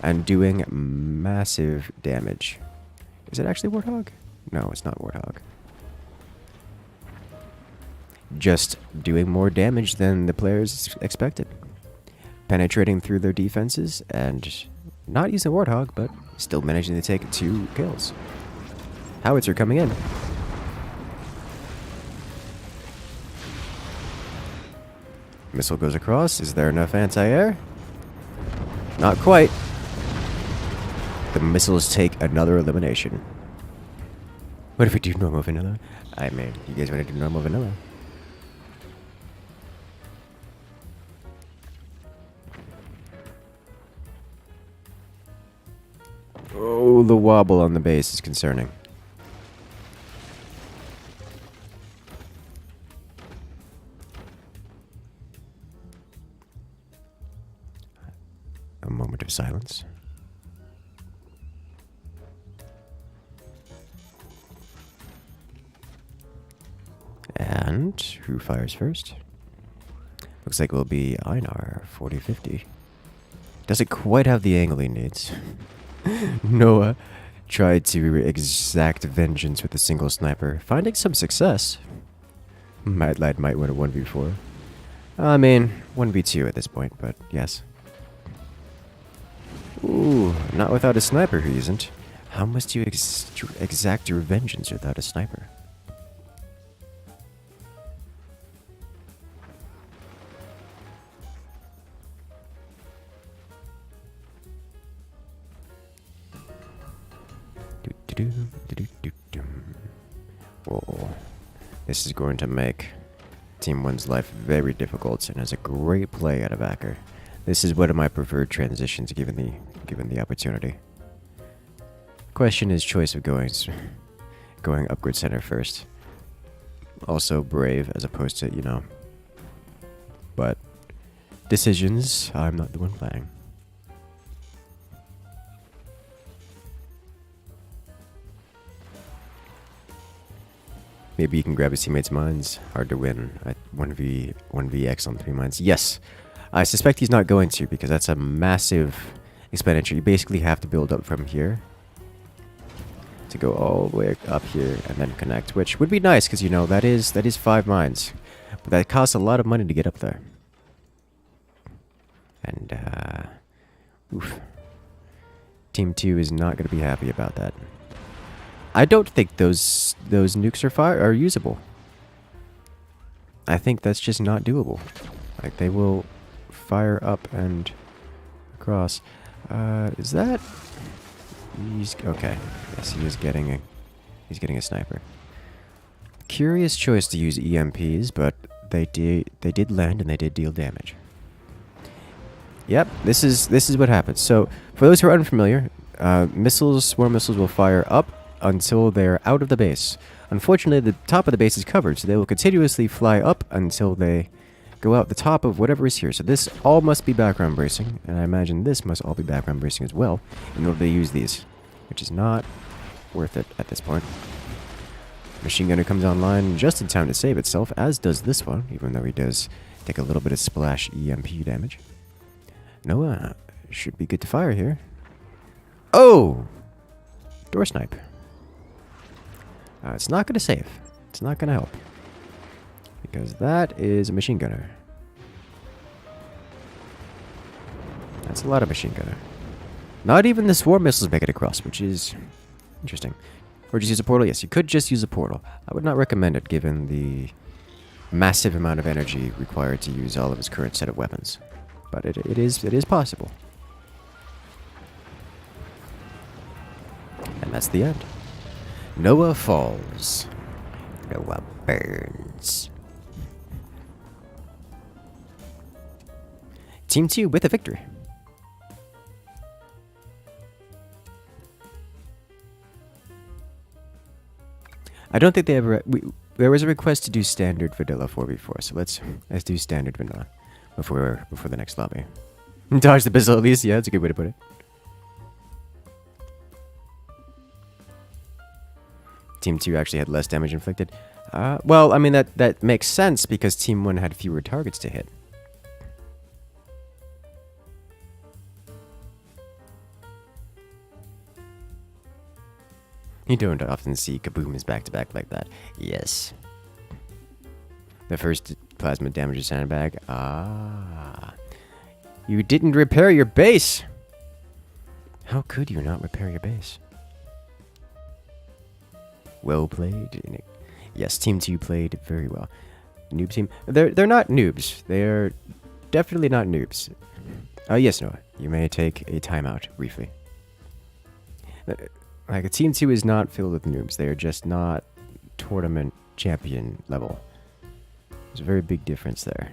and doing massive damage. Is it actually Warthog? No, it's not Warthog. Just doing more damage than the players expected. penetrating through their defenses and not using Warthog, but still managing to take 2 kills. Howitzer coming in. Missile goes across. Is there enough anti-air? Not quite. The missiles take another elimination. What if we do normal vanilla? I mean, you guys want to do normal vanilla? Oh, the wobble on the base is concerning. A moment of silence. And who fires first? Looks like it will be Einar, 40-50. Doesn't quite have the angle he needs. Noah tried to exact vengeance with a single sniper, finding some success. Mad Lad might win a 1v4. I mean, 1v2 at this point, but yes. Ooh, not without a sniper he isn't. How must you exact your vengeance without a sniper? Whoa. This is going to make Team 1's life very difficult, and is a great play out of Acker. This is one of my preferred transitions given the opportunity. Question is choice of going upgrade center first. Also brave as opposed to, you know. But decisions, I'm not the one playing. Maybe you can grab his teammates' mines. Hard to win at 1vx on 3 mines. Yes, I suspect he's not going to, because that's a massive expenditure. You basically have to build up from here to go all the way up here and then connect, which would be nice because, you know, that is 5 mines, but that costs a lot of money to get up there. And oof, Team 2 is not going to be happy about that. I don't think those nukes are usable. I think that's just not doable. Like, they will fire up and across. Is that? He's okay. Yes, he is getting a sniper. Curious choice to use EMPs, but they did land and they did deal damage. Yep, this is what happens. So for those who are unfamiliar, swarm missiles will fire up until they're out of the base. Unfortunately, the top of the base is covered, so they will continuously fly up until they go out the top of whatever is here. So this all must be background bracing, and I imagine this must all be background bracing as well in order to use these, which is not worth it at this point. Machine gunner comes online just in time to save itself, as does this one, even though he does take a little bit of splash EMP damage. Noah should be good to fire here. Oh! Door snipe. It's not going to save. It's not going to help. Because that is a machine gunner. That's a lot of machine gunner. Not even the swarm missiles make it across, which is interesting. Or just use a portal? Yes, you could just use a portal. I would not recommend it given the massive amount of energy required to use all of his current set of weapons. But it is possible. And that's the end. Noah falls. Noah burns. Team 2 with a victory. I don't think they ever... there was a request to do standard vanilla 4v4, so let's do standard vanilla before the next lobby. Dodge the pistol at least, yeah, that's a good way to put it. Team 2 actually had less damage inflicted. Well, I mean, that makes sense because Team 1 had fewer targets to hit. You don't often see kabooms back-to-back like that. Yes. The first plasma damage is sandbag. Ah. You didn't repair your base! How could you not repair your base? Well played. Yes, Team 2 played very well. Noob team. They're not noobs. They're definitely not noobs. Yes, Noah. You may take a timeout briefly. Like, a Team 2 is not filled with noobs. They are just not tournament champion level. There's a very big difference there.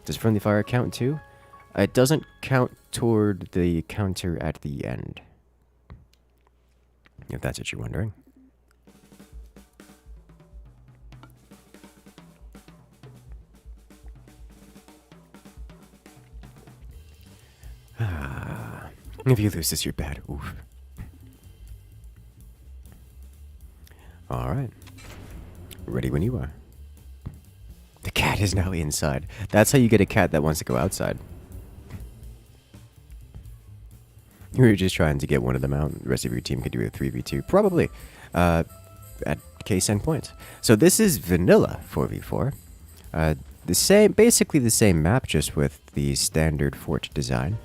Does friendly fire count too? It doesn't count toward the counter at the end. If that's what you're wondering. If you lose this, you're bad. Oof. Alright. Ready when you are. The cat is now inside. That's how you get a cat that wants to go outside. You were just trying to get one of them out. The rest of your team could do a 3v2. Probably. At case end points. So this is vanilla 4v4. Basically the same map, just with the standard fort design.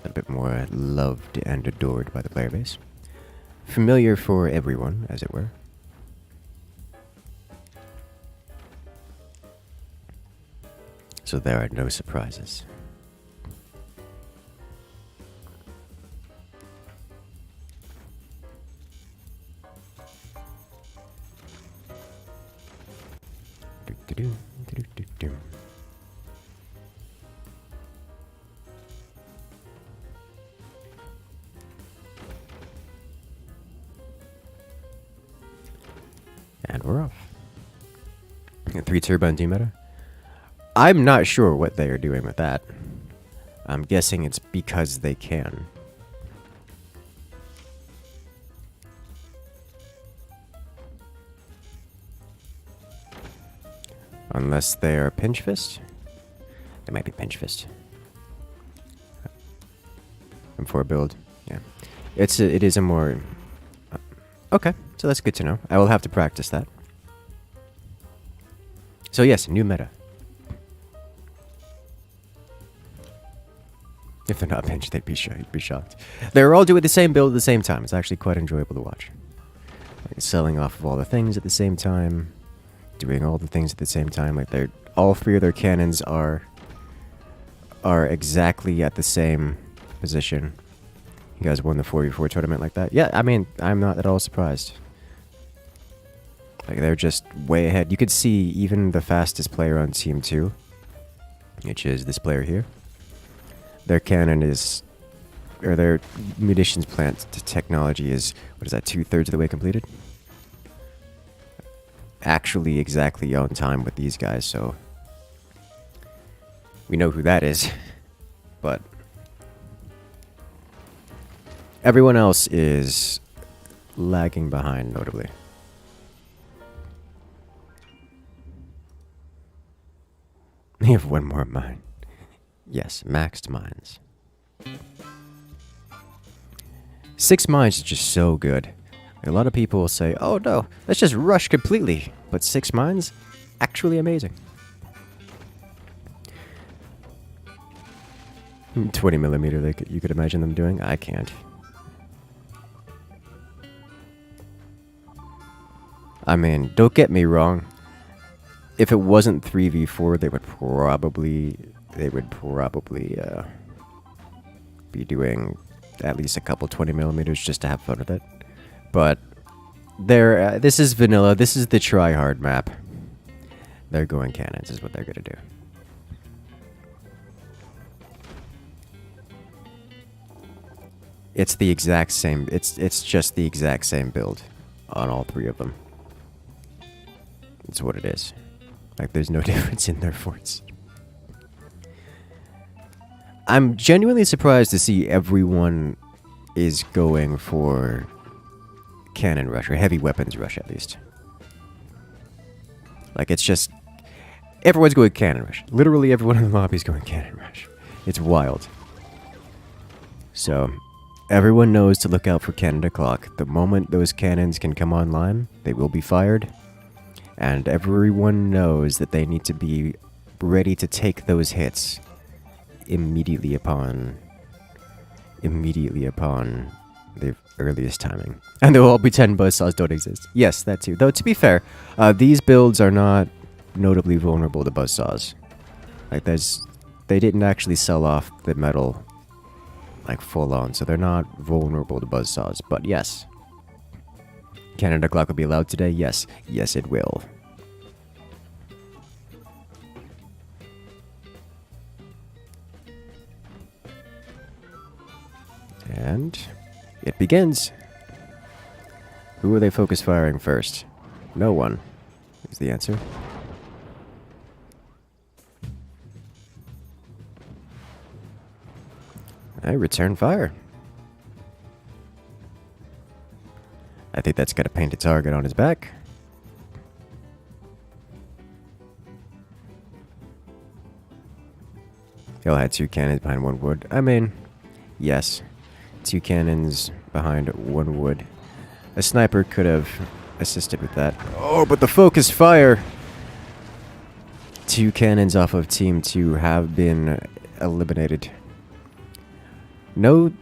A bit more loved and adored by the player base. Familiar for everyone, as it were. So there are no surprises. And we're off. 3 turbine team meta. I'm not sure what they are doing with that. I'm guessing it's because they can. Unless they are pinch fist. They might be pinch fist. M4 build. Yeah. It is a more... okay, so that's good to know. I will have to practice that. So yes, new meta. If they're not pinched, they'd be shocked. They're all doing the same build at the same time. It's actually quite enjoyable to watch. Like, selling off of all the things at the same time, doing all the things at the same time. Like, they're all 3 of their cannons are exactly at the same position. You guys won the 4v4 tournament like that? Yeah, I mean, I'm not at all surprised. Like, they're just way ahead. You could see even the fastest player on Team 2, which is this player here. Their cannon is, or their munitions plant technology is, what is that, 2/3 of the way completed? Actually exactly on time with these guys, so we know who that is. But everyone else is lagging behind, notably. We have 1 more mine. Yes, maxed mines. 6 mines is just so good. A lot of people will say, oh no, let's just rush completely. But 6 mines? Actually amazing. 20mm, you could imagine them doing? I can't. I mean, don't get me wrong. If it wasn't 3v4, they would probably be doing at least a couple 20mm just to have fun with it. But this is vanilla. This is the try-hard map. They're going cannons is what they're going to do. It's the exact same. It's just the exact same build on all 3 of them. It's what it is. Like, there's no difference in their forts. I'm genuinely surprised to see everyone is going for cannon rush, or heavy weapons rush at least. Like, it's just... everyone's going cannon rush. Literally everyone in the lobby is going cannon rush. It's wild. So, everyone knows to look out for cannon o'clock. The moment those cannons can come online, they will be fired. And everyone knows that they need to be ready to take those hits immediately upon the earliest timing. And they'll all pretend buzzsaws don't exist. Yes, that too. Though, to be fair, these builds are not notably vulnerable to buzzsaws. Like, they didn't actually sell off the metal, like, full on, so they're not vulnerable to buzzsaws. But yes. Canada Glock will be allowed today? Yes. Yes, it will. And it begins. Who are they focus firing first? No one is the answer. I return fire. I think that's got a painted target on his back. He'll have 2 cannons behind 1 wood. I mean, yes. 2 cannons behind 1 wood. A sniper could have assisted with that. Oh, but the focus fire! 2 cannons off of Team 2 have been eliminated. No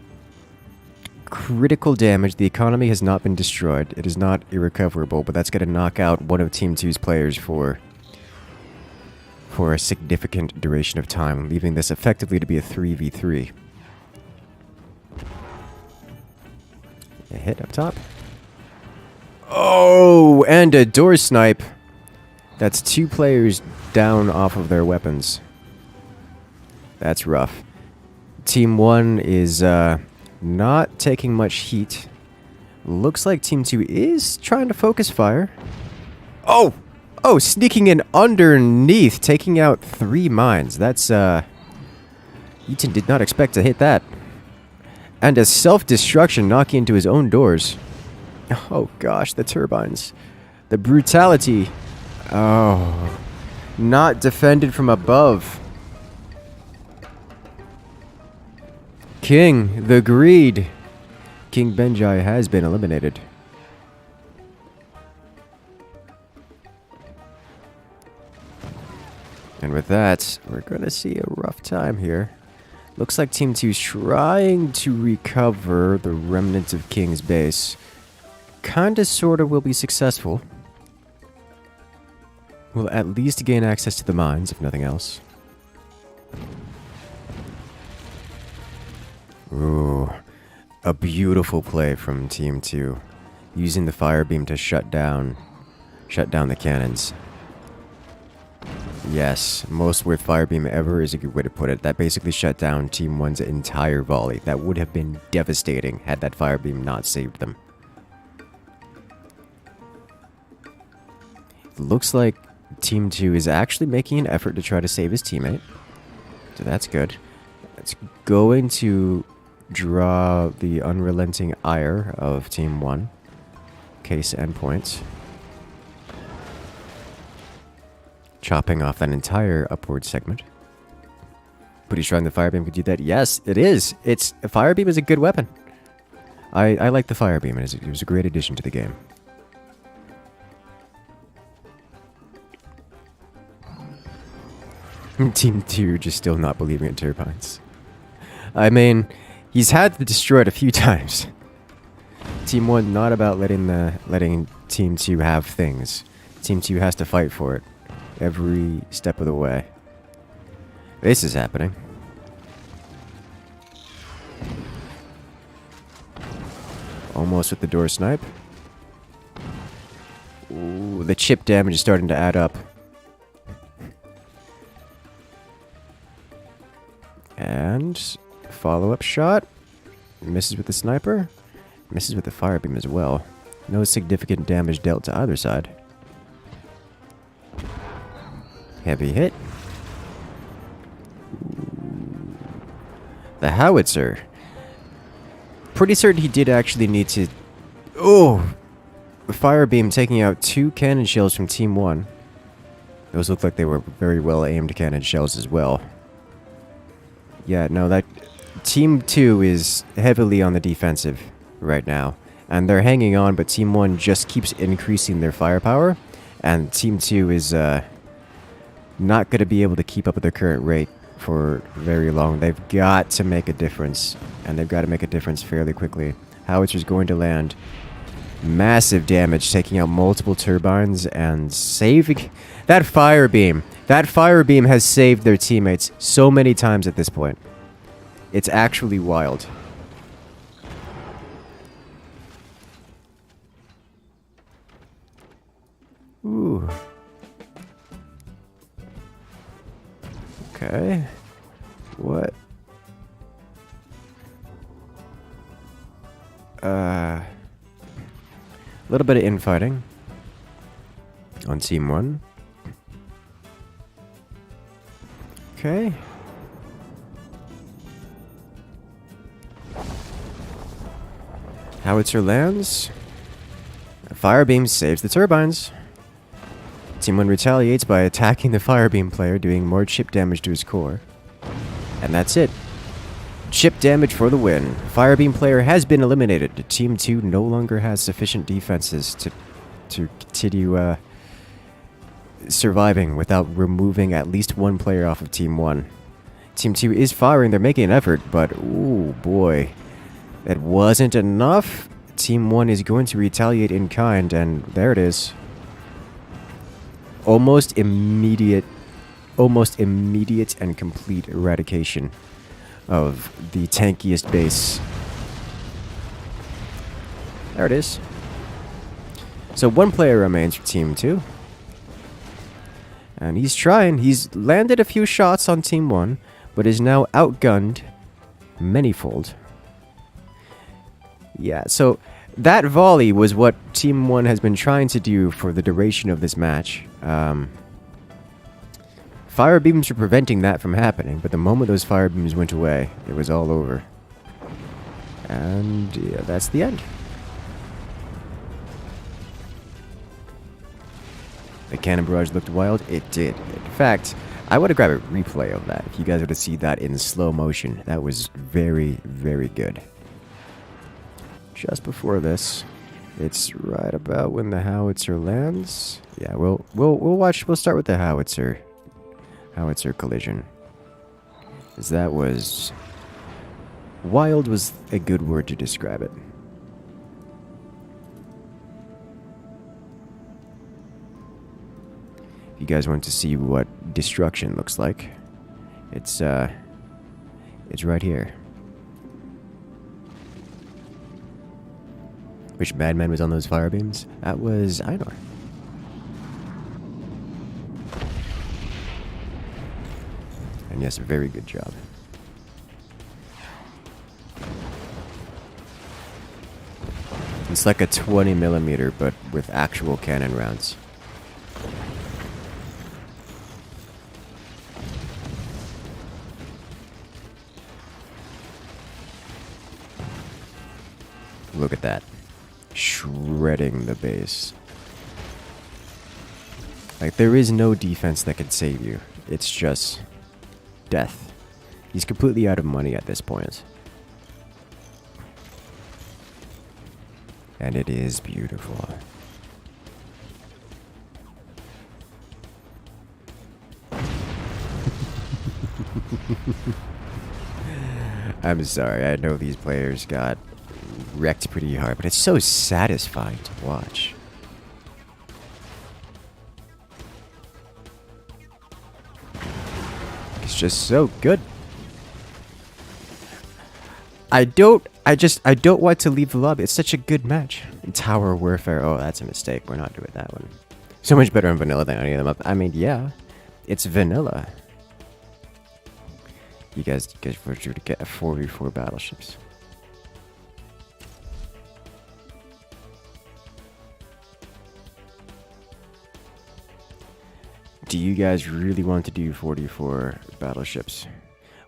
critical damage. The economy has not been destroyed. It is not irrecoverable, but that's going to knock out one of Team 2's players for a significant duration of time, leaving this effectively to be a 3v3. A hit up top. Oh, and a door snipe. That's 2 players down off of their weapons. That's rough. Team 1 is not taking much heat. Looks like Team 2 is trying to focus fire. Oh! Oh, sneaking in underneath, taking out 3 mines. That's, Eaton did not expect to hit that. And a self-destruction knocking into his own doors. Oh gosh, the turbines. The brutality. Oh. Not defended from above. King, the greed. King Benjai has been eliminated. And with that, we're going to see a rough time here. Looks like Team 2's trying to recover the remnants of King's base. Kinda, sorta will be successful. Will at least gain access to the mines, if nothing else. Ooh, a beautiful play from Team 2. Using the fire beam to shut down the cannons. Yes, most worth fire beam ever is a good way to put it. That basically shut down Team 1's entire volley. That would have been devastating had that fire beam not saved them. Looks like Team 2 is actually making an effort to try to save his teammate. So that's good. It's going to draw the unrelenting ire of Team 1. Case endpoints. Chopping off that entire upward segment. But he's trying the fire beam could do that. Yes, it is. A fire beam is a good weapon. I like the fire beam. It was a great addition to the game. Team 2 just still not believing in turbines. I mean, he's had to destroy it a few times. Team 1 not about letting Team 2 have things. Team 2 has to fight for it every step of the way. This is happening. Almost with the door snipe. Ooh, the chip damage is starting to add up. And follow-up shot. Misses with the sniper. Misses with the fire beam as well. No significant damage dealt to either side. Heavy hit. Ooh. The howitzer. Pretty certain he did actually need to... Oh! The fire beam taking out 2 cannon shells from Team 1. Those look like they were very well aimed cannon shells as well. Yeah, no, that... Team 2 is heavily on the defensive right now. And they're hanging on, but Team 1 just keeps increasing their firepower. And Team 2 is, not going to be able to keep up with their current rate for very long. They've got to make a difference, and they've got to make a difference fairly quickly. Howitser's going to land. Massive damage, taking out multiple turbines and saving... That fire beam! That fire beam has saved their teammates so many times at this point. It's actually wild. Ooh. Okay. What? A little bit of infighting on Team 1. Okay. Howitzer lands. A fire beam saves the turbines. Team 1 retaliates by attacking the firebeam player, doing more chip damage to his core. And that's it. Chip damage for the win. Firebeam player has been eliminated. Team 2 no longer has sufficient defenses to continue surviving without removing at least one player off of Team 1. Team 2 is firing, they're making an effort, but ooh boy. That wasn't enough. Team 1 is going to retaliate in kind, and there it is. Almost immediate and complete eradication of the tankiest base. There it is. So one player remains for Team 2. And he's trying. He's landed a few shots on Team 1, but is now outgunned manyfold. Yeah, so that volley was what Team 1 has been trying to do for the duration of this match. Fire beams were preventing that from happening, but the moment those fire beams went away, it was all over. And yeah, that's the end. The cannon barrage looked wild. It did. In fact, I would have grabbed a replay of that if you guys would have seen that in slow motion. That was very, very good. Just before this, it's right about when the howitzer lands. Yeah, we'll watch. We'll start with the howitzer collision. Because that was wild was a good word to describe it. If you guys want to see what destruction looks like, it's right here. Which madman was on those fire beams? That was Einar. And yes, a very good job. It's like a 20mm, but with actual cannon rounds. Look at that. Shredding the base. Like, there is no defense that can save you. It's just death. He's completely out of money at this point. And it is beautiful. I'm sorry, I know these players got wrecked pretty hard, but it's so satisfying to watch. It's just so good. I don't want to leave the lobby. It's such a good match. Tower Warfare. Oh, that's a mistake. We're not doing that one. So much better in vanilla than any of them up. I mean, yeah, it's vanilla. You guys were due to get a 4v4 battleships. Do you guys really want to do 44 battleships?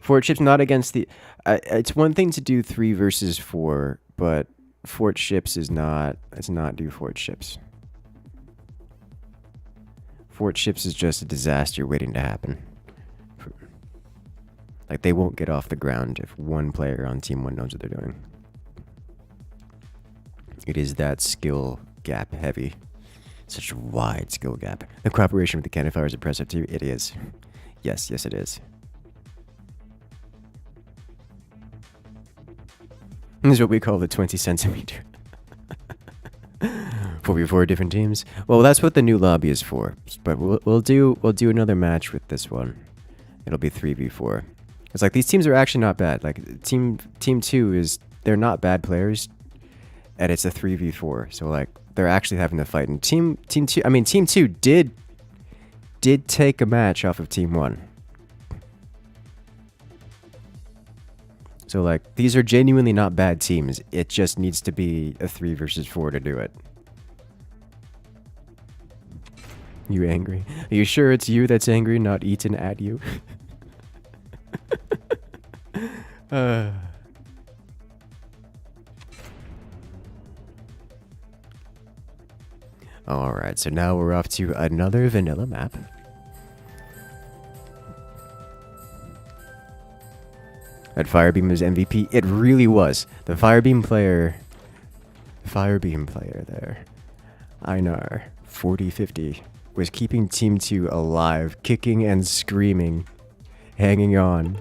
4 ships, not against the... it's one thing to do 3 versus 4, but fort ships is not... Let's not do fort ships. Fort ships is just a disaster waiting to happen. Like, they won't get off the ground if one player on Team 1 knows what they're doing. It is that skill gap heavy. Such a wide skill gap. The cooperation with the cannon fire is impressive too. It is. Yes, yes it is. This is what we call the 20 centimeter. 4v4 different teams. Well, that's what the new lobby is for. But we'll do another match with this one. It'll be 3v4. It's like these teams are actually not bad. Like team 2 is, they're not bad players, and it's a 3v4. So like they're actually having to fight. And team 2, I mean team 2 did take a match off of team 1. So like these are genuinely not bad teams. It just needs to be a 3 versus 4 to do it. You angry? Are you sure it's you that's angry, not Eaton at you? Alright, so now we're off to another vanilla map. That Firebeam was MVP. It really was. The Firebeam player there, Einar 4050, was keeping Team 2 alive, kicking and screaming, hanging on.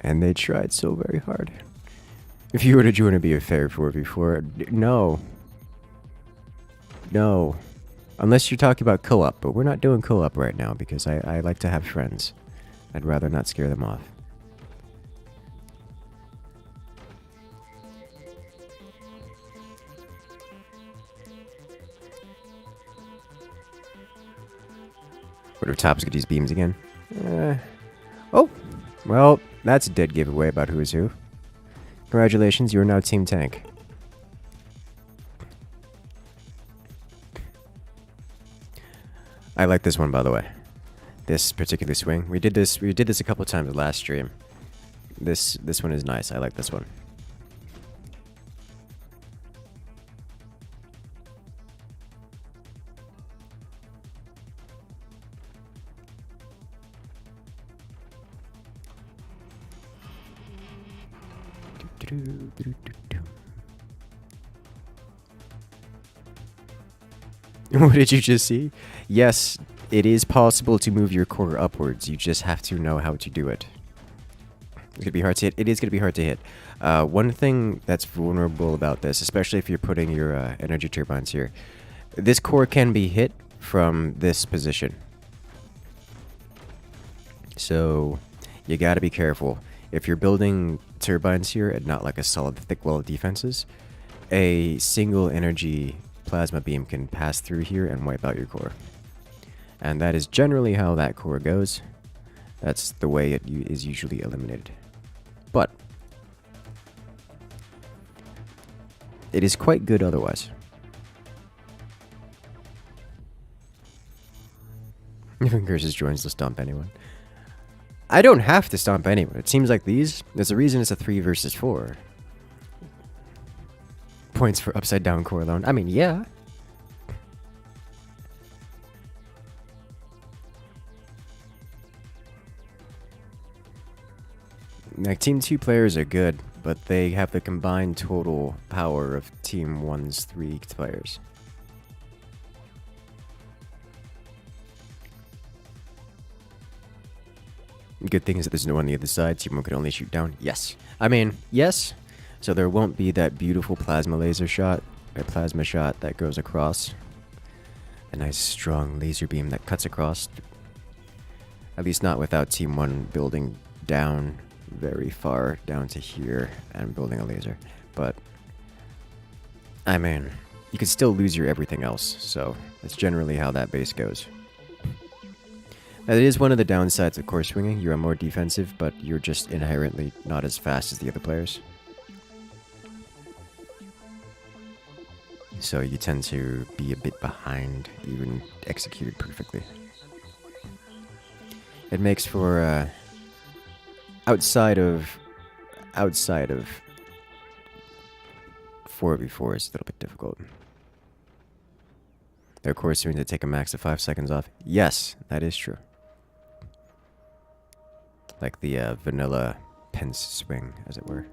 And they tried so very hard. If you were to join to be a fair 4v4, no. No. Unless you're talking about co-op, but we're not doing co-op right now because I like to have friends. I'd rather not scare them off. What if Top's gonna use beams again? Oh! Well, that's a dead giveaway about who is who. Congratulations, you are now Team Tank. I like this one, by the way. This particular swing. We did this a couple times last stream. This one is nice. I like this one. What did you just see? Yes, it is possible to move your core upwards. You just have to know how to do it. It's gonna be hard to hit. It is gonna be hard to hit. One thing that's vulnerable about this, especially if you're putting your energy turbines here, this core can be hit from this position. So you gotta be careful. If you're building turbines here and not like a solid thick wall of defenses, a single energy plasma beam can pass through here and wipe out your core. And that is generally how that core goes. That's the way it is usually eliminated. But it is quite good otherwise. If Incursus joins, let's stomp anyone. I don't have to stomp anyone. It seems like these, there's a reason it's a 3 versus 4. Points for upside down core alone. I mean, yeah. Like, Team 2 players are good, but they have the combined total power of Team 1's 3 players. Good thing is that there's no one on the other side. Team 1 can only shoot down. Yes. I mean, yes. So there won't be that beautiful plasma laser shot, or plasma shot that goes across. A nice strong laser beam that cuts across. At least not without Team 1 building down very far down to here and building a laser. But, I mean, you could still lose your everything else. So that's generally how that base goes. That is one of the downsides of core swinging. You are more defensive, but you're just inherently not as fast as the other players. So you tend to be a bit behind, even executed perfectly. It makes for outside of 4v4 is a little bit difficult. Their core swing to take a max of 5 seconds off. Yes, that is true. Like the vanilla Pence swing, as it were.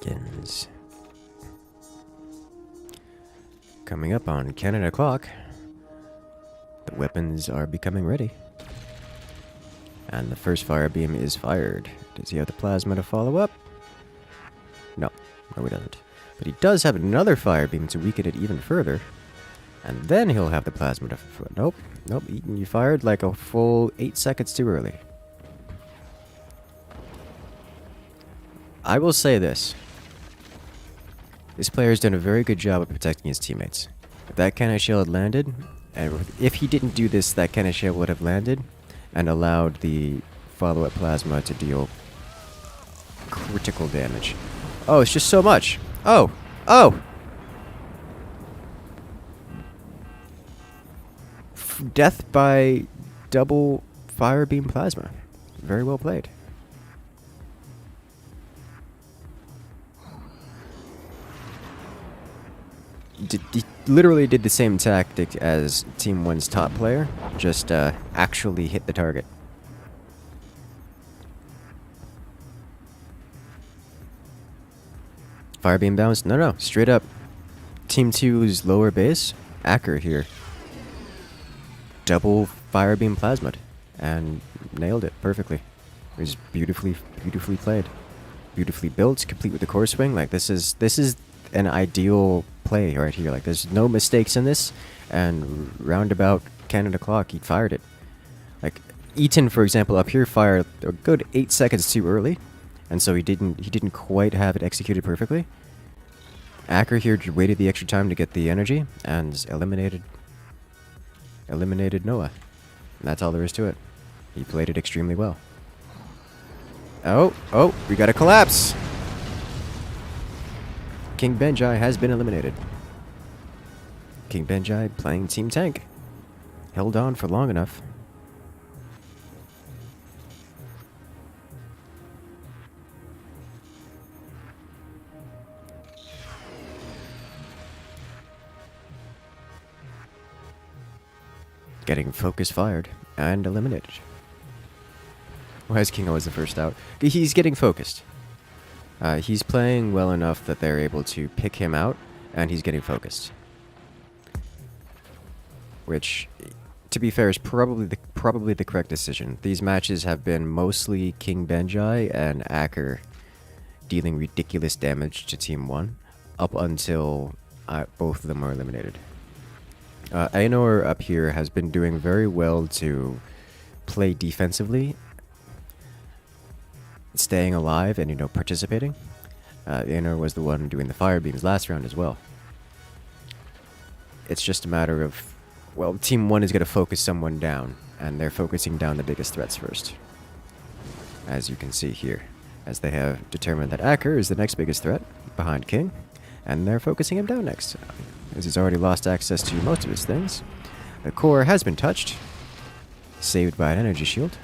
begins. Coming up on Canada clock, the weapons are becoming ready. And the first fire beam is fired. Does he have the plasma to follow up? No, he doesn't. But he does have another fire beam to weaken it even further. And then he'll have the plasma to... Nope, Eaton, you fired like a full 8 seconds too early. I will say this. This player has done a very good job of protecting his teammates. If that cannon shell had landed, and if he didn't do this, that cannon shell would have landed and allowed the follow-up plasma to deal critical damage. Oh, it's just so much. Oh! Death by double fire beam plasma. Very well played. He literally did the same tactic as Team 1's top player, just actually hit the target. Firebeam bounce? No, straight up. Team 2's lower base, Acker here. Double firebeam plasmid, and nailed it perfectly. It was beautifully played. Beautifully built, complete with the core swing. Like, this is an ideal play right here. Like, there's no mistakes in this, and roundabout Canada clock, he fired it. Like, Eaton, for example, up here fired a good 8 seconds too early, and so he didn't quite have it executed perfectly. Acker here waited the extra time to get the energy and eliminated Noah. And that's all there is to it. He played it extremely well. Oh, we got a collapse. King Benjai has been eliminated. King Benjai playing Team Tank. Held on for long enough. Getting focus fired and eliminated. Why is King always the first out? He's getting focused. He's playing well enough that they're able to pick him out, and he's getting focused. Which, to be fair, is probably the correct decision. These matches have been mostly King Benjai and Acker dealing ridiculous damage to Team 1, up until both of them are eliminated. Aenor up here has been doing very well to play defensively, staying alive and, participating. Aenor was the one doing the fire beams last round as well. It's just a matter of, well, Team 1 is going to focus someone down, and they're focusing down the biggest threats first. As you can see here, as they have determined that Acker is the next biggest threat behind King, and they're focusing him down next, as he's already lost access to most of his things. The core has been touched, saved by an energy shield.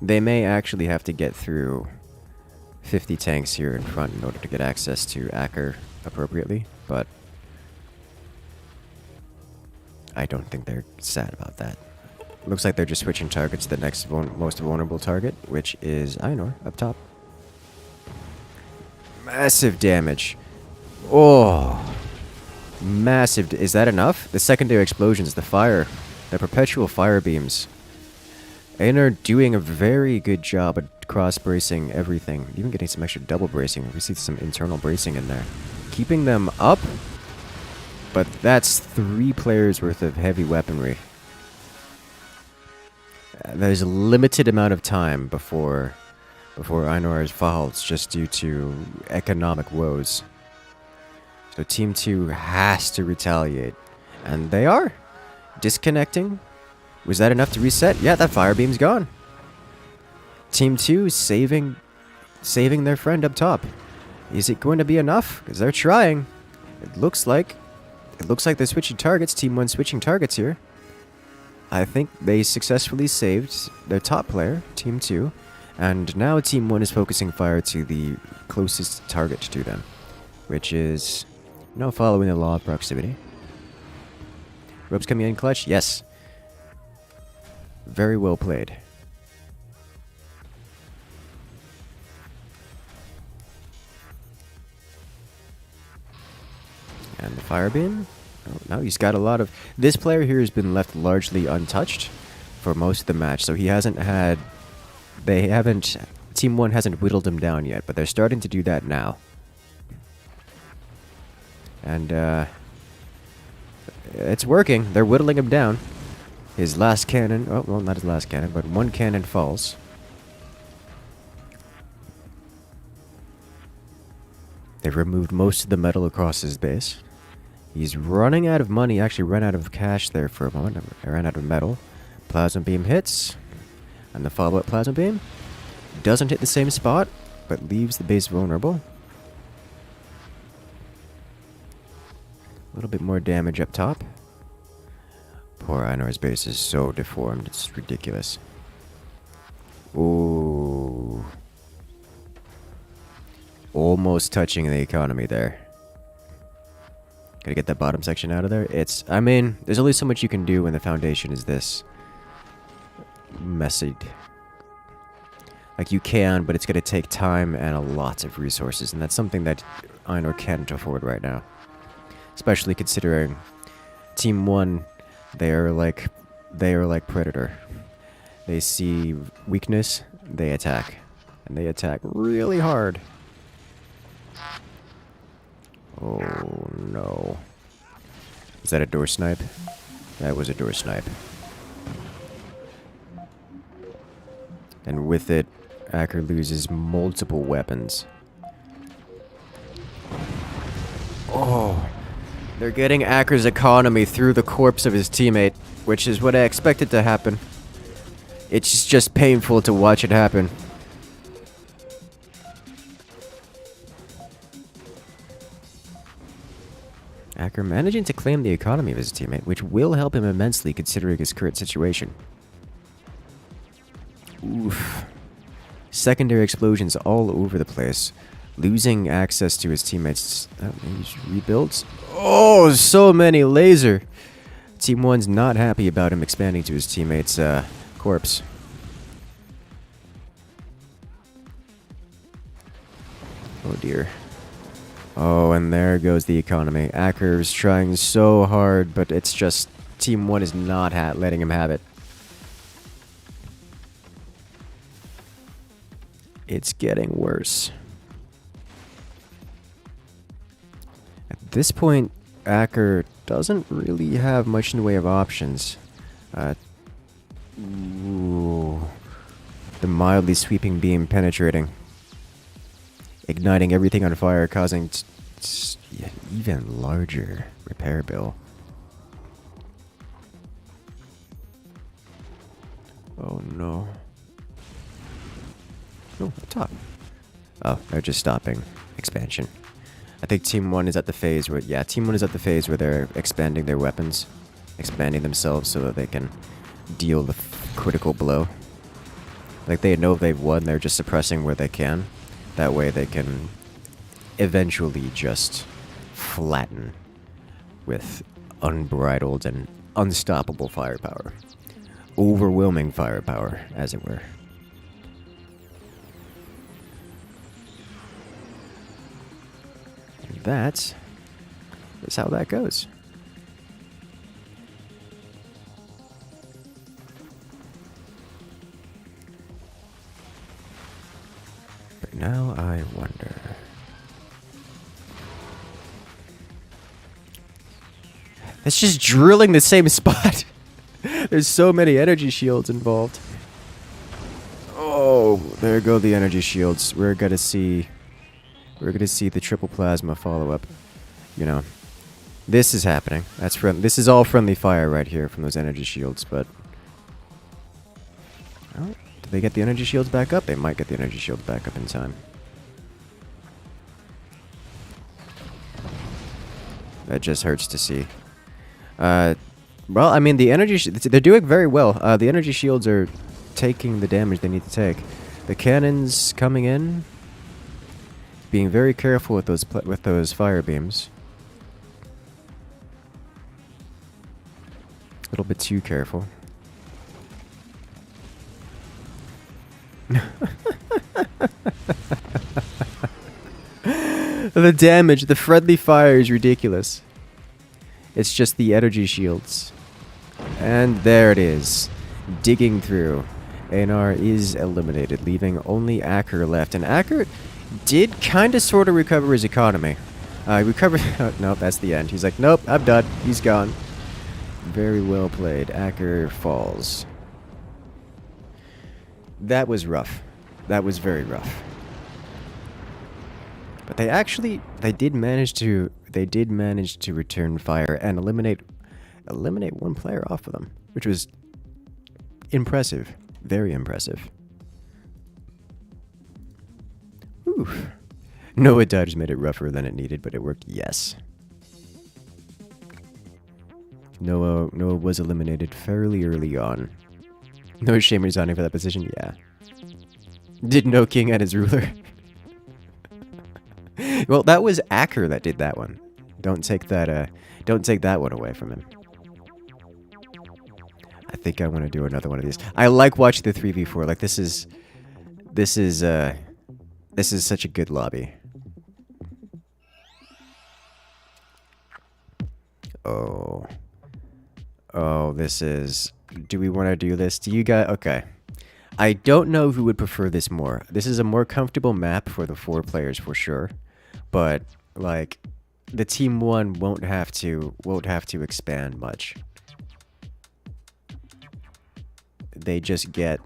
They may actually have to get through 50 tanks here in front in order to get access to Acker appropriately, but I don't think they're sad about that. Looks like they're just switching targets to the next most vulnerable target, which is Aenor up top. Massive damage. Oh, massive. Is that enough? The secondary explosions, the perpetual fire beams. Aenor doing a very good job at cross-bracing everything, even getting some extra double bracing. We see some internal bracing in there. Keeping them up, but that's 3 players worth of heavy weaponry. There's a limited amount of time before Aenor falls just due to economic woes. So Team 2 has to retaliate. And they are. Disconnecting. Was that enough to reset? Yeah, that fire beam's gone. Team 2 saving their friend up top. Is it going to be enough? Because they're trying. It looks like they're switching targets. Team 1 switching targets here. I think they successfully saved their top player, Team 2, and now Team 1 is focusing fire to the closest target to them, which is, following the law of proximity. Ropes coming in clutch? Yes. Very well played. And the fire beam? Oh, no, he's got a lot of... This player here has been left largely untouched for most of the match, so he hasn't had... They haven't... Team 1 hasn't whittled him down yet, but they're starting to do that now. And, it's working. They're whittling him down. His last cannon... Oh, well, not his last cannon, but one cannon falls. They've removed most of the metal across his base. He's running out of money. Actually ran out of cash there for a moment. I ran out of metal. Plasma beam hits. And the follow-up plasma beam doesn't hit the same spot, but leaves the base vulnerable. A little bit more damage up top. Poor Einar's base is so deformed. It's ridiculous. Ooh. Almost touching the economy there. Gotta get that bottom section out of there. It's, I mean, there's only so much you can do when the foundation is this messy. Like, you can, but it's gonna take time and a lot of resources, and that's something that Einar can't afford right now. Especially considering Team 1, they are like Predator. They see weakness, they attack. And they attack really hard. Oh no. Is that a door snipe? That was a door snipe. And with it, Acker loses multiple weapons. Oh. They're getting Acker's economy through the corpse of his teammate, which is what I expected to happen. It's just painful to watch it happen. Acker managing to claim the economy of his teammate, which will help him immensely considering his current situation. Oof. Secondary explosions all over the place. Losing access to his teammates. He's rebuilds. Oh, so many laser. Team 1's not happy about him expanding to his teammate's corpse. Oh dear. Oh, and there goes the economy. Acker's trying so hard, but it's just Team 1 is not letting him have it. It's getting worse. At this point, Acker doesn't really have much in the way of options. Ooh. The mildly sweeping beam penetrating. Igniting everything on fire, causing even larger repair bill. Oh no. Oh, up top. Oh, they're just stopping expansion. I think Team 1 is at the phase where, yeah, Team 1 is at the phase where they're expanding their weapons. Expanding themselves so that they can deal the critical blow. Like, they know they've won, they're just suppressing where they can. That way they can eventually just flatten with unbridled and unstoppable firepower. Overwhelming firepower, as it were. And that is how that goes. But now I wonder. It's just drilling the same spot. There's so many energy shields involved. Oh, there go the energy shields. We're gonna see the triple plasma follow up. You know, this is happening. This is all friendly fire right here from those energy shields. But oh, did they get the energy shields back up? They might get the energy shields back up in time. That just hurts to see. Well, I mean, the energy... they're doing very well. The energy shields are taking the damage they need to take. The cannons coming in. Being very careful with those fire beams. little bit too careful. The damage, the friendly fire is ridiculous. It's just the energy shields. And there it is. Digging through. ANR is eliminated, leaving only Acker left. And Acker did kind of sort of recover his economy. Recovered... Oh, no, that's the end. He's like, nope, I'm done. He's gone. Very well played. Acker falls. That was rough. That was very rough. But they did manage to return fire and eliminate one player off of them, which was impressive, very impressive. Oof. Noah dodge made it rougher than it needed, but it worked. Yes. Noah was eliminated fairly early on. No shame resigning for that position. Yeah. Did no king at his ruler. Well, that was Acker that did that one. Don't take that one away from him. I think I want to do another one of these. I like watching the 3v4. Like this is such a good lobby. Oh, this is... Do we want to do this? Do you guys... Okay. I don't know who would prefer this more. This is a more comfortable map for the 4 players for sure. But, like, the team 1 won't have to expand much. They just get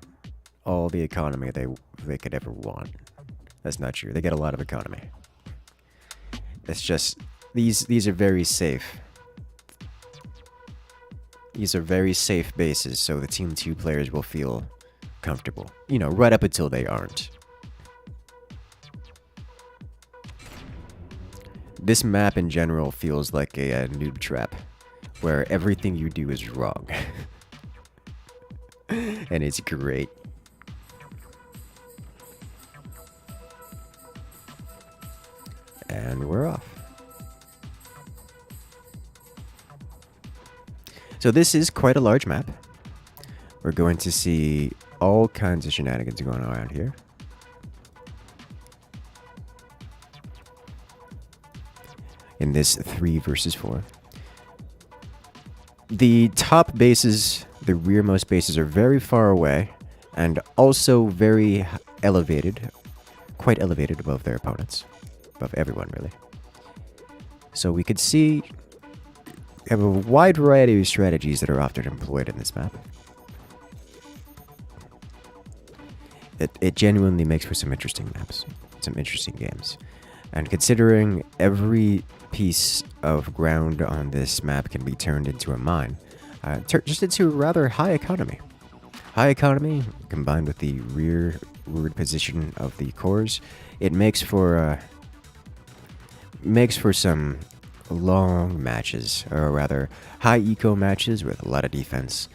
all the economy they could ever want. That's not true. They get a lot of economy. It's just... These are very safe. These are very safe bases, so the Team 2 players will feel comfortable. You know, right up until they aren't. This map in general feels like a noob trap, where everything you do is wrong. And it's great. And we're off. So this is quite a large map. We're going to see all kinds of shenanigans going on around here. In this 3 versus 4. The top bases, the rearmost bases, are very far away and also very elevated, quite elevated above their opponents, above everyone really. So we could see we have a wide variety of strategies that are often employed in this map. It genuinely makes for some interesting maps, some interesting games. And considering every piece of ground on this map can be turned into a mine, just into rather high economy. High economy, combined with the rearward position of the cores, it makes for some long matches, or rather high eco matches with a lot of defense.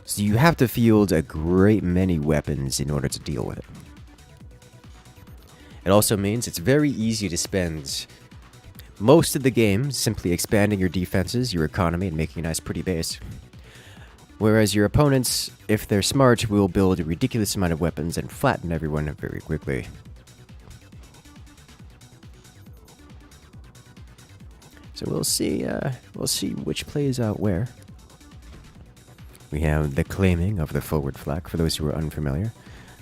So you have to field a great many weapons in order to deal with it. It also means it's very easy to spend most of the game simply expanding your defenses, your economy, and making a nice pretty base. Whereas your opponents, if they're smart, will build a ridiculous amount of weapons and flatten everyone very quickly. So we'll see which plays out where. We have the claiming of the forward flak, for those who are unfamiliar.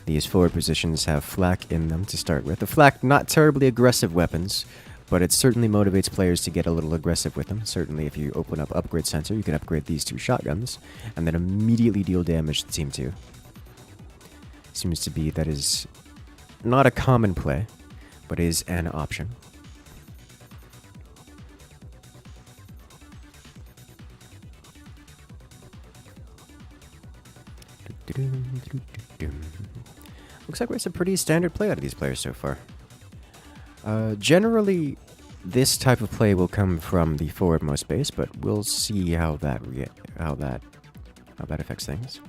These forward positions have flak in them to start with. The flak, not terribly aggressive weapons, but it certainly motivates players to get a little aggressive with them. Certainly if you open up Upgrade Center, you can upgrade these 2 shotguns, and then immediately deal damage to Team 2. Seems to be that is not a common play, but is an option. Looks like we're some pretty standard play out of these players so far. Generally, this type of play will come from the forwardmost base, but we'll see how that affects things.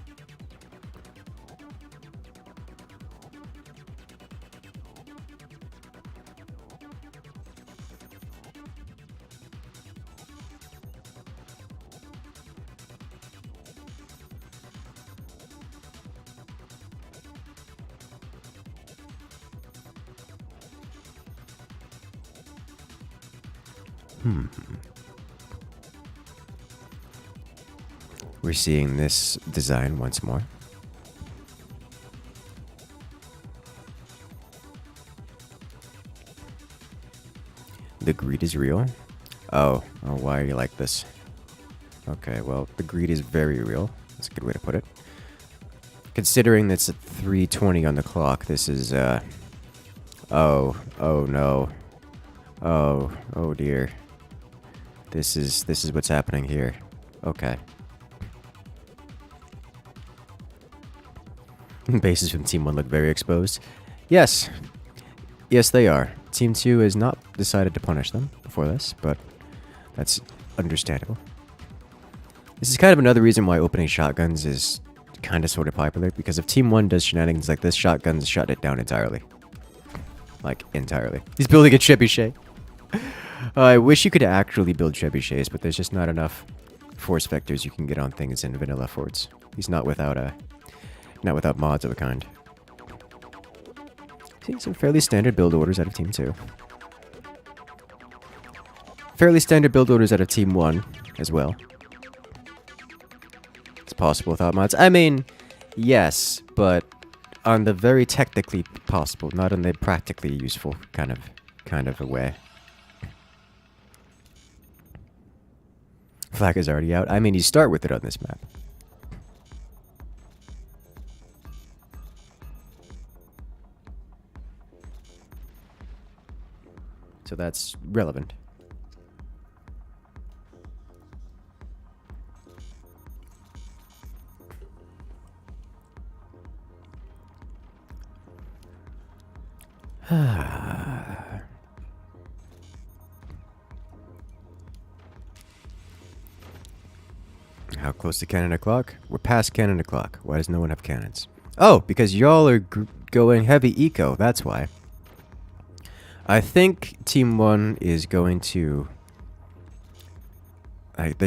We're seeing this design once more. The greed is real. Oh, why are you like this? Okay, well, the greed is very real. That's a good way to put it. Considering that's at 3:20 on the clock, this is, oh no. Oh dear. This is what's happening here. Okay. Bases from Team 1 look very exposed. Yes. Yes, they are. Team 2 has not decided to punish them before this, but that's understandable. This is kind of another reason why opening shotguns is kind of sort of popular, because if Team 1 does shenanigans like this, shotguns shut it down entirely. Like, entirely. He's building a trebuchet. I wish you could actually build trebuchets, but there's just not enough force vectors you can get on things in vanilla forts. He's not without mods of a kind. See, some fairly standard build orders out of Team 2. Fairly standard build orders out of Team 1 as well. It's possible without mods. I mean, yes, but on the very technically possible, not on the practically useful kind of a way. Flag is already out. I mean, you start with it on this map. So that's relevant. How close to cannon o'clock? We're past cannon o'clock. Why does no one have cannons? Oh, because y'all are going heavy eco. That's why. I think Team 1 is going to...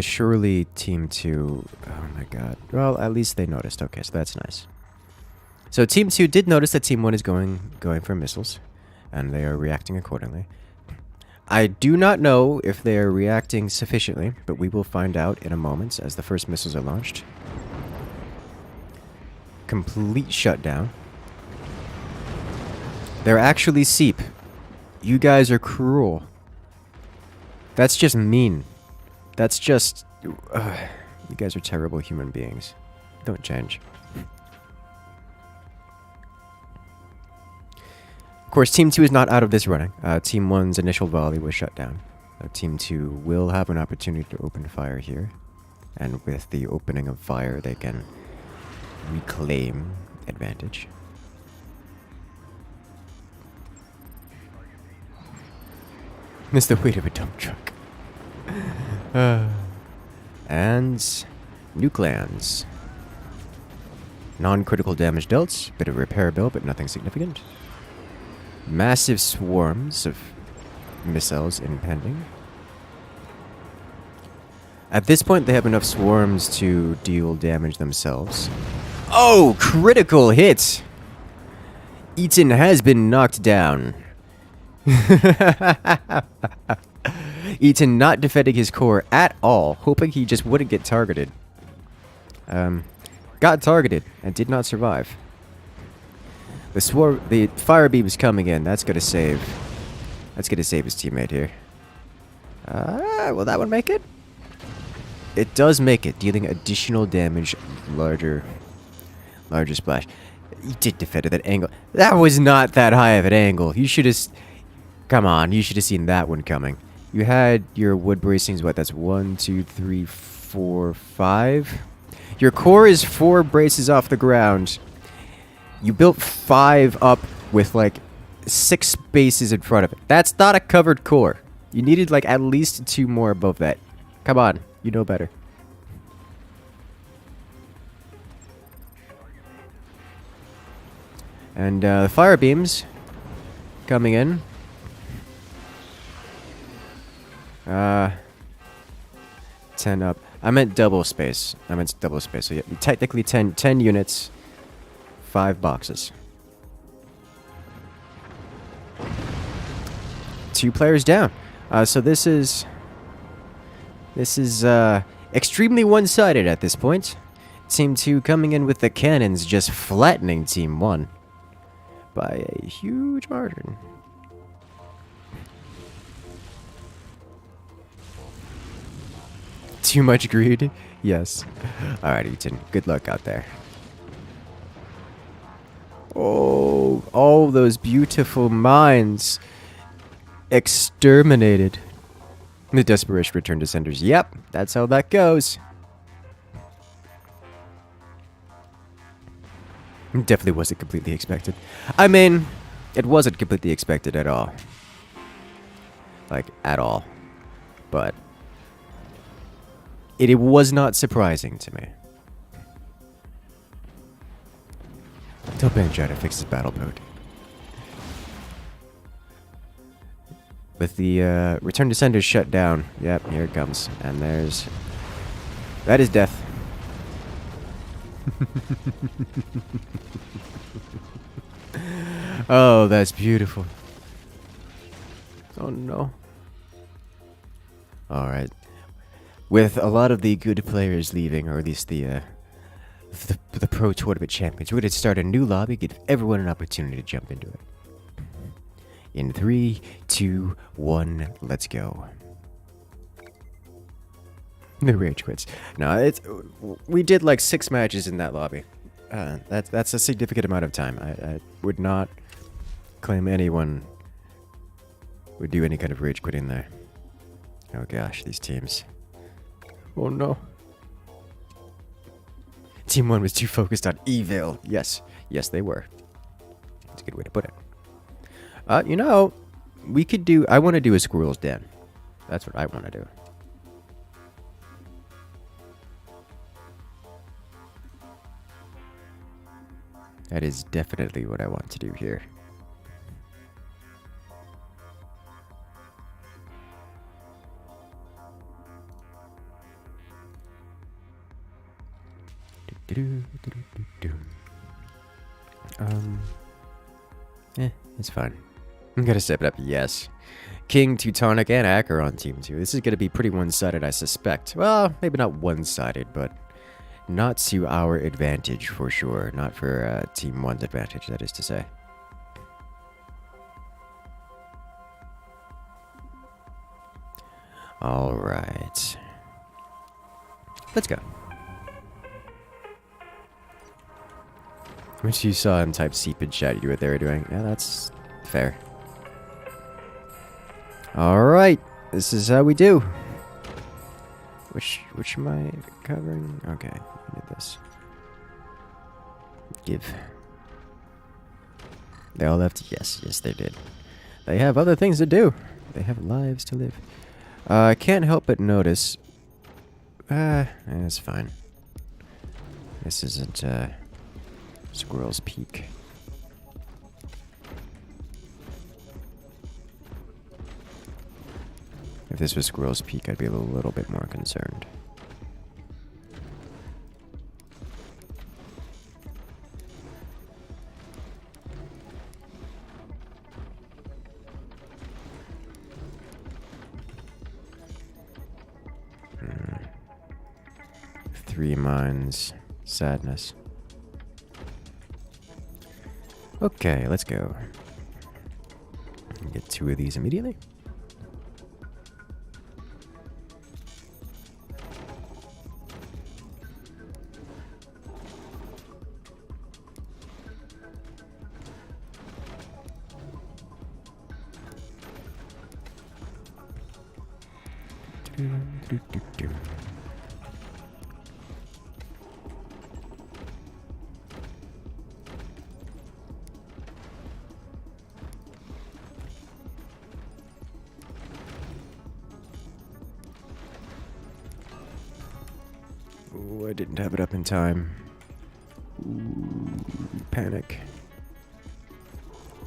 surely Team 2... Oh my god. Well, at least they noticed. Okay, so that's nice. So Team 2 did notice that Team 1 is going for missiles, and they are reacting accordingly. I do not know if they are reacting sufficiently, but we will find out in a moment as the first missiles are launched. Complete shutdown. They're actually SEEP. You guys are cruel. That's just mean. That's just... you guys are terrible human beings. Don't change. Of course, Team 2 is not out of this running. Team 1's initial volley was shut down. Team 2 will have an opportunity to open fire here. And with the opening of fire, they can reclaim advantage. It's the weight of a dump truck. And nuke lands. Non-critical damage dealt. Bit of repair bill, but nothing significant. Massive swarms of missiles impending. At this point, they have enough swarms to deal damage themselves. Oh, critical hit! Eaton has been knocked down. Eaton not defending his core at all, hoping he just wouldn't get targeted. Got targeted and did not survive. The fire beam is coming in. That's gonna save. That's gonna save his teammate here. Will that one make it? It does make it, dealing additional damage, larger splash. He did defend at that angle. That was not that high of an angle. You should have. Come on, you should have seen that one coming. You had your wood bracings. What? That's 1, 2, 3, 4, 5. Your core is 4 braces off the ground. You built 5 up with like 6 spaces in front of it. That's not a covered core. You needed like at least 2 more above that. Come on, you know better. And the fire beams coming in. 10 up. I meant double space. So yeah, technically 10 units, 5 boxes. 2 players down. So this is This is extremely one-sided at this point. Team 2 coming in with the cannons just flattening Team 1 by a huge margin. Too much greed? Yes. Alright, Eaton. Good luck out there. Oh, all those beautiful mines exterminated. The desperation return to senders. Yep, that's how that goes. Definitely wasn't completely expected. I mean, it wasn't completely expected at all. Like, at all. But it was not surprising to me. Topan tried to fix his battle boat. With the return to senders shut down. Yep, here it comes. And there's... that is death. Oh, that's beautiful. Oh no. Alright. With a lot of the good players leaving, or at least the pro tournament champions, we're going to start a new lobby, give everyone an opportunity to jump into it. In 3, 2, 1, let's go. The rage quits. No, it's we did like 6 matches in that lobby. That's a significant amount of time. I would not claim anyone would do any kind of rage quitting there. Oh gosh, these teams. Oh no. Team 1 was too focused on evil. Yes, yes they were. That's a good way to put it. You know, we could do... I want to do a squirrel's den. That's what I want to do. That is definitely what I want to do here. It's fine. I'm gonna step it up, yes. King, Teutonic, and Acker on Team 2. This is gonna be pretty one-sided, I suspect. Well, maybe not one-sided, but not to our advantage for sure. Not for Team 1's advantage, that is to say. Alright. Let's go. Which you saw him type seep in chat, you were there doing. Yeah, that's fair. Alright, this is how we do. Which am I covering? Okay, I need this. Give. They all left? Yes, yes they did. They have other things to do. They have lives to live. I can't help but notice... it's fine. This isn't, Squirrel's Peak. If this was Squirrel's Peak, I'd be a little bit more concerned. Three mines. Sadness. Okay, let's go. Get 2 of these immediately. Ooh, I didn't have it up in time. Ooh, panic.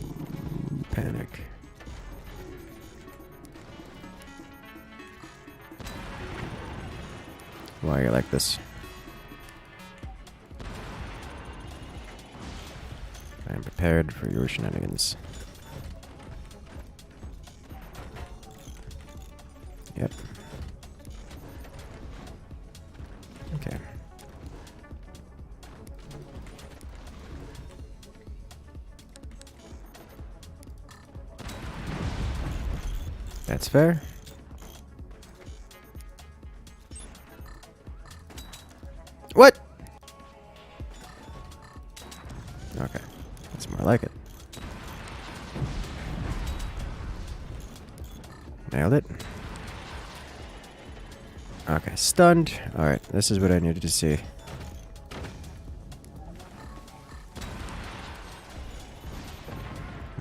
Ooh, panic. Why are you like this? I am prepared for your shenanigans. Yep. That's fair. What? Okay. That's more like it. Nailed it. Okay, stunned. Alright, this is what I needed to see.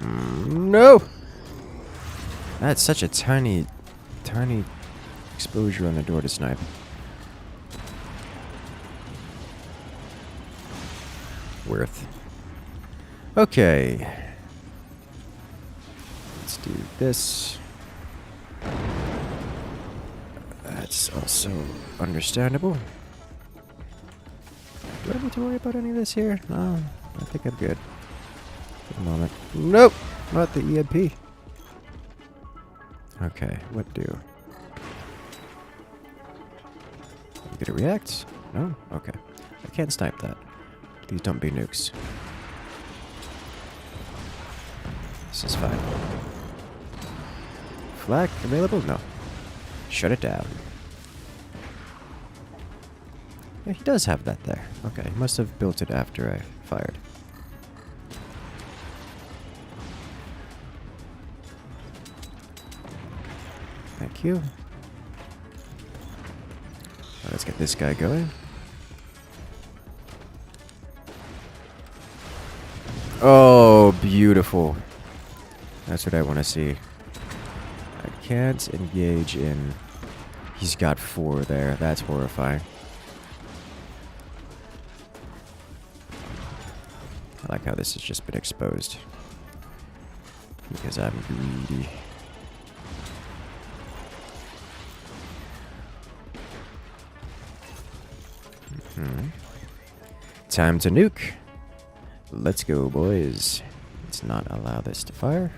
No! That's such a tiny exposure on the door to snipe. Worth. Okay. Let's do this. That's also understandable. Do I need to worry about any of this here? No, I think I'm good. For the moment. Nope! Not the EMP. Okay, what do? You gonna react? No? Okay. I can't snipe that. Please don't be nukes. This is fine. Flak available? No. Shut it down. Yeah, he does have that there. Okay, he must have built it after I fired. Thank you. Let's get this guy going. Oh, beautiful. That's what I want to see. I can't engage in... He's got 4 there. That's horrifying. I like how this has just been exposed. Because I'm greedy. Time to nuke. Let's go, boys. Let's not allow this to fire.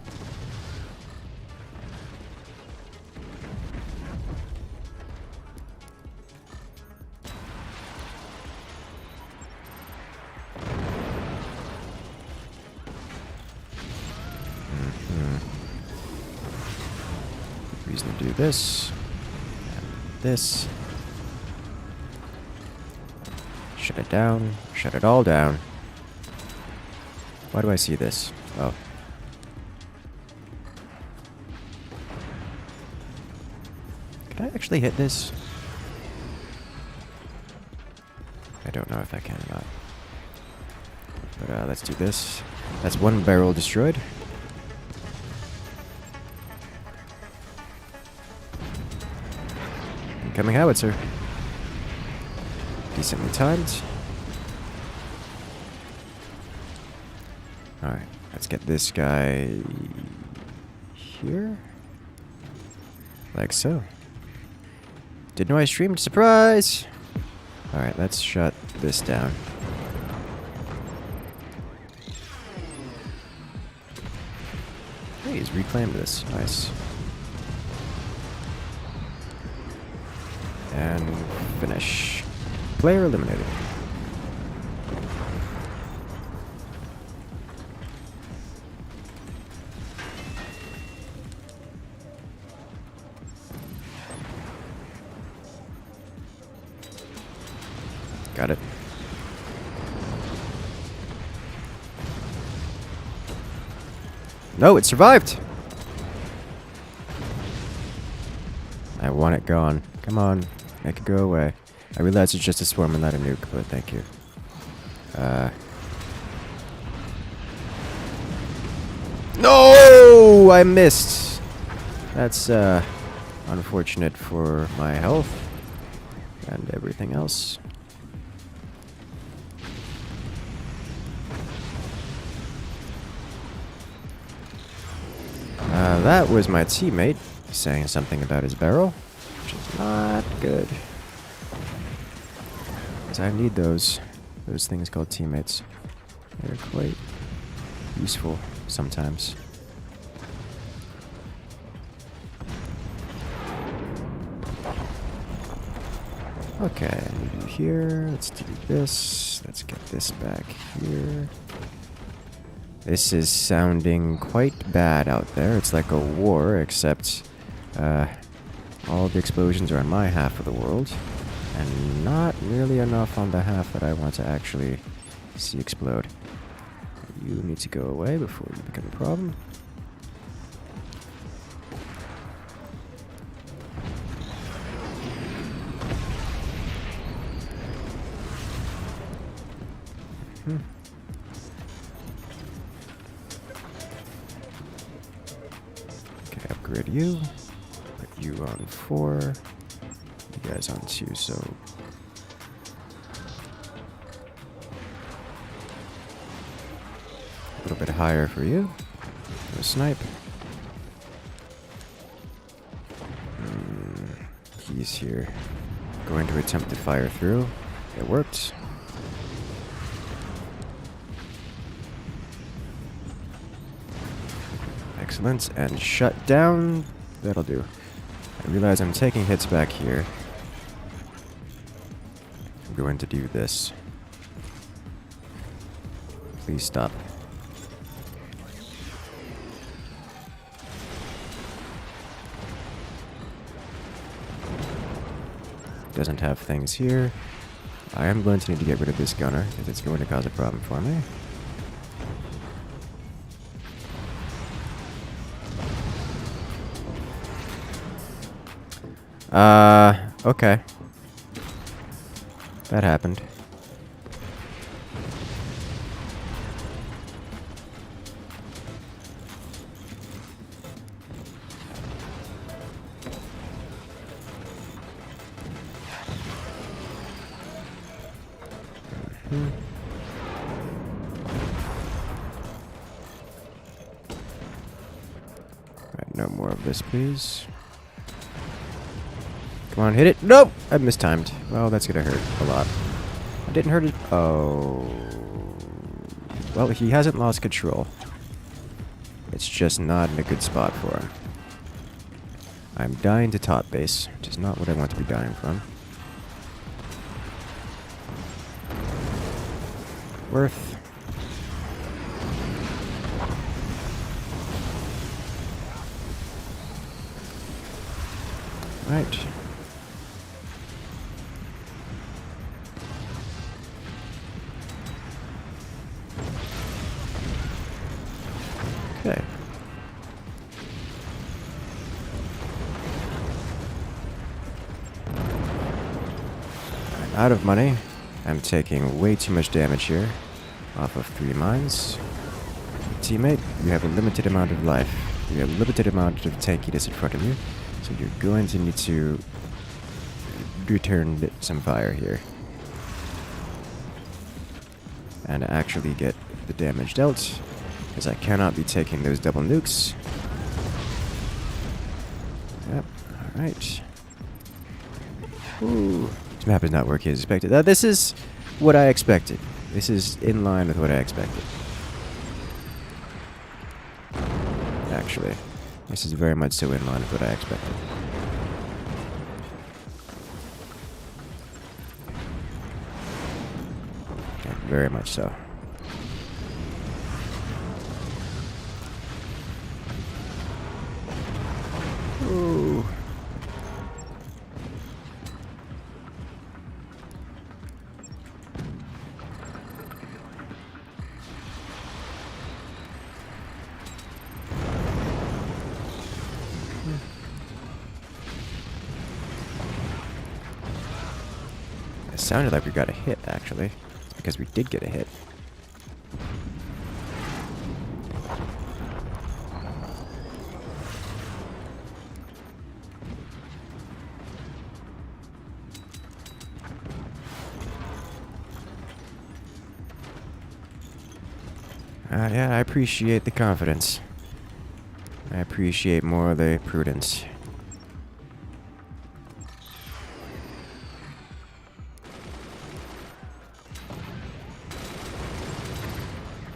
Reason to do this. And this. Shut it down. Shut it all down. Why do I see this? Oh. Can I actually hit this? I don't know if I can or not. But let's do this. That's 1 barrel destroyed. Incoming howitzer. Decently timed. Alright, let's get this guy here. Like so. Didn't know I streamed. Surprise! Alright, let's shut this down. Hey, he's reclaimed this. Nice. And finish. Player eliminated. Got it. No, it survived! I want it gone. Come on, make it go away. I realize it's just a swarm and not a nuke, but thank you. No! I missed! That's, unfortunate for my health and everything else. That was my teammate saying something about his barrel, which is not good. Because I need those things called teammates. They're quite useful sometimes. Okay, do here. Let's do this. Let's get this back here. This is sounding quite bad out there. It's like a war, except All the explosions are on my half of the world, and not nearly enough on the half that I want to actually see explode. You need to go away before you become a problem. Okay, upgrade you. Put you on 4. You guys on 2, so... a little bit higher for you. Go snipe. He's here. Going to attempt to fire through. It worked. Excellent. And shut down. That'll do. I realize I'm taking hits back here. I'm going to do this. Please stop. Doesn't have things here. I am going to need to get rid of this gunner, because it's going to cause a problem for me. Okay. That happened. Right, no more of this, please. Come on, hit it. Nope! I mistimed. Well, that's gonna hurt a lot. I didn't hurt it. Oh. Well, he hasn't lost control. It's just not in a good spot for him. I'm dying to top base, which is not what I want to be dying from. Worth. Right. Okay. I'm out of money. I'm taking way too much damage here off of 3 mines. Teammate, you have a limited amount of life. You have a limited amount of tankiness in front of you, so you're going to need to return some fire here. And actually get the damage dealt, because I cannot be taking those double nukes. Yep, alright. Ooh. This map is not working as expected. This is what I expected. This is in line with what I expected. Actually, this is very much so in line with what I expected. Okay, very much so. Ooh. It sounded like we got a hit, actually. It's because we did get a hit. Yeah, I appreciate the confidence. I appreciate more of the prudence.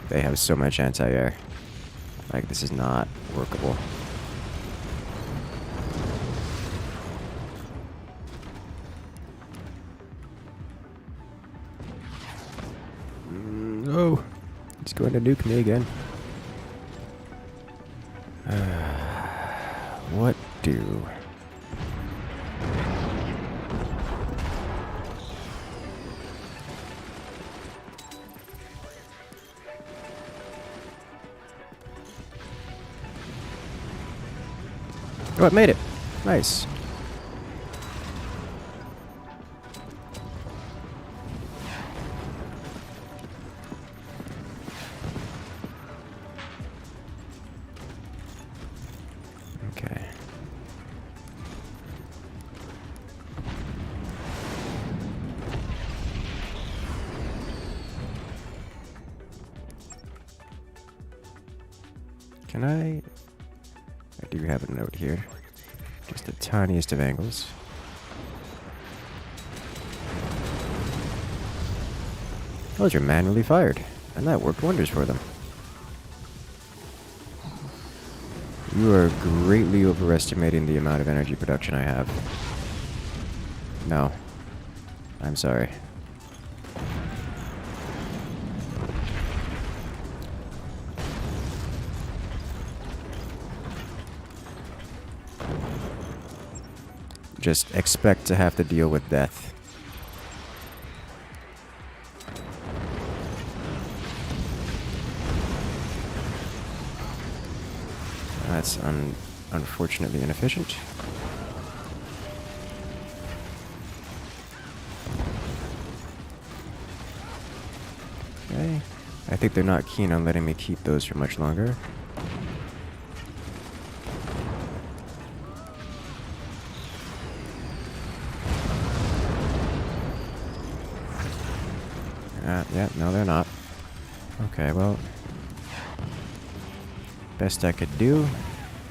They have so much anti-air. Like, this is not workable. No! He's going to nuke me again. What do. Oh, it made it. Nice. Okay. Can I do have a note here. Just the tiniest of angles. Those are manually fired, and that worked wonders for them. You are greatly overestimating the amount of energy production I have. No. I'm sorry. Just expect to have to deal with death. That's unfortunately inefficient. Okay. I think they're not keen on letting me keep those for much longer. Yeah, no, they're not. Okay, well, best I could do,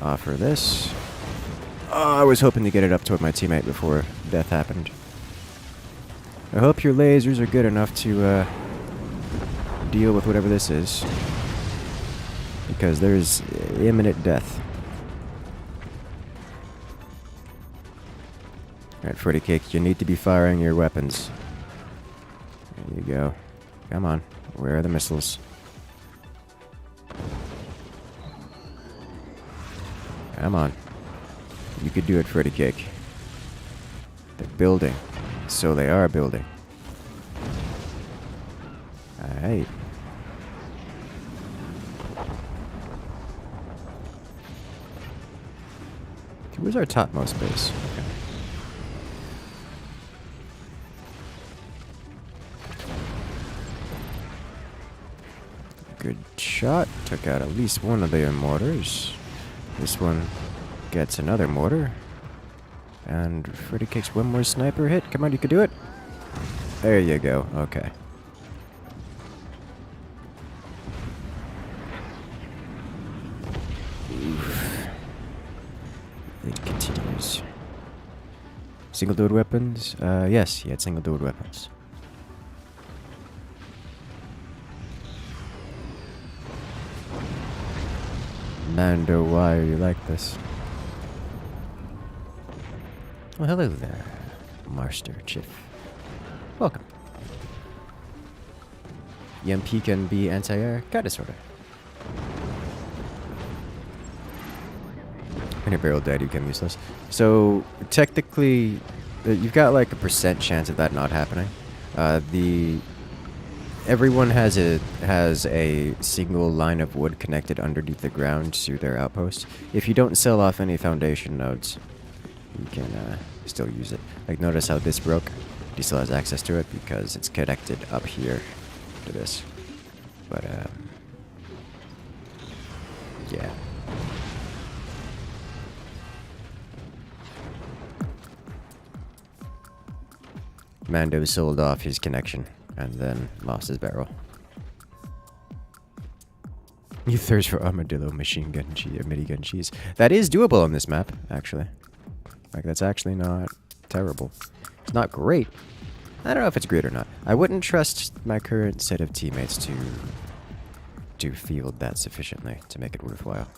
offer this. Oh, I was hoping to get it up toward my teammate before death happened. I hope your lasers are good enough to deal with whatever this is, because there's imminent death. Alright, Freddy Cake, you need to be firing your weapons. There you go. Come on. Where are the missiles? Come on. You could do it, Freddy Cake. They're building. So they are building. Alright. Where's our topmost base? Okay. Good shot. Took out at least one of their mortars. This one gets another mortar. And Freddy Cake's one more sniper hit. Come on, you can do it. There you go. Okay. Oof. It continues. Single-dual weapons? Yes, he had single-dual weapons. Mando, why are you like this? Well, hello there, Master Chief. Welcome. EMP can be anti-air, kinda sorta. When your barrel dead, you become useless. So, technically, you've got like a % chance of that not happening. Everyone has a single line of wood connected underneath the ground to their outpost. If you don't sell off any foundation nodes, you can still use it. Like, notice how this broke? He still has access to it because it's connected up here to this. But, yeah. Mando sold off his connection and then lost his barrel. You thirst for armadillo machine gun cheese or minigun cheese. That is doable on this map, actually. Like, that's actually not terrible. It's not great. I don't know if it's great or not. I wouldn't trust my current set of teammates to field that sufficiently to make it worthwhile.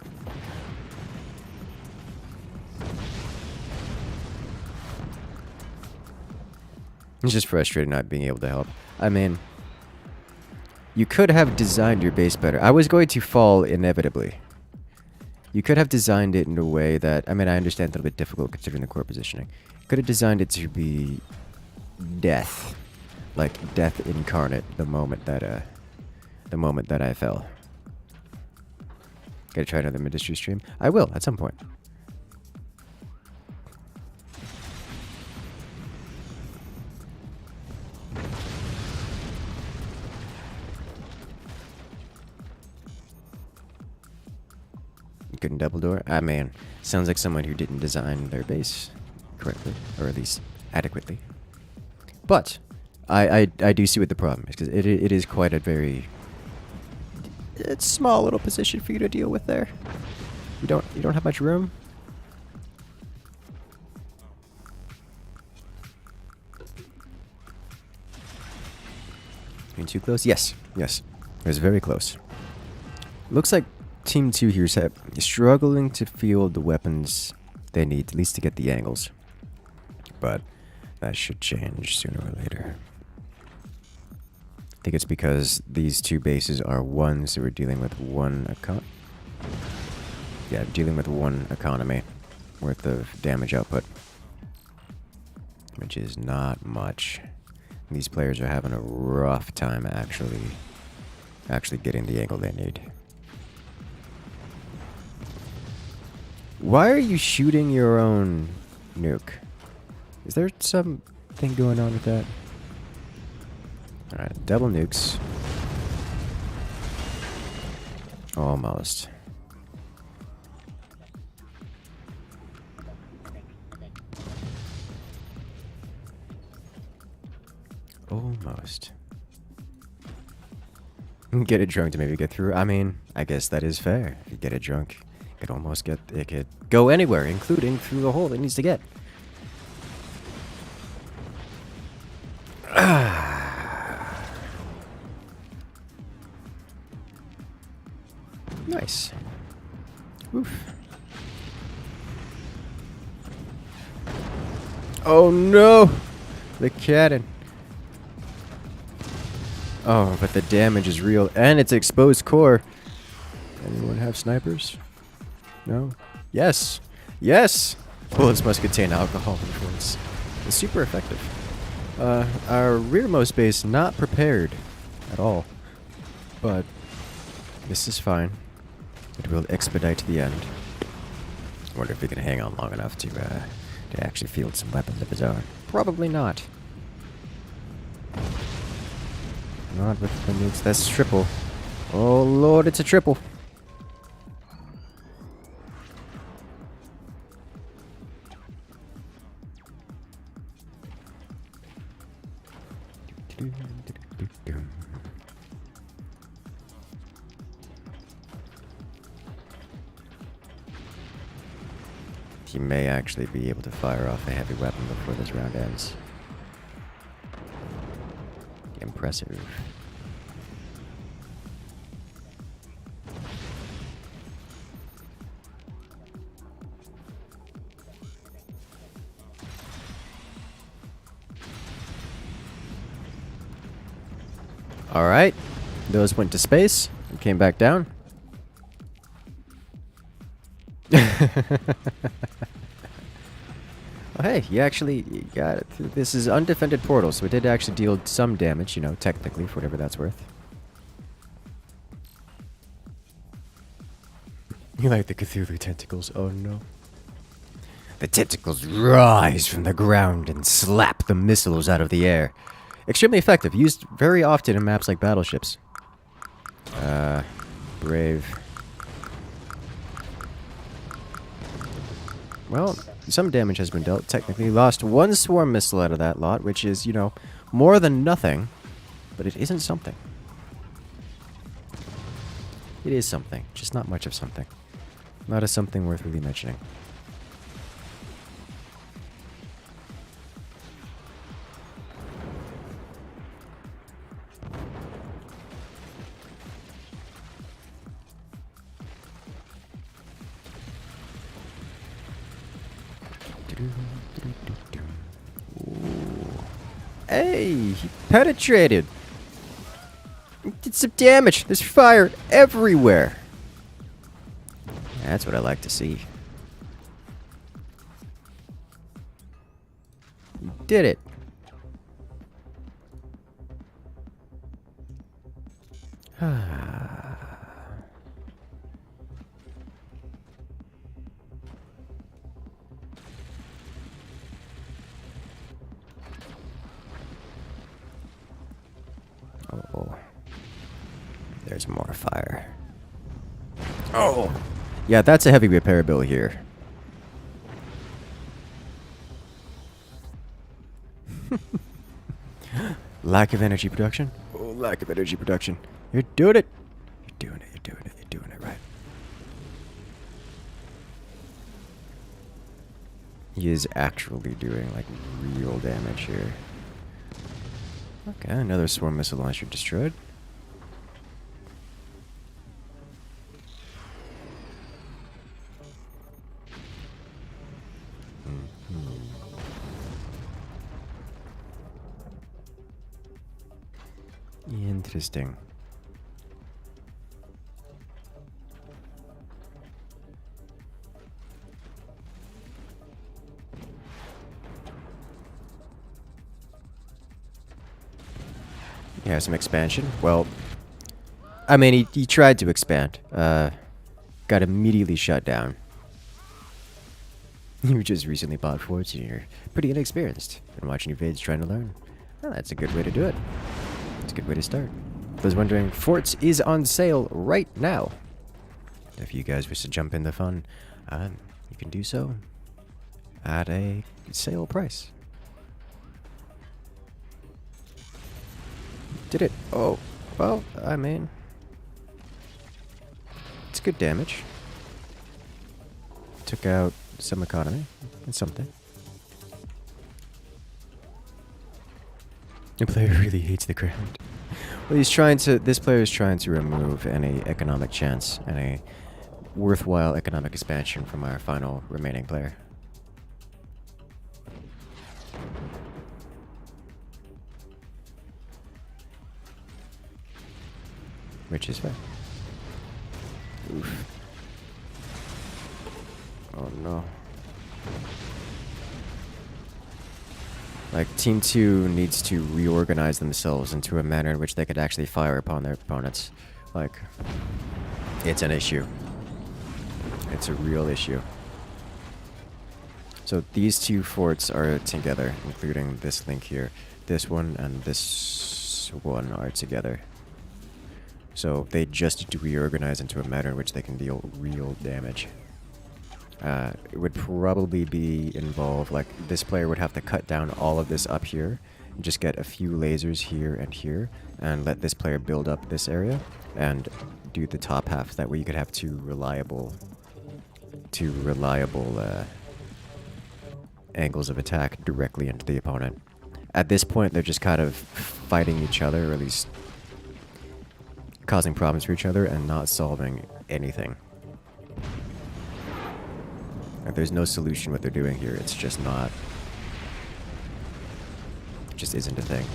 It's just frustrating not being able to help. I mean, you could have designed your base better. I was going to fall inevitably. You could have designed it in a way that, I mean, I understand it's a little bit difficult considering the core positioning. Could have designed it to be death. Like death incarnate the moment that I fell. Gotta try another Ministry stream? I will, at some point. Couldn't double door? Ah, man. Sounds like someone who didn't design their base correctly, or at least adequately. But I do see what the problem is, because it is quite a very small little position for you to deal with there. You don't have much room. Being too close? Yes, yes. It was very close. Looks like Team 2 here is struggling to field the weapons they need, at least to get the angles. But that should change sooner or later. I think it's because these two bases are one, so we're dealing with one economy worth of damage output, which is not much. These players are having a rough time actually getting the angle they need. Why are you shooting your own nuke? Is there something going on with that? Alright, double nukes. Almost. Almost. Get it drunk to maybe get through. I mean, I guess that is fair. If you get it drunk, it could go anywhere, including through the hole it needs to get. Nice. Oof. Oh no! The cannon. Oh, but the damage is real, and it's exposed core. Anyone have snipers? No? Yes! Yes! Bullets must contain alcohol influence. It's super effective. Our rearmost base not prepared at all. But this is fine. It will expedite the end. I wonder if we can hang on long enough to actually field some weapons of his own. Probably not. Not with the nukes. That's triple. Oh lord, it's a triple. He may actually be able to fire off a heavy weapon before this round ends. Impressive. Alright. Those went to space and came back down. Oh, hey, you actually got it. This is undefended portal, so it did actually deal some damage, you know, technically, for whatever that's worth. You like the Cthulhu tentacles? Oh no. The tentacles rise from the ground and slap the missiles out of the air. Extremely effective, used very often in maps like battleships. Brave. Well, some damage has been dealt, technically. Lost one swarm missile out of that lot, which is, you know, more than nothing. But it isn't something. It is something, just not much of something. Not a something worth really mentioning. Hey, he penetrated. He did some damage. There's fire everywhere. That's what I like to see. You did it. Oh, there's more fire. Oh, yeah, that's a heavy repair bill here. Lack of energy production? Oh, lack of energy production. You're doing it. You're doing it, you're doing it, you're doing it right. He is actually doing, like, real damage here. Okay, another swarm missile launcher destroyed. Interesting. Yeah, some expansion. Well, I mean, he tried to expand. Got immediately shut down. You just recently bought forts and you're pretty inexperienced. Been watching your vids trying to learn. Well, that's a good way to do it. It's a good way to start. I was wondering, Forts is on sale right now. If you guys wish to jump in the fun, you can do so at a sale price. Did it? Oh, well, I mean, it's good damage. Took out some economy and something. The player really hates the ground. Well, this player is trying to remove any economic chance, any worthwhile economic expansion from our final remaining player. Which is fair. Oof. Oh no. Like, Team 2 needs to reorganize themselves into a manner in which they could actually fire upon their opponents. Like, it's an issue. It's a real issue. So these two forts are together, including this link here. This one and this one are together. So they just need to reorganize into a manner in which they can deal real damage. It would probably be involved, like, this player would have to cut down all of this up here, and just get a few lasers here and here, and let this player build up this area, and do the top half. That way you could have two reliable angles of attack directly into the opponent. At this point, they're just kind of fighting each other, or at least causing problems for each other, and not solving anything. Like, there's no solution what they're doing here. It's just not... It just isn't a thing.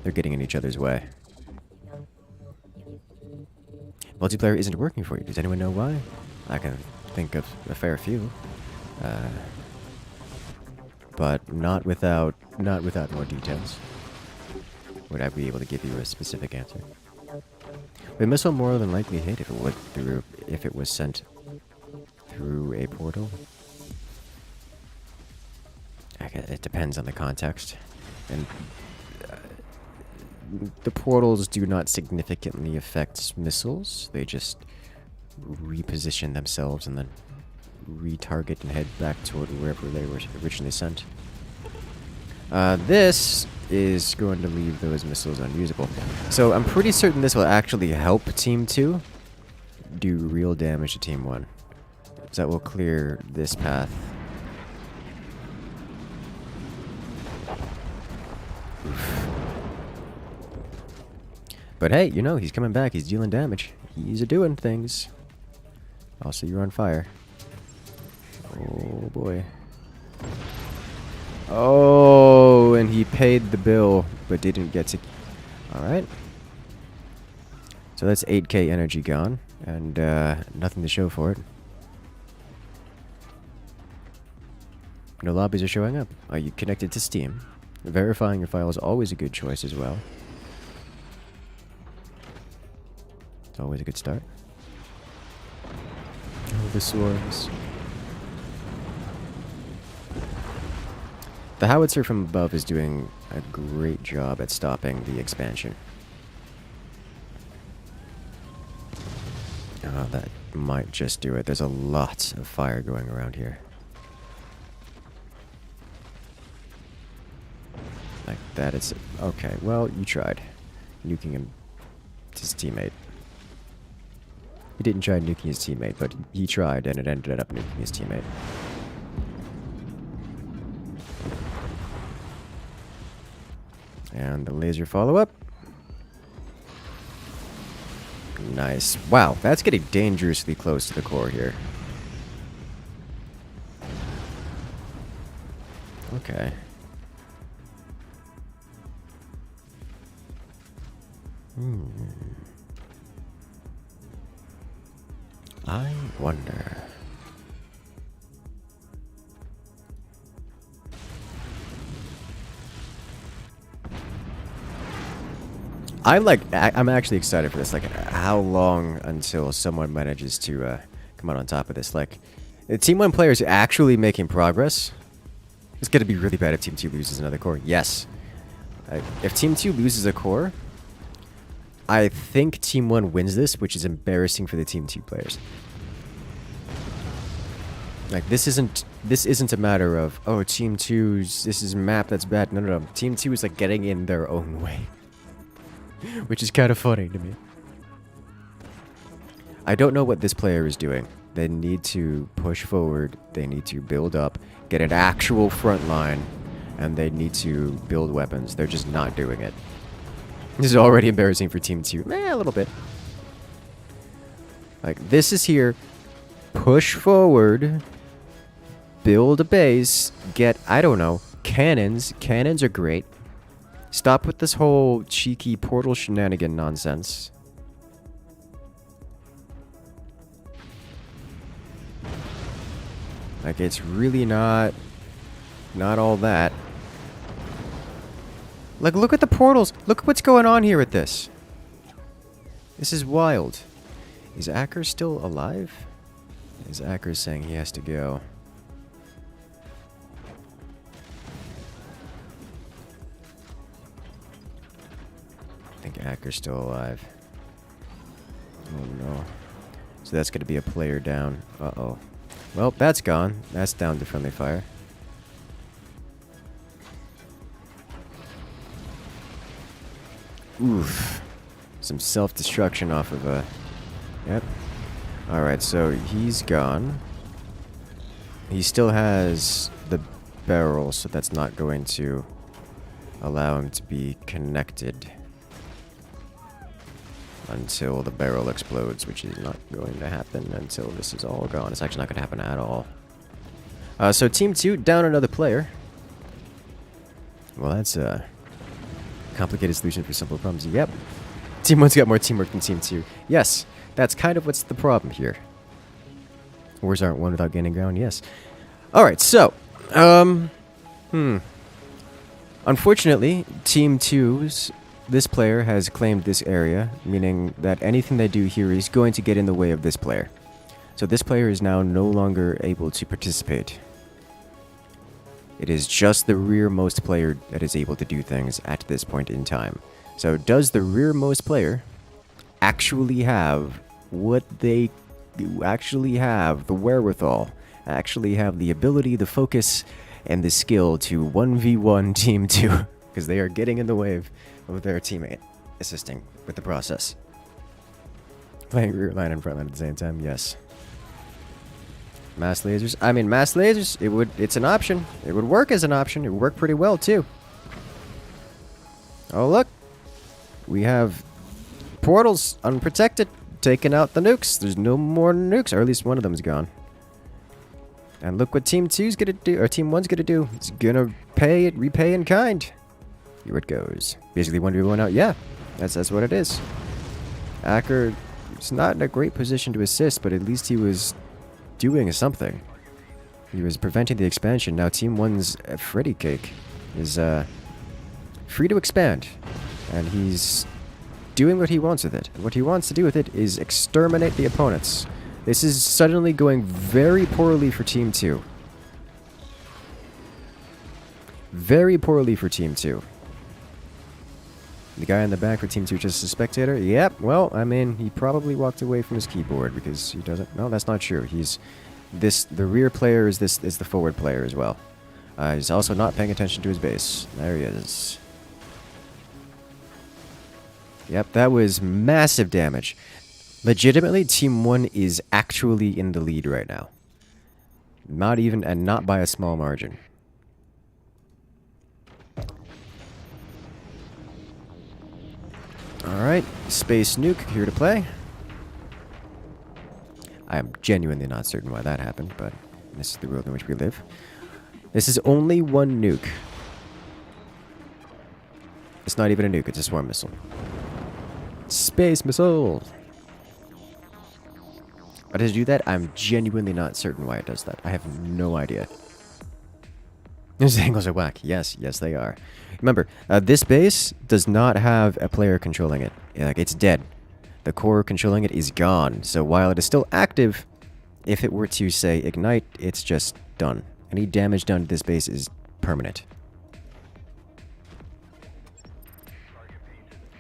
They're getting in each other's way. Multiplayer isn't working for you. Does anyone know why? I can think of a fair few. But not without more details would I be able to give you a specific answer. The missile more than likely hit if it was sent through a portal. It depends on the context, and the portals do not significantly affect missiles. They just reposition themselves and then retarget and head back toward wherever they were originally sent. This is going to leave those missiles unusable. So I'm pretty certain this will actually help Team 2 do real damage to Team 1. So that will clear this path. Oof. But hey, you know, he's coming back. He's dealing damage. He's a-doing things. Also, you're on fire. Oh, boy. Oh, and he paid the bill, but didn't get to... Alright. So that's 8k energy gone. And nothing to show for it. No lobbies are showing up. Are you connected to Steam? Verifying your file is always a good choice as well. It's always a good start. Oh, the swarms. The howitzer from above is doing a great job at stopping the expansion. Oh, that might just do it. There's a lot of fire going around here. Like that is... Okay, well, you tried. Nuking him, his teammate. He didn't try nuking his teammate, but he tried, and it ended up nuking his teammate. And the laser follow-up. Nice. Wow, that's getting dangerously close to the core here. Okay. I wonder... I'm actually excited for this. Like, how long until someone manages to come out on top of this? Like, Team 1 players actually making progress. It's going to be really bad if Team 2 loses another core. Yes. If Team 2 loses a core, I think Team 1 wins this, which is embarrassing for the Team 2 players. Like, this isn't a matter of, oh, Team 2's, this is a map that's bad. No, no, no. Team 2 is, like, getting in their own way. Which is kind of funny to me. I don't know what this player is doing. They need to push forward. They need to build up, get an actual front line, and they need to build weapons. They're just not doing it. This is already embarrassing for Team 2. A little bit. Like, this is here. Push forward. Build a base. Get, I don't know, cannons. Cannons are great. Stop with this whole cheeky portal shenanigan nonsense. Like, it's really not all that. Like, look at the portals. Look what's going on here with this. This is wild. Is Acker still alive? Is Acker saying he has to go? I think Acker's still alive. Oh no. So that's going to be a player down. Uh-oh. Well, that's gone. That's down to friendly fire. Oof. Some self-destruction off of a... Yep. Alright, so he's gone. He still has the barrel, so that's not going to allow him to be connected until the barrel explodes, which is not going to happen until this is all gone. It's actually not going to happen at all. So Team 2 down another player. Well, that's a complicated solution for simple problems. Yep. Team 1's got more teamwork than Team 2. Yes, that's kind of what's the problem here. Wars aren't won without gaining ground. Yes. Alright, so, unfortunately, Team 2's this player has claimed this area, meaning that anything they do here is going to get in the way of this player. So this player is now no longer able to participate. It is just the rearmost player that is able to do things at this point in time. So does the rearmost player actually have what they actually have, the wherewithal, actually have the ability, the focus, and the skill to 1v1 Team 2? Because they are getting in the way of their teammate assisting with the process. Playing rear line and front line at the same time, yes. Mass lasers. I mean, mass lasers, it's an option. It would work as an option. It would work pretty well, too. Oh, look. We have portals unprotected, taking out the nukes. There's no more nukes, or at least one of them's gone. And look what Team 2's gonna do, or Team 1's gonna do. It's gonna repay in kind. Here it goes. Basically 1v1 out. Yeah, that's what it is. Acker He's not in a great position to assist, but at least he was doing something. He was preventing the expansion. Now Team 1's Freddy Cake is free to expand. And he's doing what he wants with it. What he wants to do with it is exterminate the opponents. This is suddenly going very poorly for Team 2. Very poorly for Team 2. The guy in the back for Team 2 just a spectator? Yep, well, I mean, he probably walked away from his keyboard because he doesn't... No, that's not true. The rear player is the forward player as well. He's also not paying attention to his base. There he is. Yep, that was massive damage. Legitimately, Team 1 is actually in the lead right now. Not even, and not by a small margin. Alright, Space Nuke here to play. I am genuinely not certain why that happened, but this is the world in which we live. This is only one nuke. It's not even a nuke, it's a swarm missile. Space missile! Why does it do that? I'm genuinely not certain why it does that. I have no idea. These angles are whack. Yes, yes they are. Remember, this base does not have a player controlling it. Like, it's dead. The core controlling it is gone. So while it is still active, if it were to, say, ignite, it's just done. Any damage done to this base is permanent.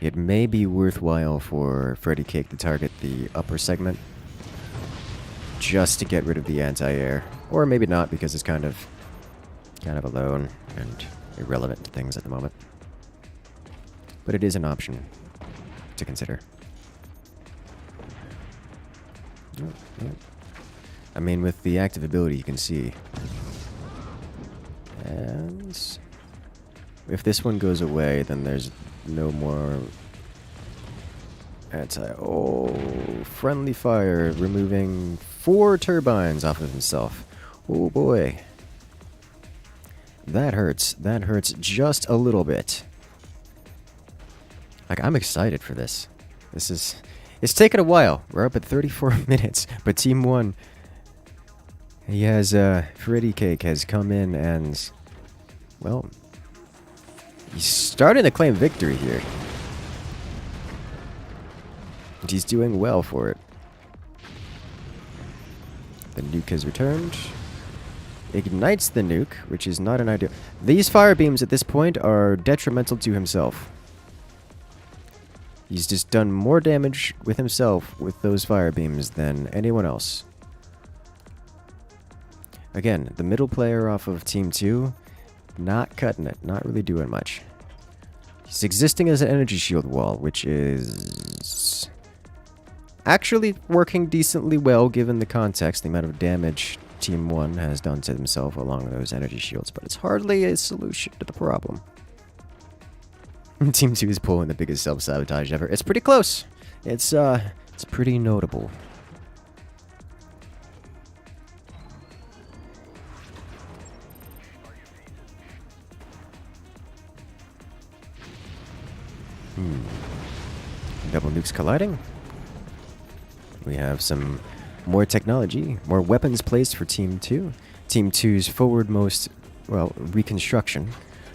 It may be worthwhile for Freddy Cake to target the upper segment just to get rid of the anti-air. Or maybe not, because it's kind of alone and irrelevant to things at the moment. But it is an option to consider. I mean, with the active ability, you can see. And if this one goes away, then there's no more Oh, friendly fire, removing 4 turbines off of himself. Oh boy. That hurts. That hurts just a little bit. Like, I'm excited for this. It's taken a while. We're up at 34 minutes, but Team 1, he has, Freddy Cake has come in and, well, he's starting to claim victory here. And he's doing well for it. The nuke has returned. Ignites the nuke, which is not an idea. These fire beams at this point are detrimental to himself. He's just done more damage with himself with those fire beams than anyone else. Again, the middle player off of Team 2, not cutting it, not really doing much. He's existing as an energy shield wall, which is actually working decently well given the context, the amount of damage Team 1 has done to himself along those energy shields, but it's hardly a solution to the problem. Team 2 is pulling the biggest self-sabotage ever. It's pretty close. It's pretty notable. Double nukes colliding. We have some more technology, more weapons placed for Team 2. Team 2's forwardmost, well, reconstruction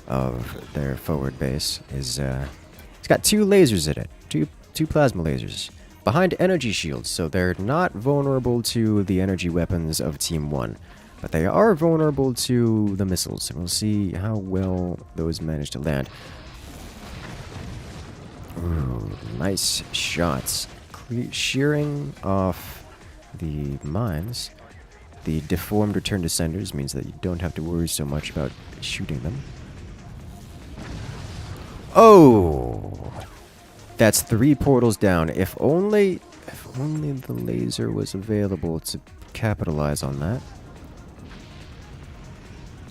of their forward base is, it's got 2 lasers in it. Two plasma lasers. Behind energy shields, so they're not vulnerable to the energy weapons of Team 1. But they are vulnerable to the missiles, and we'll see how well those manage to land. Ooh, nice shots. Shearing off the mines. The deformed return descenders means that you don't have to worry so much about shooting them. Oh! That's 3 portals down. If only the laser was available to capitalize on that.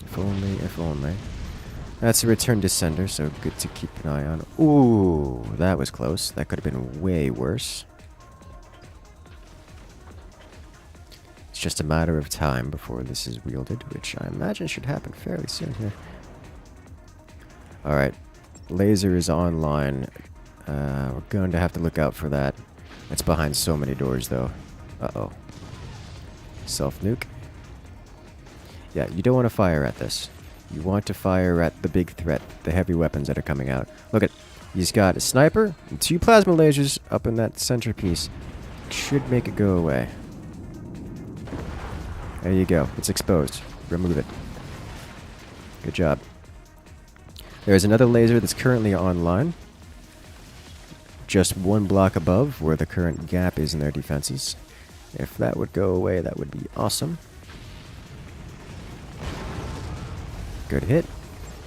If only. That's a return descender, so good to keep an eye on. Ooh, that was close. That could have been way worse. It's just a matter of time before this is wielded, which I imagine should happen fairly soon here. Alright. Laser is online. We're going to have to look out for that. It's behind so many doors, though. Uh-oh. Self-nuke. Yeah, you don't want to fire at this. You want to fire at the big threat, the heavy weapons that are coming out. Look at, he's got a sniper and 2 plasma lasers up in that centerpiece. Should make it go away. There you go. It's exposed. Remove it. Good job. There's another laser that's currently online. Just 1 block above where the current gap is in their defenses. If that would go away, that would be awesome. Good hit.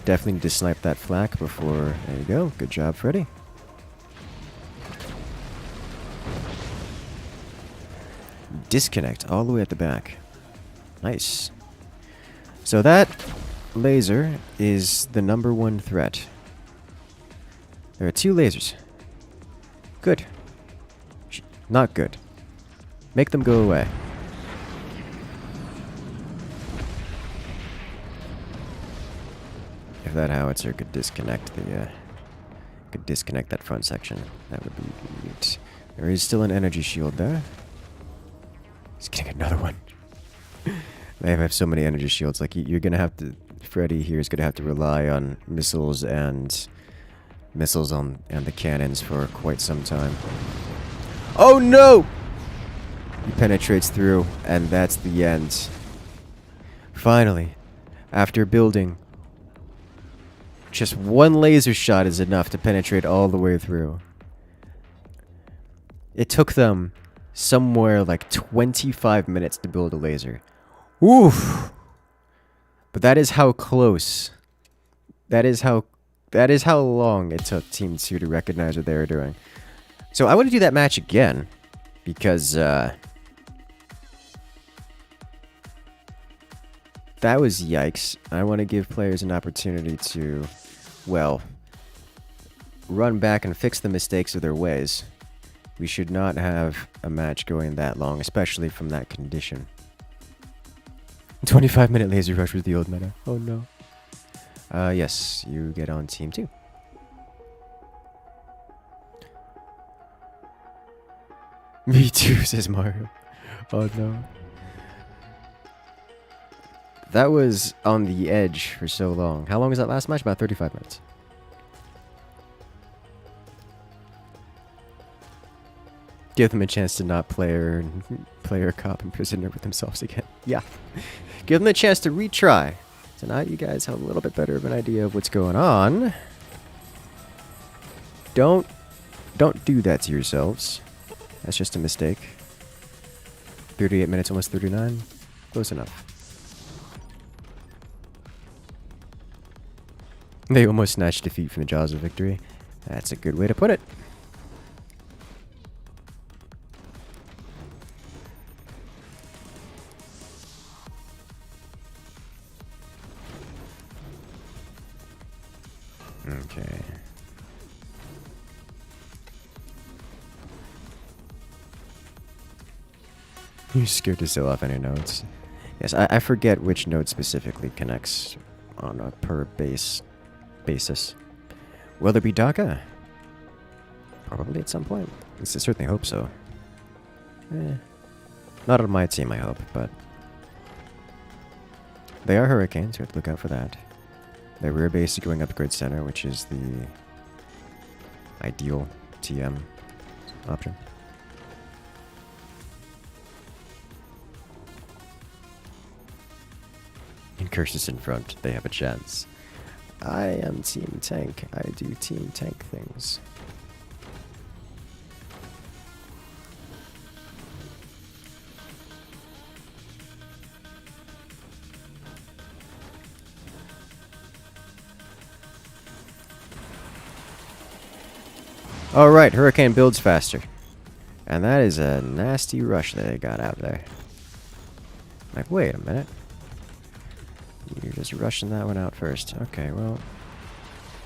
Definitely need to snipe that flak before... There you go. Good job, Freddy. Disconnect all the way at the back. Nice. So that laser is the #1 threat. There are 2 lasers. Good. Not good. Make them go away. If that howitzer could disconnect the disconnect that front section, that would be neat. There is still an energy shield there. He's getting another one. They have so many energy shields. Like, you're gonna have to... Freddy here is gonna have to rely on missiles and the cannons for quite some time. Oh no! He penetrates through, and that's the end. Finally, after building, just 1 laser shot is enough to penetrate all the way through. It took them somewhere like 25 minutes to build a laser. Oof! But that is how close. That is how long it took Team 2 to recognize what they were doing. So I want to do that match again, because that was yikes. I want to give players an opportunity to, well, run back and fix the mistakes of their ways. We should not have a match going that long, especially from that condition. 25-minute laser rush was the old meta. Oh no. Yes, you get on Team 2. Me too, says Mario. Oh no. That was on the edge for so long. How long was that last match? About 35 minutes. Give them a chance to not player cop and prisoner with themselves again. Yeah. Give them a chance to retry. So now you guys have a little bit better of an idea of what's going on. Don't do that to yourselves. That's just a mistake. 38 minutes, almost 39. Close enough. They almost snatched defeat from the jaws of victory. That's a good way to put it. Okay. You're scared to sell off any nodes. Yes, I forget which node specifically connects on a per basis. Will there be DACA? Probably at some point. I certainly hope so. Not on my team, I hope, but... They are Hurricanes, so we have to look out for that. Their rear base is going up grid center, which is the ideal TM option. Incursus in front, they have a chance. I am Team Tank. I do Team Tank things. Alright, Hurricane builds faster. And that is a nasty rush that they got out there. Like, wait a minute. You're just rushing that one out first. Okay, well,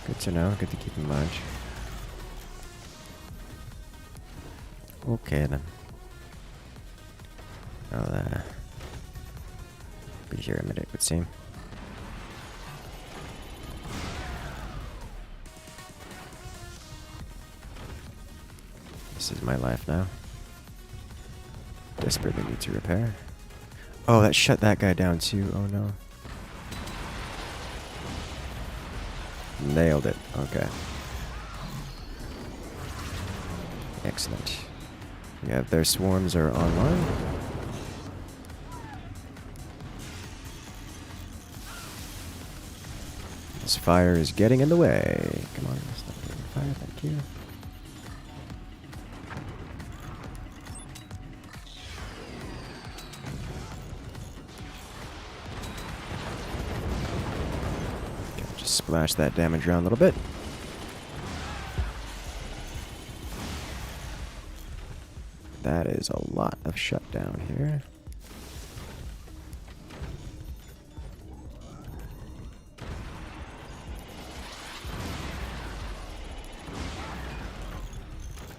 good to know. Good to keep in mind. Okay, then. I'll be here in a minute, it would seem. This is my life now. desperately need to repair. Oh, that shut that guy down too. Oh no. Nailed it. Okay. Excellent. Yeah, their swarms are online. This fire is getting in the way. Come on, stop getting fire. Thank you. Okay, just splash that damage around a little bit. That is a lot of shutdown here.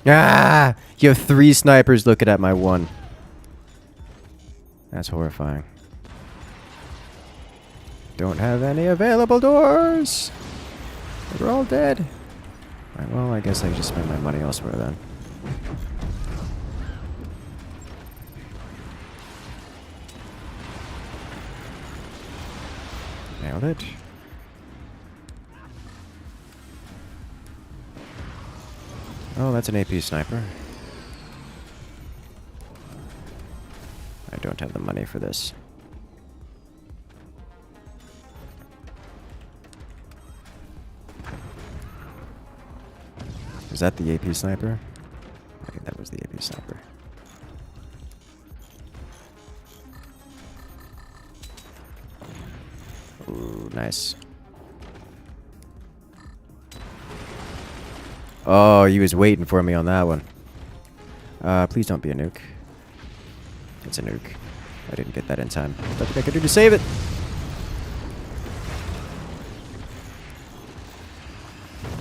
Ah! You have 3 snipers looking at my 1. That's horrifying. Don't have any available doors! They're all dead. Right, well, I guess I just spend my money elsewhere then. Nailed it. Oh, that's an AP sniper. I don't have the money for this. Is that the AP sniper? Okay, that was the AP sniper. Ooh, nice. Oh, he was waiting for me on that one. Please don't be a nuke. It's a nuke. I didn't get that in time. Nothing I could do to save it.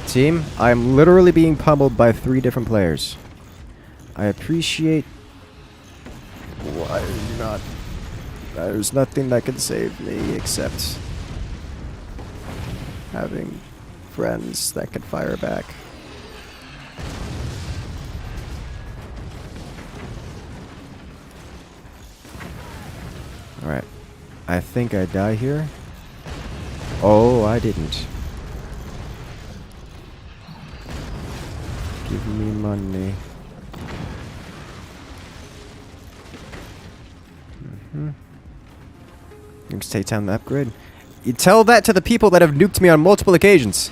Team, I'm literally being pummeled by 3 different players. I appreciate... Why are you not... There's nothing that can save me except... having friends that can fire back. Alright. I think I die here. Oh, I didn't. Give me money. You can stay down the upgrade. You tell that to the people that have nuked me on multiple occasions.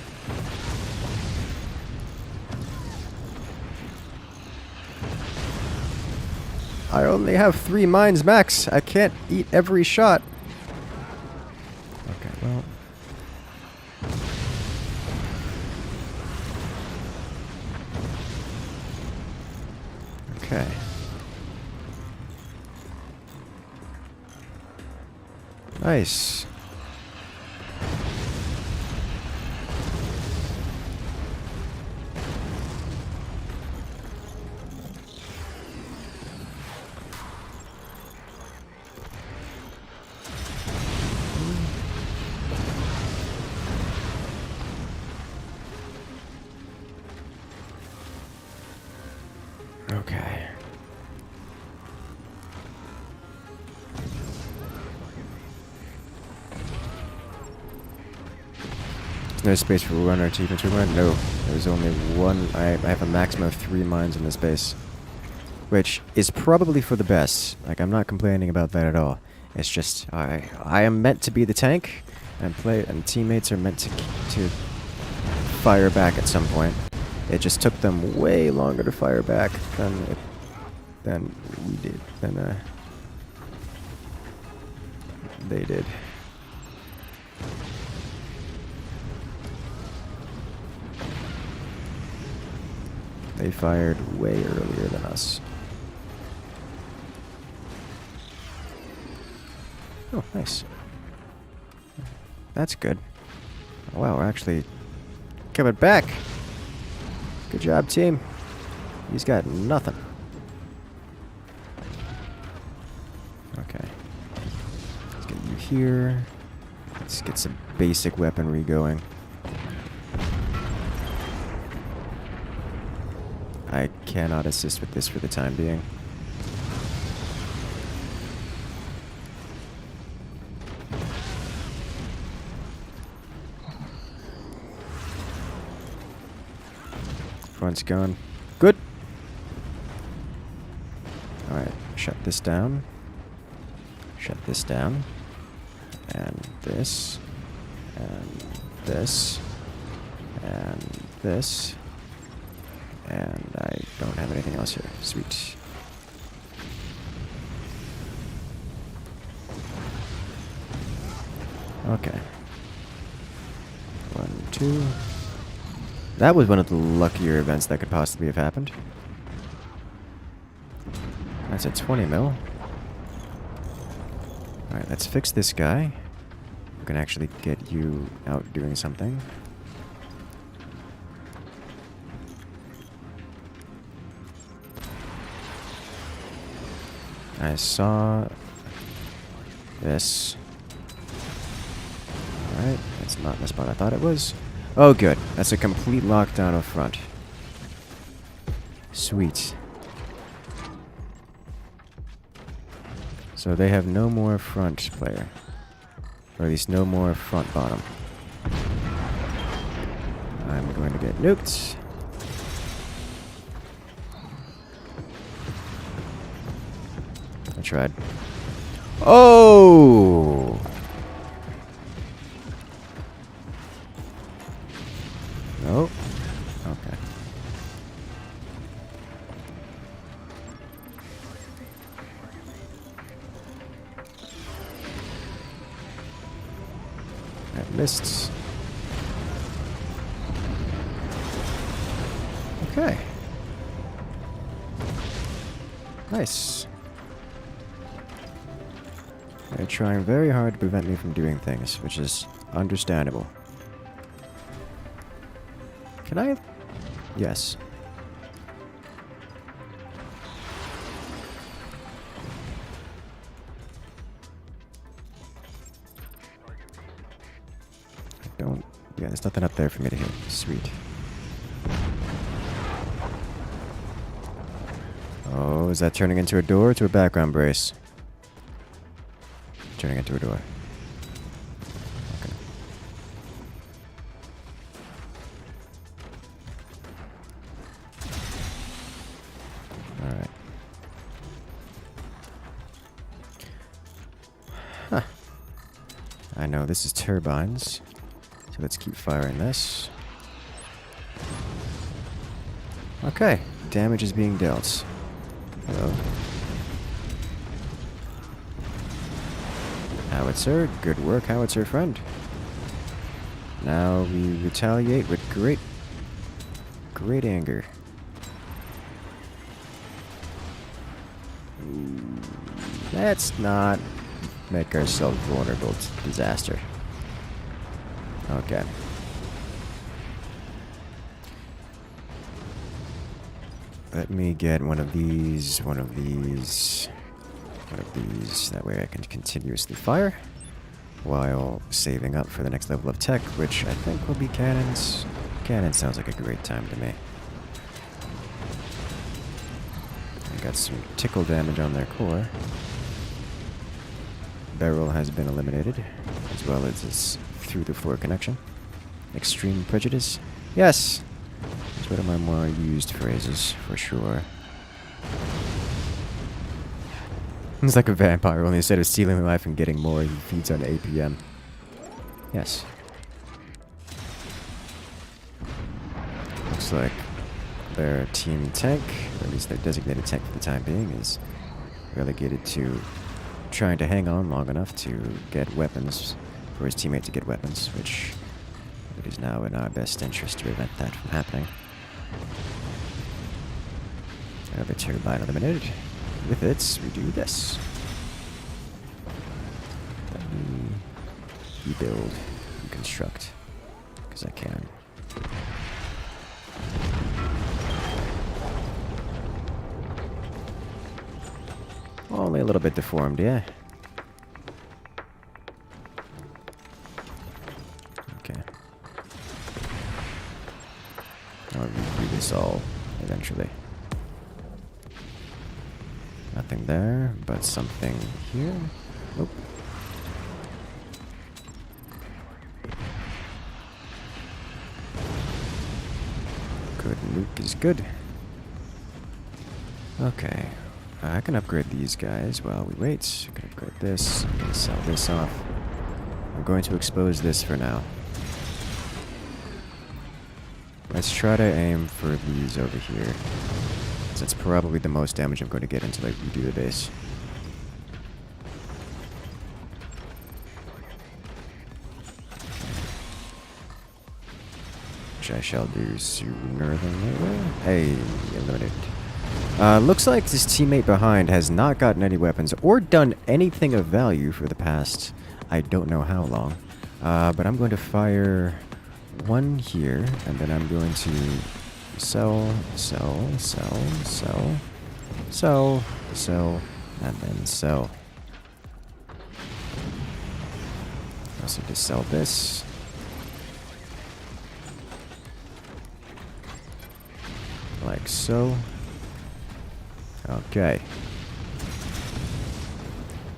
I only have 3 mines max. I can't eat every shot. Okay, well. Okay. Nice. Okay. No space for one or 2 infantry mine? No. There's only 1. I have a maximum of 3 mines in this base. Which is probably for the best. Like, I'm not complaining about that at all. It's just, I am meant to be the tank, and teammates are meant to fire back at some point. It just took them way longer to fire back than we did. They did. They fired way earlier than us. Oh, nice. That's good. Oh, wow, we're actually coming back. Good job, team. He's got nothing. Okay. Let's get you here. Let's get some basic weaponry going. I cannot assist with this for the time being. Front's gone. Good. Alright, shut this down. Shut this down. And this. And this. And this. And I don't have anything else here. Sweet. Okay. 1, 2. That was one of the luckier events that could possibly have happened. That's a 20 mil. Alright, let's fix this guy. We can actually get you out doing something. I saw this. Alright, that's not the spot I thought it was. Oh, good. That's a complete lockdown up front. Sweet. So they have no more front player. Or at least no more front bottom. I'm going to get nuked. I tried. Oh! Nope. Okay. That missed. Okay. Nice. They're trying very hard to prevent me from doing things, which is understandable. Can I? Yes. I don't... Yeah, there's nothing up there for me to hit. Sweet. Oh, is that turning into a door or to a background brace? Turning into a door. Okay. Alright. Huh. I know this is turbines. So let's keep firing this. Okay. Damage is being dealt. Hello. Howitzer, good work, Howitzer friend. Now we retaliate with great anger. Let's not make ourselves vulnerable to disaster. Okay. Let me get one of these, one of these. That way I can continuously fire while saving up for the next level of tech, which I think will be cannons. Cannon sounds like a great time to me. I got some tickle damage on their core. Barrel has been eliminated, as well as its through-the-floor connection. Extreme prejudice? Yes! It's one of my more used phrases, for sure. He's like a vampire, only instead of stealing life and getting more, he feeds on APM. Yes. Looks like their team tank, or at least their designated tank for the time being, is relegated to trying to hang on long enough to get weapons, for his teammate to get weapons, which it is now in our best interest to prevent that from happening. Another turbine eliminated. With it, we do this. Let me rebuild, reconstruct, because I can. Only a little bit deformed, yeah. Okay. I'll redo this all eventually. Nothing there, but something here. Nope. Good nuke. is good. Okay. I can upgrade these guys while we wait. I can upgrade this. I'm going to sell this off. I'm going to expose this for now. Let's try to aim for these over here. Because that's probably the most damage I'm going to get until I redo the base. Which I shall do sooner than later. Hey, eliminated. Looks like this teammate behind has not gotten any weapons or done anything of value for the past I don't know how long. But I'm going to fire one here, and then I'm going to sell, and then sell. I also need to sell this. Like so. Okay.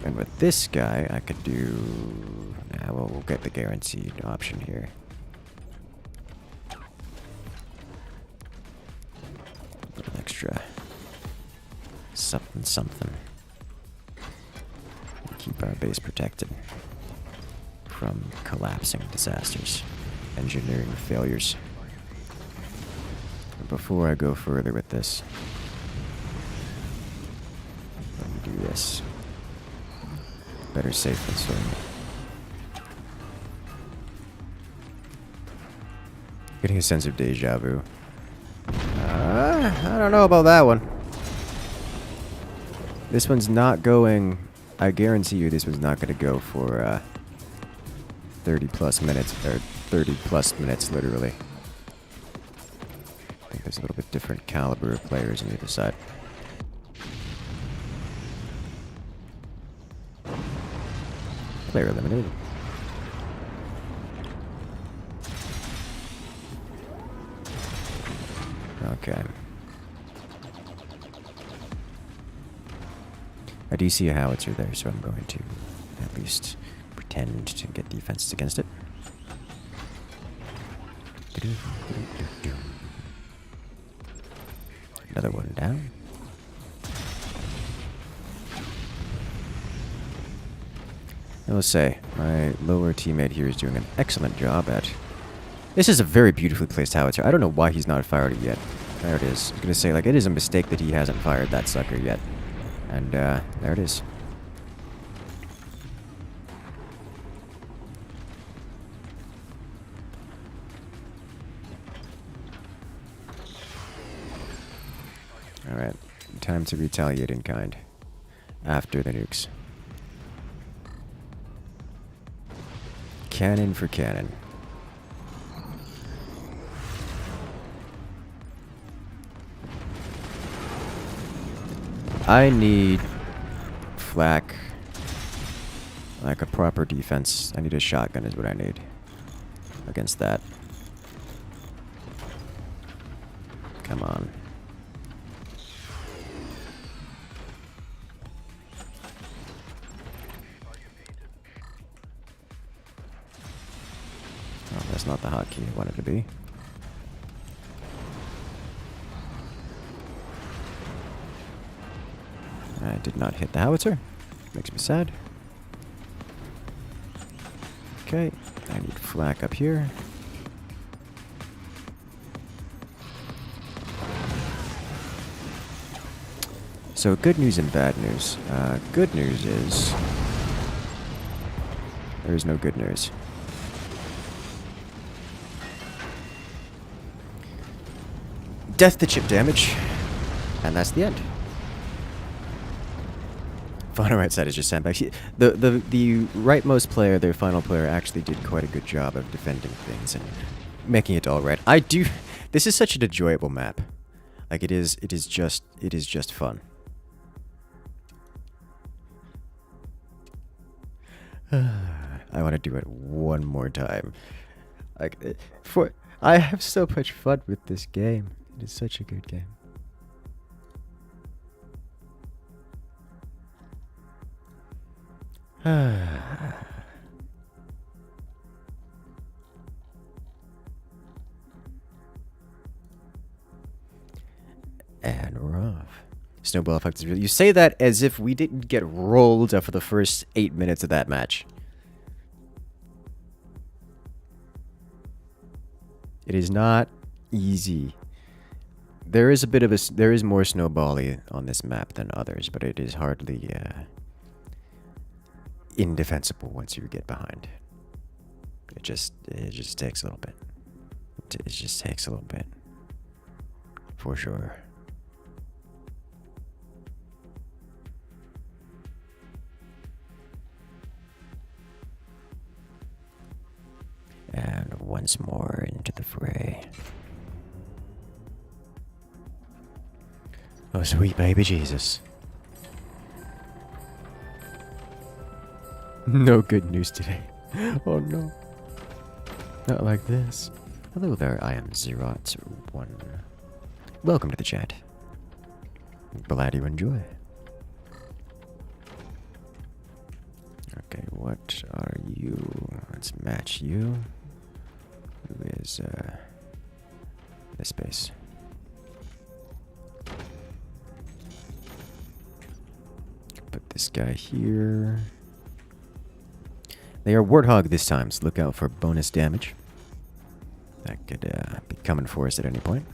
And with this guy, I could do... Nah, we'll get the guaranteed option here. A little extra... something. Keep our base protected from collapsing disasters, engineering failures. But before I go further with this, let me do this. Better safe than sorry. Getting a sense of deja vu. I don't know about that one. This one's not going... I guarantee you this one's not going to go for 30 plus minutes, or 30 plus minutes literally. I think there's a little bit different caliber of players on either side. Player eliminated. Okay. I do see a howitzer there, so I'm going to at least pretend to get defenses against it. Another one down. I will say, my lower teammate here is doing an excellent job at... This is a very beautifully placed howitzer. I don't know why he's not fired it yet. There it is. I was going to say, like, it is a mistake that he hasn't fired that sucker yet. And, there it is. Alright. Time to retaliate in kind. After the nukes. Cannon for cannon. I need flak. Like a proper defense. I need a shotgun is what I need. Against that. Come on. Oh, that's not the hotkey I wanted to be. I did not hit the howitzer. Makes me sad. Okay, I need flak up here. So good news and bad news. Good news is... there is no good news. Death to chip damage. And that's the end. Final right side is just sandbags. The rightmost player, their final player, actually did quite a good job of defending things and making it all right. I do. This is such an enjoyable map. Like it is just fun. I want to do it one more time. Like I have so much fun with this game. It is such a good game. snowball effect is real. You say that as if we didn't get rolled after the first 8 minutes of that match. It is not easy. There is a bit of there is more snowbally on this map than others, but it is hardly indefensible once you get behind. It just takes a little bit. It just takes a little bit. For sure. And once more into the fray. Oh, sweet baby Jesus. No good news today. Oh no. Not like this. Hello there, I am Zerot1. Welcome to the chat. Glad you enjoy. Okay, what are you? Let's match you. Who is this base? Put this guy here. They are Warthog this time, so look out for bonus damage. That could be coming for us at any point.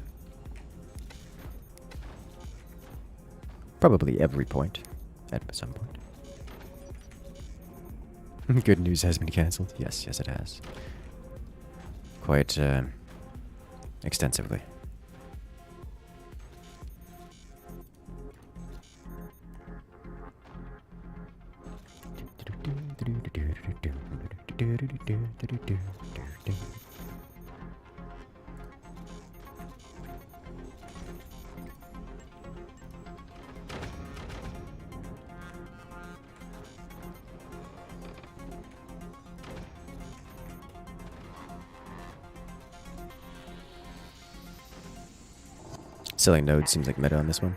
Probably every point. At some point. Good news has been cancelled. Yes, yes it has. Quite extensively. Selling nodes seems like meta on this one.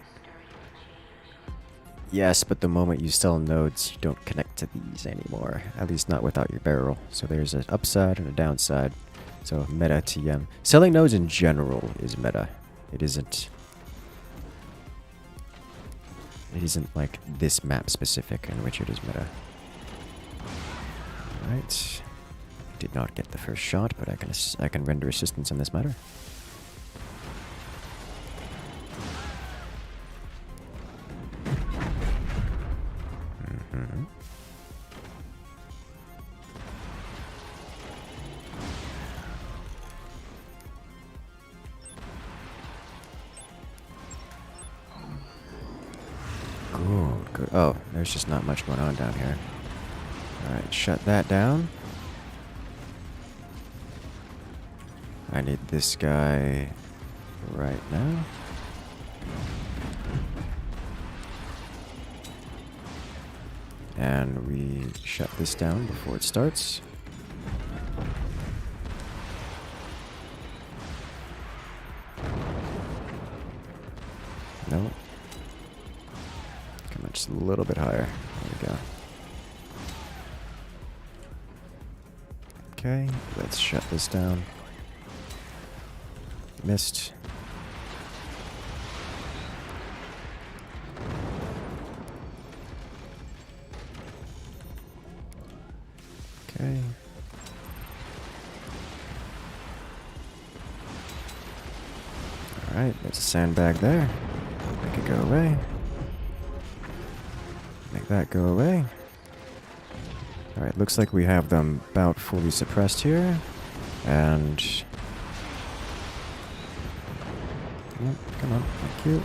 Yes, but the moment you sell nodes, you don't connect to these anymore. At least not without your barrel. So there's an upside and a downside. So meta TM. Selling nodes in general is meta. It isn't like this map specific in which it is meta. Alright. Did not get the first shot, but I can render assistance in this matter. Good. Oh, there's just not much going on down here. Alright, shut that down. I need this guy right now. And we shut this down before it starts. No. Come on, just a little bit higher. There we go. Okay, let's shut this down. Missed. Okay. Alright, there's a sandbag there. Make it go away. Make that go away. Alright, looks like we have them about fully suppressed here. And... come on, thank you.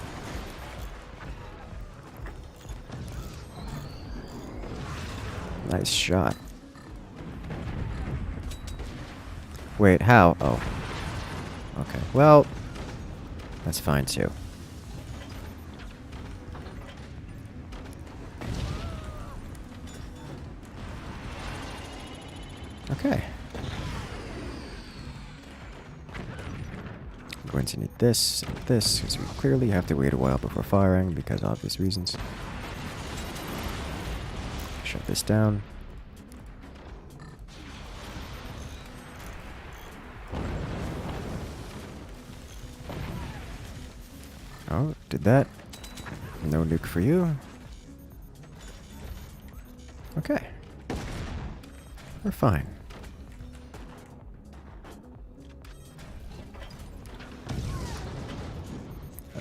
Nice shot. Wait, how? Oh. Okay, well, that's fine too. Okay. I'm going to need this and this, because we clearly have to wait a while before firing, because obvious reasons. Shut this down. Oh, did that? No nuke for you. Okay. We're fine.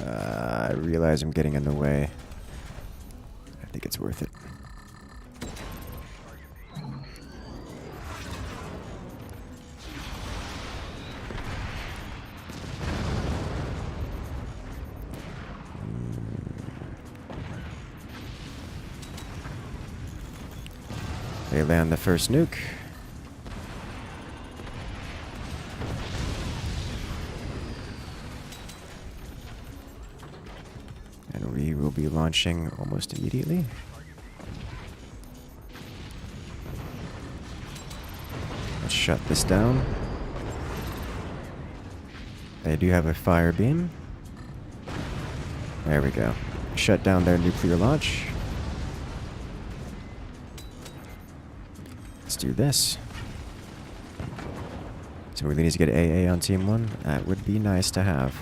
I realize I'm getting in the way. I think it's worth it. They land the first nuke. And we will be launching almost immediately. Let's shut this down. They do have a fire beam. There we go. Shut down their nuclear launch. Let's do this. So we really need to get AA on Team 1. That would be nice to have.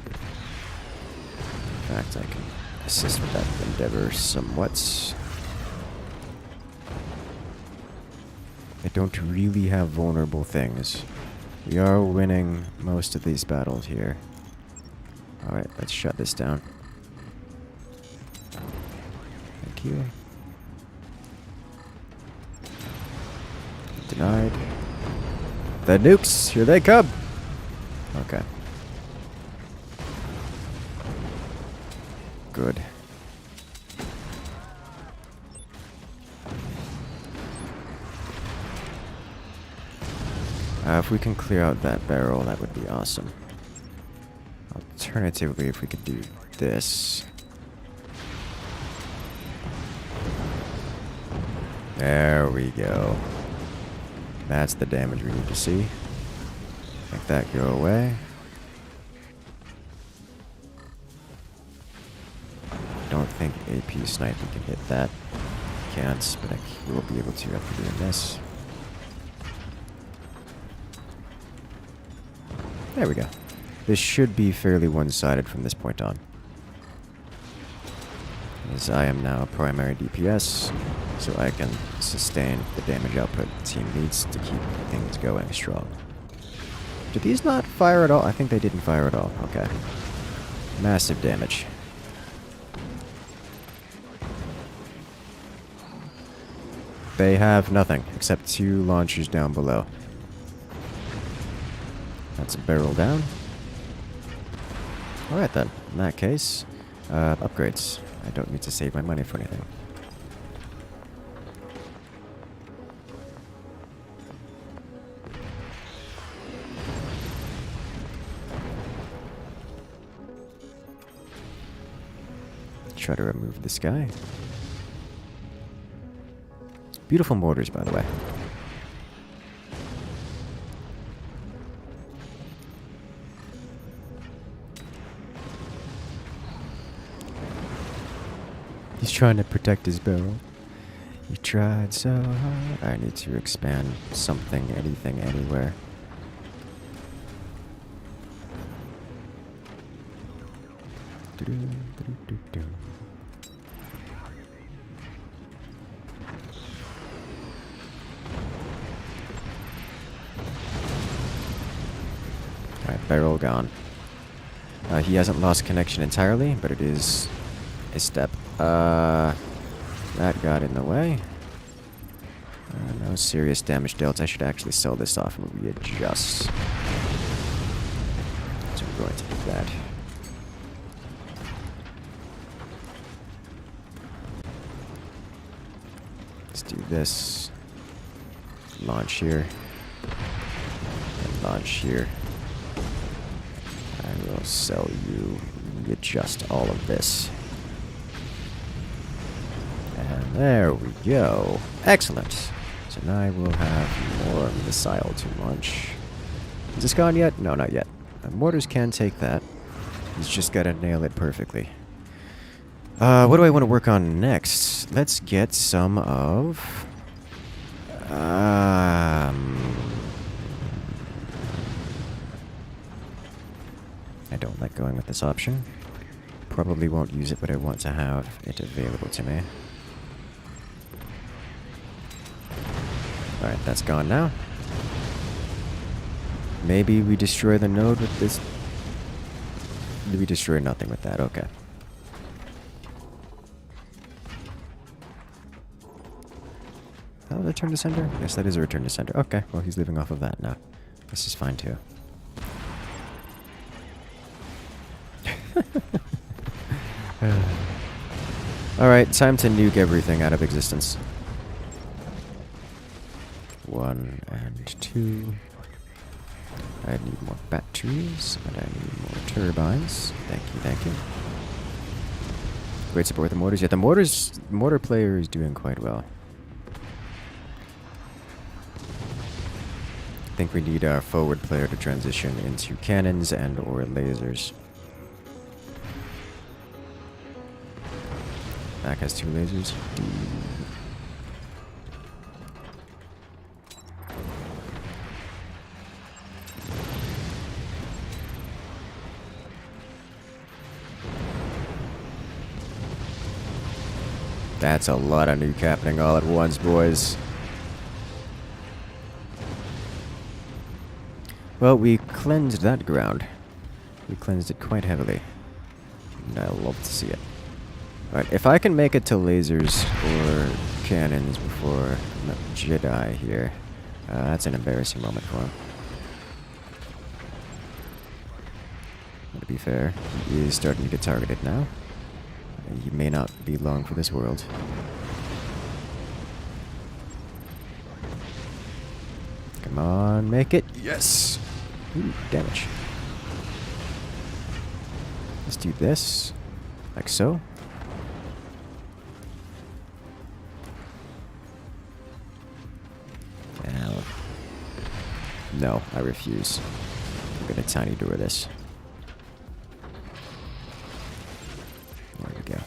In fact, I can assist with that endeavor somewhat. I don't really have vulnerable things. We are winning most of these battles here. Alright, let's shut this down. Thank you. Denied. The nukes! Here they come! Okay. Good. If we can clear out that barrel, that would be awesome. Alternatively, if we could do this. There we go. That's the damage we need to see. Make that go away. Don't think AP sniping can hit that. Can't, but I will be able to after doing this. There we go. This should be fairly one-sided from this point on. As I am now primary DPS, so I can sustain the damage output the team needs to keep things going strong. Did these not fire at all? I think they didn't fire at all. Okay. Massive damage. They have nothing except 2 launchers down below. That's a barrel down. Alright then, in that case, upgrades. I don't need to save my money for anything. Try to remove this guy. Beautiful mortars, by the way. He's trying to protect his barrel. He tried so hard. I need to expand something, anything, anywhere. Alright, barrel gone. He hasn't lost connection entirely, but it is a step. That got in the way. No serious damage dealt. I should actually sell this off and readjust. So we're going to do that. Let's do this. Launch here. And launch here. I will sell you. Readjust all of this. And there we go. Excellent. So now I will have more missile to launch. Is this gone yet? No, not yet. Mortars can take that. He's just got to nail it perfectly. What do I want to work on next? Let's get some of... I don't like going with this option. Probably won't use it, but I want to have it available to me. Alright, that's gone now. Maybe we destroy the node with this. We destroy nothing with that, okay. Is that a return to sender? Yes, that is a return to sender. Okay, well he's leaving off of that now. This is fine too. Alright, time to nuke everything out of existence. 1 and 2. I need more batteries, and I need more turbines. Thank you, thank you. Great support with the mortars. Yeah, the mortar player is doing quite well. I think we need our forward player to transition into cannons and or lasers. Back has 2 lasers. That's a lot of nuke happening all at once, boys. Well, we cleansed that ground. We cleansed it quite heavily. And I love to see it. Alright, if I can make it to lasers or cannons before Jedi here, that's an embarrassing moment for him. But to be fair, he is starting to get targeted now. He may not be long for this world. Come on, make it. Yes! Ooh, damage. Let's do this. Like so. Ow. No, I refuse. I'm gonna tiny door this. There we go.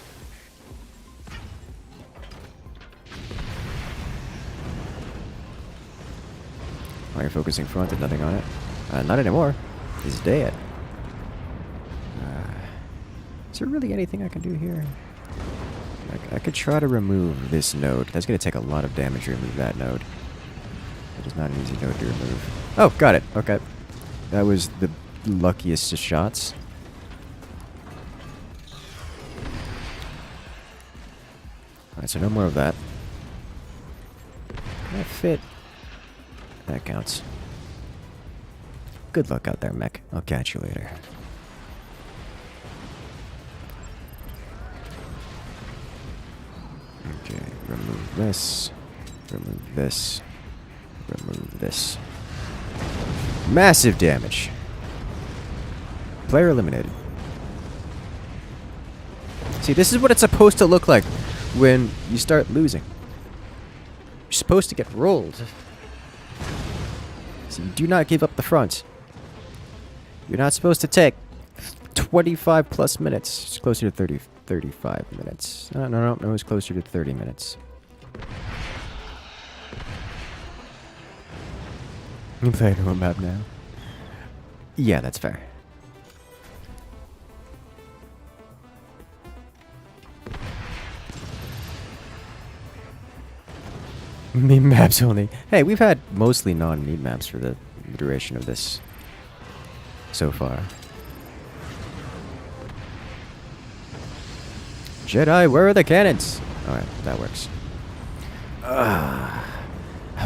While you're focusing front, there's nothing on it. Not anymore. He's dead. Is there really anything I can do here? I could try to remove this node. That's going to take a lot of damage to remove that node. It is not an easy node to remove. Oh, got it. Okay. That was the luckiest of shots. Alright, so no more of that. Can I fit? That counts. Good luck out there, mech. I'll catch you later. Okay, remove this. Remove this. Remove this. Massive damage. Player eliminated. See, this is what it's supposed to look like when you start losing. You're supposed to get rolled. So you do not give up the front. You're not supposed to take 25 plus minutes. It's closer to 35 minutes. No, it was closer to 30 minutes. You play a map now? Yeah, that's fair. Meme maps only. Hey, we've had mostly non-meme maps for the duration of this so far. Jedi, where are the cannons? Alright, that works.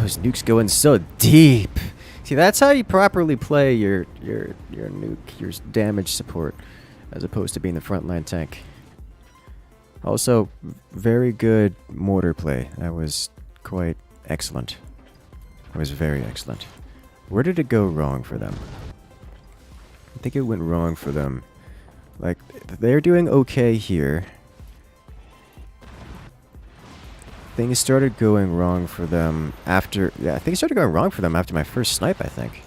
Those nukes going so deep. See, that's how you properly play your nuke, your damage support, as opposed to being the frontline tank. Also, very good mortar play. That was quite excellent. It was very excellent. Where did it go wrong for them? I think it went wrong for them. Like, they're doing okay here. Things started going wrong for them after... Yeah, I think it started going wrong for them after my first snipe, I think.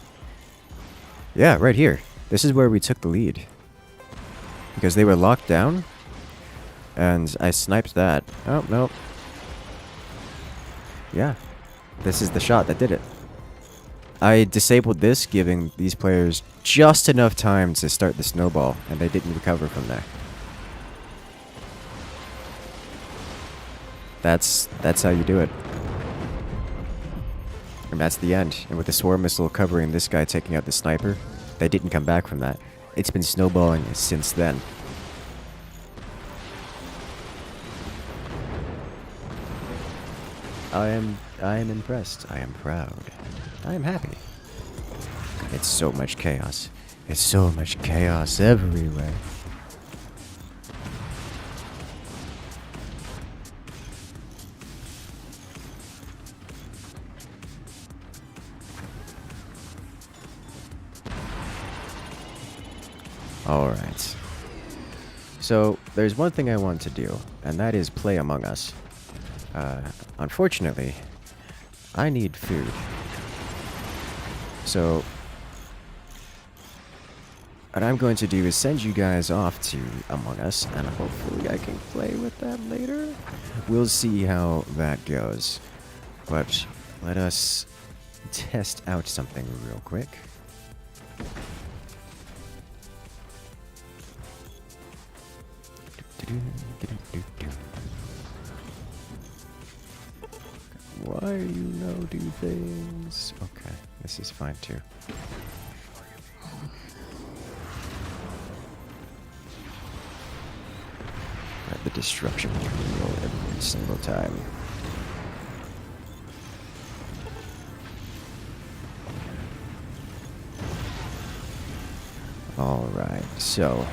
Yeah, right here. This is where we took the lead. Because they were locked down. And I sniped that. Oh, no. Yeah. This is the shot that did it. I disabled this, giving these players just enough time to start the snowball, and they didn't recover from there. That's how you do it. And that's the end. And with the swarm missile covering this guy taking out the sniper, they didn't come back from that. It's been snowballing since then. I am impressed. I am proud. I am happy. It's so much chaos. It's so much chaos everywhere. Alright. So, there's one thing I want to do, and that is play Among Us. Unfortunately, I need food. So, what I'm going to do is send you guys off to Among Us, and hopefully I can play with that later. We'll see how that goes. But let us test out something real quick. Why you do things? Okay, this is fine too. Right, the destruction roll every single time. Alright, so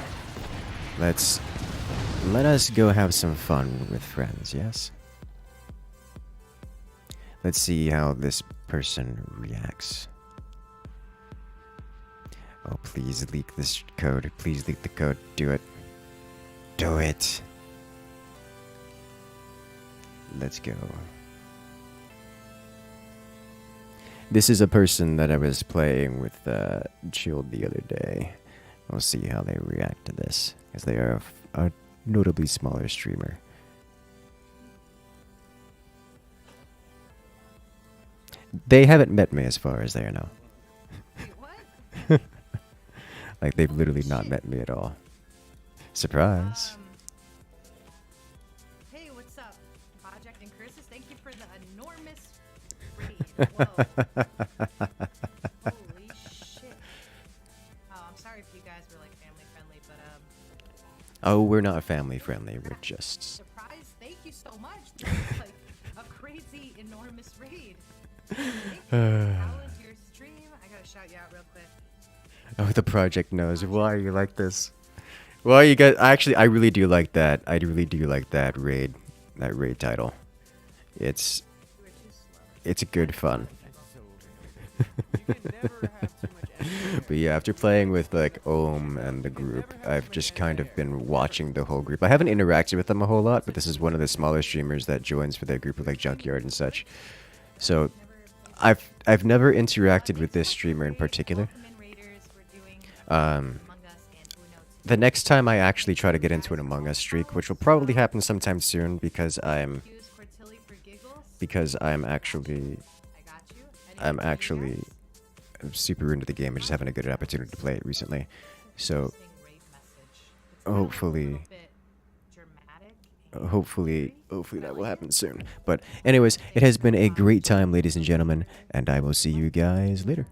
let us go have some fun with friends, yes? Let's see how this person reacts. Oh, please leak this code. Please leak the code. Do it. Do it. Let's go. This is a person that I was playing with Chilled the other day. We'll see how they react to this, because they are a notably smaller streamer. They haven't met me as far as they know. What? Like, they've literally not met me at all. Surprise. Hey, what's up? Project Incursus, thank you for the enormous raid. Whoa. Holy shit. Oh, I'm sorry if you guys were like family friendly, but Oh, we're not family friendly. We're just... surprise, thank you so much. This is like a crazy, enormous raid. How was your stream? I gotta shout you out real quick. Oh, the project knows. Why are you like this? Why you guys... Actually, I really do like that. I really do like that raid. That raid title. It's a good fun. But yeah, after playing with like Ohm and the group, I've just kind of been watching the whole group. I haven't interacted with them a whole lot, but this is one of the smaller streamers that joins for their group of like Junkyard and such. So I've never interacted with this streamer in particular. The next time I actually try to get into an Among Us streak, which will probably happen sometime soon, because I'm actually super into the game. I just haven't a good opportunity to play it recently. So hopefully that will happen soon. But anyways, it has been a great time, ladies and gentlemen, and I will see you guys later.